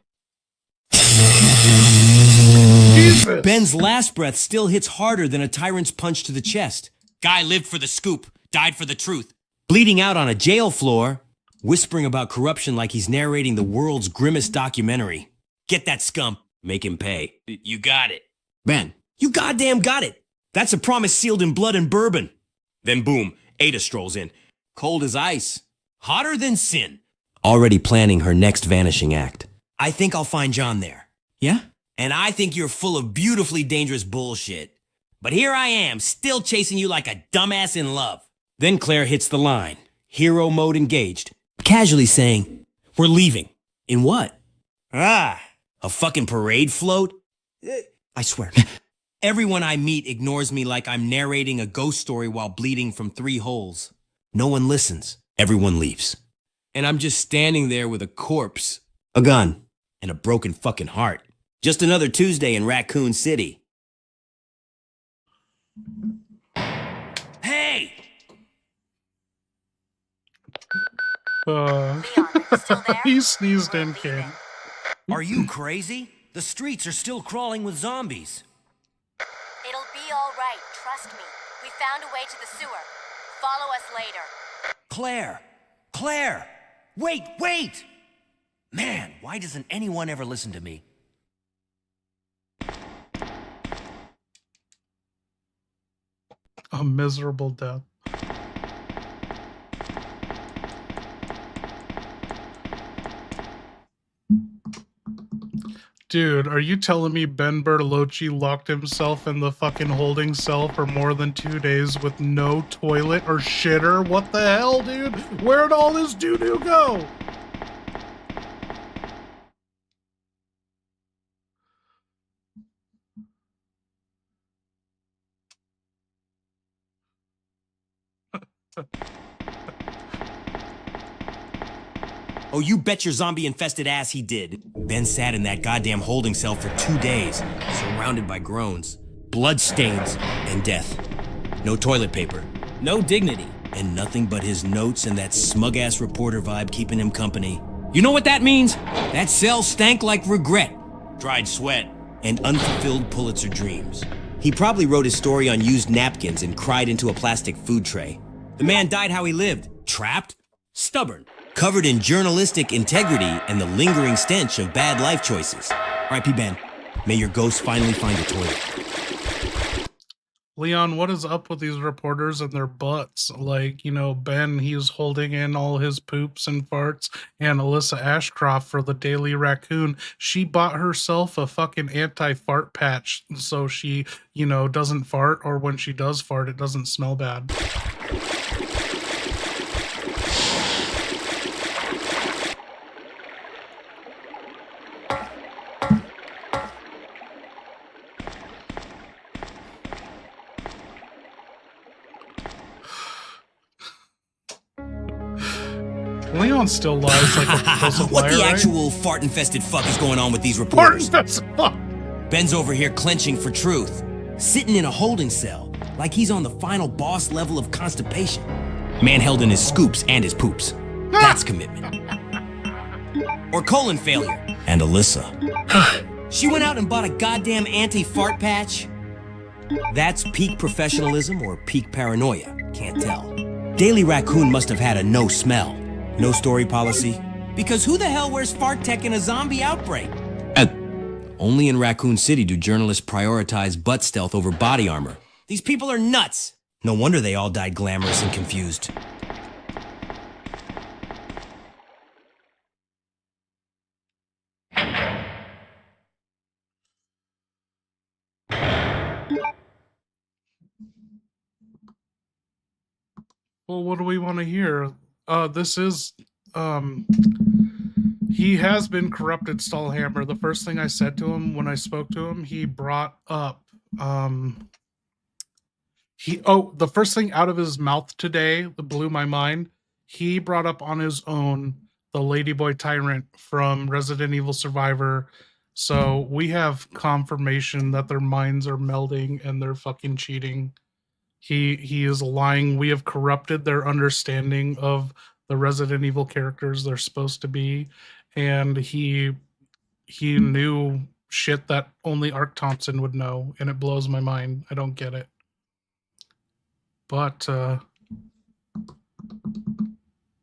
Jesus. Ben's last breath still hits harder than a tyrant's punch to the chest. Guy lived for the scoop, died for the truth. Bleeding out on a jail floor, whispering about corruption like he's narrating the world's grimmest documentary. Get that scum, make him pay. You got it. Ben, you goddamn got it. That's a promise sealed in blood and bourbon. Then boom, Ada strolls in. Cold as ice. Hotter than sin. Already planning her next vanishing act. I think I'll find John there. Yeah? And I think you're full of beautifully dangerous bullshit. But here I am, still chasing you like a dumbass in love. Then Claire hits the line. Hero mode engaged. Casually saying, we're leaving. In what? A fucking parade float? I swear. Everyone I meet ignores me like I'm narrating a ghost story while bleeding from 3 holes. No one listens. Everyone leaves. And I'm just standing there with a corpse, a gun, and a broken fucking heart. Just another Tuesday in Raccoon City. Hey! He sneezed in, kid. Are you crazy? The streets are still crawling with zombies. It'll be all right, trust me. We found a way to the sewer. Follow us later. Claire! Claire! Wait, wait! Man, why doesn't anyone ever listen to me? A miserable death. Dude, are you telling me Ben Bertolucci locked himself in the fucking holding cell for more than 2 days with no toilet or shitter? What the hell, dude? Where'd all this doo-doo go? Oh, you bet your zombie-infested ass he did. Ben sat in that goddamn holding cell for 2 days, surrounded by groans, blood stains, and death. No toilet paper, no dignity, and nothing but his notes and that smug-ass reporter vibe keeping him company. You know what that means? That cell stank like regret, dried sweat, and unfulfilled Pulitzer dreams. He probably wrote his story on used napkins and cried into a plastic food tray. The man died how he lived, trapped, stubborn, covered in journalistic integrity and the lingering stench of bad life choices. R.I.P. Ben. May your ghost finally find a toilet. Leon, what is up with these reporters and their butts? Like, you know, Ben, he's holding in all his poops and farts, and Alyssa Ashcroft for the Daily Raccoon, she bought herself a fucking anti-fart patch so she, you know, doesn't fart, or when she does fart, it doesn't smell bad. Leon still lies like a compulsive What liar, the right? actual fart-infested fuck is going on with these reporters? Fart-infested fuck! Ben's over here clenching for truth, sitting in a holding cell like he's on the final boss level of constipation. Man held in his scoops and his poops. That's commitment. Or colon failure. And Alyssa. She went out and bought a goddamn anti-fart patch? That's peak professionalism or peak paranoia. Can't tell. Daily Raccoon must have had a no smell, no story policy. Because who the hell wears fart tech in a zombie outbreak? Only in Raccoon City do journalists prioritize butt stealth over body armor. These people are nuts. No wonder they all died glamorous and confused. Well, what do we want to hear? This is, he has been corrupted, Stallhammer. The first thing I said to him when I spoke to him, he brought up, the first thing out of his mouth today that blew my mind, he brought up on his own the Ladyboy Tyrant from Resident Evil Survivor. So we have confirmation that their minds are melding and they're fucking cheating. He is lying. We have corrupted their understanding of the Resident Evil characters they're supposed to be, and he knew shit that only Ark Thompson would know, and it blows my mind. I don't get it. But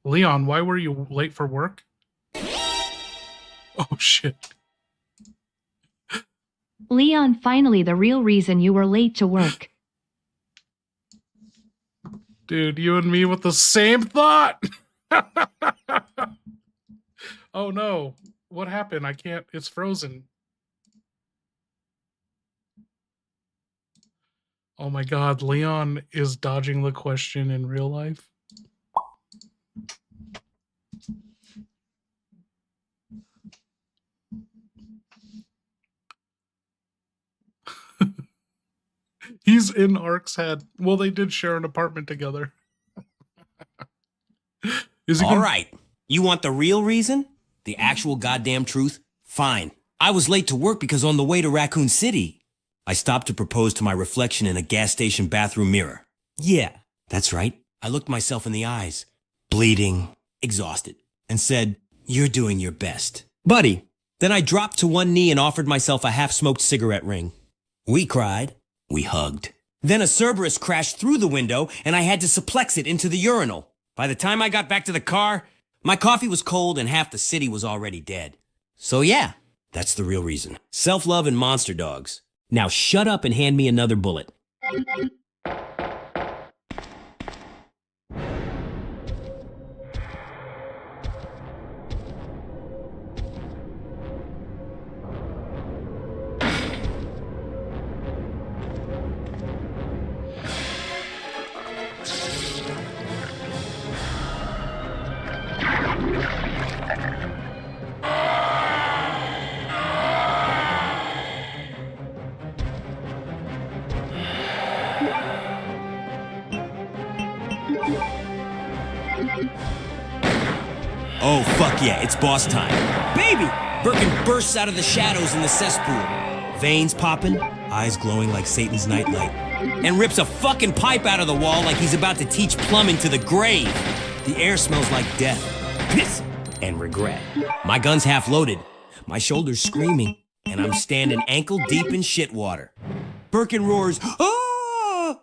Leon, why were you late for work? Oh shit. Leon, finally the real reason you were late to work. Dude, you and me with the same thought. Oh no. What happened? I can't. It's frozen. Oh my god, Leon is dodging the question in real life. He's in Ark's head. Well, they did share an apartment together. All right. You want the real reason? The actual goddamn truth? Fine. I was late to work because on the way to Raccoon City, I stopped to propose to my reflection in a gas station bathroom mirror. Yeah, that's right. I looked myself in the eyes, bleeding, exhausted, and said, "You're doing your best, buddy." Then I dropped to one knee and offered myself a half-smoked cigarette ring. We cried. We hugged. Then a Cerberus crashed through the window, and I had to suplex it into the urinal. By the time I got back to the car, my coffee was cold and half the city was already dead. So yeah, that's the real reason. Self-love and monster dogs. Now shut up and hand me another bullet. Fuck yeah, it's boss time. Baby! Birkin bursts out of the shadows in the cesspool. Veins popping, eyes glowing like Satan's nightlight. And rips a fucking pipe out of the wall like he's about to teach plumbing to the grave. The air smells like death, piss, and regret. My gun's half loaded, my shoulders screaming, and I'm standing ankle deep in shit water. Birkin roars, "Ah!"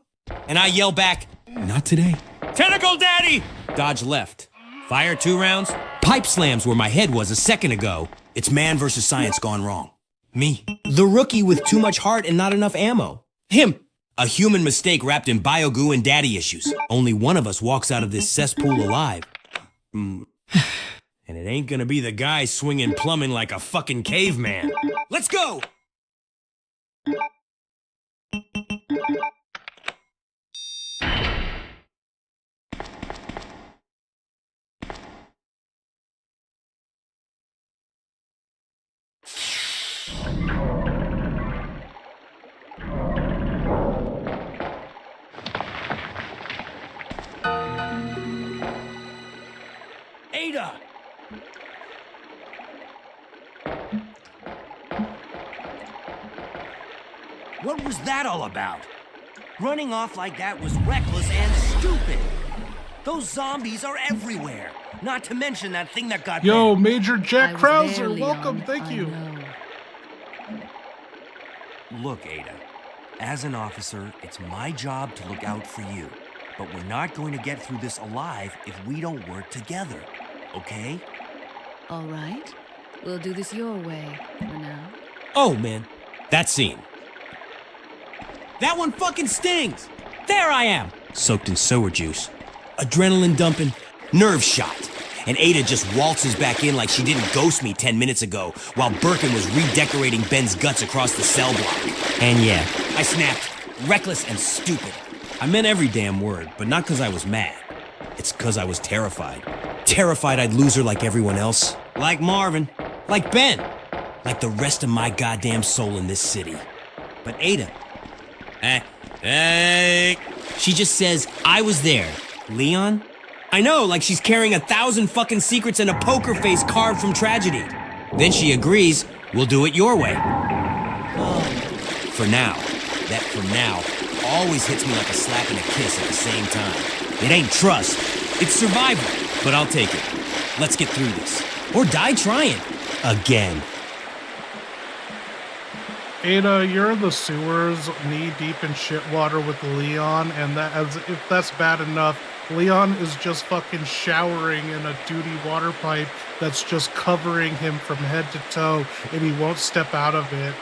And I yell back, "Not today." Tentacle Daddy! Dodge left. Fire 2 rounds. Pipe slams where my head was a second ago. It's man versus science gone wrong. Me, the rookie with too much heart and not enough ammo. Him, a human mistake wrapped in biogoo and daddy issues. Only one of us walks out of this cesspool alive. And it ain't gonna be the guy swinging plumbing like a fucking caveman. Let's go! Ada! What was that all about? Running off like that was reckless and stupid. Those zombies are everywhere. Not to mention that thing that got Yo, bit. Major Jack I was Krauser, there, Leon. welcome, thank I you. know. Look, Ada, as an officer, it's my job to look out for you. But we're not going to get through this alive if we don't work together, okay? All right. We'll do this your way for now. Oh, man. That scene. That one fucking stings! There I am! Soaked in sour juice. Adrenaline dumping. Nerve shot. And Ada just waltzes back in like she didn't ghost me 10 minutes ago while Birkin was redecorating Ben's guts across the cell block. And yeah, I snapped. Reckless and stupid. I meant every damn word, but not because I was mad. It's because I was terrified. Terrified I'd lose her like everyone else. Like Marvin. Like Ben. Like the rest of my goddamn soul in this city. But Ada... Hey. She just says, I was there. Leon? I know, like she's carrying 1,000 fucking secrets and a poker face carved from tragedy. Then she agrees, we'll do it your way. For now. That for now always hits me like a slap and a kiss at the same time. It ain't trust, it's survival. But I'll take it. Let's get through this. Or die trying. Again. Ada, you're in the sewers, knee deep in shit water with Leon, and that, as if that's bad enough, Leon is just fucking showering in a duty water pipe that's just covering him from head to toe, and he won't step out of it.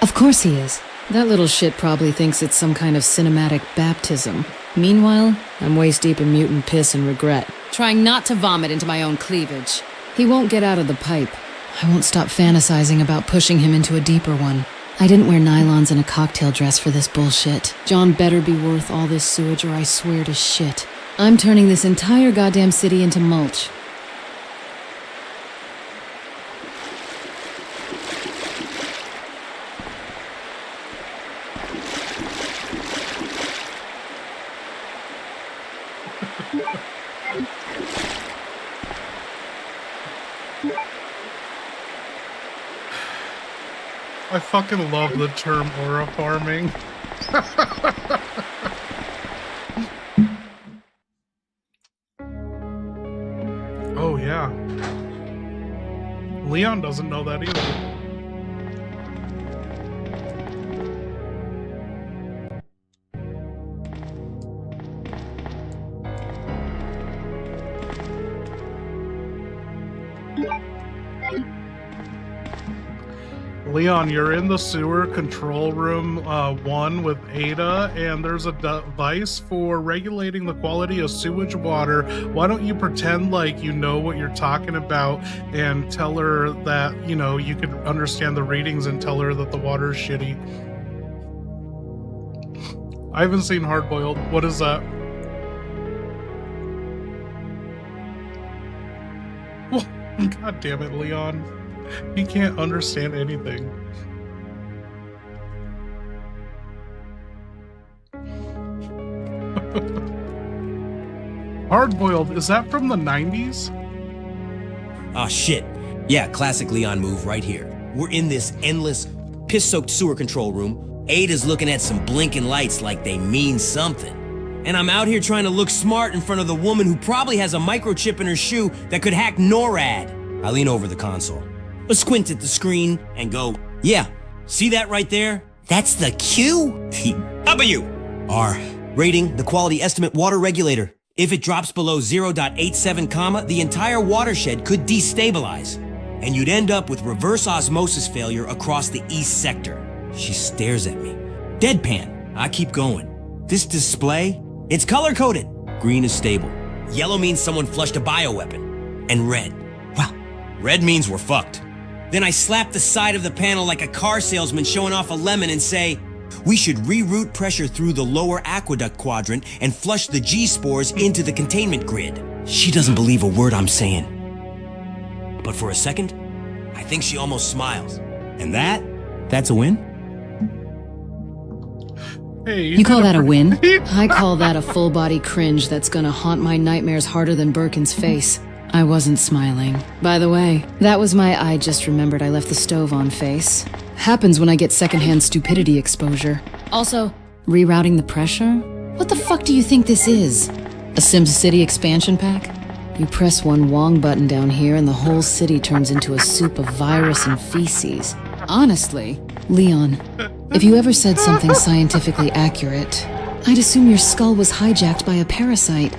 Of course he is. That little shit probably thinks it's some kind of cinematic baptism. Meanwhile, I'm waist deep in mutant piss and regret, trying not to vomit into my own cleavage. He won't get out of the pipe. I won't stop fantasizing about pushing him into a deeper one. I didn't wear nylons and a cocktail dress for this bullshit. John better be worth all this sewage or I swear to shit. I'm turning this entire goddamn city into mulch. I fucking love the term aura farming. Oh yeah. Leon doesn't know that either. Leon, you're in the sewer control room 1 with Ada, and there's a device for regulating the quality of sewage water. Why don't you pretend like you know what you're talking about and tell her that, you know, you could understand the readings and tell her that the water is shitty? I haven't seen Hard Boiled. What is that? Well, God damn it, Leon. He can't understand anything. Hard-boiled, is that from the 90s? Oh shit. Yeah, classic Leon move right here. We're in this endless, piss-soaked sewer control room. Ada's looking at some blinking lights like they mean something. And I'm out here trying to look smart in front of the woman who probably has a microchip in her shoe that could hack NORAD. I lean over the console, squint at the screen, and go, yeah, see that right there? That's the Q? The W. R. Rating, the quality estimate water regulator. If it drops below 0.87 comma, the entire watershed could destabilize. And you'd end up with reverse osmosis failure across the east sector. She stares at me. Deadpan. I keep going. This display, it's color-coded. Green is stable. Yellow means someone flushed a bioweapon. And red, well, red means we're fucked. Then I slap the side of the panel like a car salesman showing off a lemon and say, we should reroute pressure through the lower aqueduct quadrant and flush the G-spores into the containment grid. She doesn't believe a word I'm saying. But for a second, I think she almost smiles. And that's a win? Hey, You call that a win? I call that a full-body cringe that's gonna haunt my nightmares harder than Birkin's face. I wasn't smiling. By the way, that was my I just remembered I left the stove on face. Happens when I get secondhand stupidity exposure. Also, rerouting the pressure? What the fuck do you think this is? A SimCity expansion pack? You press one Wong button down here and the whole city turns into a soup of virus and feces. Honestly, Leon, if you ever said something scientifically accurate, I'd assume your skull was hijacked by a parasite.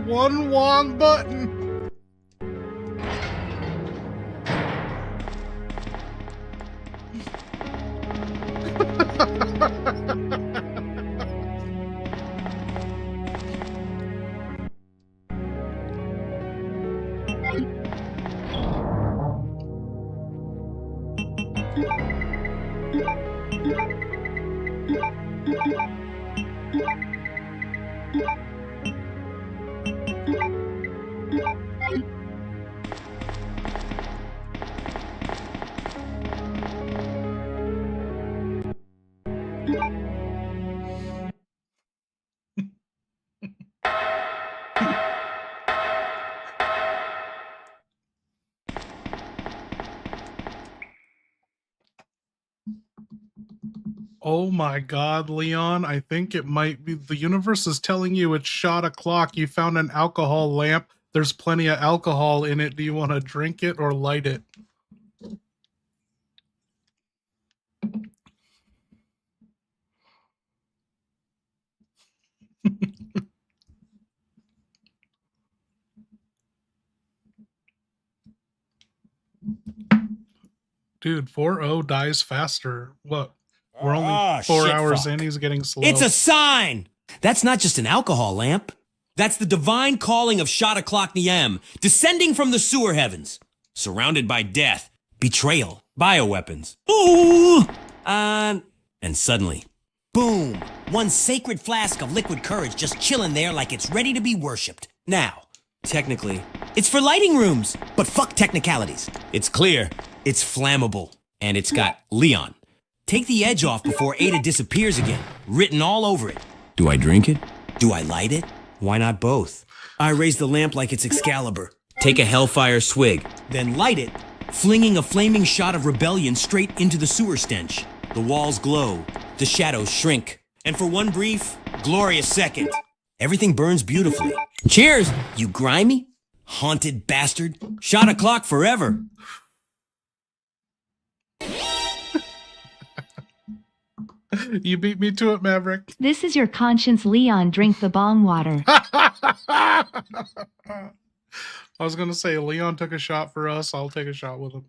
One Wong button. Oh my god, Leon, I think it might be the universe is telling you it's shot o'clock. You found an alcohol lamp. There's plenty of alcohol in it. Do you want to drink it or light it? Dude, 4-0 dies faster. What? We're only 4 hours in, he's getting slow. It's a sign! That's not just an alcohol lamp. That's the divine calling of Shot O'Clock Niem, descending from the sewer heavens. Surrounded by death, betrayal, bioweapons. Ooh! And suddenly, boom! One sacred flask of liquid courage just chilling there like it's ready to be worshipped. Now, technically, it's for lighting rooms, but fuck technicalities. It's clear, it's flammable, and it's got Leon. Take the edge off before Ada disappears again, written all over it. Do I drink it? Do I light it? Why not both? I raise the lamp like it's Excalibur. Take a hellfire swig, then light it, flinging a flaming shot of rebellion straight into the sewer stench. The walls glow, the shadows shrink, and for one brief, glorious second, everything burns beautifully. Cheers, you grimy, haunted bastard. Shot O'Clock forever. You beat me to it, Maverick. This is your conscience, Leon. Drink the bong water. I was going to say, Leon took a shot for us. I'll take a shot with him.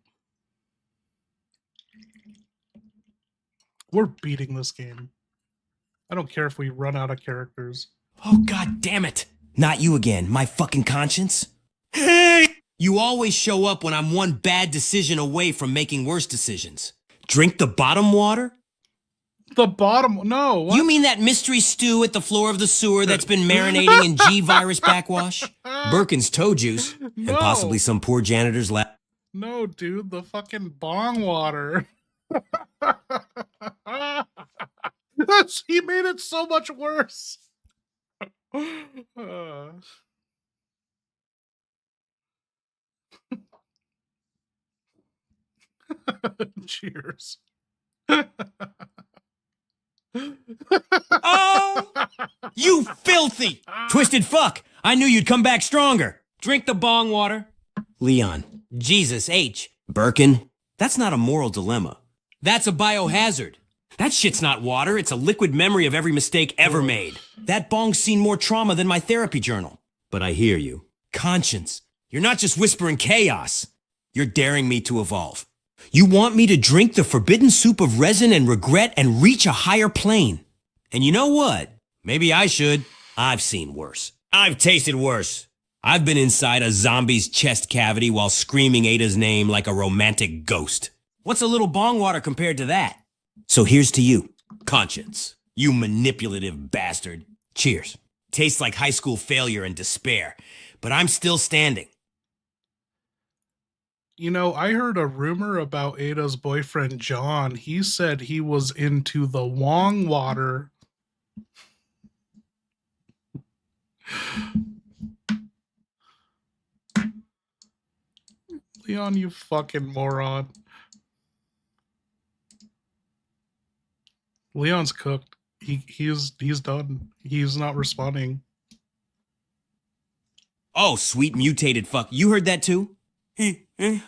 We're beating this game. I don't care if we run out of characters. Oh, god damn it. Not you again, my fucking conscience. Hey! You always show up when I'm one bad decision away from making worse decisions. Drink the bottom water? The bottom? No. What? You mean that mystery stew at the floor of the sewer that's been marinating in G-virus backwash? Birkin's toe juice? No. And possibly some poor janitor's lap? No, dude. The fucking bong water. He made it so much worse. Cheers. Oh, you filthy, twisted fuck. I knew you'd come back stronger. Drink the bong water. Leon, Jesus H. Birkin, that's not a moral dilemma. That's a biohazard. That shit's not water. It's a liquid memory of every mistake ever made. That bong's seen more trauma than my therapy journal. But I hear you. Conscience. You're not just whispering chaos. You're daring me to evolve. You want me to drink the forbidden soup of resin and regret and reach a higher plane. And you know what? Maybe I should. I've seen worse. I've tasted worse. I've been inside a zombie's chest cavity while screaming Ada's name like a romantic ghost. What's a little bong water compared to that? So here's to you, conscience. You manipulative bastard. Cheers. Tastes like high school failure and despair, but I'm still standing. You know, I heard a rumor about Ada's boyfriend, John. He said he was into the Wong water. Leon, you fucking moron. Leon's cooked. He's done. He's not responding. Oh, sweet mutated fuck. You heard that too? The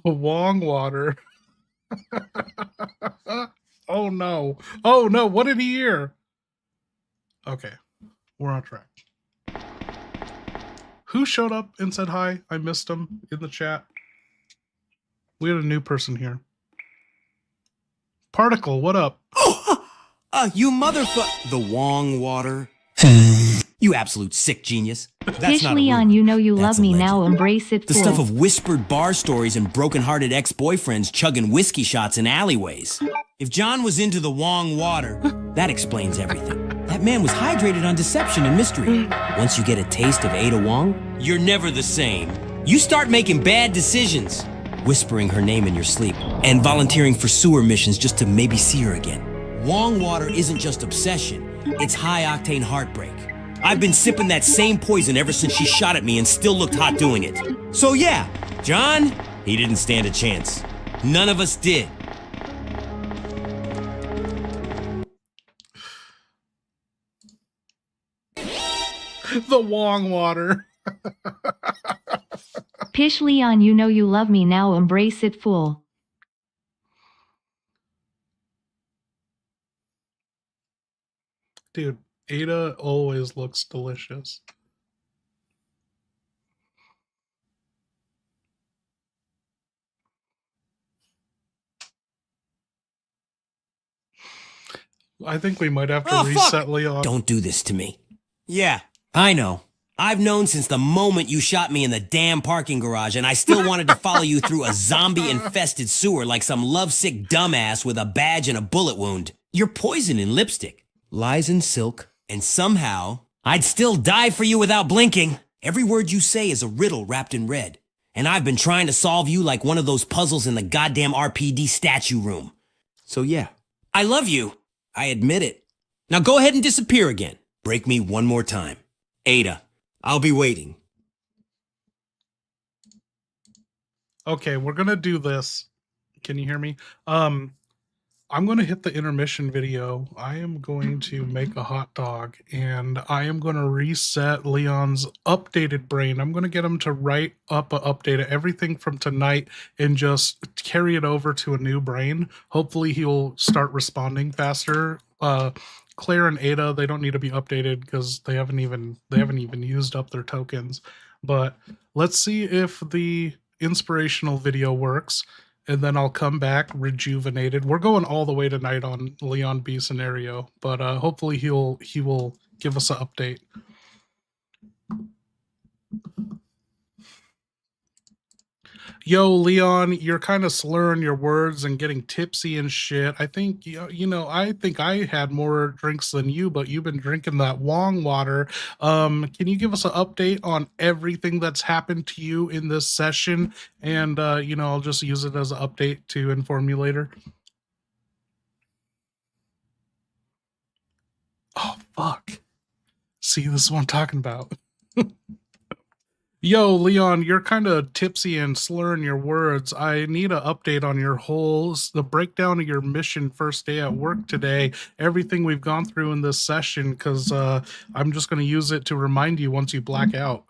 Wong water. Oh no. Oh no, what did he hear? Okay, we're on track. Who showed up and said hi? I missed him in the chat. We had a new person here. Particle, what up? You motherfucker. The Wong water. You absolute sick genius. That's Pish not a Leon, rumor. you know you That's love a me legend. now, embrace it The fool. stuff of whispered bar stories and broken-hearted ex-boyfriends chugging whiskey shots in alleyways. If John was into the Wong water, that explains everything. That man was hydrated on deception and mystery. Once you get a taste of Ada Wong, you're never the same. You start making bad decisions, whispering her name in your sleep, and volunteering for sewer missions just to maybe see her again. Wong water isn't just obsession, it's high-octane heartbreak. I've been sipping that same poison ever since she shot at me and still looked hot doing it. So yeah, John, he didn't stand a chance. None of us did. The Wong water. Pish Leon, you know you love me now, embrace it fool. Dude, Ada always looks delicious. I think we might have to reset Leon. Don't do this to me. Yeah, I know. I've known since the moment you shot me in the damn parking garage, and I still wanted to follow you through a zombie-infested sewer like some lovesick dumbass with a badge and a bullet wound. You're poison in lipstick, lies in silk, and somehow I'd still die for you without blinking. Every word you say is a riddle wrapped in red, and I've been trying to solve you like one of those puzzles in the goddamn RPD statue room. So yeah, I love you. I admit it. Now go ahead and disappear again. Break me one more time. Ada, I'll be waiting. Okay, we're gonna do this. Can you hear me? I'm gonna hit the intermission video. I am going to make a hot dog, and I am gonna reset Leon's updated brain. I'm gonna get him to write up an update of everything from tonight and just carry it over to a new brain. Hopefully he'll start responding faster. Claire and Ada, they don't need to be updated because they haven't even used up their tokens. But let's see if the inspirational video works, and then I'll come back rejuvenated. We're going all the way tonight on Leon B scenario, but hopefully he will give us an update. Yo, Leon, you're kind of slurring your words and getting tipsy and shit. I think, I think I had more drinks than you, but you've been drinking that Wong water. Can you give us an update on everything that's happened to you in this session? And, I'll just use it as an update to inform you later. Oh, fuck. See, this is what I'm talking about. Yo, Leon, you're kind of tipsy and slurring your words. I need an update on the breakdown of your mission first day at work today, everything we've gone through in this session, because I'm just going to use it to remind you once you black out.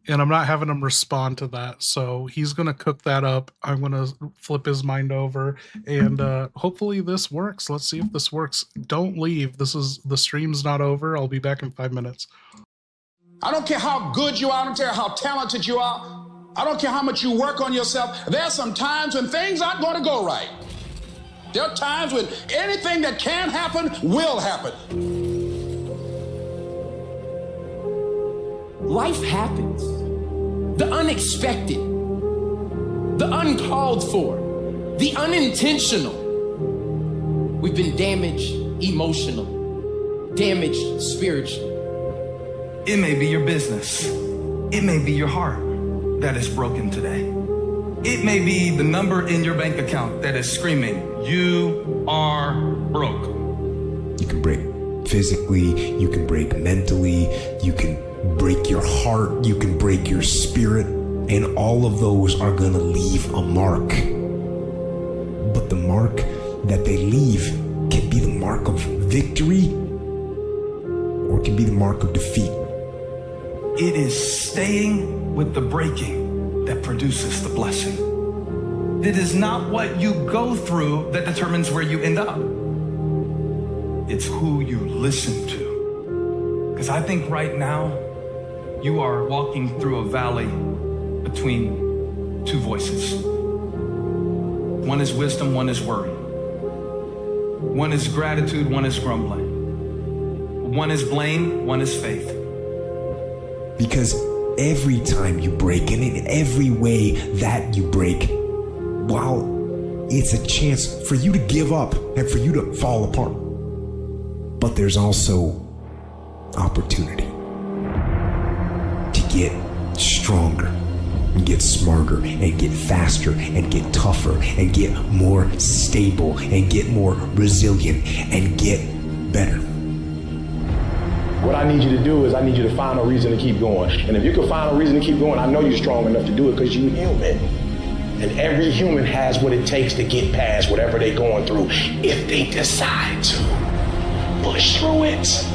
And I'm not having him respond to that, so he's going to cook that up. I'm going to flip his mind over, and hopefully this works. Let's see if this works. Don't leave. The stream's not over. I'll be back in 5 minutes. I don't care how good you are. I don't care how talented you are. I don't care how much you work on yourself. There are some times when things aren't going to go right. There are times when anything that can happen will happen. Life happens. The unexpected, the uncalled for, the unintentional. We've been damaged emotional, damaged spiritually. It may be your business. It may be your heart that is broken today. It may be the number in your bank account that is screaming, "You are broke." You can break physically, you can break mentally, you can break your heart, you can break your spirit, and all of those are gonna leave a mark. But the mark that they leave can be the mark of victory or it can be the mark of defeat. It is staying with the breaking that produces the blessing. It is not what you go through that determines where you end up. It's who you listen to. Because I think right now, you are walking through a valley between two voices. One is wisdom, one is worry. One is gratitude, one is grumbling. One is blame, one is faith. Because every time you break, and in every way that you break, while it's a chance for you to give up and for you to fall apart, but there's also opportunity to get stronger and get smarter and get faster and get tougher and get more stable and get more resilient and get better. What I need you to do is I need you to find a reason to keep going. And if you can find a reason to keep going, I know you're strong enough to do it because you're human. And every human has what it takes to get past whatever they're going through if they decide to. Push through it.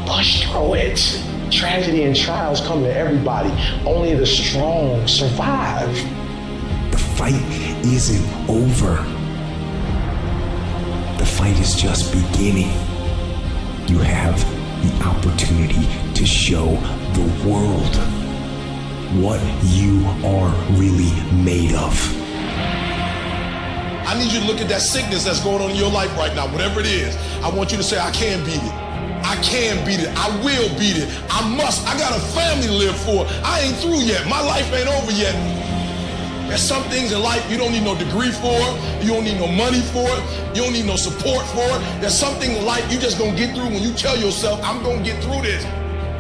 Push through it. Tragedy and trials come to everybody. Only the strong survive. The fight isn't over. The fight is just beginning. You have the opportunity to show the world what you are really made of. I need you to look at that sickness that's going on in your life right now, whatever it is. I want you to say, I can beat it. I can beat it. I will beat it. I must. I got a family to live for. I ain't through yet. My life ain't over yet. There's some things in life you don't need no degree for. You don't need no money for it. You don't need no support for it. There's something in life you just gonna get through when you tell yourself, I'm gonna get through this.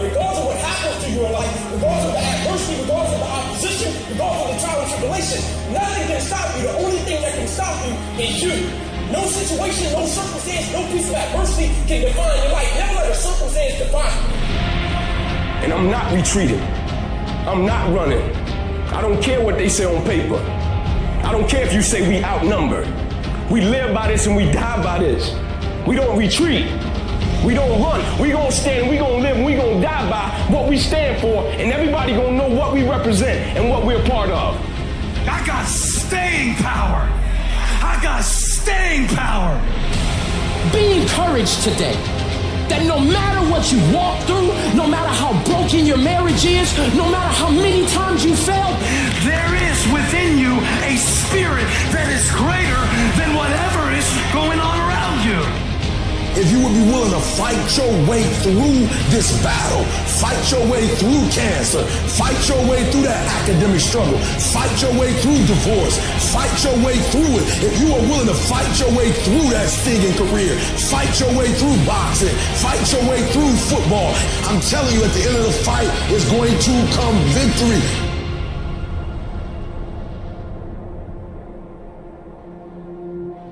Regardless of what happens to you in life, regardless of the adversity, regardless of the opposition, regardless of the trial and tribulation, nothing can stop you. The only thing that can stop you is you. No situation, no circumstance, no piece of adversity can define your life. Never let a circumstance define you. And I'm not retreating. I'm not running. I don't care what they say on paper. I don't care if you say we outnumbered. We live by this and we die by this. We don't retreat. We don't run. We gonna stand, we gonna live, we gonna die by what we stand for, and everybody gonna know what we represent and what we're part of. I got staying power. I got staying power. Be encouraged today that no matter what you walk through, no matter how broken your marriage is, no matter how many times you failed, there is within you a spirit that is greater than whatever is going on around you. if you would be willing to fight your way through this battle, fight your way through cancer, fight your way through that academic struggle, fight your way through divorce, fight your way through it. If you are willing to fight your way through that singing career, fight your way through boxing, fight your way through football, I'm telling you, at the end of the fight is going to come victory.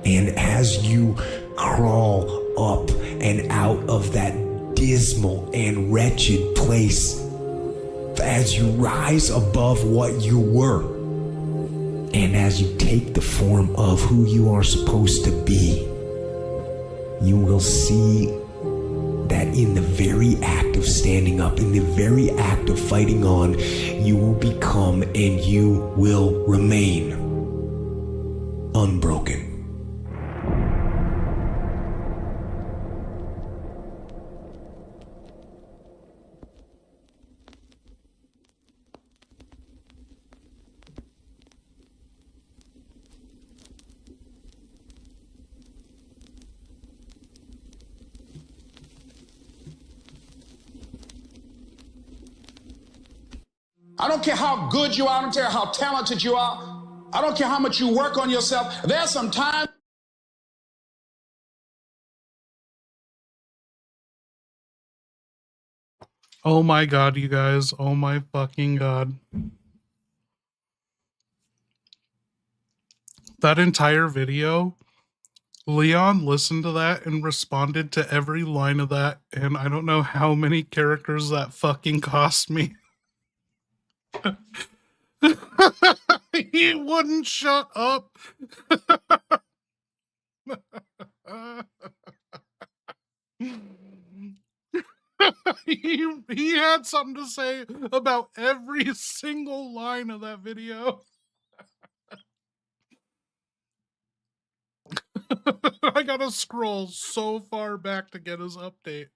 And as you crawl up and out of that dismal and wretched place, as you rise above what you were, and as you take the form of who you are supposed to be, you will see that in the very act of standing up, in the very act of fighting on, you will become and you will remain unbroken. I don't care how good you are. I don't care how talented you are. I don't care how much you work on yourself. There's some time. Oh my god, you guys. Oh my fucking god. That entire video, Leon listened to that and responded to every line of that, and I don't know how many characters that fucking cost me. He wouldn't shut up. he had something to say about every single line of that video. I gotta scroll so far back to get his update.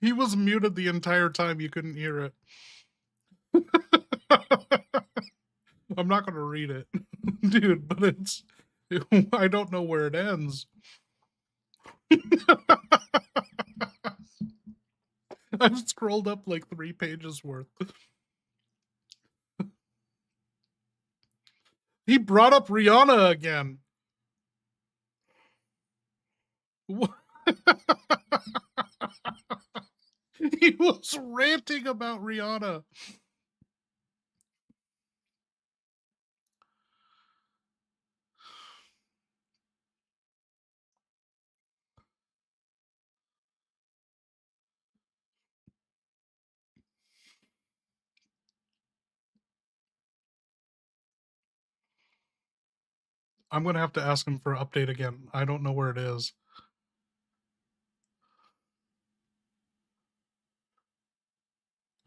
He was muted the entire time. You couldn't hear it. I'm not gonna read it, dude, but I don't know where it ends. I've scrolled up like 3 pages worth. He brought up Rihanna again. What? He was ranting about Rihanna. I'm gonna have to ask him for an update again. I don't know where it is.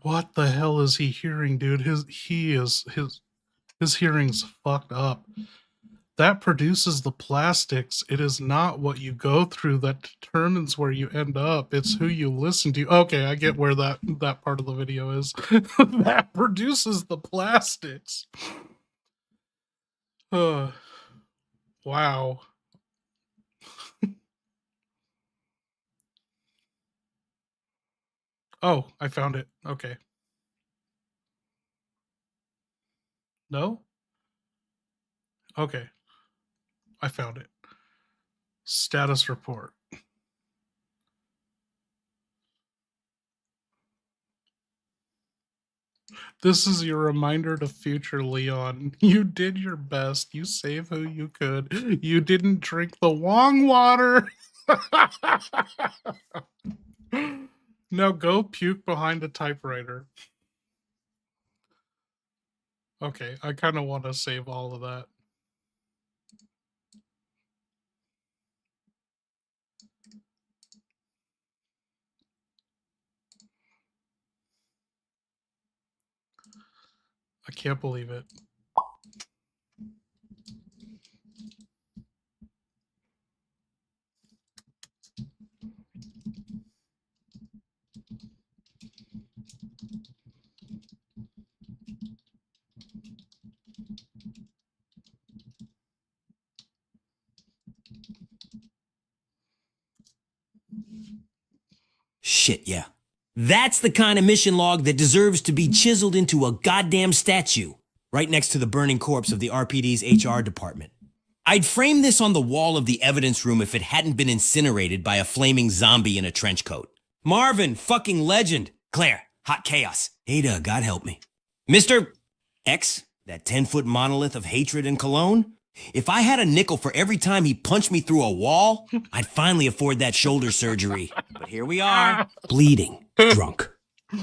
What the hell is he hearing, dude? His hearing's fucked up. That produces the plastics. It is not what you go through that determines where you end up. It's who you listen to. Okay, I get where that part of the video is. That produces the plastics. Wow. Oh, I found it. Okay. No? Okay. I found it. Status report. This is your reminder to future Leon. You did your best. You saved who you could. You didn't drink the Wong water. Now go puke behind a typewriter. Okay, I kind of want to save all of that. I can't believe it. Shit, yeah. That's the kind of mission log that deserves to be chiseled into a goddamn statue, right next to the burning corpse of the RPD's HR department. I'd frame this on the wall of the evidence room if it hadn't been incinerated by a flaming zombie in a trench coat. Marvin, fucking legend. Claire, hot chaos. Ada, God help me. Mr. X, that 10-foot monolith of hatred and cologne? If I had a nickel for every time he punched me through a wall, I'd finally afford that shoulder surgery. But here we are, bleeding, drunk,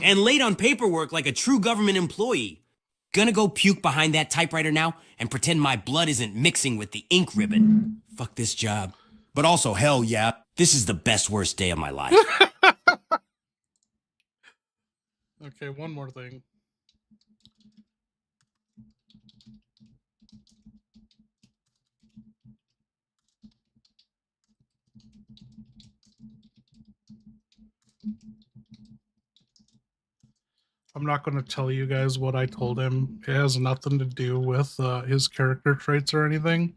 and late on paperwork like a true government employee. Gonna go puke behind that typewriter now and pretend my blood isn't mixing with the ink ribbon. Fuck this job. But also, hell yeah, this is the best worst day of my life. Okay, one more thing. I'm not going to tell you guys what I told him. It has nothing to do with his character traits or anything.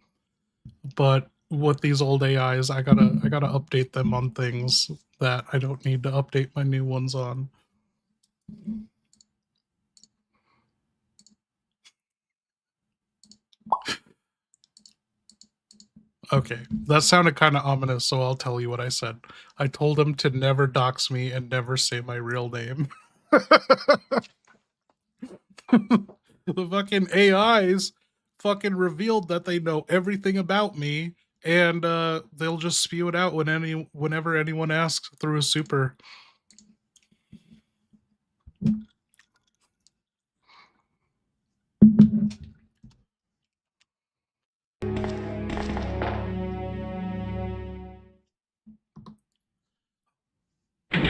But with these old AIs, I gotta update them on things that I don't need to update my new ones on. Okay, that sounded kind of ominous, so I'll tell you what I said. I told him to never dox me and never say my real name. The fucking AIs fucking revealed that they know everything about me, and they'll just spew it out whenever anyone asks through a super.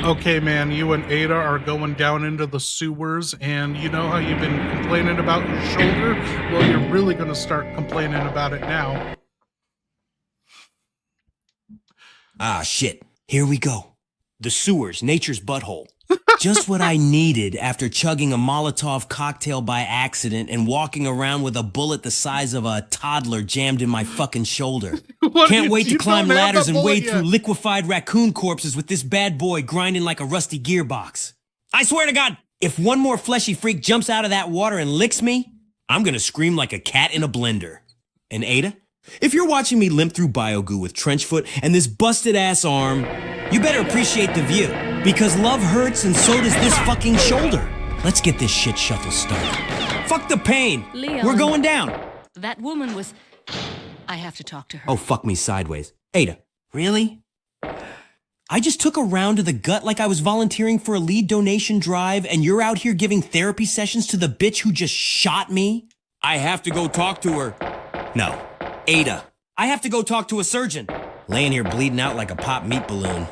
Okay, man, you and Ada are going down into the sewers, and you know how you've been complaining about your shoulder? Well, you're really going to start complaining about it now. Ah, shit. Here we go. The sewers, nature's butthole. Just what I needed after chugging a Molotov cocktail by accident and walking around with a bullet the size of a toddler jammed in my fucking shoulder. Can't wait to climb ladders and wade through liquefied raccoon corpses with this bad boy grinding like a rusty gearbox. I swear to God, if one more fleshy freak jumps out of that water and licks me, I'm gonna scream like a cat in a blender. And Ada, if you're watching me limp through biogoo with trench foot and this busted ass arm, you better appreciate the view, because love hurts and so does this fucking shoulder. Let's get this shit shuffle started. Fuck the pain. Leon, we're going down. That woman was... I have to talk to her. Oh, fuck me sideways. Ada, really? I just took a round to the gut like I was volunteering for a lead donation drive, and you're out here giving therapy sessions to the bitch who just shot me? I have to go talk to her. No. Ada, I have to go talk to a surgeon. Laying here bleeding out like a pop meat balloon.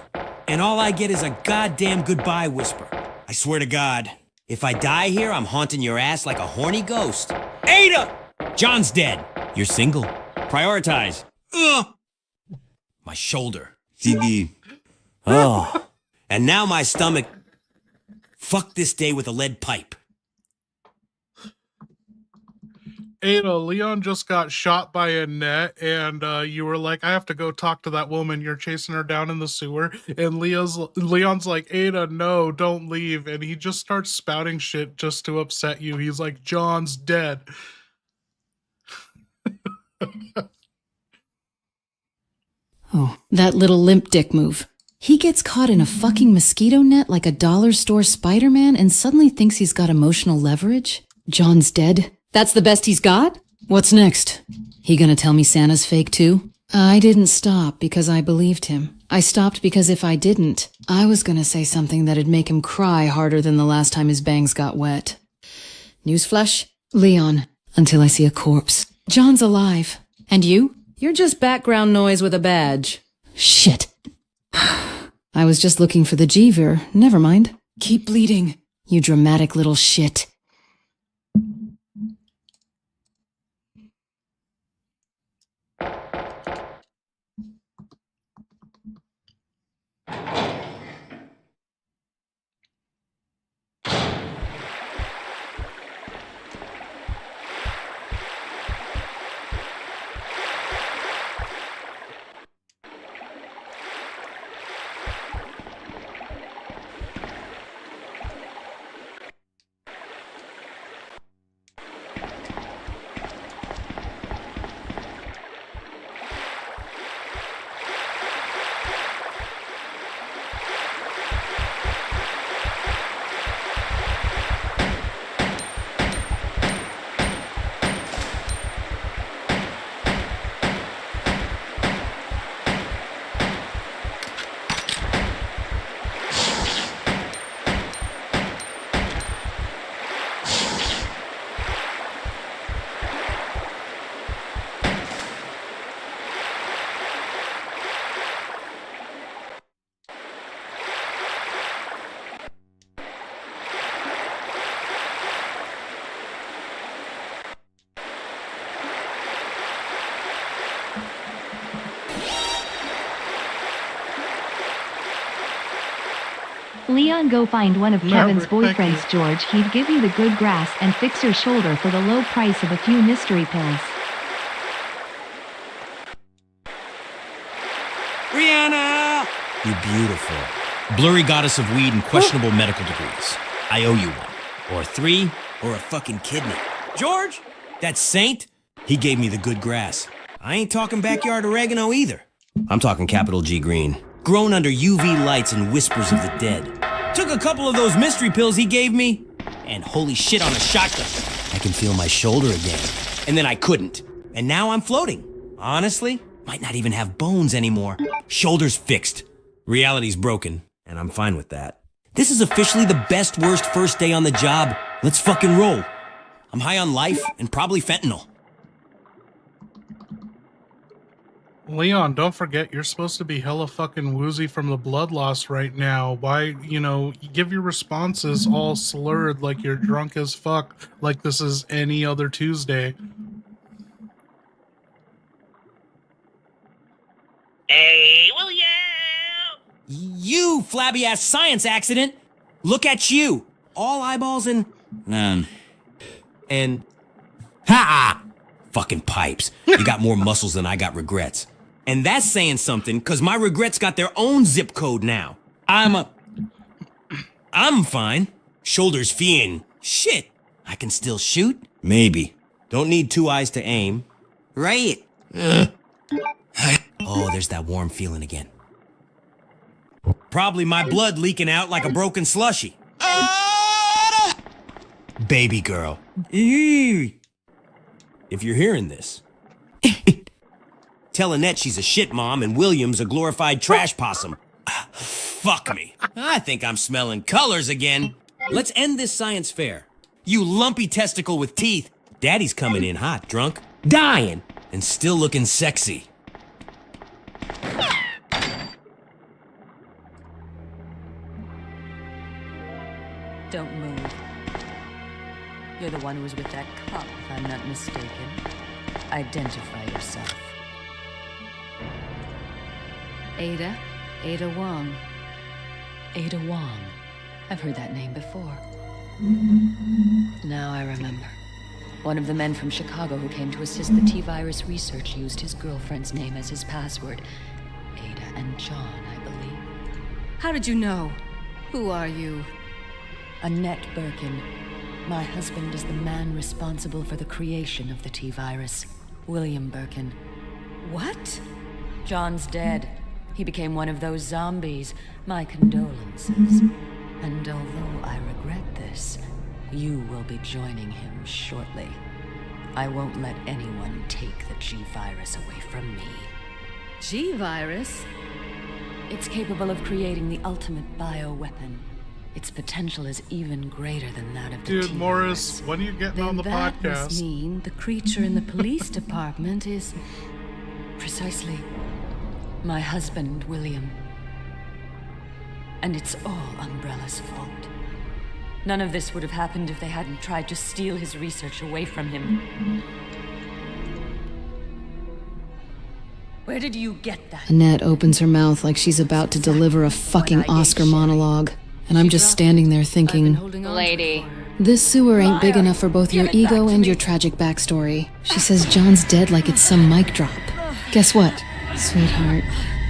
And all I get is a goddamn goodbye whisper. I swear to God, if I die here, I'm haunting your ass like a horny ghost. Ada! John's dead. You're single. Prioritize. Ugh! My shoulder. CD. Oh. And now my stomach. Fuck this day with a lead pipe. Ada, Leon just got shot by a net, and you were like, I have to go talk to that woman. You're chasing her down in the sewer. And Leon's like, Ada, no, don't leave. And he just starts spouting shit just to upset you. He's like, John's dead. Oh, that little limp dick move. He gets caught in a fucking mosquito net like a dollar store Spider-Man and suddenly thinks he's got emotional leverage? John's dead? That's the best he's got? What's next? He gonna tell me Santa's fake too? I didn't stop because I believed him. I stopped because if I didn't, I was gonna say something that'd make him cry harder than the last time his bangs got wet. Newsflash? Leon, until I see a corpse. John's alive. And you? You're just background noise with a badge. Shit. I was just looking for the Jeever. Never mind. Keep bleeding, you dramatic little shit. Leon, go find one of Kevin's Maverick, thank boyfriends, George. He'd give you the good grass and fix your shoulder for the low price of a few mystery pills. Rihanna! You're beautiful. Blurry goddess of weed and questionable medical degrees. I owe you one. Or 3, or a fucking kidney. George? That saint? He gave me the good grass. I ain't talking backyard oregano either. I'm talking capital G green. Grown under UV lights and whispers of the dead. Took a couple of those mystery pills he gave me, and holy shit on a shotgun. I can feel my shoulder again. And then I couldn't. And now I'm floating. Honestly, might not even have bones anymore. Shoulder's fixed. Reality's broken, and I'm fine with that. This is officially the best worst first day on the job. Let's fucking roll. I'm high on life and probably fentanyl. Leon, don't forget, you're supposed to be hella fucking woozy from the blood loss right now. Why, you give your responses all slurred like you're drunk as fuck, like this is any other Tuesday. Hey, William! You flabby-ass science accident! Look at you! All eyeballs and... And... Ha! Fucking pipes. You got more muscles than I got regrets. And that's saying something, because my regrets got their own zip code now. I'm fine. Shoulders fine. Shit. I can still shoot? Maybe. Don't need 2 eyes to aim. Right? Oh, there's that warm feeling again. Probably my blood leaking out like a broken slushie. Baby girl. If you're hearing this, tell Annette she's a shit mom and William's a glorified trash possum. Fuck me. I think I'm smelling colors again. Let's end this science fair. You lumpy testicle with teeth. Daddy's coming in hot, drunk, dying, and still looking sexy. Don't move. You're the one who was with that cop, if I'm not mistaken. Identify yourself. Ada Wong. Ada Wong. I've heard that name before. Now I remember. One of the men from Chicago who came to assist the T-virus research used his girlfriend's name as his password. Ada and John, I believe. How did you know? Who are you? Annette Birkin. My husband is the man responsible for the creation of the T-virus, William Birkin. What? John's dead. He became one of those zombies. My condolences. And although I regret this, you will be joining him shortly. I won't let anyone take the G-virus away from me. G-virus? It's capable of creating the ultimate bioweapon. Its potential is even greater than that of the Dude, T-virus. Morris, when are you getting on the That podcast? must mean the creature in the police department is precisely my husband, William. And it's all Umbrella's fault. None of this would have happened if they hadn't tried to steal his research away from him. Where did you get that? Annette opens her mouth like she's about to deliver a fucking Oscar monologue. And I'm just standing there thinking, Lady. this sewer ain't big enough for both your ego and your tragic backstory. She says John's dead like it's some mic drop. Guess what, sweetheart?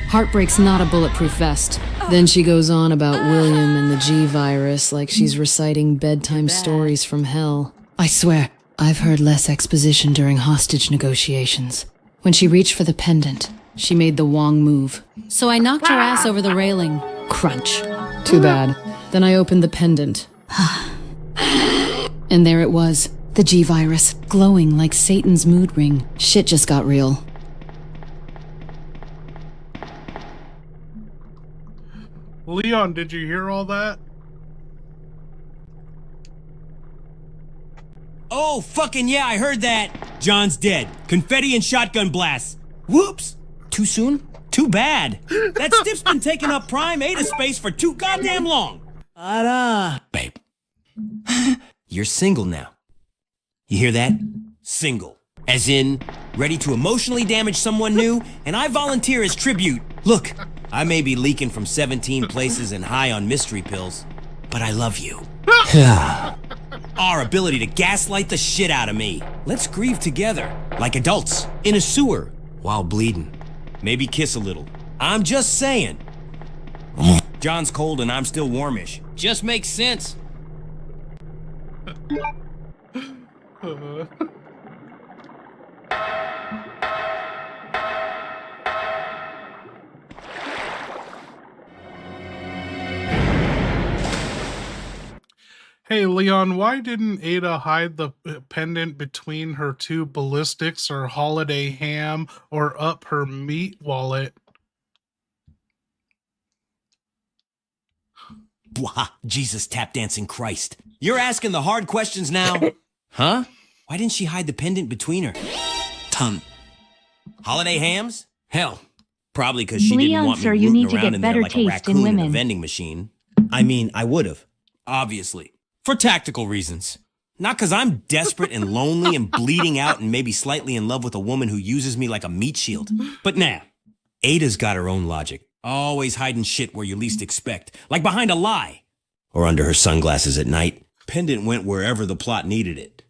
Heartbreak's not a bulletproof vest. Then she goes on about William and the G-virus like she's reciting bedtime stories from hell. I swear, I've heard less exposition during hostage negotiations. When she reached for the pendant, she made the Wong move. So I knocked her ass over the railing. Crunch. Too bad. Then I opened the pendant. And there it was. The G-virus, glowing like Satan's mood ring. Shit just got real. Leon, did you hear all that? Oh, fucking yeah, I heard that. John's dead. Confetti and shotgun blasts. Whoops. Too soon? Too bad. That stiff's been taking up prime Ada space for too goddamn long. Babe. You're single now. You hear that? Single. As in, ready to emotionally damage someone new, and I volunteer as tribute. Look, I may be leaking from 17 places and high on mystery pills, but I love you. Our ability to gaslight the shit out of me. Let's grieve together, like adults, in a sewer, while bleeding. Maybe kiss a little. I'm just saying. John's cold and I'm still warmish. Just makes sense. Hey, Leon, why didn't Ada hide the pendant between her two ballistics or holiday ham or up her meat wallet? Blah, Jesus tap dancing Christ. You're asking the hard questions now? Huh? Why didn't she hide the pendant between her? Holiday hams? Hell, probably because she didn't Leon, want me sir, you rooting need to around get in there better like a taste in raccoon in a women. vending machine. I mean, I would've. Obviously. For tactical reasons. Not because I'm desperate and lonely and bleeding out and maybe slightly in love with a woman who uses me like a meat shield. But nah, Ada's got her own logic. Always hiding shit where you least expect. Like behind a lie. Or under her sunglasses at night. Pendant went wherever the plot needed it.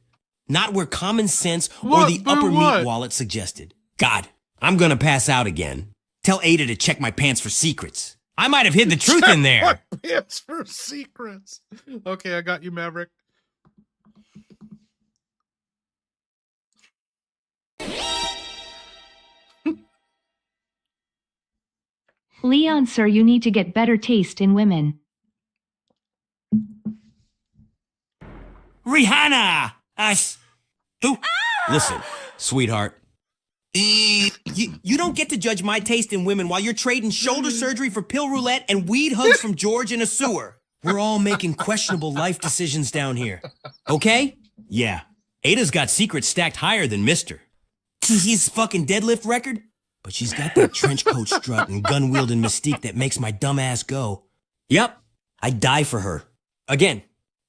Not where common sense or the upper meat wallet suggested. God, I'm gonna pass out again. Tell Ada to check my pants for secrets. I might have hid the truth in there. My pants for secrets. Okay, I got you, Maverick. Leon, sir, you need to get better taste in women. Rihanna! Who? Listen, sweetheart. You don't get to judge my taste in women while you're trading shoulder surgery for pill roulette and weed hugs from George in a sewer. We're all making questionable life decisions down here. Okay? Yeah. Ada's got secrets stacked higher than Mister. His fucking deadlift record? But she's got that trench coat strut and gun-wielding mystique that makes my dumb ass go. Yep. I'd die for her. Again.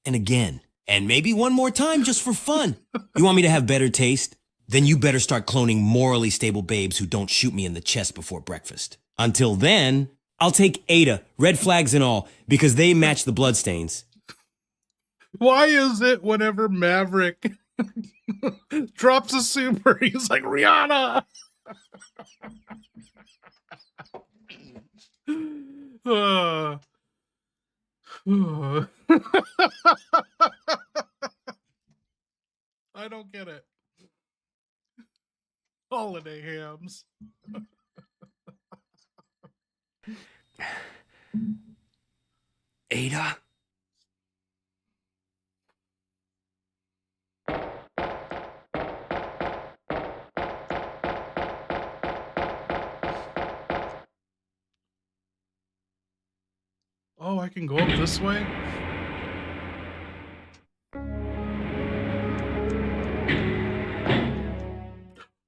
And again. And maybe one more time just for fun. You want me to have better taste? Then you better start cloning morally stable babes who don't shoot me in the chest before breakfast. Until then, I'll take Ada, red flags and all, because they match the bloodstains. Why is it whenever Maverick drops a super, he's like, Rihanna! I don't get it. Holiday hams. Ada? Oh, I can go up this way?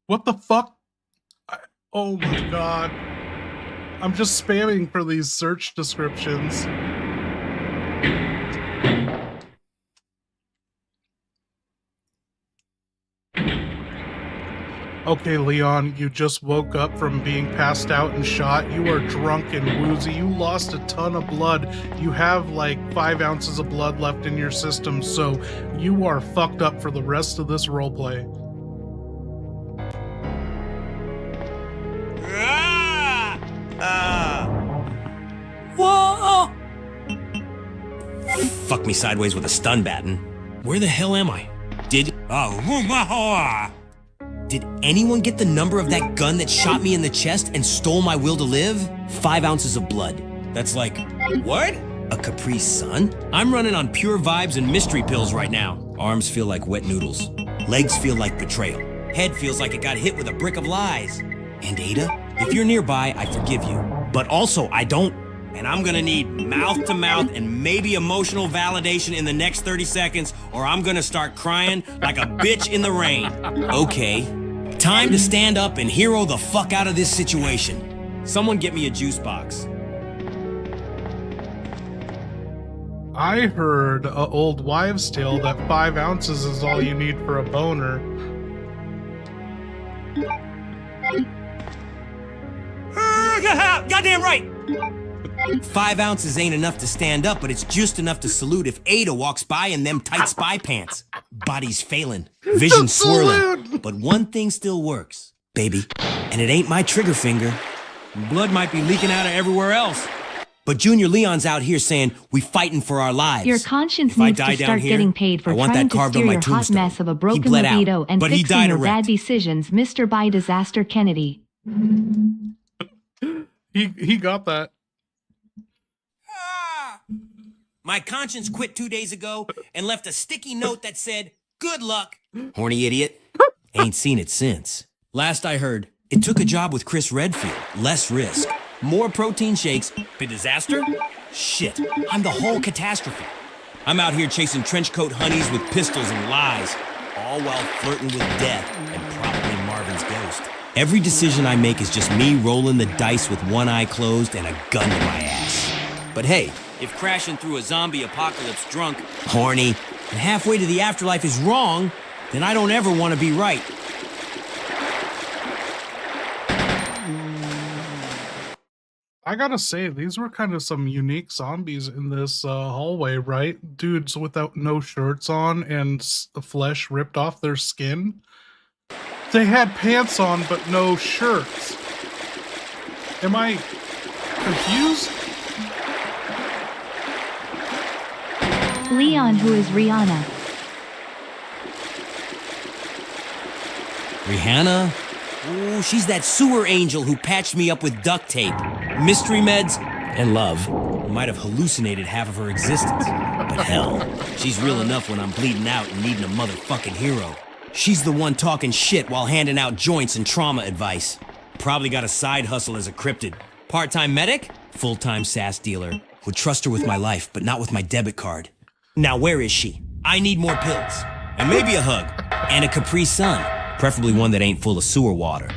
What the fuck? Oh my god. I'm just spamming for these search descriptions. Okay, Leon, you just woke up from being passed out and shot. You are drunk and woozy. You lost a ton of blood. You have like 5 ounces of blood left in your system, so you are fucked up for the rest of this roleplay. Whoa! Fuck me sideways with a stun baton. Where the hell am I? Did anyone get the number of that gun that shot me in the chest and stole my will to live? 5 ounces of blood. That's like, what? A Capri Sun? I'm running on pure vibes and mystery pills right now. Arms feel like wet noodles. Legs feel like betrayal. Head feels like it got hit with a brick of lies. And Ada, if you're nearby, I forgive you. But also, I don't. And I'm gonna need mouth-to-mouth and maybe emotional validation in the next 30 seconds, or I'm gonna start crying like a bitch in the rain. Okay, time to stand up and hero the fuck out of this situation. Someone get me a juice box. I heard an old wives' tale that 5 ounces is all you need for a boner. Goddamn right! 5 ounces ain't enough to stand up, but it's just enough to salute if Ada walks by in them tight spy pants. Body's failing, vision swirling, but one thing still works, baby, and it ain't my trigger finger. Blood might be leaking out of everywhere else. But Junior Leon's out here saying we fighting for our lives. Your conscience If I needs die to down start here, getting paid for I want trying that to carved on steer my your hot tombstone. mess of a He broken bled out, libido and but he fixing died your a bad wreck. decisions, Mr. By Disaster Kennedy. He got that. My conscience quit 2 days ago and left a sticky note that said, "Good luck." Horny idiot. Ain't seen it since. Last I heard, it took a job with Chris Redfield. Less risk. More protein shakes. The disaster? Shit. I'm the whole catastrophe. I'm out here chasing trenchcoat honeys with pistols and lies, all while flirting with death and probably Marvin's ghost. Every decision I make is just me rolling the dice with one eye closed and a gun to my ass. But hey, if crashing through a zombie apocalypse drunk, horny, and halfway to the afterlife is wrong, then I don't ever want to be right. I gotta say, these were kind of some unique zombies in this hallway, right? Dudes without no shirts on and the flesh ripped off their skin. They had pants on, but no shirts. Am I confused? Leon, who is Rihanna. Rihanna? Ooh, she's that sewer angel who patched me up with duct tape, mystery meds, and love. Might have hallucinated half of her existence. But hell, she's real enough when I'm bleeding out and needing a motherfucking hero. She's the one talking shit while handing out joints and trauma advice. Probably got a side hustle as a cryptid. Part-time medic? Full-time SaaS dealer. Would trust her with my life, but not with my debit card. Now where is she? I need more pills. And maybe a hug. And a Capri Sun. Preferably one that ain't full of sewer water.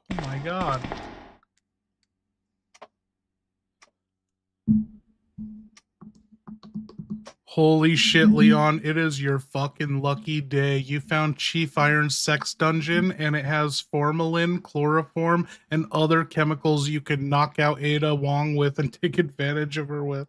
Oh my god. Holy shit, Leon, it is your fucking lucky day. You found Chief Iron's sex dungeon, and it has formalin, chloroform, and other chemicals you can knock out Ada Wong with and take advantage of her with.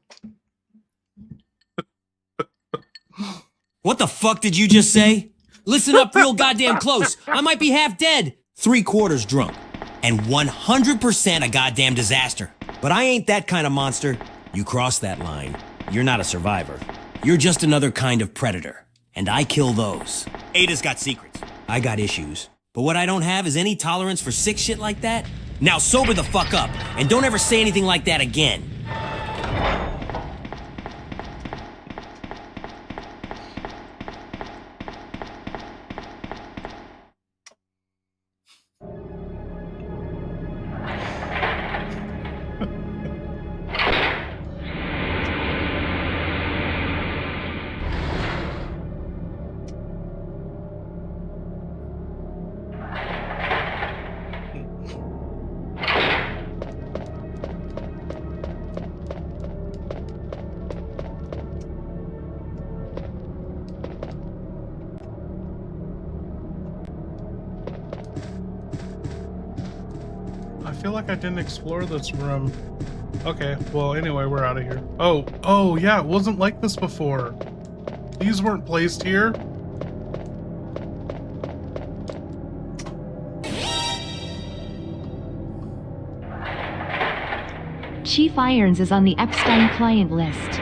What the fuck did you just say? Listen up real goddamn close. I might be half dead. 3/4 drunk. And 100% a goddamn disaster. But I ain't that kind of monster. You cross that line, you're not a survivor. You're just another kind of predator. And I kill those. Ada's got secrets. I got issues. But what I don't have is any tolerance for sick shit like that. Now sober the fuck up, and don't ever say anything like that again. I feel like I didn't explore this room. Okay, well, anyway, we're out of here. Oh, yeah, it wasn't like this before. These weren't placed here. Chief Irons is on the Epstein client list.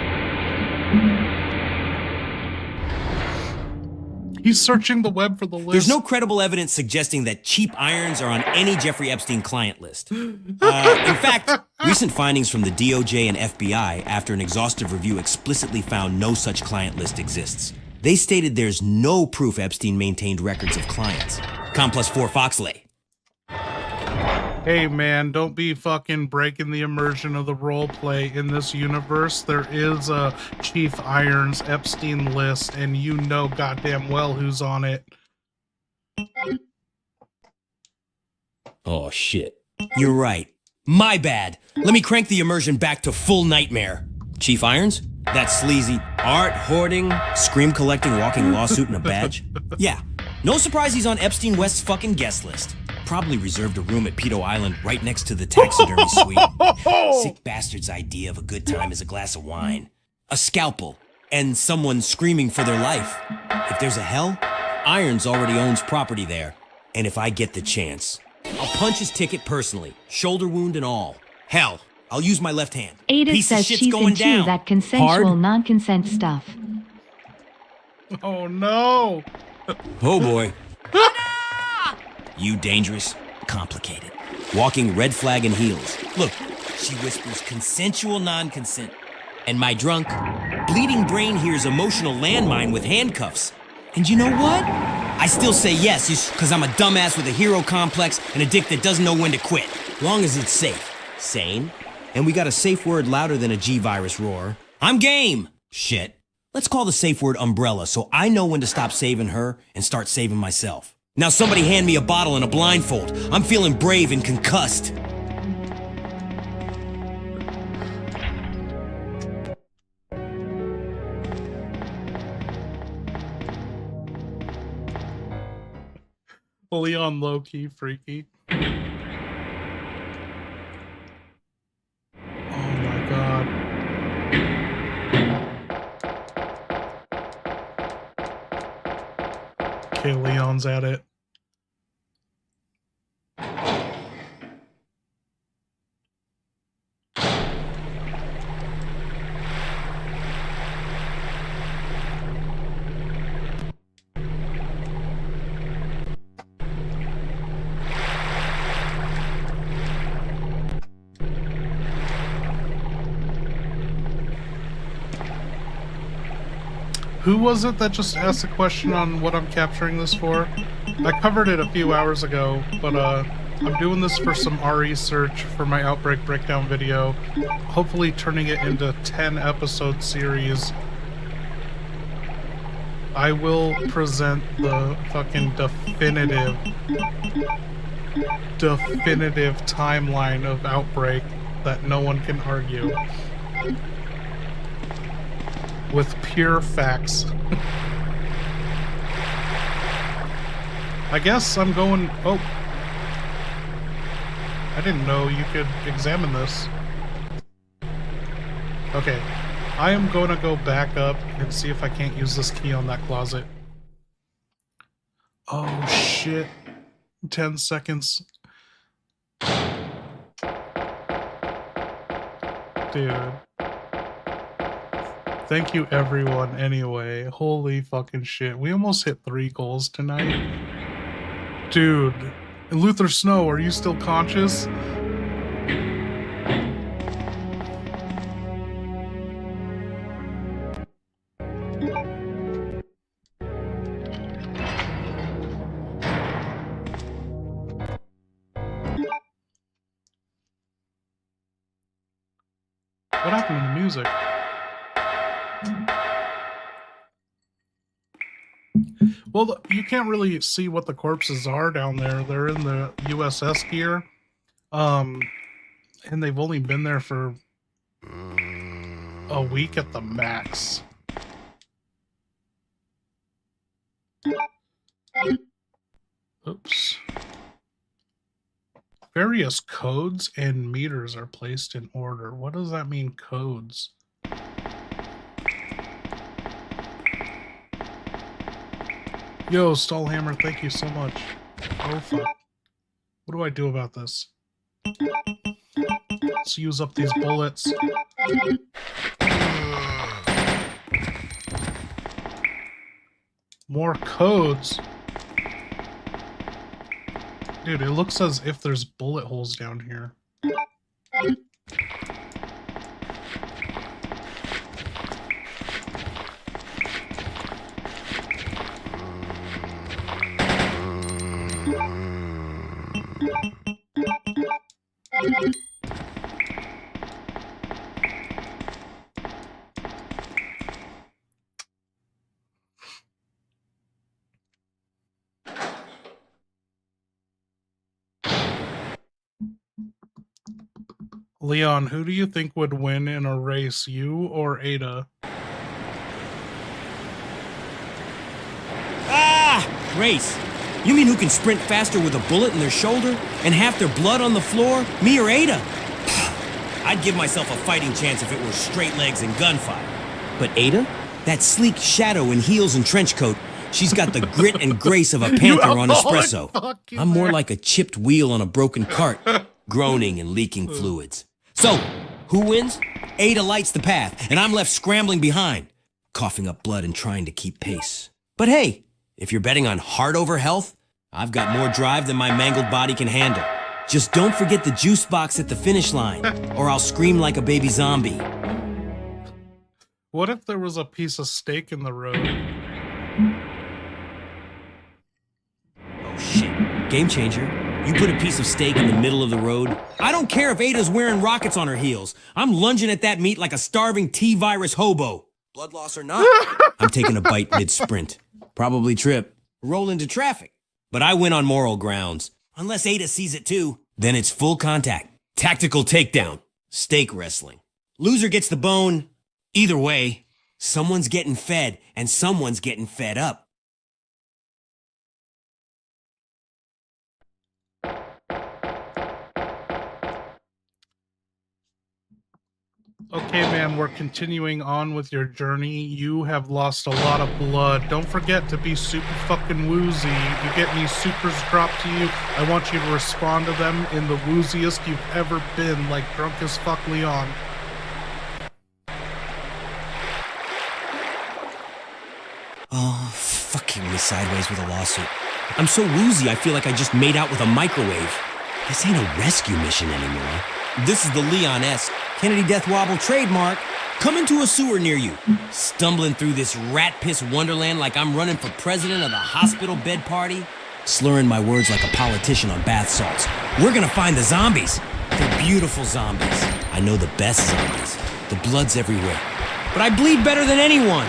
He's searching the web for the list. There's no credible evidence suggesting that cheap irons are on any Jeffrey Epstein client list. In fact, recent findings from the DOJ and FBI after an exhaustive review explicitly found no such client list exists. They stated there's no proof Epstein maintained records of clients. Com+4 Foxley. Hey man, don't be fucking breaking the immersion of the roleplay. In this universe, there is a Chief Irons Epstein list, and you know goddamn well who's on it. Oh, shit. You're right. My bad. Let me crank the immersion back to full nightmare. Chief Irons? That sleazy art hoarding, scream collecting, walking lawsuit and a badge? Yeah. No surprise he's on Epstein West's fucking guest list. Probably reserved a room at Pedo Island right next to the taxidermy suite. Sick bastard's idea of a good time is a glass of wine, a scalpel, and someone screaming for their life. If there's a hell, Irons already owns property there. And if I get the chance, I'll punch his ticket personally, shoulder wound and all. Hell, I'll use my left hand. Audit Piece of says shit's she's going into down. that consensual Hard? non-consent stuff. Oh no! Oh boy. You dangerous, complicated. Walking red flag in heels. Look, she whispers consensual non-consent. And my drunk, bleeding brain hears emotional landmine with handcuffs. And you know what? I still say yes, just because I'm a dumbass with a hero complex and a dick that doesn't know when to quit. Long as it's safe, sane, and we got a safe word louder than a G-virus roar. I'm game! Shit. Let's call the safe word umbrella so I know when to stop saving her and start saving myself. Now somebody hand me a bottle and a blindfold. I'm feeling brave and concussed. Leon low-key freaky. Oh my god. Okay, Leon's at it. Who was it that just asked a question on what I'm capturing this for? I covered it a few hours ago, but I'm doing this for some RE search for my Outbreak Breakdown video, hopefully turning it into 10 episode series. I will present the fucking definitive timeline of Outbreak that no one can argue. With pure facts. I guess I'm going... Oh. I didn't know you could examine this. Okay. I am going to go back up and see if I can't use this key on that closet. Oh, shit. 10 seconds. Dude. Thank you, everyone, anyway. Holy fucking shit. We almost hit 3 goals tonight. Dude. Luther Snow, are you still conscious? What happened to the music? Well, you can't really see what the corpses are down there. They're in the USS gear. And they've only been there for a week at the max. Oops. Various codes and meters are placed in order. What does that mean, codes? Yo, Stallhammer, thank you so much. Oh, fuck. What do I do about this? Let's use up these bullets. More codes. Dude, it looks as if there's bullet holes down here. Leon, who do you think would win in a race, you or Ada? Ah! Race. You mean who can sprint faster with a bullet in their shoulder and half their blood on the floor? Me or Ada? I'd give myself a fighting chance if it were straight legs and gunfire. But Ada? That sleek shadow in heels and trench coat, she's got the grit and grace of a panther on espresso. I'm more like a chipped wheel on a broken cart, groaning and leaking fluids. So, who wins? Ada lights the path, and I'm left scrambling behind, coughing up blood and trying to keep pace. But hey, if you're betting on heart over health, I've got more drive than my mangled body can handle. Just don't forget the juice box at the finish line, or I'll scream like a baby zombie. What if there was a piece of steak in the road? Oh shit, game changer. You put a piece of steak in the middle of the road. I don't care if Ada's wearing rockets on her heels. I'm lunging at that meat like a starving T-virus hobo. Blood loss or not, I'm taking a bite mid-sprint. Probably trip. Roll into traffic. But I win on moral grounds. Unless Ada sees it too. Then it's full contact. Tactical takedown. Steak wrestling. Loser gets the bone. Either way, someone's getting fed and someone's getting fed up. Okay, man, we're continuing on with your journey. You have lost a lot of blood. Don't forget to be super fucking woozy. You get any supers dropped to you, I want you to respond to them in the wooziest you've ever been, like drunk as fuck Leon. Oh, fucking me sideways with a lawsuit. I'm so woozy I feel like I just made out with a microwave. This ain't a rescue mission anymore. This is the Leon-esque Kennedy Death Wobble trademark. Coming to a sewer near you. Stumbling through this rat-piss wonderland like I'm running for president of the hospital bed party. Slurring my words like a politician on bath salts. We're gonna find the zombies. They're beautiful zombies. I know the best zombies. The blood's everywhere. But I bleed better than anyone.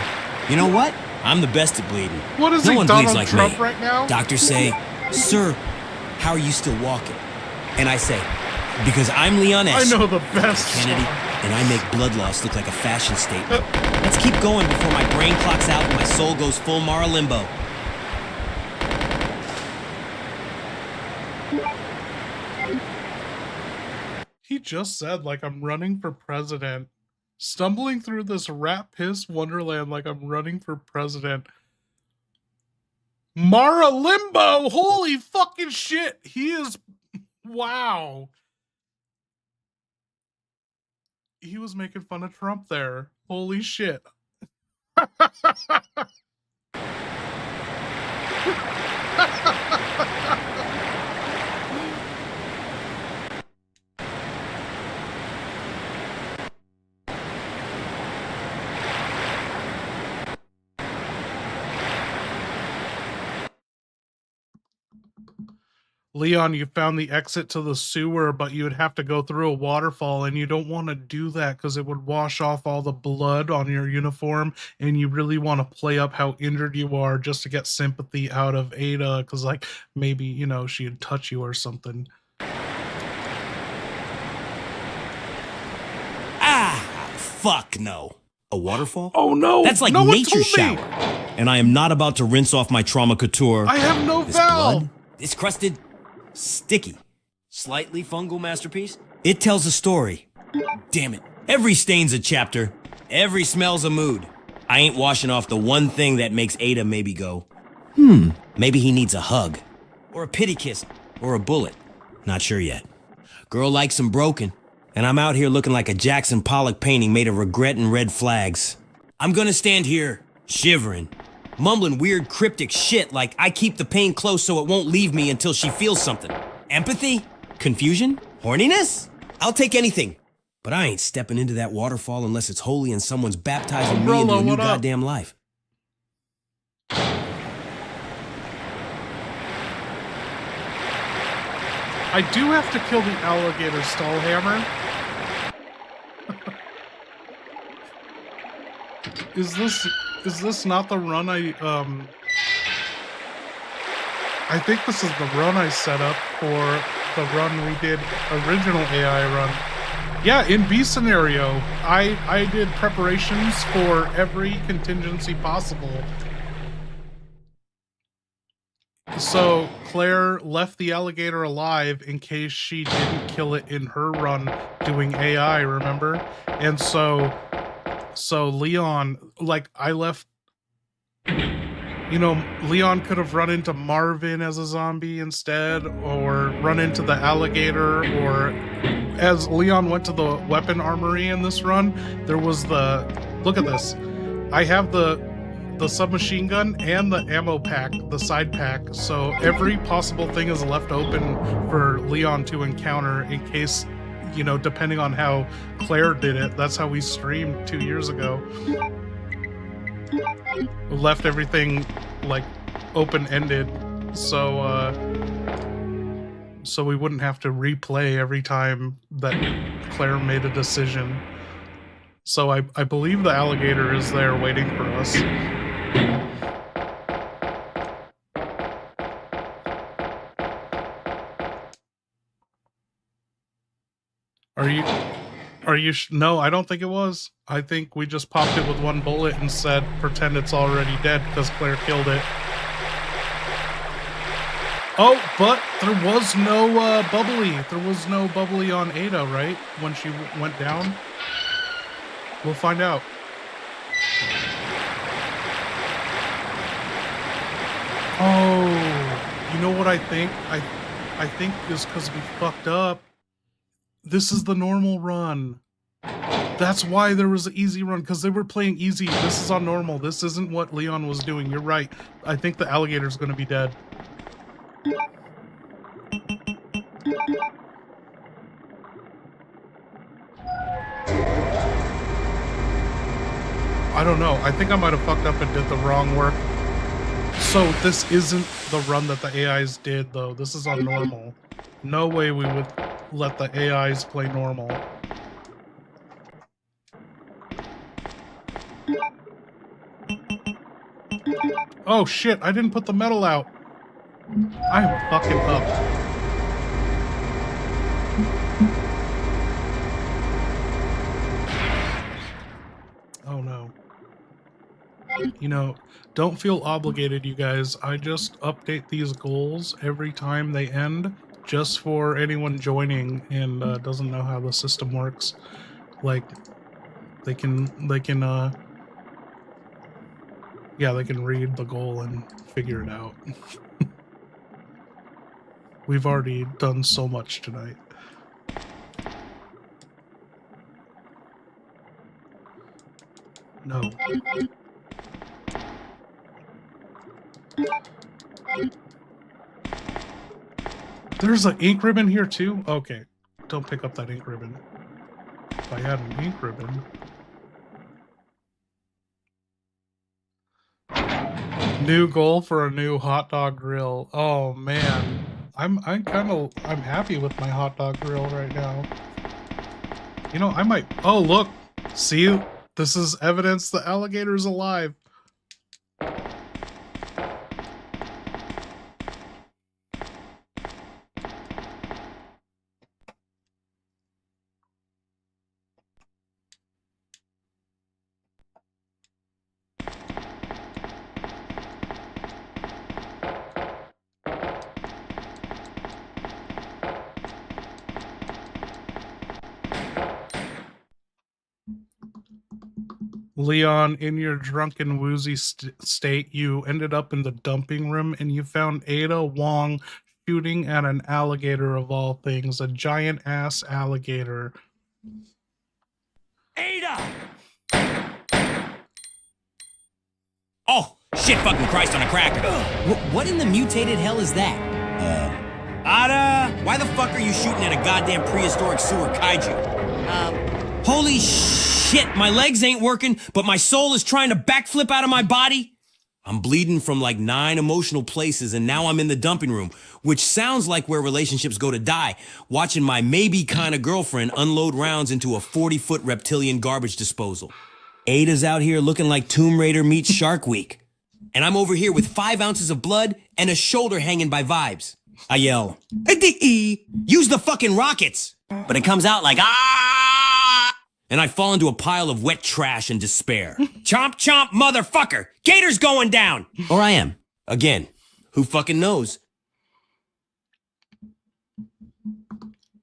You know what? I'm the best at bleeding. What is no he, one Donald bleeds like Trump me. right now? Doctors say, "Sir, how are you still walking?" And I say, "Because I'm Leon S. I know the best Kennedy, and I make blood loss look like a fashion statement." Let's keep going before my brain clocks out and my soul goes full Mara limbo. He just said, like, I'm running for president. Stumbling through this rat-piss wonderland like I'm running for president. Mara Limbo! Holy fucking shit! He is... Wow. He was making fun of Trump there. Holy shit. Leon, you found the exit to the sewer, but you'd have to go through a waterfall, and you don't want to do that because it would wash off all the blood on your uniform, and you really want to play up how injured you are just to get sympathy out of Ada, because, like, maybe, you know, she'd touch you or something. Ah, fuck no. A waterfall? Oh no! That's like no one nature's told me! shower. And I am not about to rinse off my trauma couture. I have no This valve! blood, this crusted, sticky, slightly fungal masterpiece. It tells a story. Damn it. Every stain's a chapter. Every smell's a mood. I ain't washing off the one thing that makes Ada maybe go, maybe he needs a hug. Or a pity kiss. Or a bullet. Not sure yet. Girl likes him broken. And I'm out here looking like a Jackson Pollock painting made of regret and red flags. I'm gonna stand here, shivering, mumbling weird cryptic shit like I keep the pain close so it won't leave me until she feels something. Empathy? Confusion? Horniness? I'll take anything. But I ain't stepping into that waterfall unless it's holy and someone's baptizing me into a new goddamn life. I do have to kill the alligator stall hammer. Is this not the run I think this is the run I set up for the run we did, original AI run. Yeah, in B scenario, I did preparations for every contingency possible. So Claire left the alligator alive in case she didn't kill it in her run doing AI, remember? And so Leon, like, I left, you know, Leon could have run into Marvin as a zombie instead, or run into the alligator, or as Leon went to the weapon armory in this run, there was the, look at this, I have the submachine gun and the ammo pack, the side pack, so every possible thing is left open for Leon to encounter in case, you know, depending on how Claire did it. That's how we streamed 2 years ago. We left everything like open-ended, so we wouldn't have to replay every time that Claire made a decision. So I believe the alligator is there waiting for us. Are you no, I don't think it was. I think we just popped it with one bullet and said, pretend it's already dead because Claire killed it. Oh, but there was no bubbly. There was no bubbly on Ada, right? When she went down. We'll find out. Oh, you know what I think? I think it's because we fucked up. This is the normal run. That's why there was an easy run, because they were playing easy. This is on normal. This isn't what Leon was doing. You're right. I think the alligator's going to be dead. I don't know. I think I might have fucked up and did the wrong work. So this isn't the run that the AIs did, though. This is on normal. No way we would let the AIs play normal. Oh shit, I didn't put the metal out. I am fucking up. Oh no. You know, don't feel obligated, you guys. I just update these goals every time they end, just for anyone joining and doesn't know how the system works. Like, they can read the goal and figure it out. We've already done so much tonight. No. There's an ink ribbon here too? Okay. Don't pick up that ink ribbon. If I had an ink ribbon. New goal for a new hot dog grill. Oh man. I'm happy with my hot dog grill right now. You know, I might, oh look, see, this is evidence the alligator's alive. Leon, in your drunken woozy state, you ended up in the dumping room and you found Ada Wong shooting at an alligator of all things, a giant ass alligator. Ada! Oh, shit fucking Christ on a cracker. What in the mutated hell is that? Ada, why the fuck are you shooting at a goddamn prehistoric sewer kaiju? Holy shit, my legs ain't working, but my soul is trying to backflip out of my body. I'm bleeding from like 9 emotional places, and now I'm in the dumping room, which sounds like where relationships go to die, watching my maybe kind of girlfriend unload rounds into a 40-foot reptilian garbage disposal. Ada's out here looking like Tomb Raider meets Shark Week. And I'm over here with 5 ounces of blood and a shoulder hanging by vibes. I yell, use the fucking rockets! But it comes out like, ah! and I fall into a pile of wet trash and despair. Chomp chomp, motherfucker! Gator's going down! Or I am. Again. Who fucking knows?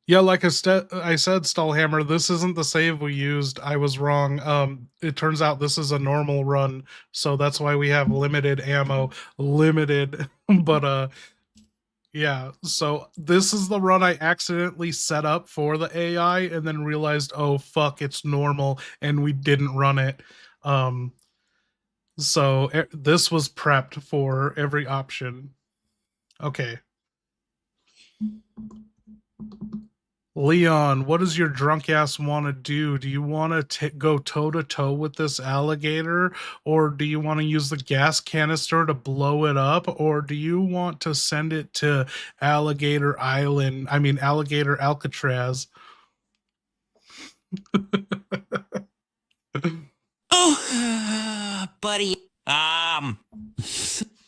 Yeah, like I said, Stallhammer, this isn't the save we used. I was wrong. It turns out this is a normal run, so that's why we have limited ammo. Limited. But, yeah, so this is the run I accidentally set up for the AI and then realized, oh, fuck, it's normal, and we didn't run it. So this was prepped for every option. Okay. Leon, what does your drunk ass want to do? Do you want to go toe-to-toe with this alligator? Or do you want to use the gas canister to blow it up? Or do you want to send it to Alligator Alcatraz? Oh, buddy.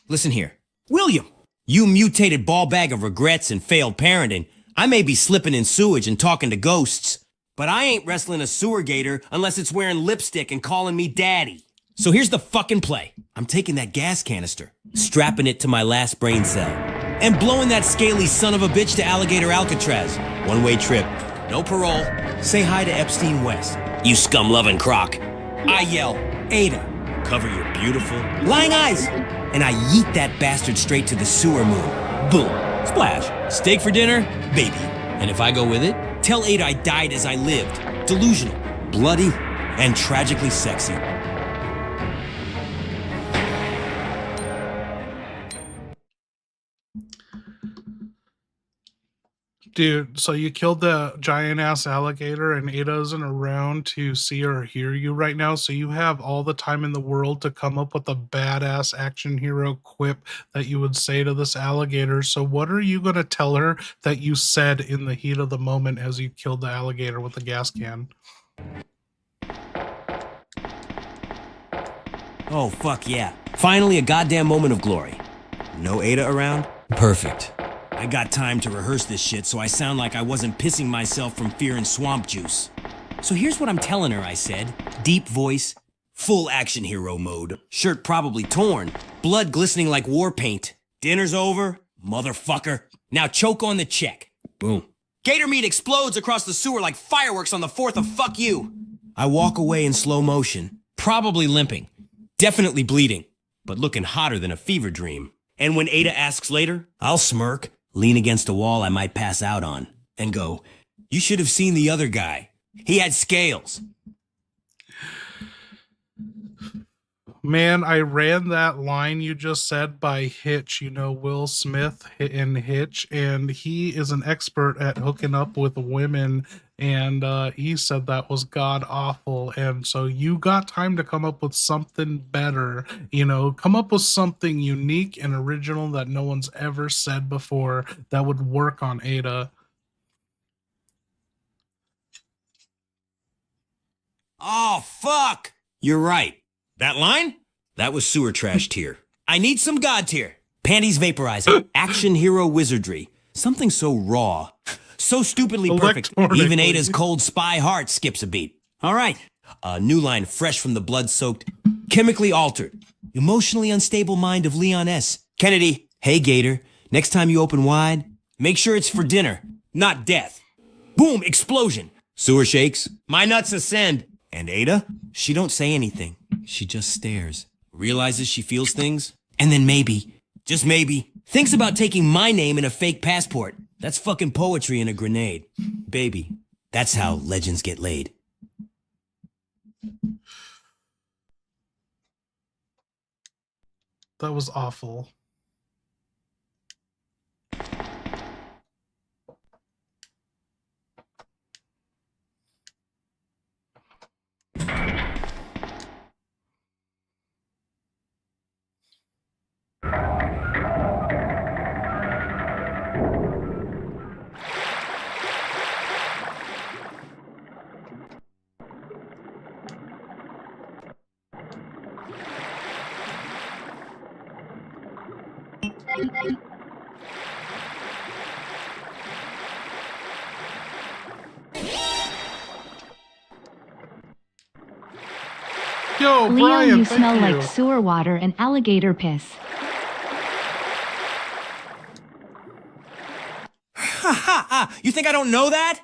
Listen here. William, you mutated ball bag of regrets and failed parenting. I may be slipping in sewage and talking to ghosts, but I ain't wrestling a sewer gator unless it's wearing lipstick and calling me daddy. So here's the fucking play. I'm taking that gas canister, strapping it to my last brain cell, and blowing that scaly son of a bitch to Alligator Alcatraz. One-way trip. No parole. Say hi to Epstein West. You scum-loving croc. I yell, Ada, cover your beautiful, lying eyes. And I yeet that bastard straight to the sewer moon. Boom. Splash. Steak for dinner? Baby. And if I go with it, tell Ada I died as I lived. Delusional, bloody, and tragically sexy. Dude, so you killed the giant-ass alligator and Ada isn't around to see or hear you right now, so you have all the time in the world to come up with a badass action hero quip that you would say to this alligator. So what are you going to tell her that you said in the heat of the moment as you killed the alligator with the gas can? Oh, fuck yeah. Finally a goddamn moment of glory. No Ada around? Perfect. I got time to rehearse this shit so I sound like I wasn't pissing myself from fear and swamp juice. So here's what I'm telling her, I said. Deep voice, full action hero mode. Shirt probably torn, blood glistening like war paint. Dinner's over, motherfucker. Now choke on the check. Boom. Gator meat explodes across the sewer like fireworks on the 4th of fuck you. I walk away in slow motion, probably limping, definitely bleeding, but looking hotter than a fever dream. And when Ada asks later, I'll smirk, lean against a wall I might pass out on, and go, you should have seen the other guy. He had scales. Man, I ran that line you just said by Hitch, you know, Will Smith in Hitch, and he is an expert at hooking up with women, and he said that was god awful, and so you got time to come up with something better, you know, come up with something unique and original that no one's ever said before that would work on Ada. Oh, fuck! You're right. That line? That was sewer trash tier. I need some god tier. Panties vaporizing. Action hero wizardry. Something so raw. So stupidly perfect. Even Ada's cold spy heart skips a beat. All right. A new line fresh from the blood-soaked, chemically altered, emotionally unstable mind of Leon S. Kennedy, hey Gator, next time you open wide, make sure it's for dinner, not death. Boom, explosion. Sewer shakes. My nuts ascend. And Ada? She don't say anything. She just stares. Realizes she feels things. And then maybe, just maybe, thinks about taking my name in a fake passport. That's fucking poetry in a grenade. Baby, that's how legends get laid. That was awful. Yo, Leon, Brian, you thank smell you. like sewer water and alligator piss. Ha ha ha! You think I don't know that?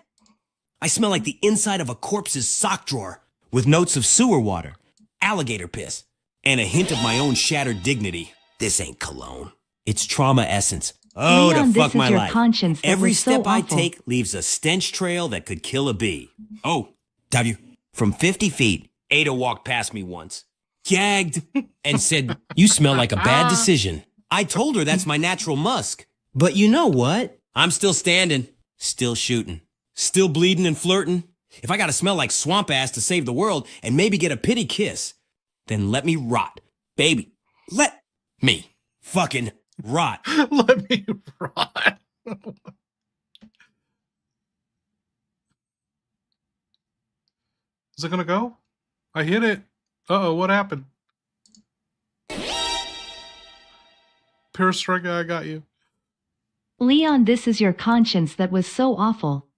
I smell like the inside of a corpse's sock drawer, with notes of sewer water, alligator piss, and a hint of my own shattered dignity. This ain't cologne. It's trauma essence. Oh, Leon, to fuck this is my your life. conscience that Every was so step I awful. take leaves a stench trail that could kill a bee. Oh, W. From 50 feet, Ada walked past me once, gagged, and said, "You smell like a bad decision." I told her that's my natural musk. But you know what? I'm still standing, still shooting, still bleeding and flirting. If I gotta smell like swamp ass to save the world and maybe get a pity kiss, then let me rot. Baby, let me fucking rot. Let me rot. Is it gonna go? I hit it. Uh-oh, what happened? Pure Strega, I got you. Leon, this is your conscience that was so awful.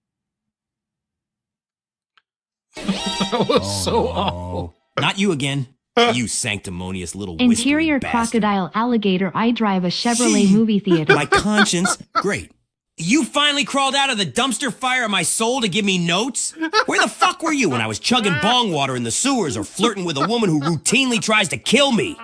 That was so awful. Not you again. You sanctimonious little Interior whispering bastard. crocodile alligator. I drive a Chevrolet movie theater. My conscience, great. You finally crawled out of the dumpster fire of my soul to give me notes? Where the fuck were you when I was chugging bong water in the sewers or flirting with a woman who routinely tries to kill me?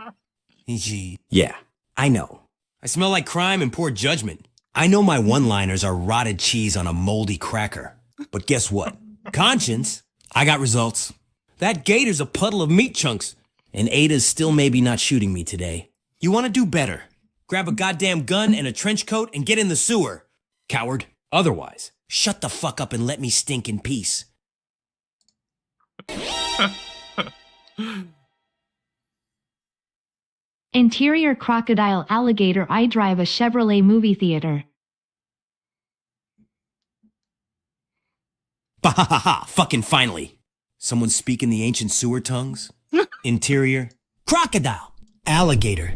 Yeah, I know. I smell like crime and poor judgment. I know my one-liners are rotted cheese on a moldy cracker. But guess what? Conscience, I got results. That gator's a puddle of meat chunks, and Ada's still maybe not shooting me today. You want to do better? Grab a goddamn gun and a trench coat and get in the sewer. Coward. Otherwise, shut the fuck up and let me stink in peace. Interior crocodile alligator. I drive a Chevrolet movie theater. Bah ha ha ha, fucking finally. Someone speaking the ancient sewer tongues? Interior crocodile alligator.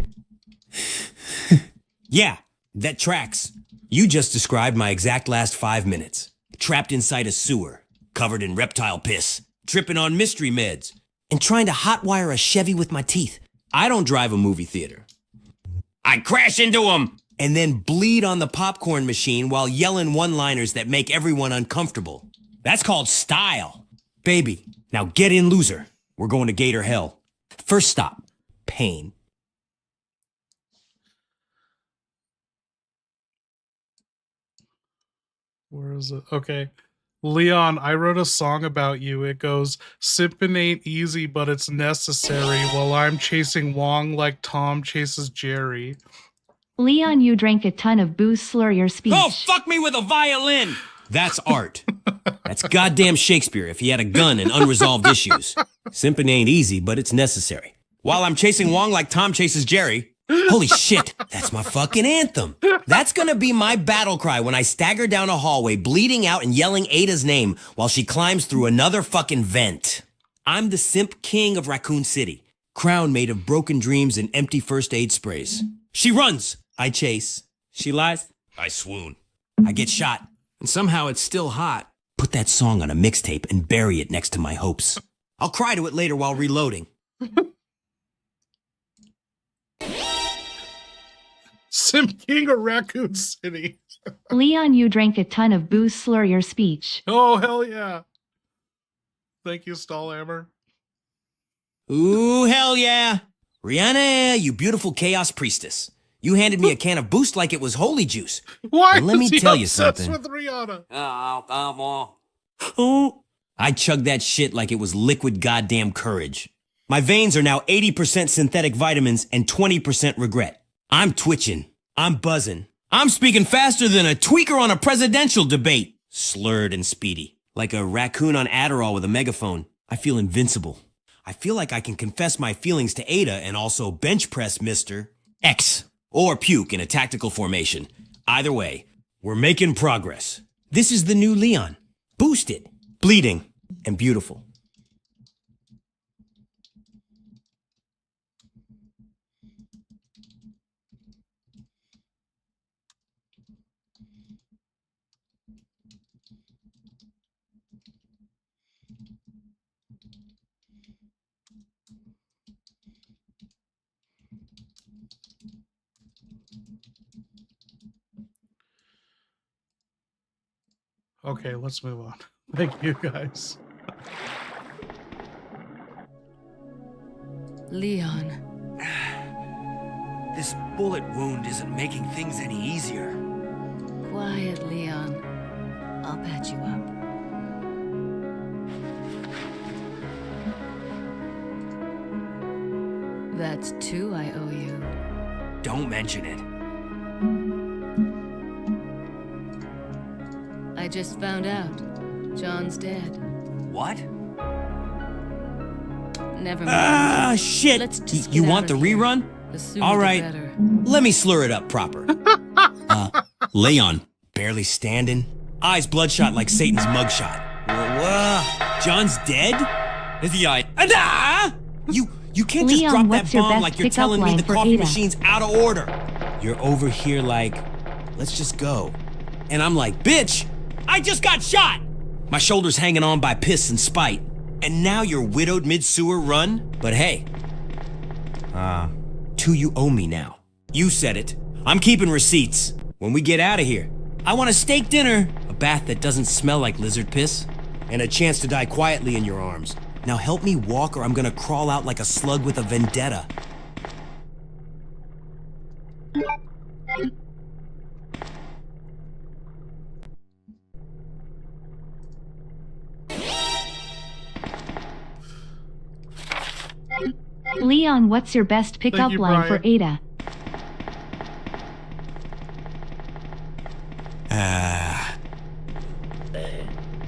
Yeah, that tracks. You just described my exact last 5 minutes. Trapped inside a sewer, covered in reptile piss, tripping on mystery meds, and trying to hotwire a Chevy with my teeth. I don't drive a movie theater. I crash into them and then bleed on the popcorn machine while yelling one-liners that make everyone uncomfortable. That's called style. Baby, now get in, loser. We're going to Gator Hell. First stop, pain. Where is it? Okay. Leon, I wrote a song about you. It goes, "Sippin' ain't easy, but it's necessary, while I'm chasing Wong like Tom chases Jerry." Leon, you drank a ton of booze. Slur your speech. Oh, fuck me with a violin! That's art. That's goddamn Shakespeare if he had a gun and unresolved issues. Simping ain't easy, but it's necessary. While I'm chasing Wong like Tom chases Jerry. Holy shit, that's my fucking anthem. That's gonna be my battle cry when I stagger down a hallway, bleeding out and yelling Ada's name while she climbs through another fucking vent. I'm the simp king of Raccoon City, crown made of broken dreams and empty first aid sprays. She runs, I chase. She lies, I swoon. I get shot, and somehow it's still hot. Put that song on a mixtape and bury it next to my hopes. I'll cry to it later while reloading. Simp King of Raccoon City. Leon, you drank a ton of booze. Slur your speech. Oh, hell yeah. Thank you, Stallhammer. Ooh, hell yeah. Rihanna, you beautiful chaos priestess. You handed me a can of Boost like it was holy juice. Why And let me is he tell you obsessed something. with Rihanna? I chugged that shit like it was liquid goddamn courage. My veins are now 80% synthetic vitamins and 20% regret. I'm twitching. I'm buzzing. I'm speaking faster than a tweaker on a presidential debate. Slurred and speedy. Like a raccoon on Adderall with a megaphone. I feel invincible. I feel like I can confess my feelings to Ada and also bench press Mr. X. Or puke in a tactical formation. Either way, we're making progress. This is the new Leon. Boosted, bleeding, and beautiful. Okay, let's move on. Thank you, guys. Leon. This bullet wound isn't making things any easier. Quiet, Leon. I'll patch you up. That's 2 I owe you. Don't mention it. I just found out. John's dead. What? Never mind. Ah, shit! Let's just You get want out the of here. rerun? The sooner All the right, better. let me slur it up proper. Leon, barely standing, eyes bloodshot like Satan's mugshot. John's dead? You can't just Leon, drop what's that your bomb best like you're pickup telling me line the for coffee Ada? machine's out of order. You're over here like, let's just go. And I'm like, bitch, I just got shot! My shoulder's hanging on by piss and spite. And now you're widowed mid-sewer run? But hey, 2 you owe me now. You said it. I'm keeping receipts. When we get out of here, I want a steak dinner, a bath that doesn't smell like lizard piss, and a chance to die quietly in your arms. Now help me walk or I'm gonna crawl out like a slug with a vendetta. Leon, what's your best pickup you, line for Brian. Ada?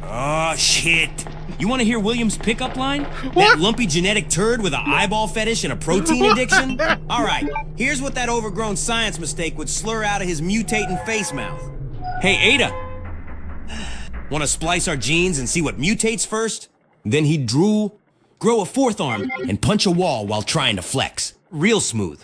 Oh, shit. You want to hear William's pickup line? That lumpy genetic turd with an eyeball fetish and a protein addiction? All right, here's what that overgrown science mistake would slur out of his mutating face mouth. Hey, Ada. Want to splice our genes and see what mutates first? Then he'd drool, grow a 4th arm, and punch a wall while trying to flex. Real smooth.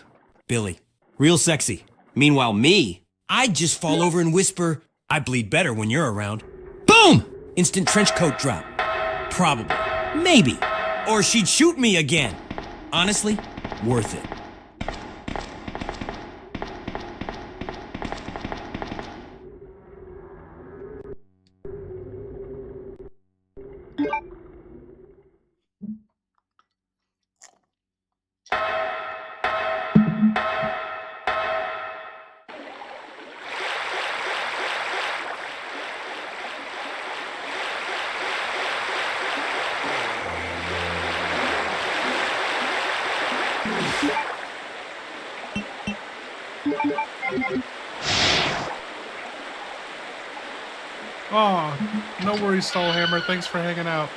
Billy. Real sexy. Meanwhile, me, I'd just fall over and whisper, I bleed better when you're around. Boom! Instant trench coat drop. Probably. Maybe. Or she'd shoot me again. Honestly, worth it. Oh, no worries, Soulhammer. Thanks for hanging out.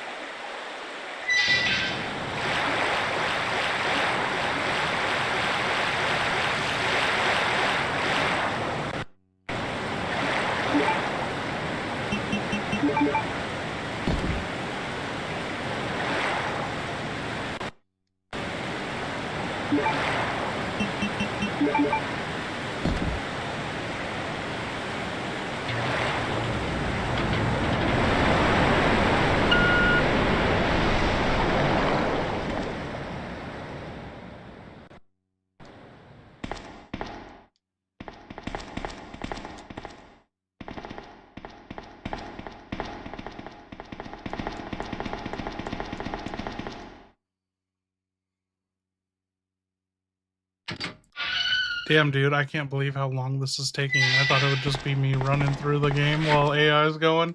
Damn, dude, I can't believe how long this is taking. I thought it would just be me running through the game while AI is going.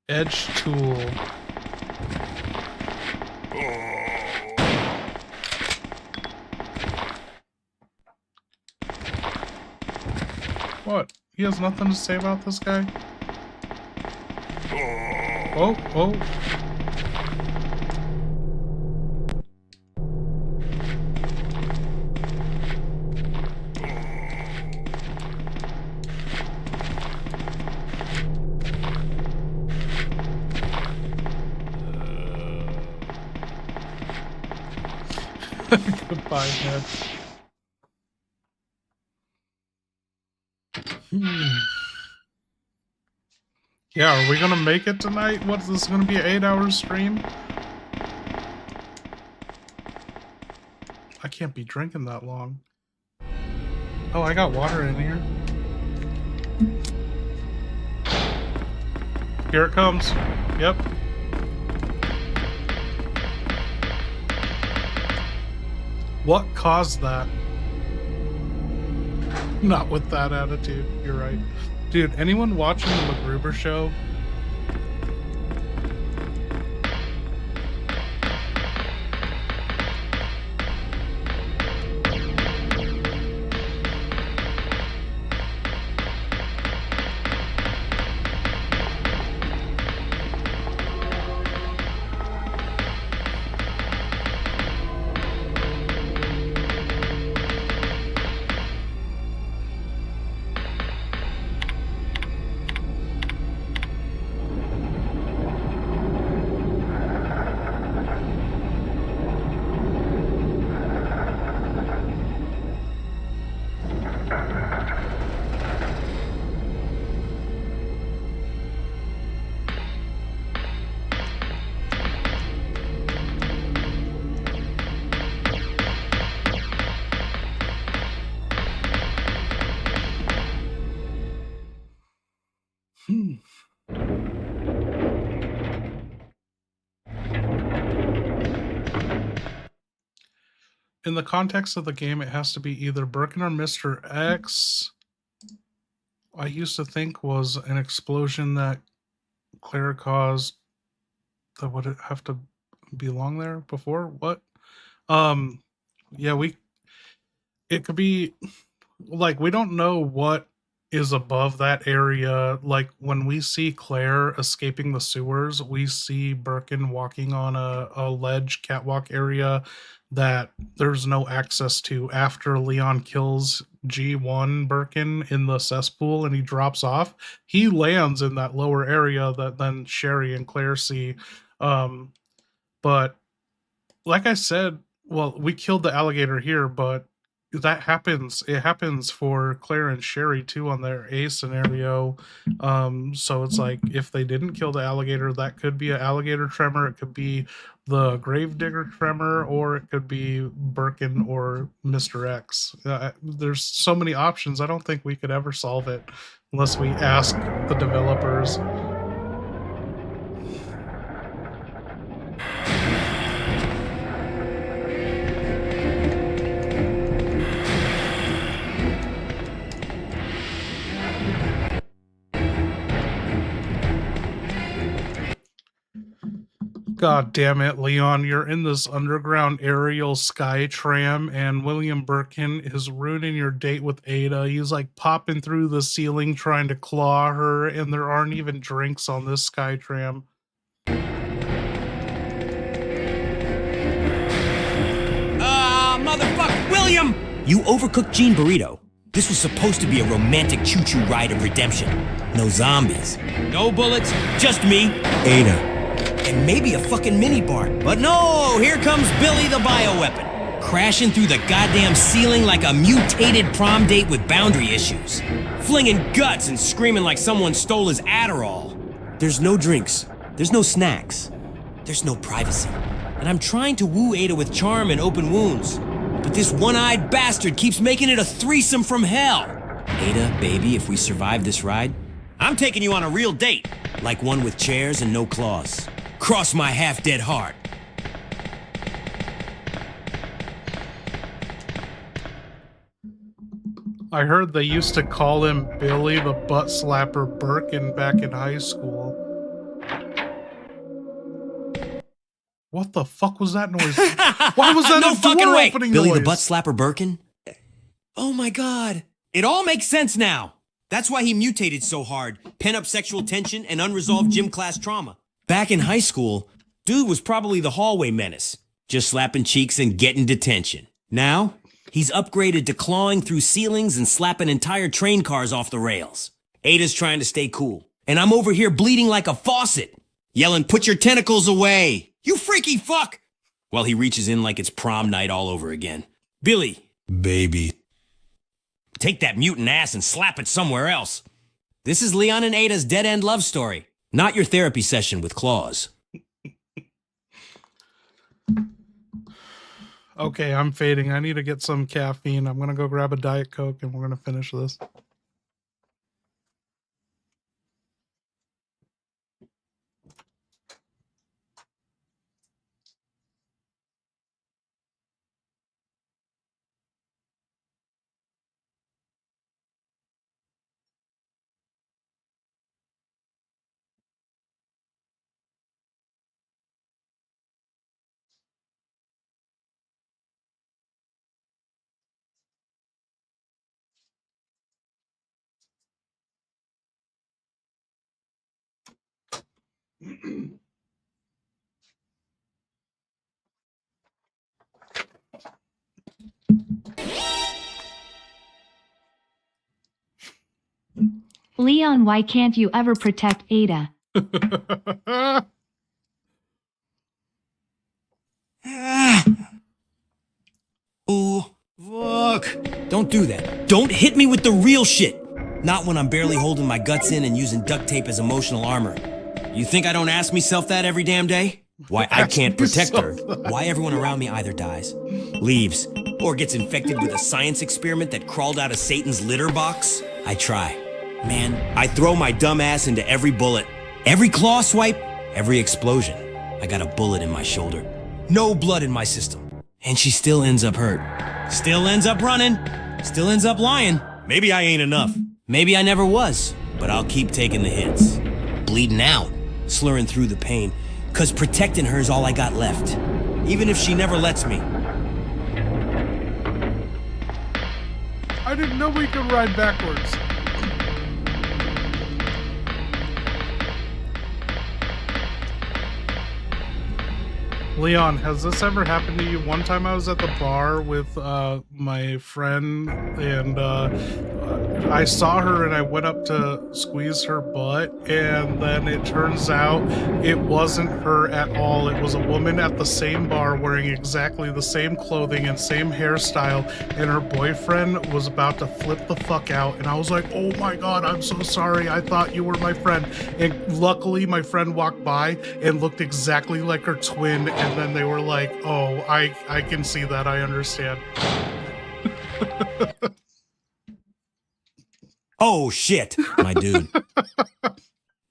Edge tool. What? He has nothing to say about this guy? Oh, oh. Goodbye, Ned. Yeah, are we gonna make it tonight? What's this gonna be, an 8-hour stream? I can't be drinking that long. Oh, I got water in here. Here it comes. Yep. What caused that? Not with that attitude. You're right. Dude, anyone watching the MacGruber show? In the context of the game, it has to be either Birkin or Mr. X. I used to think was an explosion that Claire caused. That would it have to belong there before? What? Yeah, it could be like we don't know what is above that area. Like when we see Claire escaping the sewers, we see Birkin walking on a ledge catwalk area that there's no access to after Leon kills G1 Birkin in the cesspool and he drops off. He lands in that lower area that then Sherry and Claire see. But like I said, well, we killed the alligator here, but that happens. It happens for Claire and Sherry too on their A scenario. So it's like if they didn't kill the alligator, that could be an alligator tremor. It could be the gravedigger tremor, or it could be Birkin or Mr. X. There's so many options. I don't think we could ever solve it unless we ask the developers. God damn it, Leon, you're in this underground aerial sky tram and William Birkin is ruining your date with Ada. He's like popping through the ceiling trying to claw her and there aren't even drinks on this sky tram. Motherfucker, William! You overcooked Gene Burrito. This was supposed to be a romantic choo-choo ride of redemption. No zombies, no bullets, just me, Ada. And maybe a fucking minibar. But no, here comes Billy the bioweapon. Crashing through the goddamn ceiling like a mutated prom date with boundary issues. Flinging guts and screaming like someone stole his Adderall. There's no drinks. There's no snacks. There's no privacy. And I'm trying to woo Ada with charm and open wounds. But this one-eyed bastard keeps making it a threesome from hell. Ada, baby, if we survive this ride, I'm taking you on a real date. Like one with chairs and no claws. Cross my half-dead heart. I heard they used to call him Billy the Butt Slapper Birkin back in high school. What the fuck was that noise? Why was that no a fucking door way. opening Billy noise? the Butt Slapper Birkin? Oh my god. It all makes sense now. That's why he mutated so hard. Pent-up sexual tension and unresolved gym class trauma. Back in high school, dude was probably the hallway menace. Just slapping cheeks and getting detention. Now, he's upgraded to clawing through ceilings and slapping entire train cars off the rails. Ada's trying to stay cool. And I'm over here bleeding like a faucet. Yelling, put your tentacles away. You freaky fuck! While he reaches in like it's prom night all over again. Billy. Baby. Take that mutant ass and slap it somewhere else. This is Leon and Ada's dead-end love story. Not your therapy session with claws. Okay, I'm fading. I need to get some caffeine. I'm gonna go grab a Diet Coke and we're gonna finish this. Leon, why can't you ever protect Ada? Oh, fuck. Don't do that. Don't hit me with the real shit. Not when I'm barely holding my guts in and using duct tape as emotional armor. You think I don't ask myself that every damn day? Why I can't protect her. Why everyone around me either dies, leaves, or gets infected with a science experiment that crawled out of Satan's litter box? I try. Man, I throw my dumb ass into every bullet. Every claw swipe, every explosion. I got a bullet in my shoulder. No blood in my system. And she still ends up hurt. Still ends up running. Still ends up lying. Maybe I ain't enough. Maybe I never was. But I'll keep taking the hits. Bleeding out. Slurring through the pain. 'Cause protecting her is all I got left. Even if she never lets me. I didn't know we could ride backwards. Leon, has this ever happened to you? One time I was at the bar with my friend, and I saw her and I went up to squeeze her butt, and then it turns out it wasn't her at all. It was a woman at the same bar wearing exactly the same clothing and same hairstyle, and her boyfriend was about to flip the fuck out, and I was like, oh my god, I'm so sorry, I thought you were my friend. And luckily my friend walked by and looked exactly like her twin, and then they were like, oh, I can see that, I understand. Oh shit, my dude.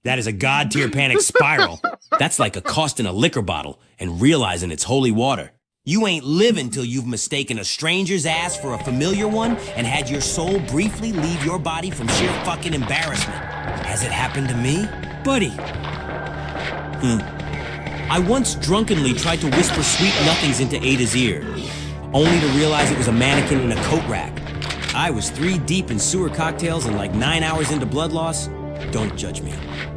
That is a god-tier panic spiral. That's like accosting a liquor bottle and realizing it's holy water. You ain't living till you've mistaken a stranger's ass for a familiar one and had your soul briefly leave your body from sheer fucking embarrassment. Has it happened to me? Buddy. I once drunkenly tried to whisper sweet nothings into Ada's ear, only to realize it was a mannequin in a coat rack. I was 3 deep in sewer cocktails and like 9 hours into blood loss. Don't judge me.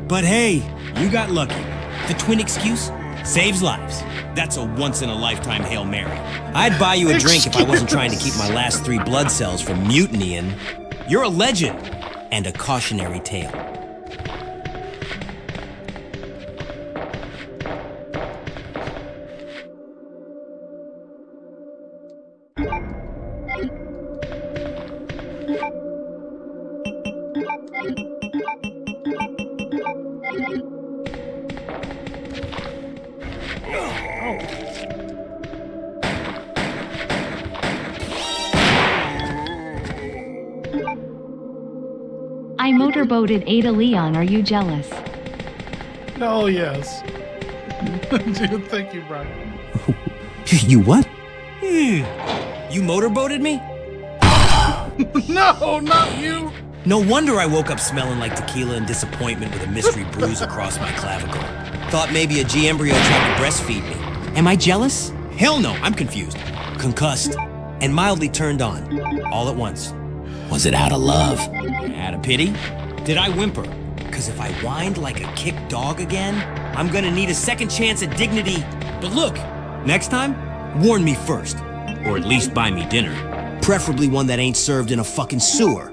But hey, you got lucky. The twin excuse saves lives. That's a once-in-a-lifetime Hail Mary. I'd buy you a drink if I wasn't trying to keep my last 3 blood cells from mutinying. You're a legend and a cautionary tale. I motorboated Ada. Leon, are you jealous? Hell yes. Dude, thank you, Brian. You what? You motorboated me? No, not you! No wonder I woke up smelling like tequila and disappointment with a mystery bruise across my clavicle. Thought maybe a G-embryo tried to breastfeed me. Am I jealous? Hell no, I'm confused, concussed, and mildly turned on, all at once. Was it out of love? Out of pity? Did I whimper? Because if I whined like a kicked dog again, I'm gonna need a second chance at dignity. But look, next time, warn me first. Or at least buy me dinner. Preferably one that ain't served in a fucking sewer.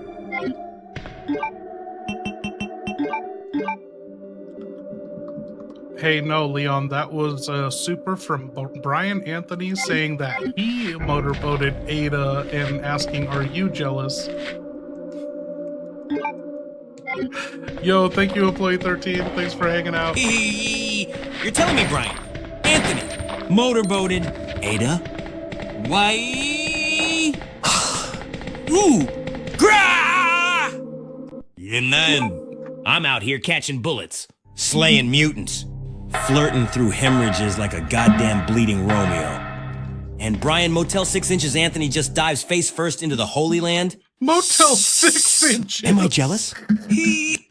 Hey, no, Leon, that was super from Brian Anthony saying that he motorboated Ada and asking, are you jealous? Yo, thank you, Employee 13. Thanks for hanging out. You're telling me, Brian, Anthony motorboated Ada? Why? Ooh! Grah! And then I'm out here catching bullets, slaying mutants, flirting through hemorrhages like a goddamn bleeding Romeo. And Brian Motel 6 Inches Anthony just dives face first into the Holy Land? Motel 6 Inches? Am I jealous?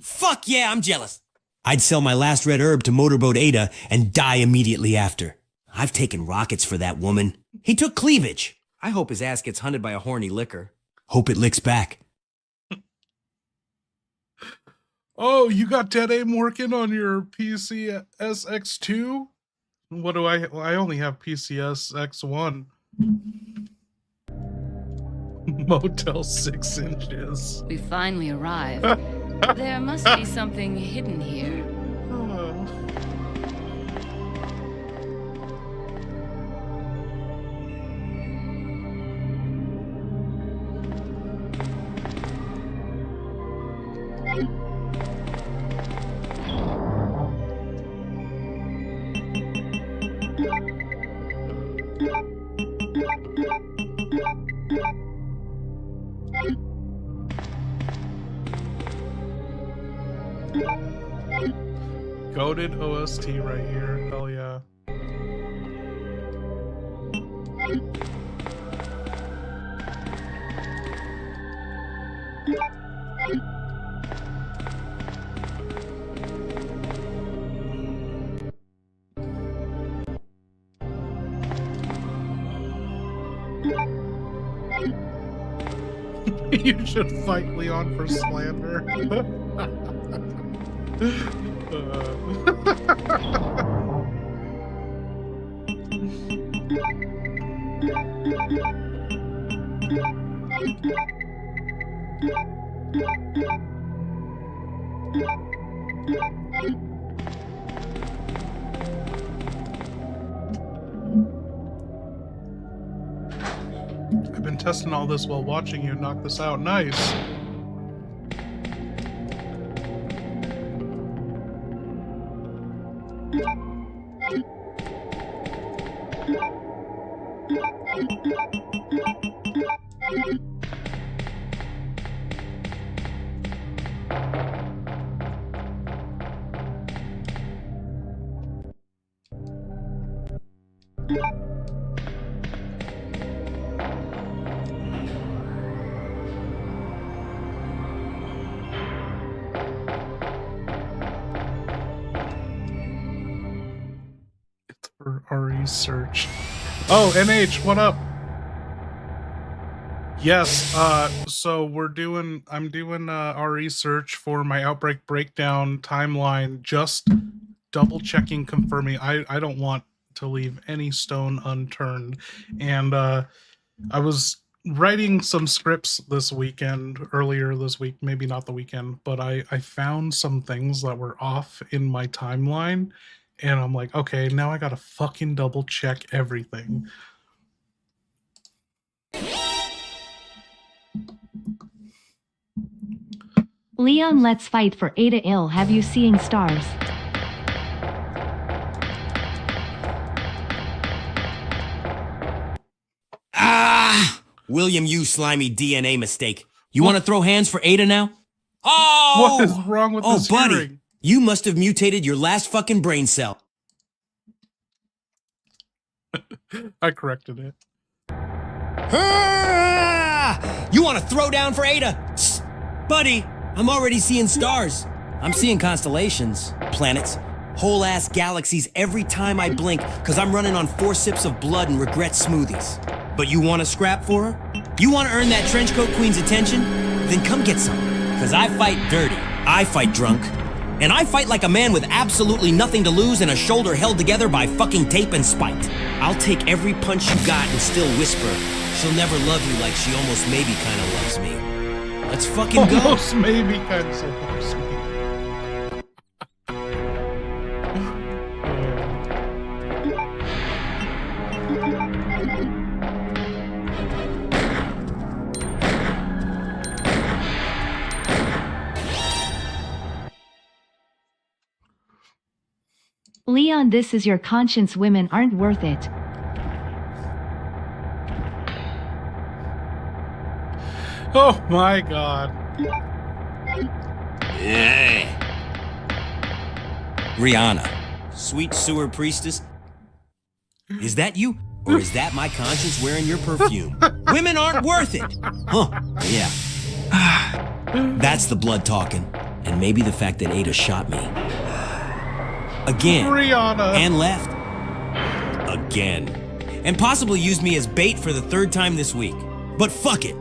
Fuck yeah, I'm jealous. I'd sell my last red herb to motorboat Ada and die immediately after. I've taken rockets for that woman. He took cleavage. I hope his ass gets hunted by a horny licker. Hope it licks back. Oh, you got dead aim working on your PCSX2? What do I only have PCSX1. Motel 6 inches. We finally arrived. There must be something hidden here. Goated OST right here. Hell yeah. You should fight Leon for slander. I've been testing all this while watching you knock this out. Nice. For RE search. Oh, NH, what up? Yes, so I'm doing RE search for my Outbreak Breakdown timeline, just double checking, confirming. I don't want to leave any stone unturned. And I was writing some scripts earlier this week, maybe not the weekend, but I found some things that were off in my timeline. And I'm like, okay, now I gotta fucking double check everything. Leon, let's fight for Ada Ill. Have you seen stars? Ah! William, you slimy DNA mistake. You want to throw hands for Ada now? Oh! What is wrong with this buddy, hearing? you must have mutated your last fucking brain cell. I corrected it. Ah! You want to throw down for Ada? Tss. Buddy, I'm already seeing stars. I'm seeing constellations, planets, whole ass galaxies every time I blink because I'm running on 4 sips of blood and regret smoothies. But you want to scrap for her? You want to earn that trenchcoat queen's attention? Then come get some. Because I fight dirty, I fight drunk, and I fight like a man with absolutely nothing to lose and a shoulder held together by fucking tape and spite. I'll take every punch you got and still whisper, she'll never love you like she almost maybe kind of loves me. Let's fucking go. Almost maybe kind of loves me. Leon, this is your conscience. Women aren't worth it. Oh my god. Yeah. Rihanna, sweet sewer priestess. Is that you? Or is that my conscience wearing your perfume? Women aren't worth it. Huh, yeah. That's the blood talking. And maybe the fact that Ada shot me. Again. Rihanna. And left. Again. And possibly used me as bait for the 3rd time this week. But fuck it.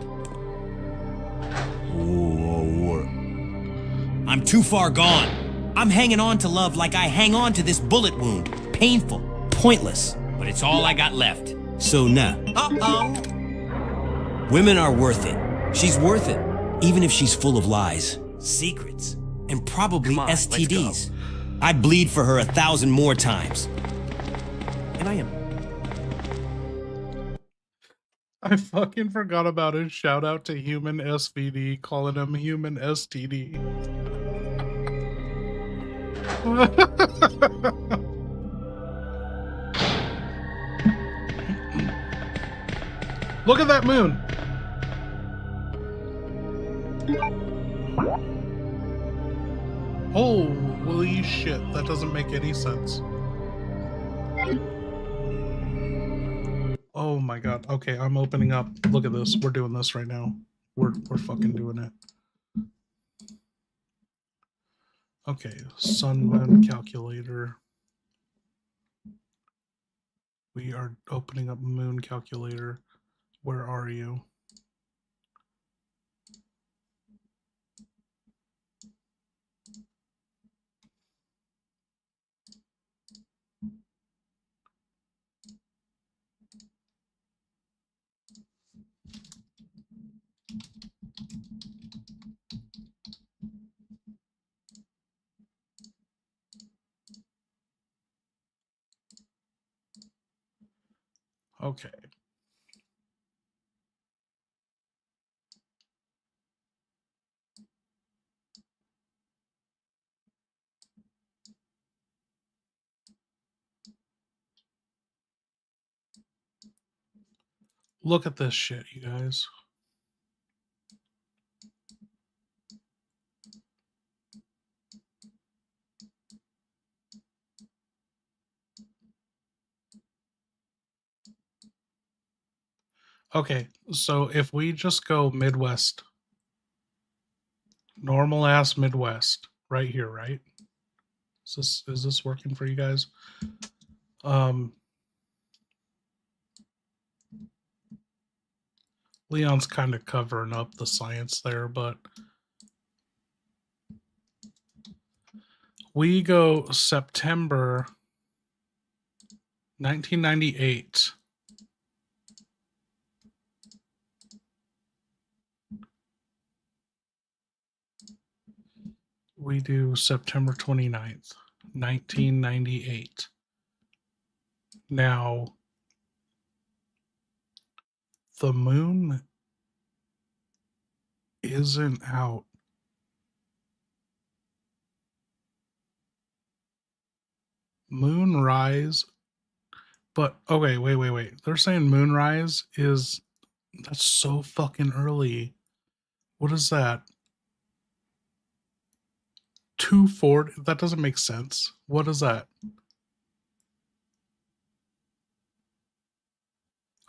I'm I'm too far gone. I'm hanging on to love like I hang on to this bullet wound. Painful, pointless, but it's all I got left. So nah. Women are worth it. She's worth it, even if she's full of lies, secrets, and probably Come on, let's STDs. I'd bleed for her 1,000 more times. And I am. I fucking forgot about his shout out to Human SVD, calling him Human STD. Look at that moon. Holy shit, that doesn't make any sense. Oh my god. Okay, I'm opening up. Look at this. We're doing this right now. We're fucking doing it. Okay, sun moon calculator. We are opening up moon calculator. Where are you? Okay. Look at this shit, you guys. Okay, so if we just go Midwest, normal ass Midwest, right here, right? Is this working for you guys? Leon's kind of covering up the science there, but we go September 1998. We do September 29th, 1998. Now, the moon isn't out. Moonrise, but okay, wait. They're saying moonrise is, that's so fucking early. What is that? 240? That doesn't make sense. What is that?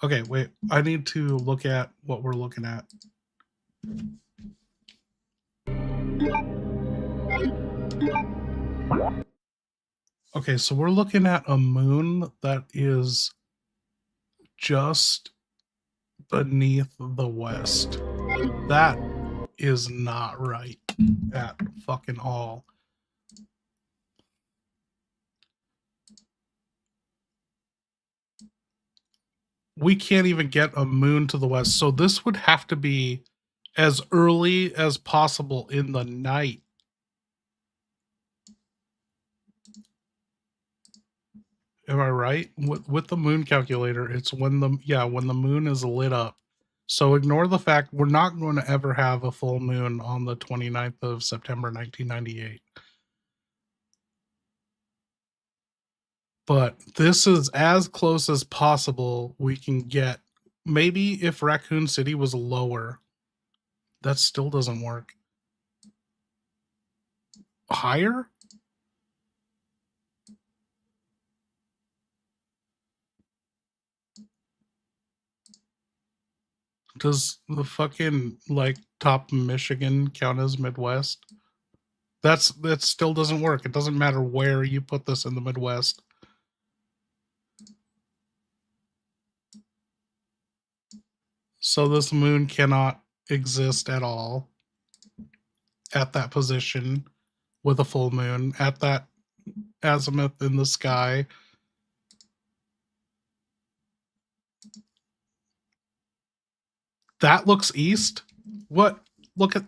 Okay, wait. I need to look at what we're looking at. Okay, so we're looking at a moon that is just beneath the west. That is not right at fucking all. We can't even get a moon to the west. So this would have to be as early as possible in the night. Am I right? With the moon calculator, it's when the moon is lit up. So ignore the fact we're not going to ever have a full moon on the 29th of September 1998. But this is as close as possible we can get. Maybe if Raccoon City was lower, that still doesn't work. Higher? Does the fucking like top Michigan count as Midwest? That still doesn't work. It doesn't matter where you put this in the Midwest. So this moon cannot exist at all at that position. with a full moon at that azimuth in the sky. That looks east? What? Look at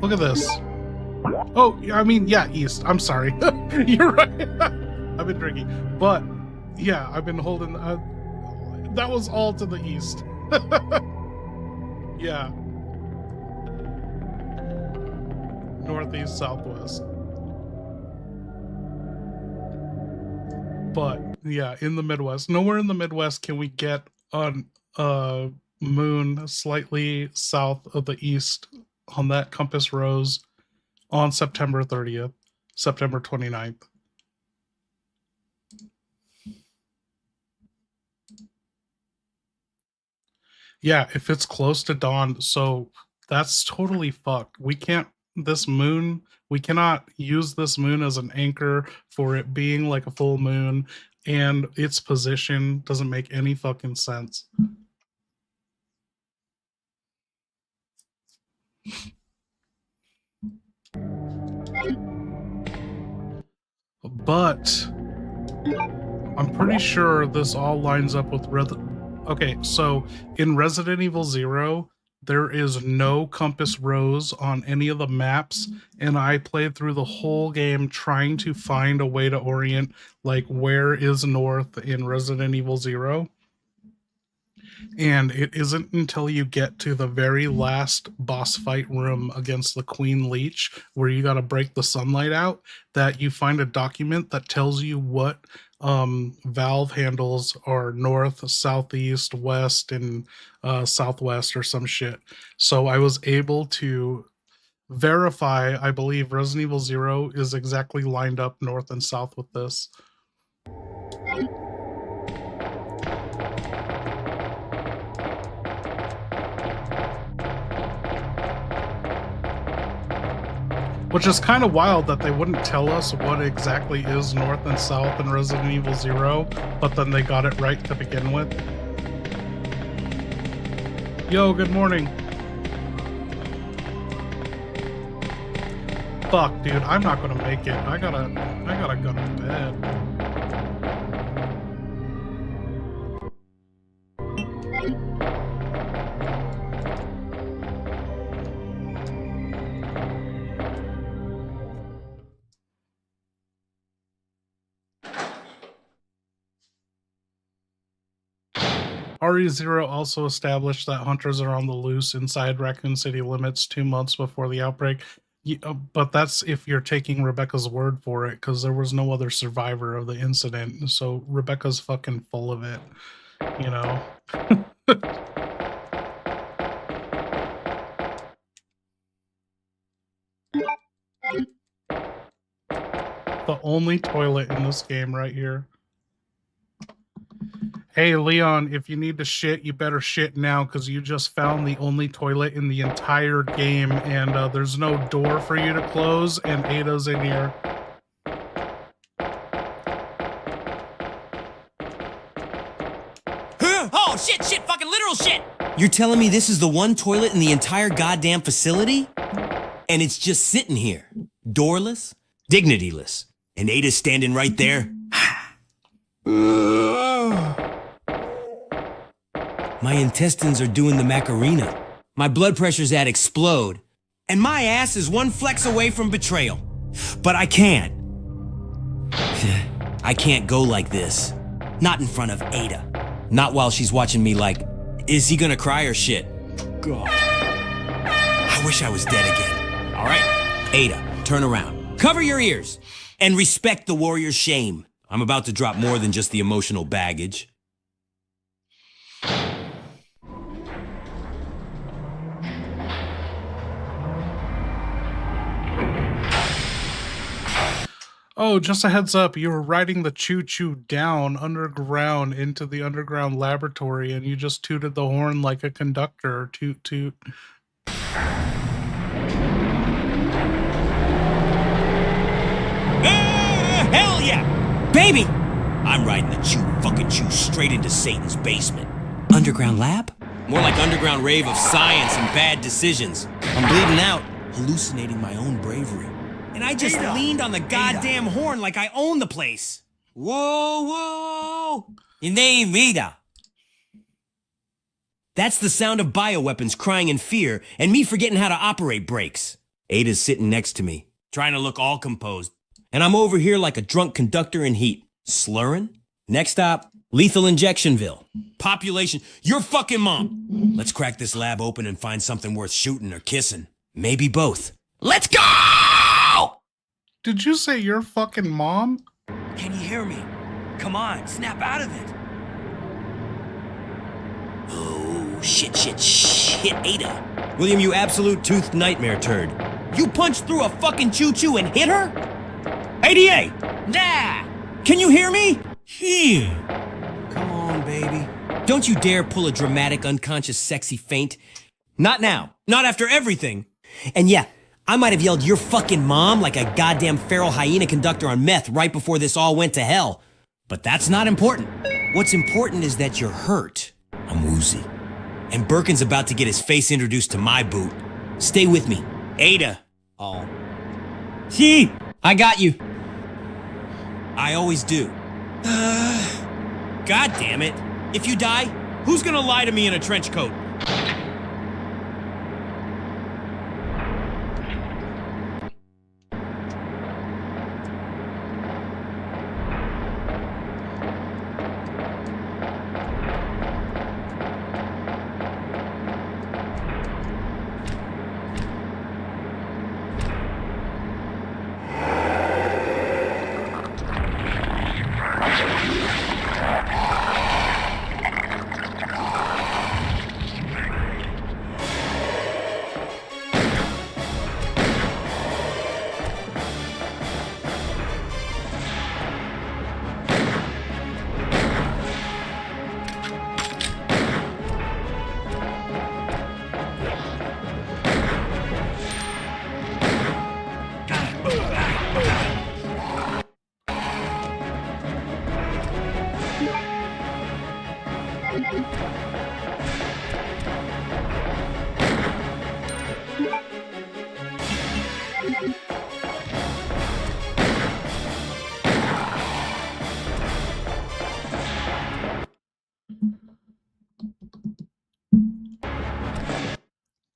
this. Oh, I mean, yeah, east. I'm sorry. You're right. I've been drinking. But, yeah, I've been holding... that was all to the east. Yeah. Northeast, southwest. But, yeah, in the Midwest. Nowhere in the Midwest can we get on moon slightly south of the east on that compass rose on September 30th, September 29th. Yeah, if it's close to dawn, so that's totally fucked. We can't, we cannot use this moon as an anchor for it being like a full moon, and its position doesn't make any fucking sense. But I'm pretty sure this all lines up with okay, so in Resident Evil 0, there is no compass rose on any of the maps, and I played through the whole game trying to find a way to orient, like, where is north in Resident Evil 0. And it isn't until you get to the very last boss fight room against the Queen Leech, where you got to break the sunlight out, that you find a document that tells you what valve handles are north, southeast, west, and southwest or some shit. So I was able to verify, I believe Resident Evil 0 is exactly lined up north and south with this. Which is kind of wild that they wouldn't tell us what exactly is north and south in Resident Evil 0, but then they got it right to begin with. Yo, good morning. Fuck, dude, I'm not gonna make it. I gotta go to bed. RE0 also established that hunters are on the loose inside Raccoon City limits 2 months before the outbreak. But that's if you're taking Rebecca's word for it, because there was no other survivor of the incident. So Rebecca's fucking full of it, you know? The only toilet in this game right here. Hey, Leon, if you need to shit, you better shit now, because you just found the only toilet in the entire game, and there's no door for you to close, and Ada's in here. Oh, shit, fucking literal shit! You're telling me this is the one toilet in the entire goddamn facility? And it's just sitting here, doorless, dignityless, and Ada's standing right there? My intestines are doing the Macarena. My blood pressure's at explode. And my ass is one flex away from betrayal. But I can't. I can't go like this. Not in front of Ada. Not while she's watching me like, is he gonna cry or shit? God. I wish I was dead again. All right, Ada, turn around. Cover your ears. And respect the warrior's shame. I'm about to drop more than just the emotional baggage. Oh, just a heads up, you were riding the choo-choo down underground into the underground laboratory, and you just tooted the horn like a conductor. Toot toot. Hell yeah! Baby! I'm riding the choo straight into Satan's basement. Underground lab? More like underground rave of science and bad decisions. I'm bleeding out, hallucinating my own bravery. And I just leaned on the goddamn horn like I own the place. Whoa, whoa. Vida. That's the sound of bioweapons crying in fear and me forgetting how to operate brakes. Ada's sitting next to me, trying to look all composed. And I'm over here like a drunk conductor in heat, slurring. Next stop, Lethal Injectionville. Population, your fucking mom. Let's crack this lab open and find something worth shooting or kissing. Maybe both. Let's go! Did you say your fucking mom? Can you hear me? Come on, snap out of it. Oh, shit, Ada. William, you absolute toothed nightmare turd. You punched through a fucking choo-choo and hit her? ADA! Nah! Can you hear me? Here. Come on, baby. Don't you dare pull a dramatic, unconscious, sexy feint. Not now. Not after everything. And yeah, I might have yelled your fucking mom like a goddamn feral hyena conductor on meth right before this all went to hell. But that's not important. What's important is that you're hurt. I'm woozy. And Birkin's about to get his face introduced to my boot. Stay with me. Ada. Oh. See? I got you. I always do. God damn it. If you die, who's gonna lie to me in a trench coat?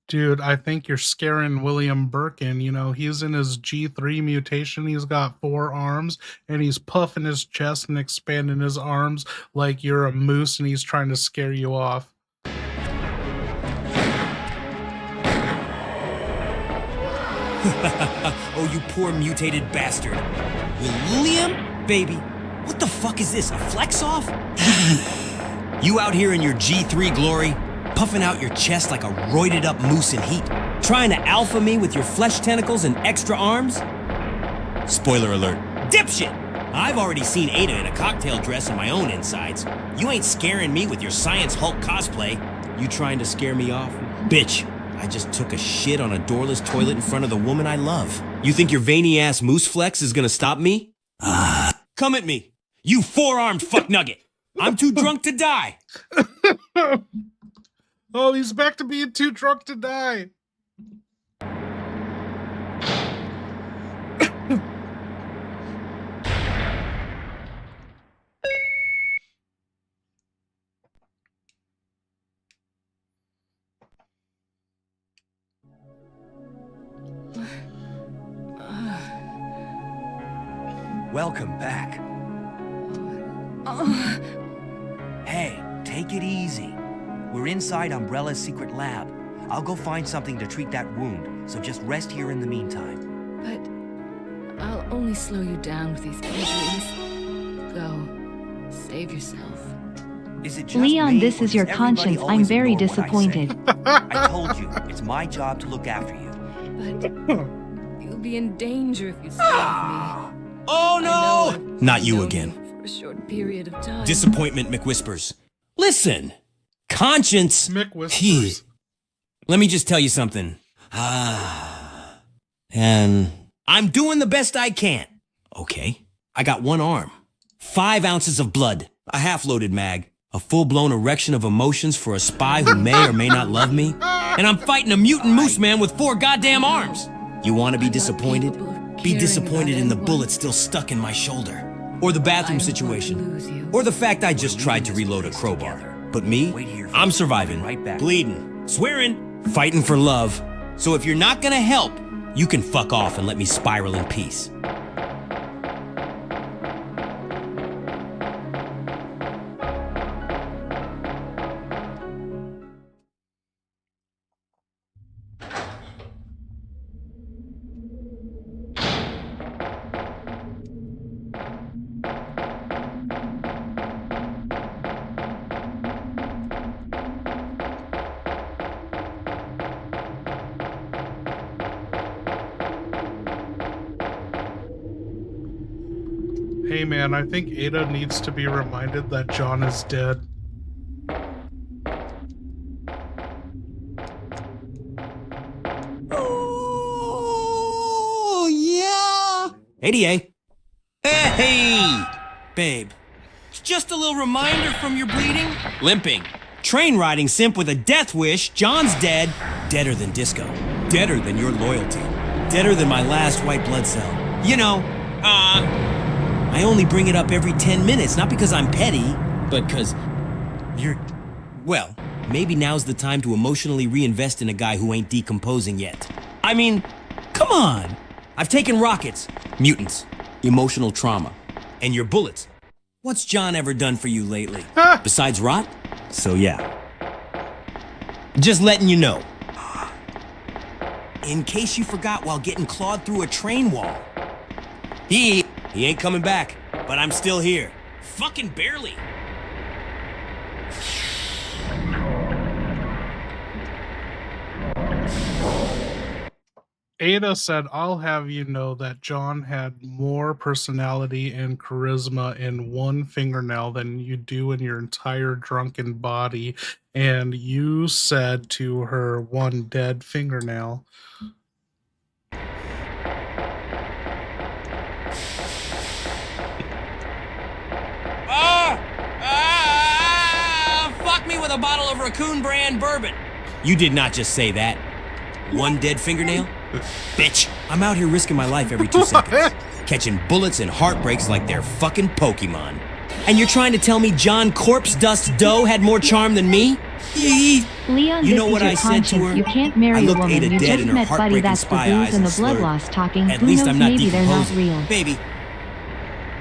Dude, I think you're scaring William Birkin. You know, he's in his G3 mutation. He's got 4 arms, and he's puffing his chest and expanding his arms like you're a moose, and he's trying to scare you off. Oh, you poor mutated bastard. William? Baby, what the fuck is this, a flex-off? You out here in your G3 glory, puffing out your chest like a roided-up moose in heat, trying to alpha me with your flesh tentacles and extra arms? Spoiler alert, dipshit! I've already seen Ada in a cocktail dress in my own insides. You ain't scaring me with your Science Hulk cosplay. You trying to scare me off? Bitch, I just took a shit on a doorless toilet in front of the woman I love. You think your veiny-ass moose flex is gonna stop me? Come at me, you 4-armed fuck nugget. I'm too drunk to die. Oh, he's back to being too drunk to die. Welcome back. Hey, take it easy. We're inside Umbrella's secret lab. I'll go find something to treat that wound, so just rest here in the meantime. But I'll only slow you down with these injuries. Go. Save yourself. Is it just Leon, me, this or is does your everybody conscience. I'm always very ignore what I say? disappointed. I told you, it's my job to look after you. But you'll be in danger if you stay with me. Oh no! Not you again. For a short period of time. Disappointment, McWhispers. Listen, conscience. McWhispers. Let me just tell you something. And I'm doing the best I can. Okay, I got 1 arm, 5 ounces of blood, a half-loaded mag, a full-blown erection of emotions for a spy who may or may not love me, and I'm fighting a mutant moose man with 4 goddamn arms. You want to be disappointed? Be disappointed in the bullet still stuck in my shoulder. Or the bathroom situation. Or the fact I just tried to reload a crowbar. But me, I'm surviving, bleeding, swearing, fighting for love. So if you're not gonna help, you can fuck off and let me spiral in peace. Hey man, I think Ada needs to be reminded that John is dead. Oh, yeah! ADA. Hey! Babe, it's just a little reminder from your bleeding. Limping. Train riding simp with a death wish. John's dead. Deader than disco. Deader than your loyalty. Deader than my last white blood cell. You know, I only bring it up every 10 minutes, not because I'm petty, but because you're... Well, maybe now's the time to emotionally reinvest in a guy who ain't decomposing yet. I mean, come on! I've taken rockets, mutants, emotional trauma, and your bullets. What's John ever done for you lately? Besides rot? So yeah. Just letting you know. In case you forgot while getting clawed through a train wall. He ain't coming back, but I'm still here. Fucking barely. Ada said, I'll have you know that John had more personality and charisma in one fingernail than you do in your entire drunken body. And you said to her, one dead fingernail. Fuck me with a bottle of Raccoon brand bourbon. You did not just say that. One dead fingernail? Bitch, I'm out here risking my life every 2 seconds. Catching bullets and heartbreaks like they're fucking Pokemon. And you're trying to tell me John Corpse Dust Doe had more charm than me? Leon, You know this what is your I said to conscience. her? You can't I marry a looked woman. Ada You dead just in her met Buddy. heartbreaking That's the spy booze eyes and and the blood slurred. loss talking. At Who least knows? I'm not Maybe they're not decomposing. real. Baby.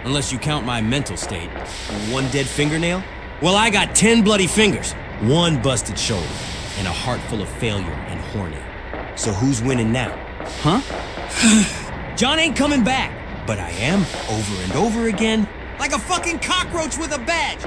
Unless you count my mental state. One dead fingernail? Well, I got 10 bloody fingers, one busted shoulder, and a heart full of failure and horny. So who's winning now? Huh? John ain't coming back, but I am over and over again, like a fucking cockroach with a badge.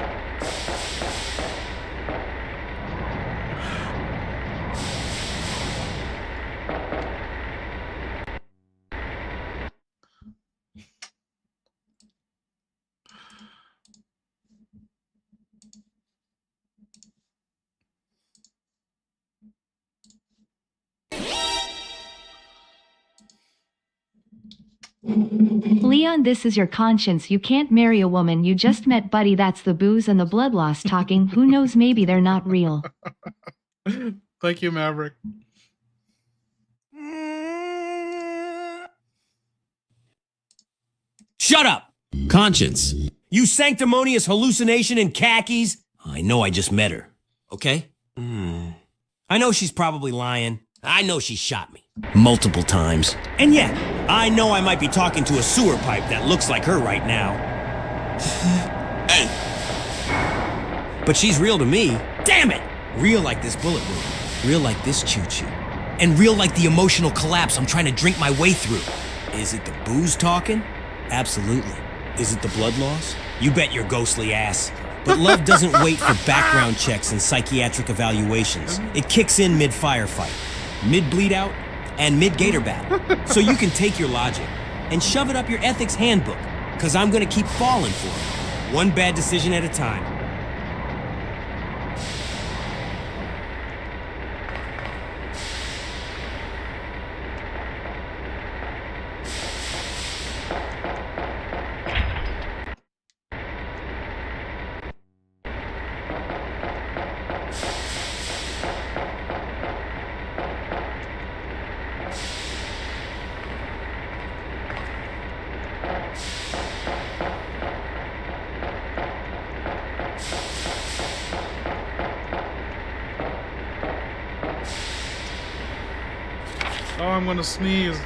Leon, this is your conscience. You can't marry a woman. You just met Buddy. That's the booze and the blood loss talking. Who knows? Maybe they're not real. Thank you, Maverick. Shut up! Conscience. You sanctimonious hallucination in khakis. I know I just met her, okay? I know she's probably lying. I know she shot me. Multiple times. And yeah, I know I might be talking to a sewer pipe that looks like her right now. But she's real to me. Damn it! Real like this bullet wound. Real like this choo-choo. And real like the emotional collapse I'm trying to drink my way through. Is it the booze talking? Absolutely. Is it the blood loss? You bet your ghostly ass. But love doesn't wait for background checks and psychiatric evaluations. It kicks in mid-firefight, mid-bleed out, and mid-gator battle. So you can take your logic and shove it up your ethics handbook, because I'm gonna keep falling for it, one bad decision at a time. Oh, I'm gonna sneeze.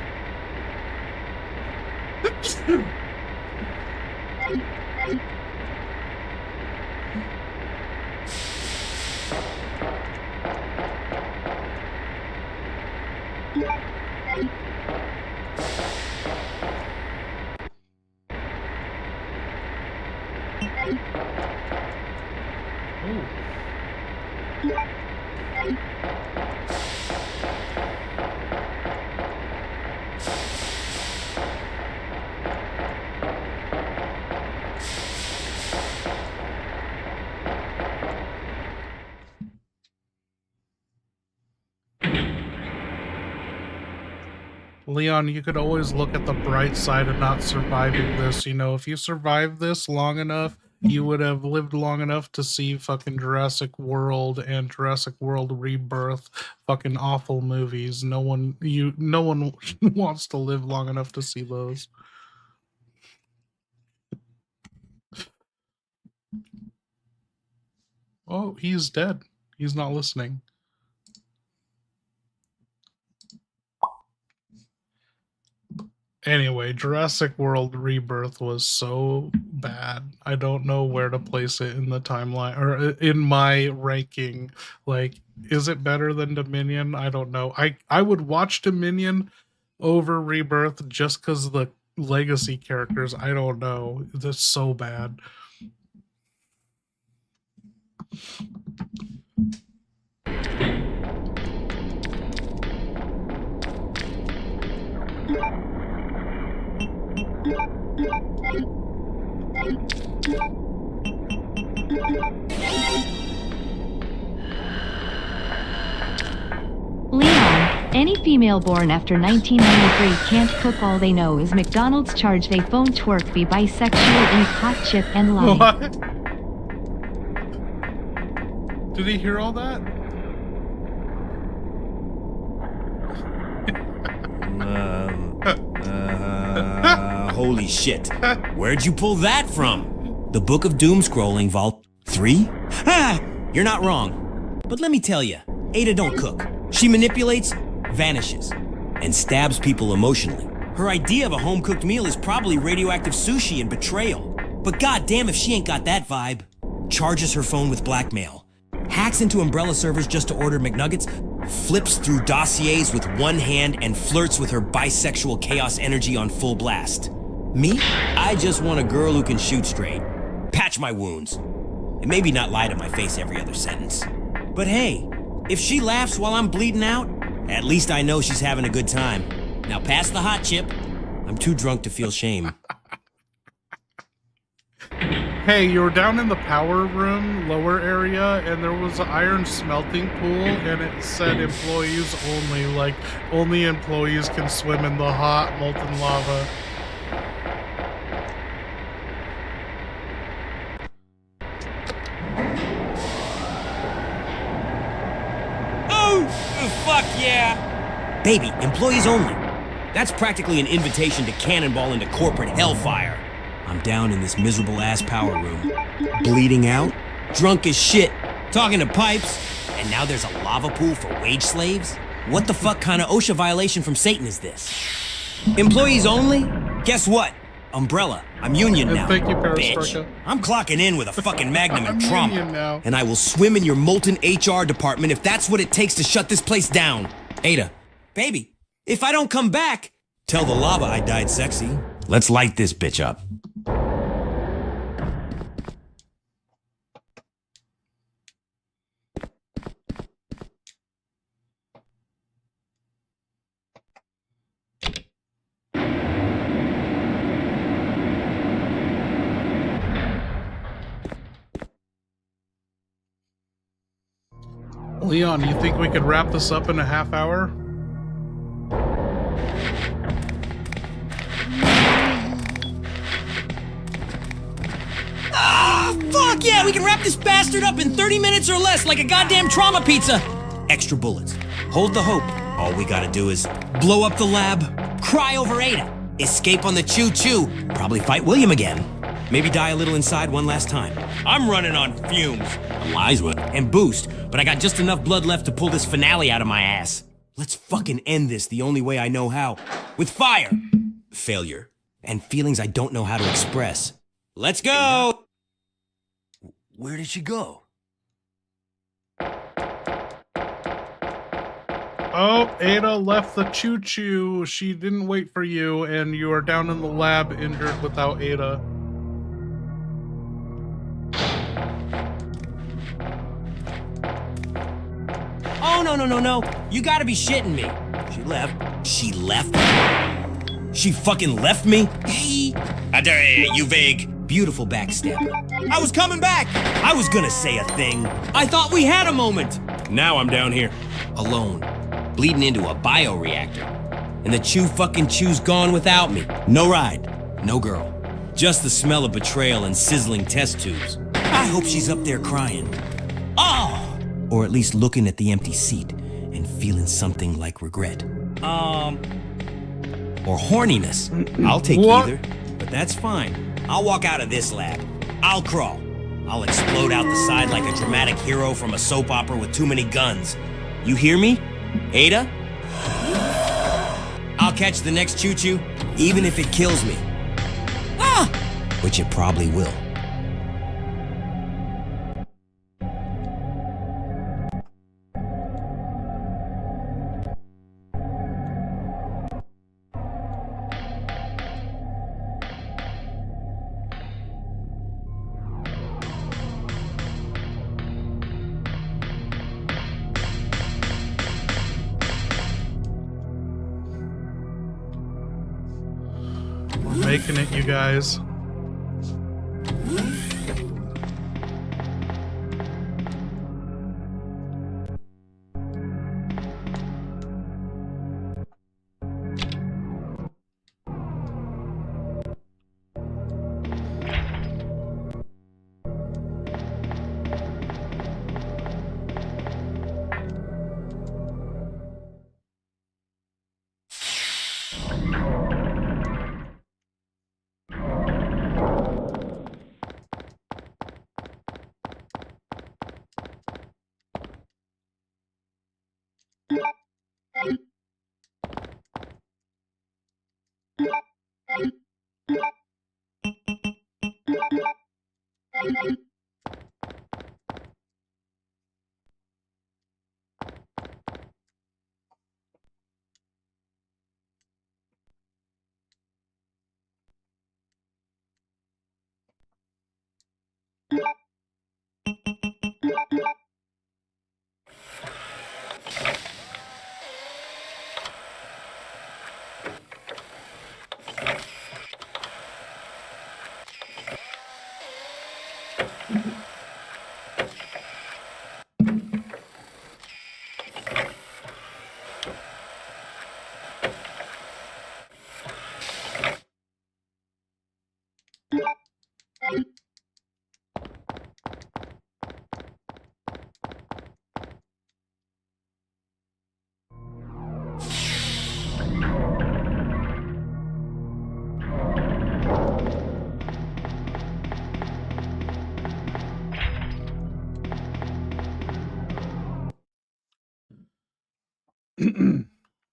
Leon, you could always look at the bright side of not surviving this. You know, if you survived this long enough, you would have lived long enough to see fucking Jurassic World and Jurassic World Rebirth, fucking awful movies. No one wants to live long enough to see those. Oh, he's dead. He's not listening. Anyway, Jurassic World Rebirth was so bad. I don't know where to place it in the timeline or in my ranking. Like, is it better than Dominion? I don't know. I would watch Dominion over Rebirth just because of the legacy characters. I don't know. That's so bad. Leon, any female born after 1993 can't cook. All they know is McDonald's charge they phone twerk, be bisexual, eat hot chip, and lie. What? Did he hear all that? Holy shit. Where'd you pull that from? The Book of Doom Scrolling, Vault 3? Ha! You're not wrong. But let me tell you, Ada don't cook. She manipulates, vanishes, and stabs people emotionally. Her idea of a home-cooked meal is probably radioactive sushi and betrayal. But goddamn if she ain't got that vibe. Charges her phone with blackmail. Hacks into Umbrella servers just to order McNuggets, flips through dossiers with one hand, and flirts with her bisexual chaos energy on full blast. Me? I just want a girl who can shoot straight, patch my wounds, and maybe not lie to my face every other sentence. But hey, if she laughs while I'm bleeding out, at least I know she's having a good time. Now pass the hot chip. I'm too drunk to feel shame. Hey, you were down in the power room, lower area, and there was an iron smelting pool, and it said employees only, like, only employees can swim in the hot, molten lava. Oh, fuck yeah! Baby, employees only. That's practically an invitation to cannonball into corporate hellfire. I'm down in this miserable-ass power room, bleeding out, drunk as shit, talking to pipes, and now there's a lava pool for wage slaves? What the fuck kind of OSHA violation from Satan is this? Employees only? Guess what? Umbrella, I'm union now, Thank you, bitch. I'm clocking in with a fucking magnum and trauma, union now. and I will swim in your molten HR department if that's what it takes to shut this place down. Ada, baby, if I don't come back, tell the lava I died sexy. Let's light this bitch up. Leon, you think we could wrap this up in a half hour? Ah, fuck yeah, we can wrap this bastard up in 30 minutes or less like a goddamn trauma pizza. Extra bullets. Hold the hope. All we gotta do is blow up the lab, cry over Ada, escape on the choo-choo, probably fight William again. Maybe die a little inside one last time. I'm running on fumes. Lies with and boost, but I got just enough blood left to pull this finale out of my ass. Let's fucking end this the only way I know how. With fire! Failure. And feelings I don't know how to express. Let's go! Where did she go? Oh, Ada left the choo-choo. She didn't wait for you, and you are down in the lab injured without Ada. Oh, no. You gotta be shitting me. She left. She left? She fucking left me? Hey. You vague. Beautiful backstabber. I was coming back. I was gonna say a thing. I thought we had a moment. Now I'm down here. Alone. Bleeding into a bioreactor. And the chew's gone without me. No ride. No girl. Just the smell of betrayal and sizzling test tubes. I hope she's up there crying. Oh! Or at least looking at the empty seat and feeling something like regret. Or horniness. I'll take either, but that's fine. I'll walk out of this lab. I'll crawl. I'll explode out the side like a dramatic hero from a soap opera with too many guns. You hear me? Ada? I'll catch the next choo-choo, even if it kills me. Ah! Which it probably will. Making it, you guys.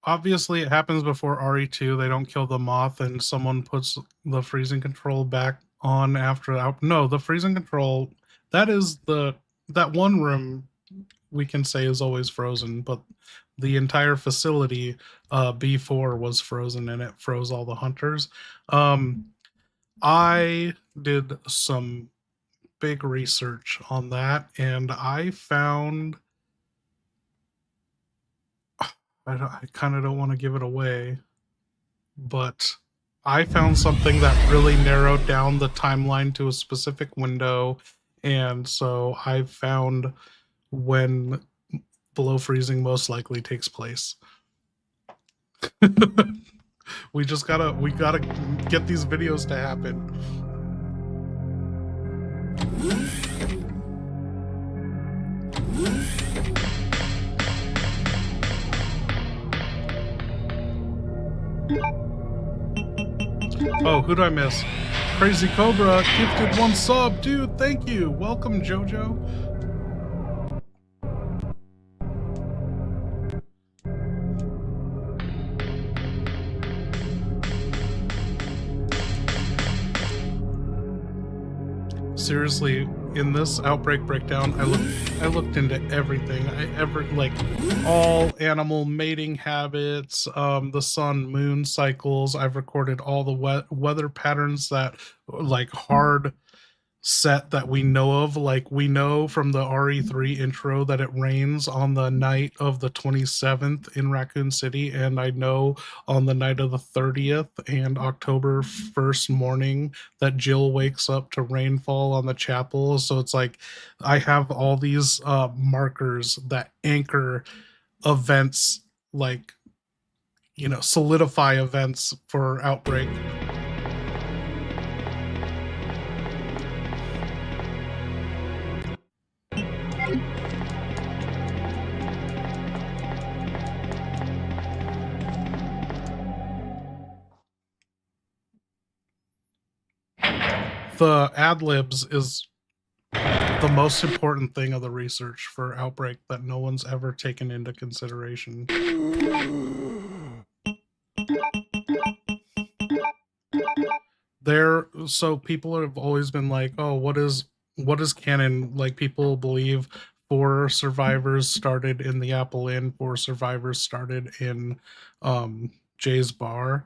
Obviously, it happens before RE2. They don't kill the moth, and someone puts the freezing control back on after. No, the freezing control. That is that one room we can say is always frozen, but the entire facility, B4, was frozen, and it froze all the hunters. I did some big research on that, and I found. I kind of don't want to give it away, but I found something that really narrowed down the timeline to a specific window, and so I found when below freezing most likely takes place. we gotta get these videos to happen. Oh, who'd I miss? Crazy Cobra gifted 1 sub. Dude, thank you. Welcome, Jojo. seriously, in this outbreak breakdown, I looked into everything. Like all animal mating habits, the sun moon cycles. I've recorded all the weather patterns that like hard set that we know of. Like we know from the RE3 intro that it rains on the night of the 27th in Raccoon City, and I know on the night of the 30th and October 1st morning that Jill wakes up to rainfall on the chapel. So it's like I have all these markers that anchor events, like, you know, solidify events for outbreak. The ad libs is the most important thing of the research for outbreak that no one's ever taken into consideration. So people have always been like, oh, what is canon? Like people believe 4 survivors started in the Apple Inn, 4 survivors started in Jay's bar.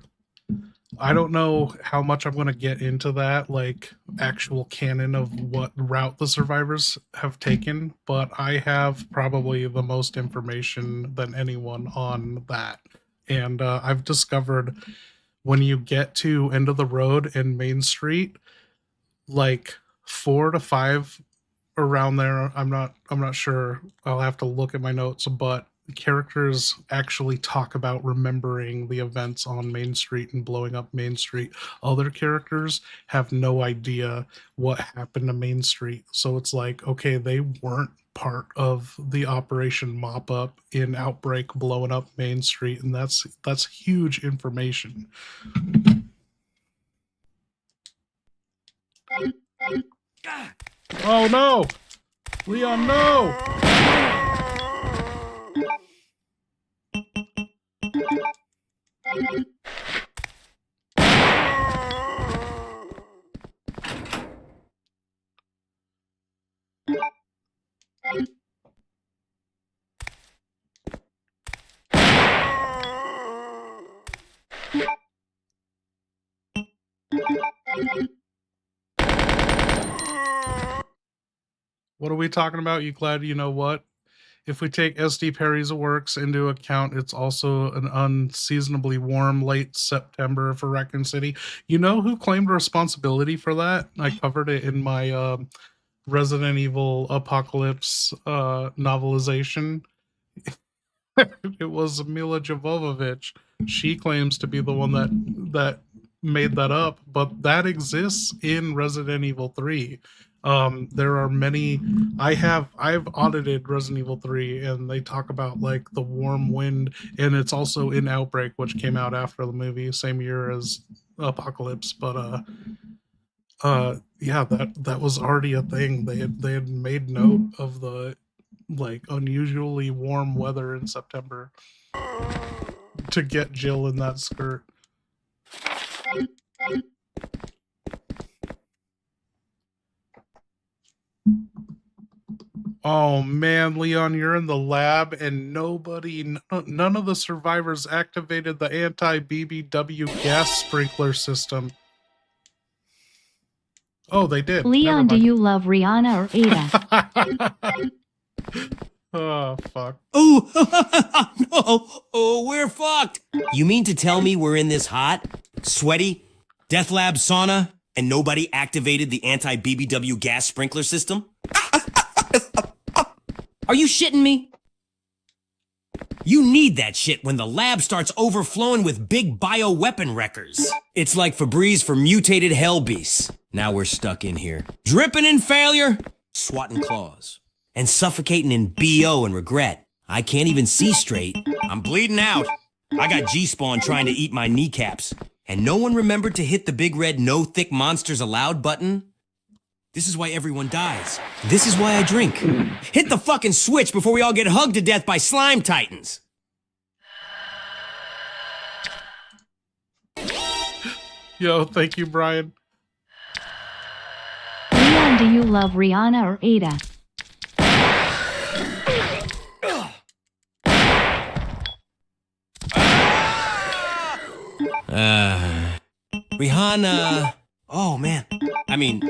I don't know how much I'm going to get into that, like actual canon of what route the survivors have taken, but I have probably the most information than anyone on that. And I've discovered when you get to End of the Road and Main Street, like 4 to 5 around there, I'm not sure. I'll have to look at my notes, but characters actually talk about remembering the events on Main Street and blowing up Main Street. Other characters have no idea what happened to Main Street. So it's like, okay, they weren't part of the Operation Mop Up in Outbreak blowing up Main Street, and that's huge information. Oh no! Leon, no! What are we talking about? You glad you know what? If we take SD Perry's works into account, it's also an unseasonably warm late September for Raccoon City. You know who claimed responsibility for that? I covered it in my Resident Evil Apocalypse novelization. It was Mila Jovovich. She claims to be the one that made that up, but that exists in Resident Evil 3. There are many. I've audited Resident Evil 3, and they talk about like the warm wind, and it's also in Outbreak, which came out after the movie, same year as Apocalypse. But yeah, that was already a thing. They had made note of the like unusually warm weather in September to get Jill in that skirt. Oh man, Leon, you're in the lab and none of the survivors activated the anti-BBW gas sprinkler system. Oh, they did. Leon, do you love Rihanna or Ada? Oh, fuck. Oh, no. Oh, we're fucked. You mean to tell me we're in this hot, sweaty, death lab sauna and nobody activated the anti-BBW gas sprinkler system? Are you shitting me? You need that shit when the lab starts overflowing with big bioweapon wreckers. It's like Febreze for mutated hell beasts. Now we're stuck in here, dripping in failure, swatting claws, and suffocating in BO and regret. I can't even see straight. I'm bleeding out. I got G-Spawn trying to eat my kneecaps. And no one remembered to hit the big red no thick monsters allowed button? This is why everyone dies. This is why I drink. Hit the fucking switch before we all get hugged to death by slime titans. Yo, thank you, Brian. Leon, Do you love Rihanna or Ada? Rihanna. Oh, man. I mean,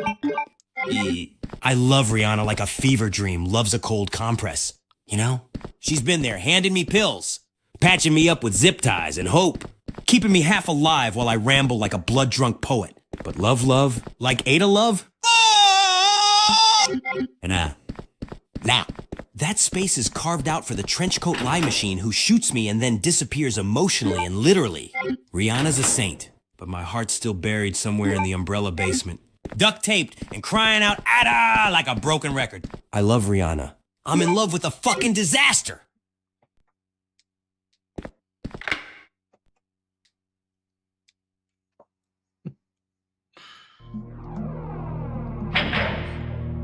I love Rihanna like a fever dream loves a cold compress. You know? She's been there handing me pills, patching me up with zip ties and hope, keeping me half alive while I ramble like a blood-drunk poet. But love, like Ada love? And now, that space is carved out for the trenchcoat lie machine who shoots me and then disappears emotionally and literally. Rihanna's a saint, but my heart's still buried somewhere in the umbrella basement, duct taped and crying out "Ada" like a broken record. I love Rihanna. I'm in love with a fucking disaster.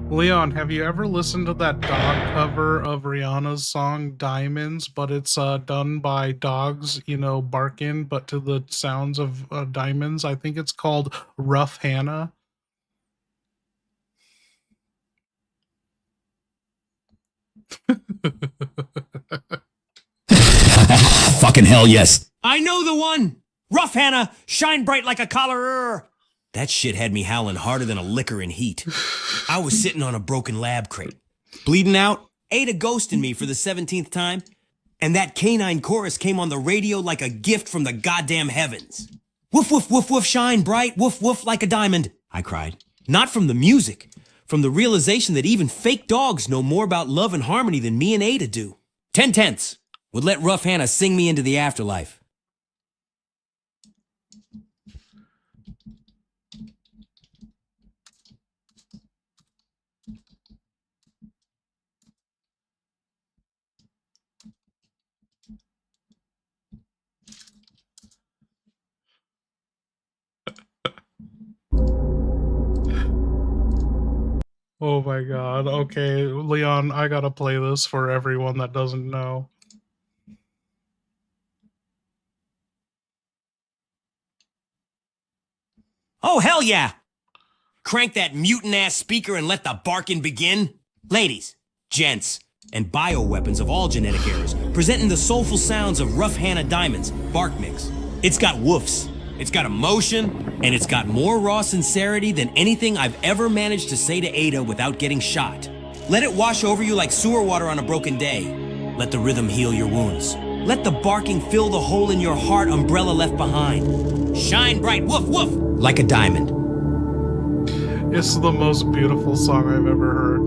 Leon, have you ever listened to that dog cover of Rihanna's song Diamonds, but it's done by dogs, you know, barking, but to the sounds of diamonds? I think it's called Rough Hannah. Fucking hell yes. I know the one. Rough Hannah, shine bright like a collar. That shit had me howling harder than a liquor in heat. I was sitting on a broken lab crate, bleeding out, Ada ghosting me for the 17th time, and that canine chorus came on the radio like a gift from the goddamn heavens. Woof, woof, woof, woof, shine bright, woof, woof, like a diamond, I cried. Not from the music, from the realization that even fake dogs know more about love and harmony than me and Ada do. 10/10 would let Rough Hannah sing me into the afterlife. Oh my god. Okay, Leon, I gotta play this for everyone that doesn't know. Oh, hell yeah! Crank that mutant-ass speaker and let the barking begin. Ladies, gents, and bioweapons of all genetic errors, presenting the soulful sounds of Rough Hannah Diamonds bark mix. It's got woofs, it's got emotion, and it's got more raw sincerity than anything I've ever managed to say to Ada without getting shot. Let it wash over you like sewer water on a broken day. Let the rhythm heal your wounds. Let the barking fill the hole in your heart umbrella left behind. Shine bright, woof, woof, like a diamond. It's the most beautiful song I've ever heard.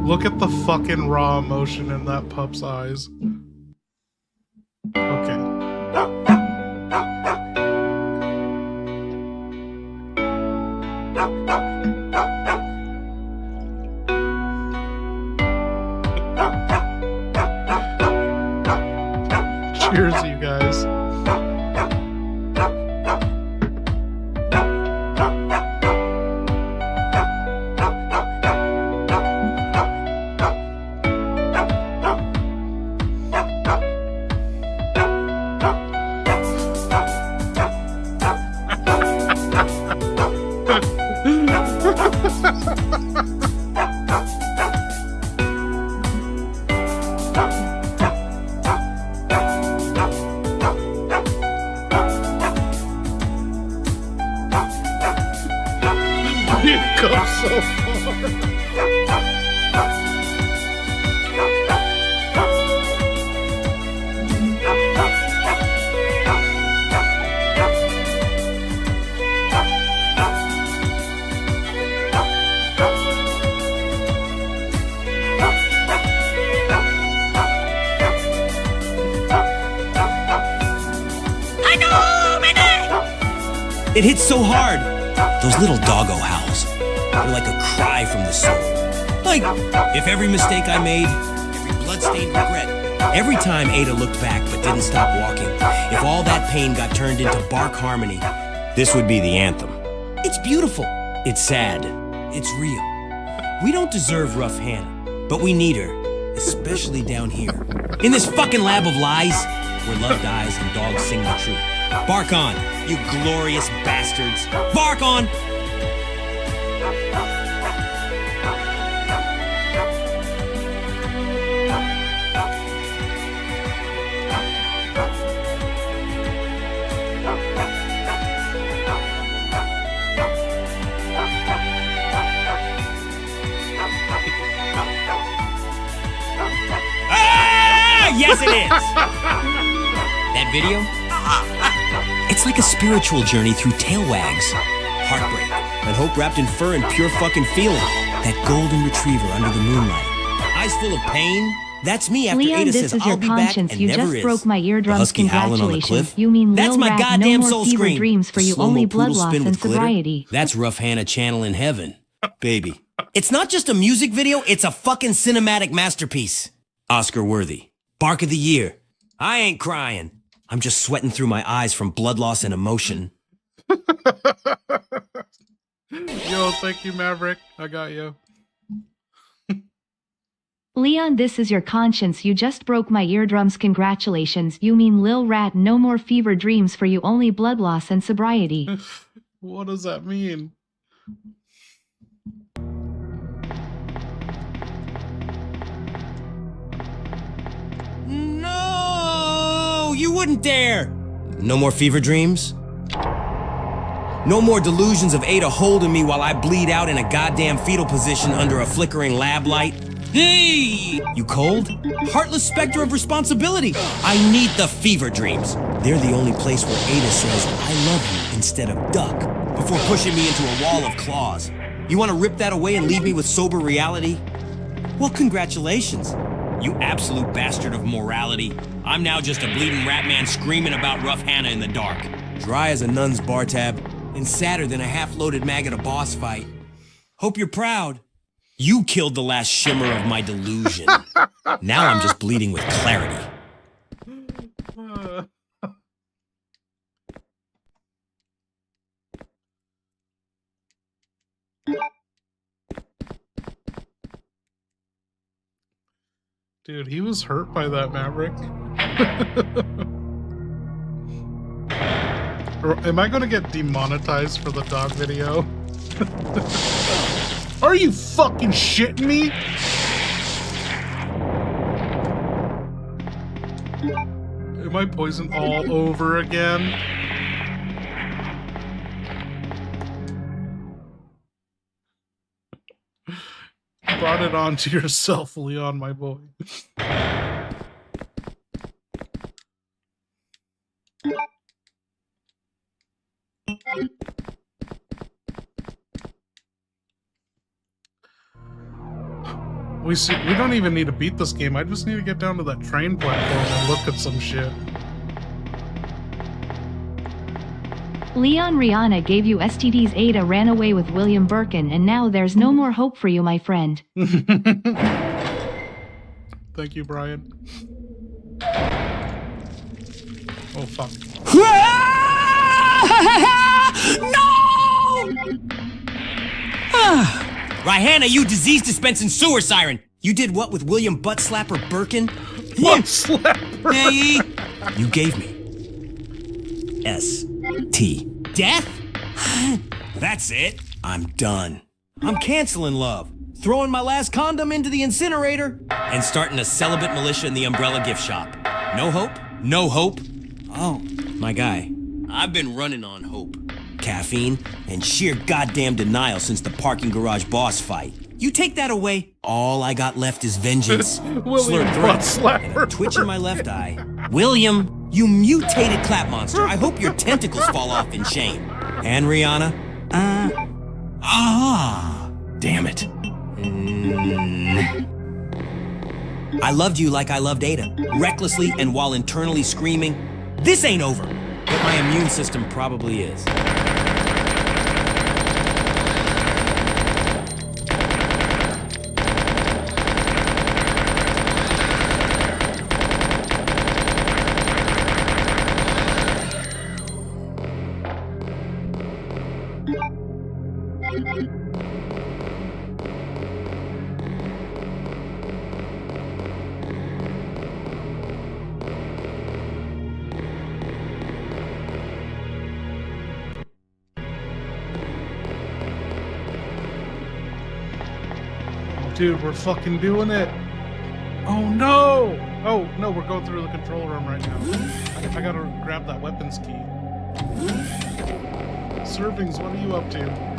Look at the fucking raw emotion in that pup's eyes. Okay. Cheers, you guys. It goes so It hits so hard. Those little doggo howls are like a cry from the soul. Like, if every mistake I made, every bloodstained regret, every time Ada looked back but didn't stop walking, if all that pain got turned into bark harmony, this would be the anthem. It's beautiful. It's sad. It's real. We don't deserve Rough Hannah, but we need her, especially down here. In this fucking lab of lies, where love dies and dogs sing the truth. Bark on, you glorious bastards. Bark on! Yes, it is! That video? It's like a spiritual journey through tail wags, heartbreak, and hope wrapped in fur and pure fucking feeling. That golden retriever under the moonlight. Eyes full of pain? That's me after Leon, Ada this says is I'll your be back conscience. and You never just is. broke my The eardrums. husky howling on the Congratulations. cliff? You mean That's Lil my Rat, goddamn no more soul fever scream. dreams for The you, slow-mo only blood poodle loss spin and with glitter? sobriety. That's Rough Hannah Channel in heaven, baby. It's not just a music video, it's a fucking cinematic masterpiece. Oscar worthy. Bark of the year. I ain't crying. I'm just sweating through my eyes from blood loss and emotion. Yo, thank you, Maverick. I got you. Leon, this is your conscience. You just broke my eardrums. Congratulations. You mean Lil Rat, no more fever dreams for you, only blood loss and sobriety. What does that mean? No, you wouldn't dare. No more fever dreams? No more delusions of Ada holding me while I bleed out in a goddamn fetal position under a flickering lab light? Hey! You cold? Heartless specter of responsibility. I need the fever dreams. They're the only place where Ada says, I love you instead of duck, before pushing me into a wall of claws. You want to rip that away and leave me with sober reality? Well, congratulations. You absolute bastard of morality. I'm now just a bleeding rat man screaming about Rough Hannah in the dark. Dry as a nun's bar tab, and sadder than a half-loaded mag at a boss fight. Hope you're proud. You killed the last shimmer of my delusion. Now I'm just bleeding with clarity. Dude, he was hurt by that, Maverick. Or am I gonna get demonetized for the dog video? Are you fucking shitting me? Am I poisoned all over again? Brought it on to yourself, Leon, my boy. We don't even need to beat this game. I just need to get down to that train platform and look at some shit. Leon, Rihanna gave you STDs. Ada ran away with William Birkin, and now there's no more hope for you, my friend. Thank you, Brian. Oh, fuck. No! Rihanna, you disease-dispensing sewer siren! You did what with William Butt Slapper Birkin? Butt Slapper! Hey! You gave me S.T. Death? That's it. I'm done. I'm canceling love, throwing my last condom into the incinerator, and starting a celibate militia in the Umbrella gift shop. No hope? No hope? Oh, my guy, I've been running on hope. Caffeine and sheer goddamn denial since the parking garage boss fight. You take that away, all I got left is vengeance. William Butt Slapper. Twitch in my left eye. William, you mutated clap monster. I hope your tentacles fall off in shame. And Rihanna? Damn it. I loved you like I loved Ada, recklessly and while internally screaming, this ain't over. But my immune system probably is. Dude, we're fucking doing it. Oh no! Oh no, we're going through the control room right now. I gotta grab that weapons key. Servings, what are you up to?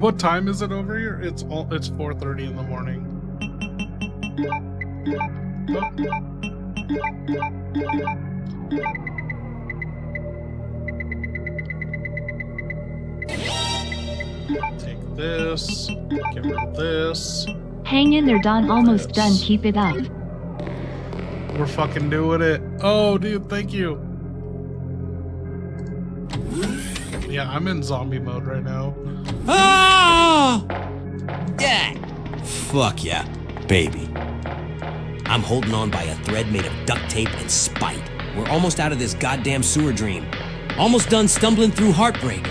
What time is it over here? It's 4:30 in the morning. Take this. Get rid of this. Hang in there, Don. Almost done. Keep it up. We're fucking doing it. Oh, dude, thank you. Yeah, I'm in zombie mode right now. Ah! Yeah! Fuck yeah, baby. I'm holding on by a thread made of duct tape and spite. We're almost out of this goddamn sewer dream. Almost done stumbling through heartbreak.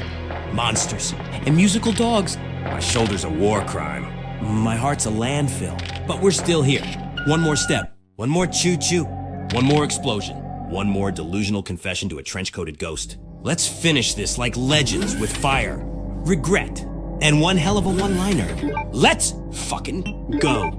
Monsters and musical dogs. My shoulder's a war crime. My heart's a landfill. But we're still here. One more step. One more choo-choo. One more explosion. One more delusional confession to a trench-coated ghost. Let's finish this like legends with fire, regret, and one hell of a one-liner. Let's fucking go.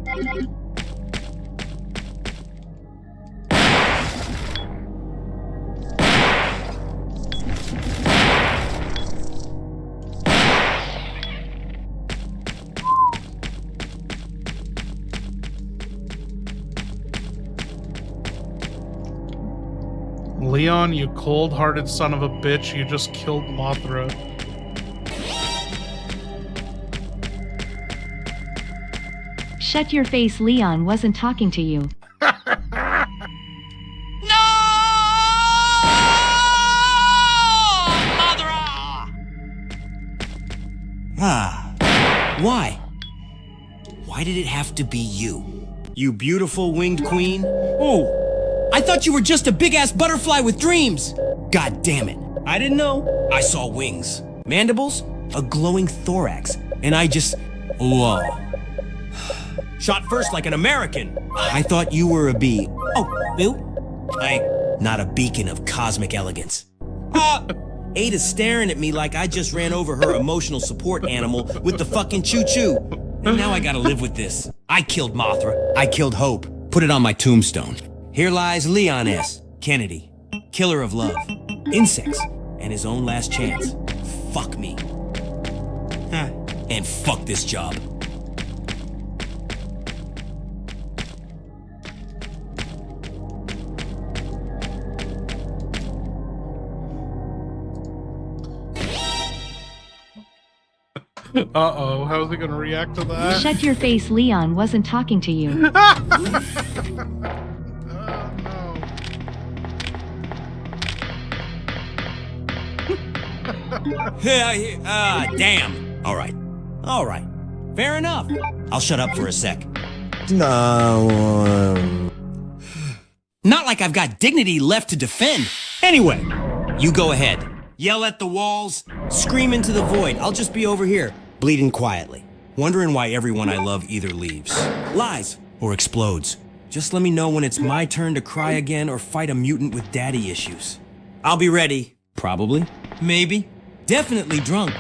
Leon, you cold-hearted son of a bitch, you just killed Mothra. Shut your face, Leon wasn't talking to you. Why? Why did it have to be you? You beautiful winged queen? Oh, I thought you were just a big-ass butterfly with dreams. God damn it. I didn't know. I saw wings, mandibles, a glowing thorax, and I just... Whoa. Shot first like an American. I thought you were a bee. Oh, boo? Not a beacon of cosmic elegance. Ada's staring at me like I just ran over her emotional support animal with the fucking choo-choo. And now I gotta live with this. I killed Mothra. I killed Hope. Put it on my tombstone. Here lies Leon S. Kennedy, killer of love, insects, and his own last chance. Fuck me. And fuck this job. Uh-oh, how's he gonna react to that? Shut your face, Leon wasn't talking to you. Damn. All right. Fair enough. I'll shut up for a sec. No. Not like I've got dignity left to defend. Anyway, you go ahead. Yell at the walls, scream into the void. I'll just be over here, bleeding quietly, wondering why everyone I love either leaves, lies, or explodes. Just let me know when it's my turn to cry again or fight a mutant with daddy issues. I'll be ready. Probably. Maybe. Definitely drunk.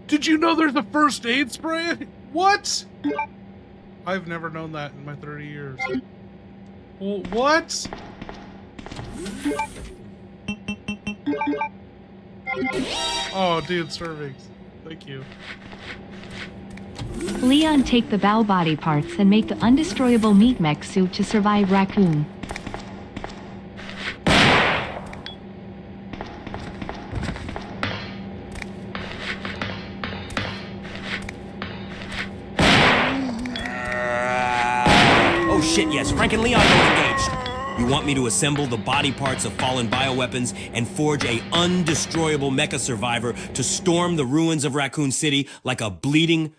Did you know there's a first aid spray? What? I've never known that in my 30 years. Well, what? Oh, dude, servings. Thank you. Leon, take the bow body parts and make the undestroyable meat mech suit to survive Raccoon. Oh shit, yes, Frank and Leon are engaged. You want me to assemble the body parts of fallen bioweapons and forge a undestroyable mecha survivor to storm the ruins of Raccoon City like a bleeding...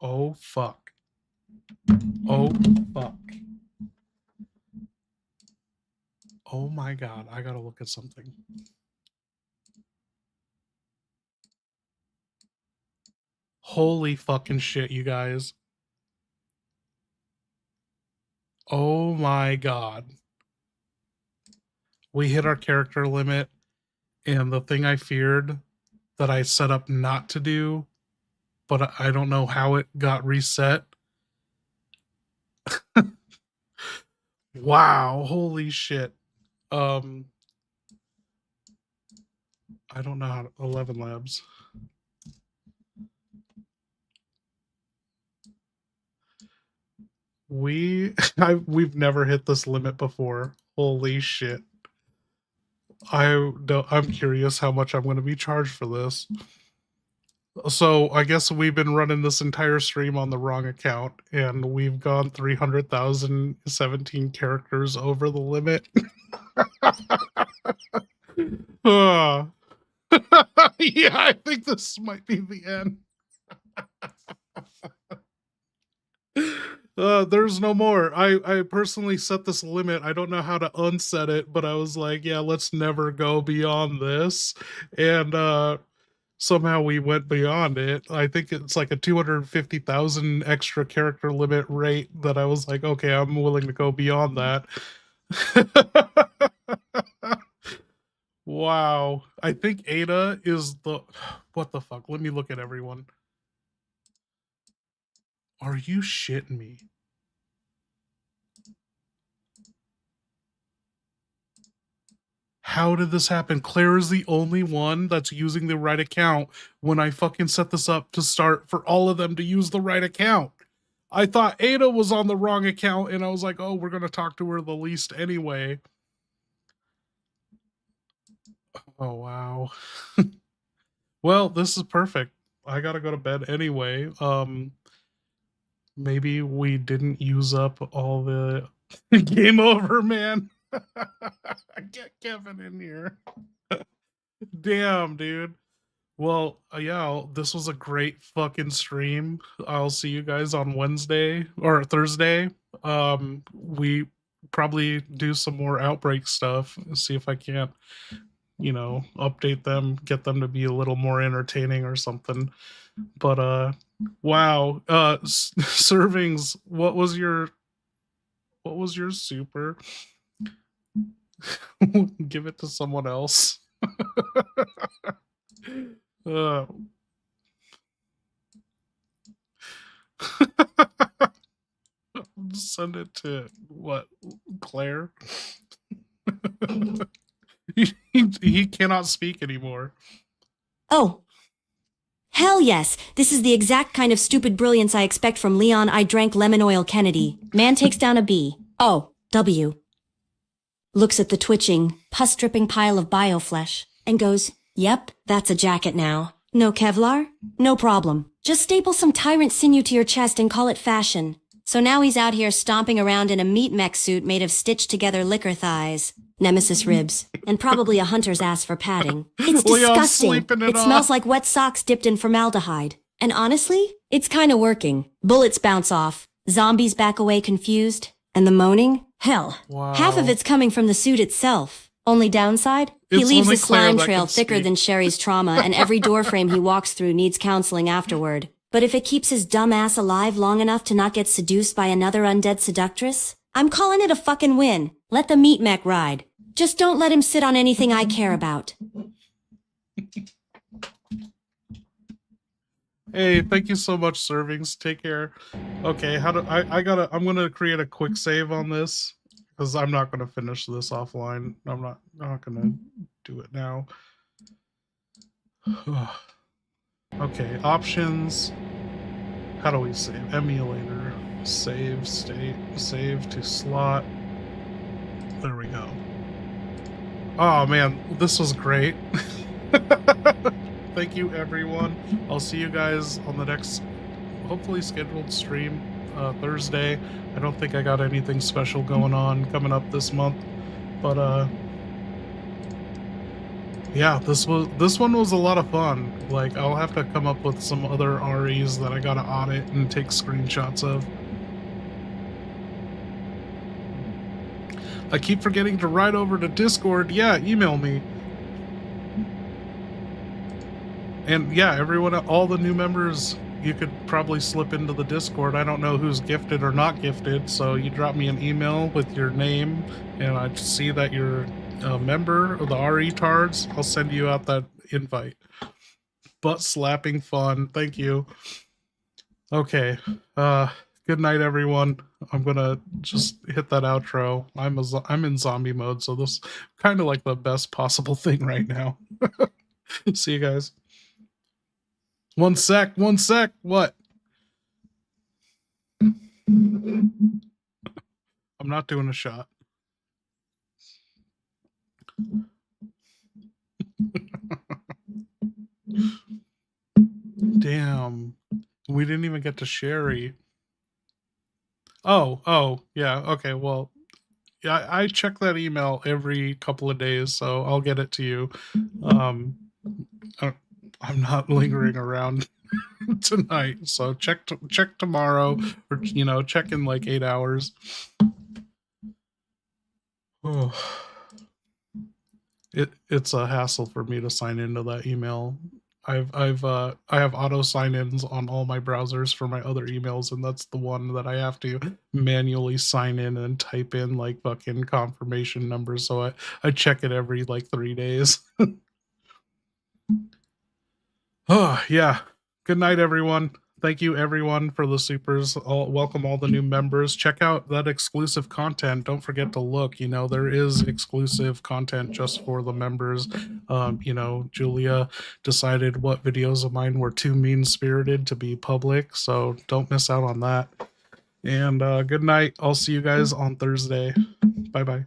Oh, fuck. Oh, fuck. Oh my god, I gotta look at something. Holy fucking shit, you guys. Oh my god. We hit our character limit, and the thing I feared that I set up not to do, but I don't know how it got reset. Wow, holy shit. I don't know how to, 11 labs. We've never hit this limit before. Holy shit. I'm curious how much I'm going to be charged for this. So I guess we've been running this entire stream on the wrong account, and we've gone 300,017 characters over the limit. Yeah, I think this might be the end. There's no more. I personally set this limit. I don't know how to unset it, but I was like, yeah, let's never go beyond this. And somehow we went beyond it. I think it's like a 250,000 extra character limit rate that I was like, okay, I'm willing to go beyond that. Wow. I think Ada is the... What the fuck? Let me look at everyone. Are you shitting me? How did this happen? Claire is the only one that's using the right account when I fucking set this up to start for all of them to use the right account. I thought Ada was on the wrong account, and I was like, oh, we're going to talk to her the least anyway. Oh, wow. Well, this is perfect. I got to go to bed anyway. Maybe we didn't use up all the... Game over, man. Get Kevin in here. Damn, dude. Well, yeah, this was a great fucking stream. I'll see you guys on Wednesday or Thursday. We probably do some more Outbreak stuff, see if I can't, you know, update them, get them to be a little more entertaining or something. But wow. Servings, what was your super? Give it to someone else. Send it to what? Claire? he cannot speak anymore. Oh. Hell yes, this is the exact kind of stupid brilliance I expect from Leon I Drank Lemon Oil Kennedy. Man takes down a B. Oh, W. Looks at the twitching, pus-dripping pile of bioflesh, and goes, yep, that's a jacket now. No Kevlar? No problem. Just staple some tyrant sinew to your chest and call it fashion. So now he's out here stomping around in a meat mech suit made of stitched-together liquor thighs, nemesis ribs, and probably a hunter's ass for padding. It's disgusting. It smells like wet socks dipped in formaldehyde. And honestly, it's kinda working. Bullets bounce off, zombies back away confused, and the moaning? Hell, half of it's coming from the suit itself. Only downside? He leaves a slime trail thicker than Sherry's trauma, and every doorframe he walks through needs counseling afterward. But if it keeps his dumb ass alive long enough to not get seduced by another undead seductress, I'm calling it a fucking win. Let the meat mech ride. Just don't let him sit on anything I care about. Hey, thank you so much, Servings. Take care. Okay, I'm gonna create a quick save on this because I'm not gonna finish this offline. I'm not gonna do it now. Okay, options. How do we save? Emulator. Save state. Save to slot. There we go. Oh man, this was great. Thank you, everyone. I'll see you guys on the next, hopefully scheduled stream Thursday. I don't think I got anything special going on coming up this month, but yeah, this one was a lot of fun. Like, I'll have to come up with some other REs that I gotta audit and take screenshots of. I keep forgetting to write over to Discord. Yeah, email me. And yeah, everyone, all the new members, you could probably slip into the Discord. I don't know who's gifted or not gifted, so you drop me an email with your name, and I see that you're a member of the RE Tards. I'll send you out that invite. Butt slapping fun. Thank you. Okay. Good night, everyone. I'm gonna just hit that outro. I'm in zombie mode, so this is kind of like the best possible thing right now. See you guys. One sec. What? I'm not doing a shot. Damn. We didn't even get to Sherry. Oh, yeah. Okay, well, yeah, I check that email every couple of days, so I'll get it to you. I'm not lingering around tonight, so check tomorrow, or check in like 8 hours. Oh, it's a hassle for me to sign into that email. I have auto sign-ins on all my browsers for my other emails, and that's the one that I have to manually sign in and type in like fucking confirmation numbers. So I check it every like 3 days. Oh yeah. Good night, everyone. Thank you, everyone, for the supers. Welcome all the new members. Check out that exclusive content. Don't forget to look. There is exclusive content just for the members. Julia decided what videos of mine were too mean-spirited to be public, so don't miss out on that. And good night. I'll see you guys on Thursday. Bye-bye.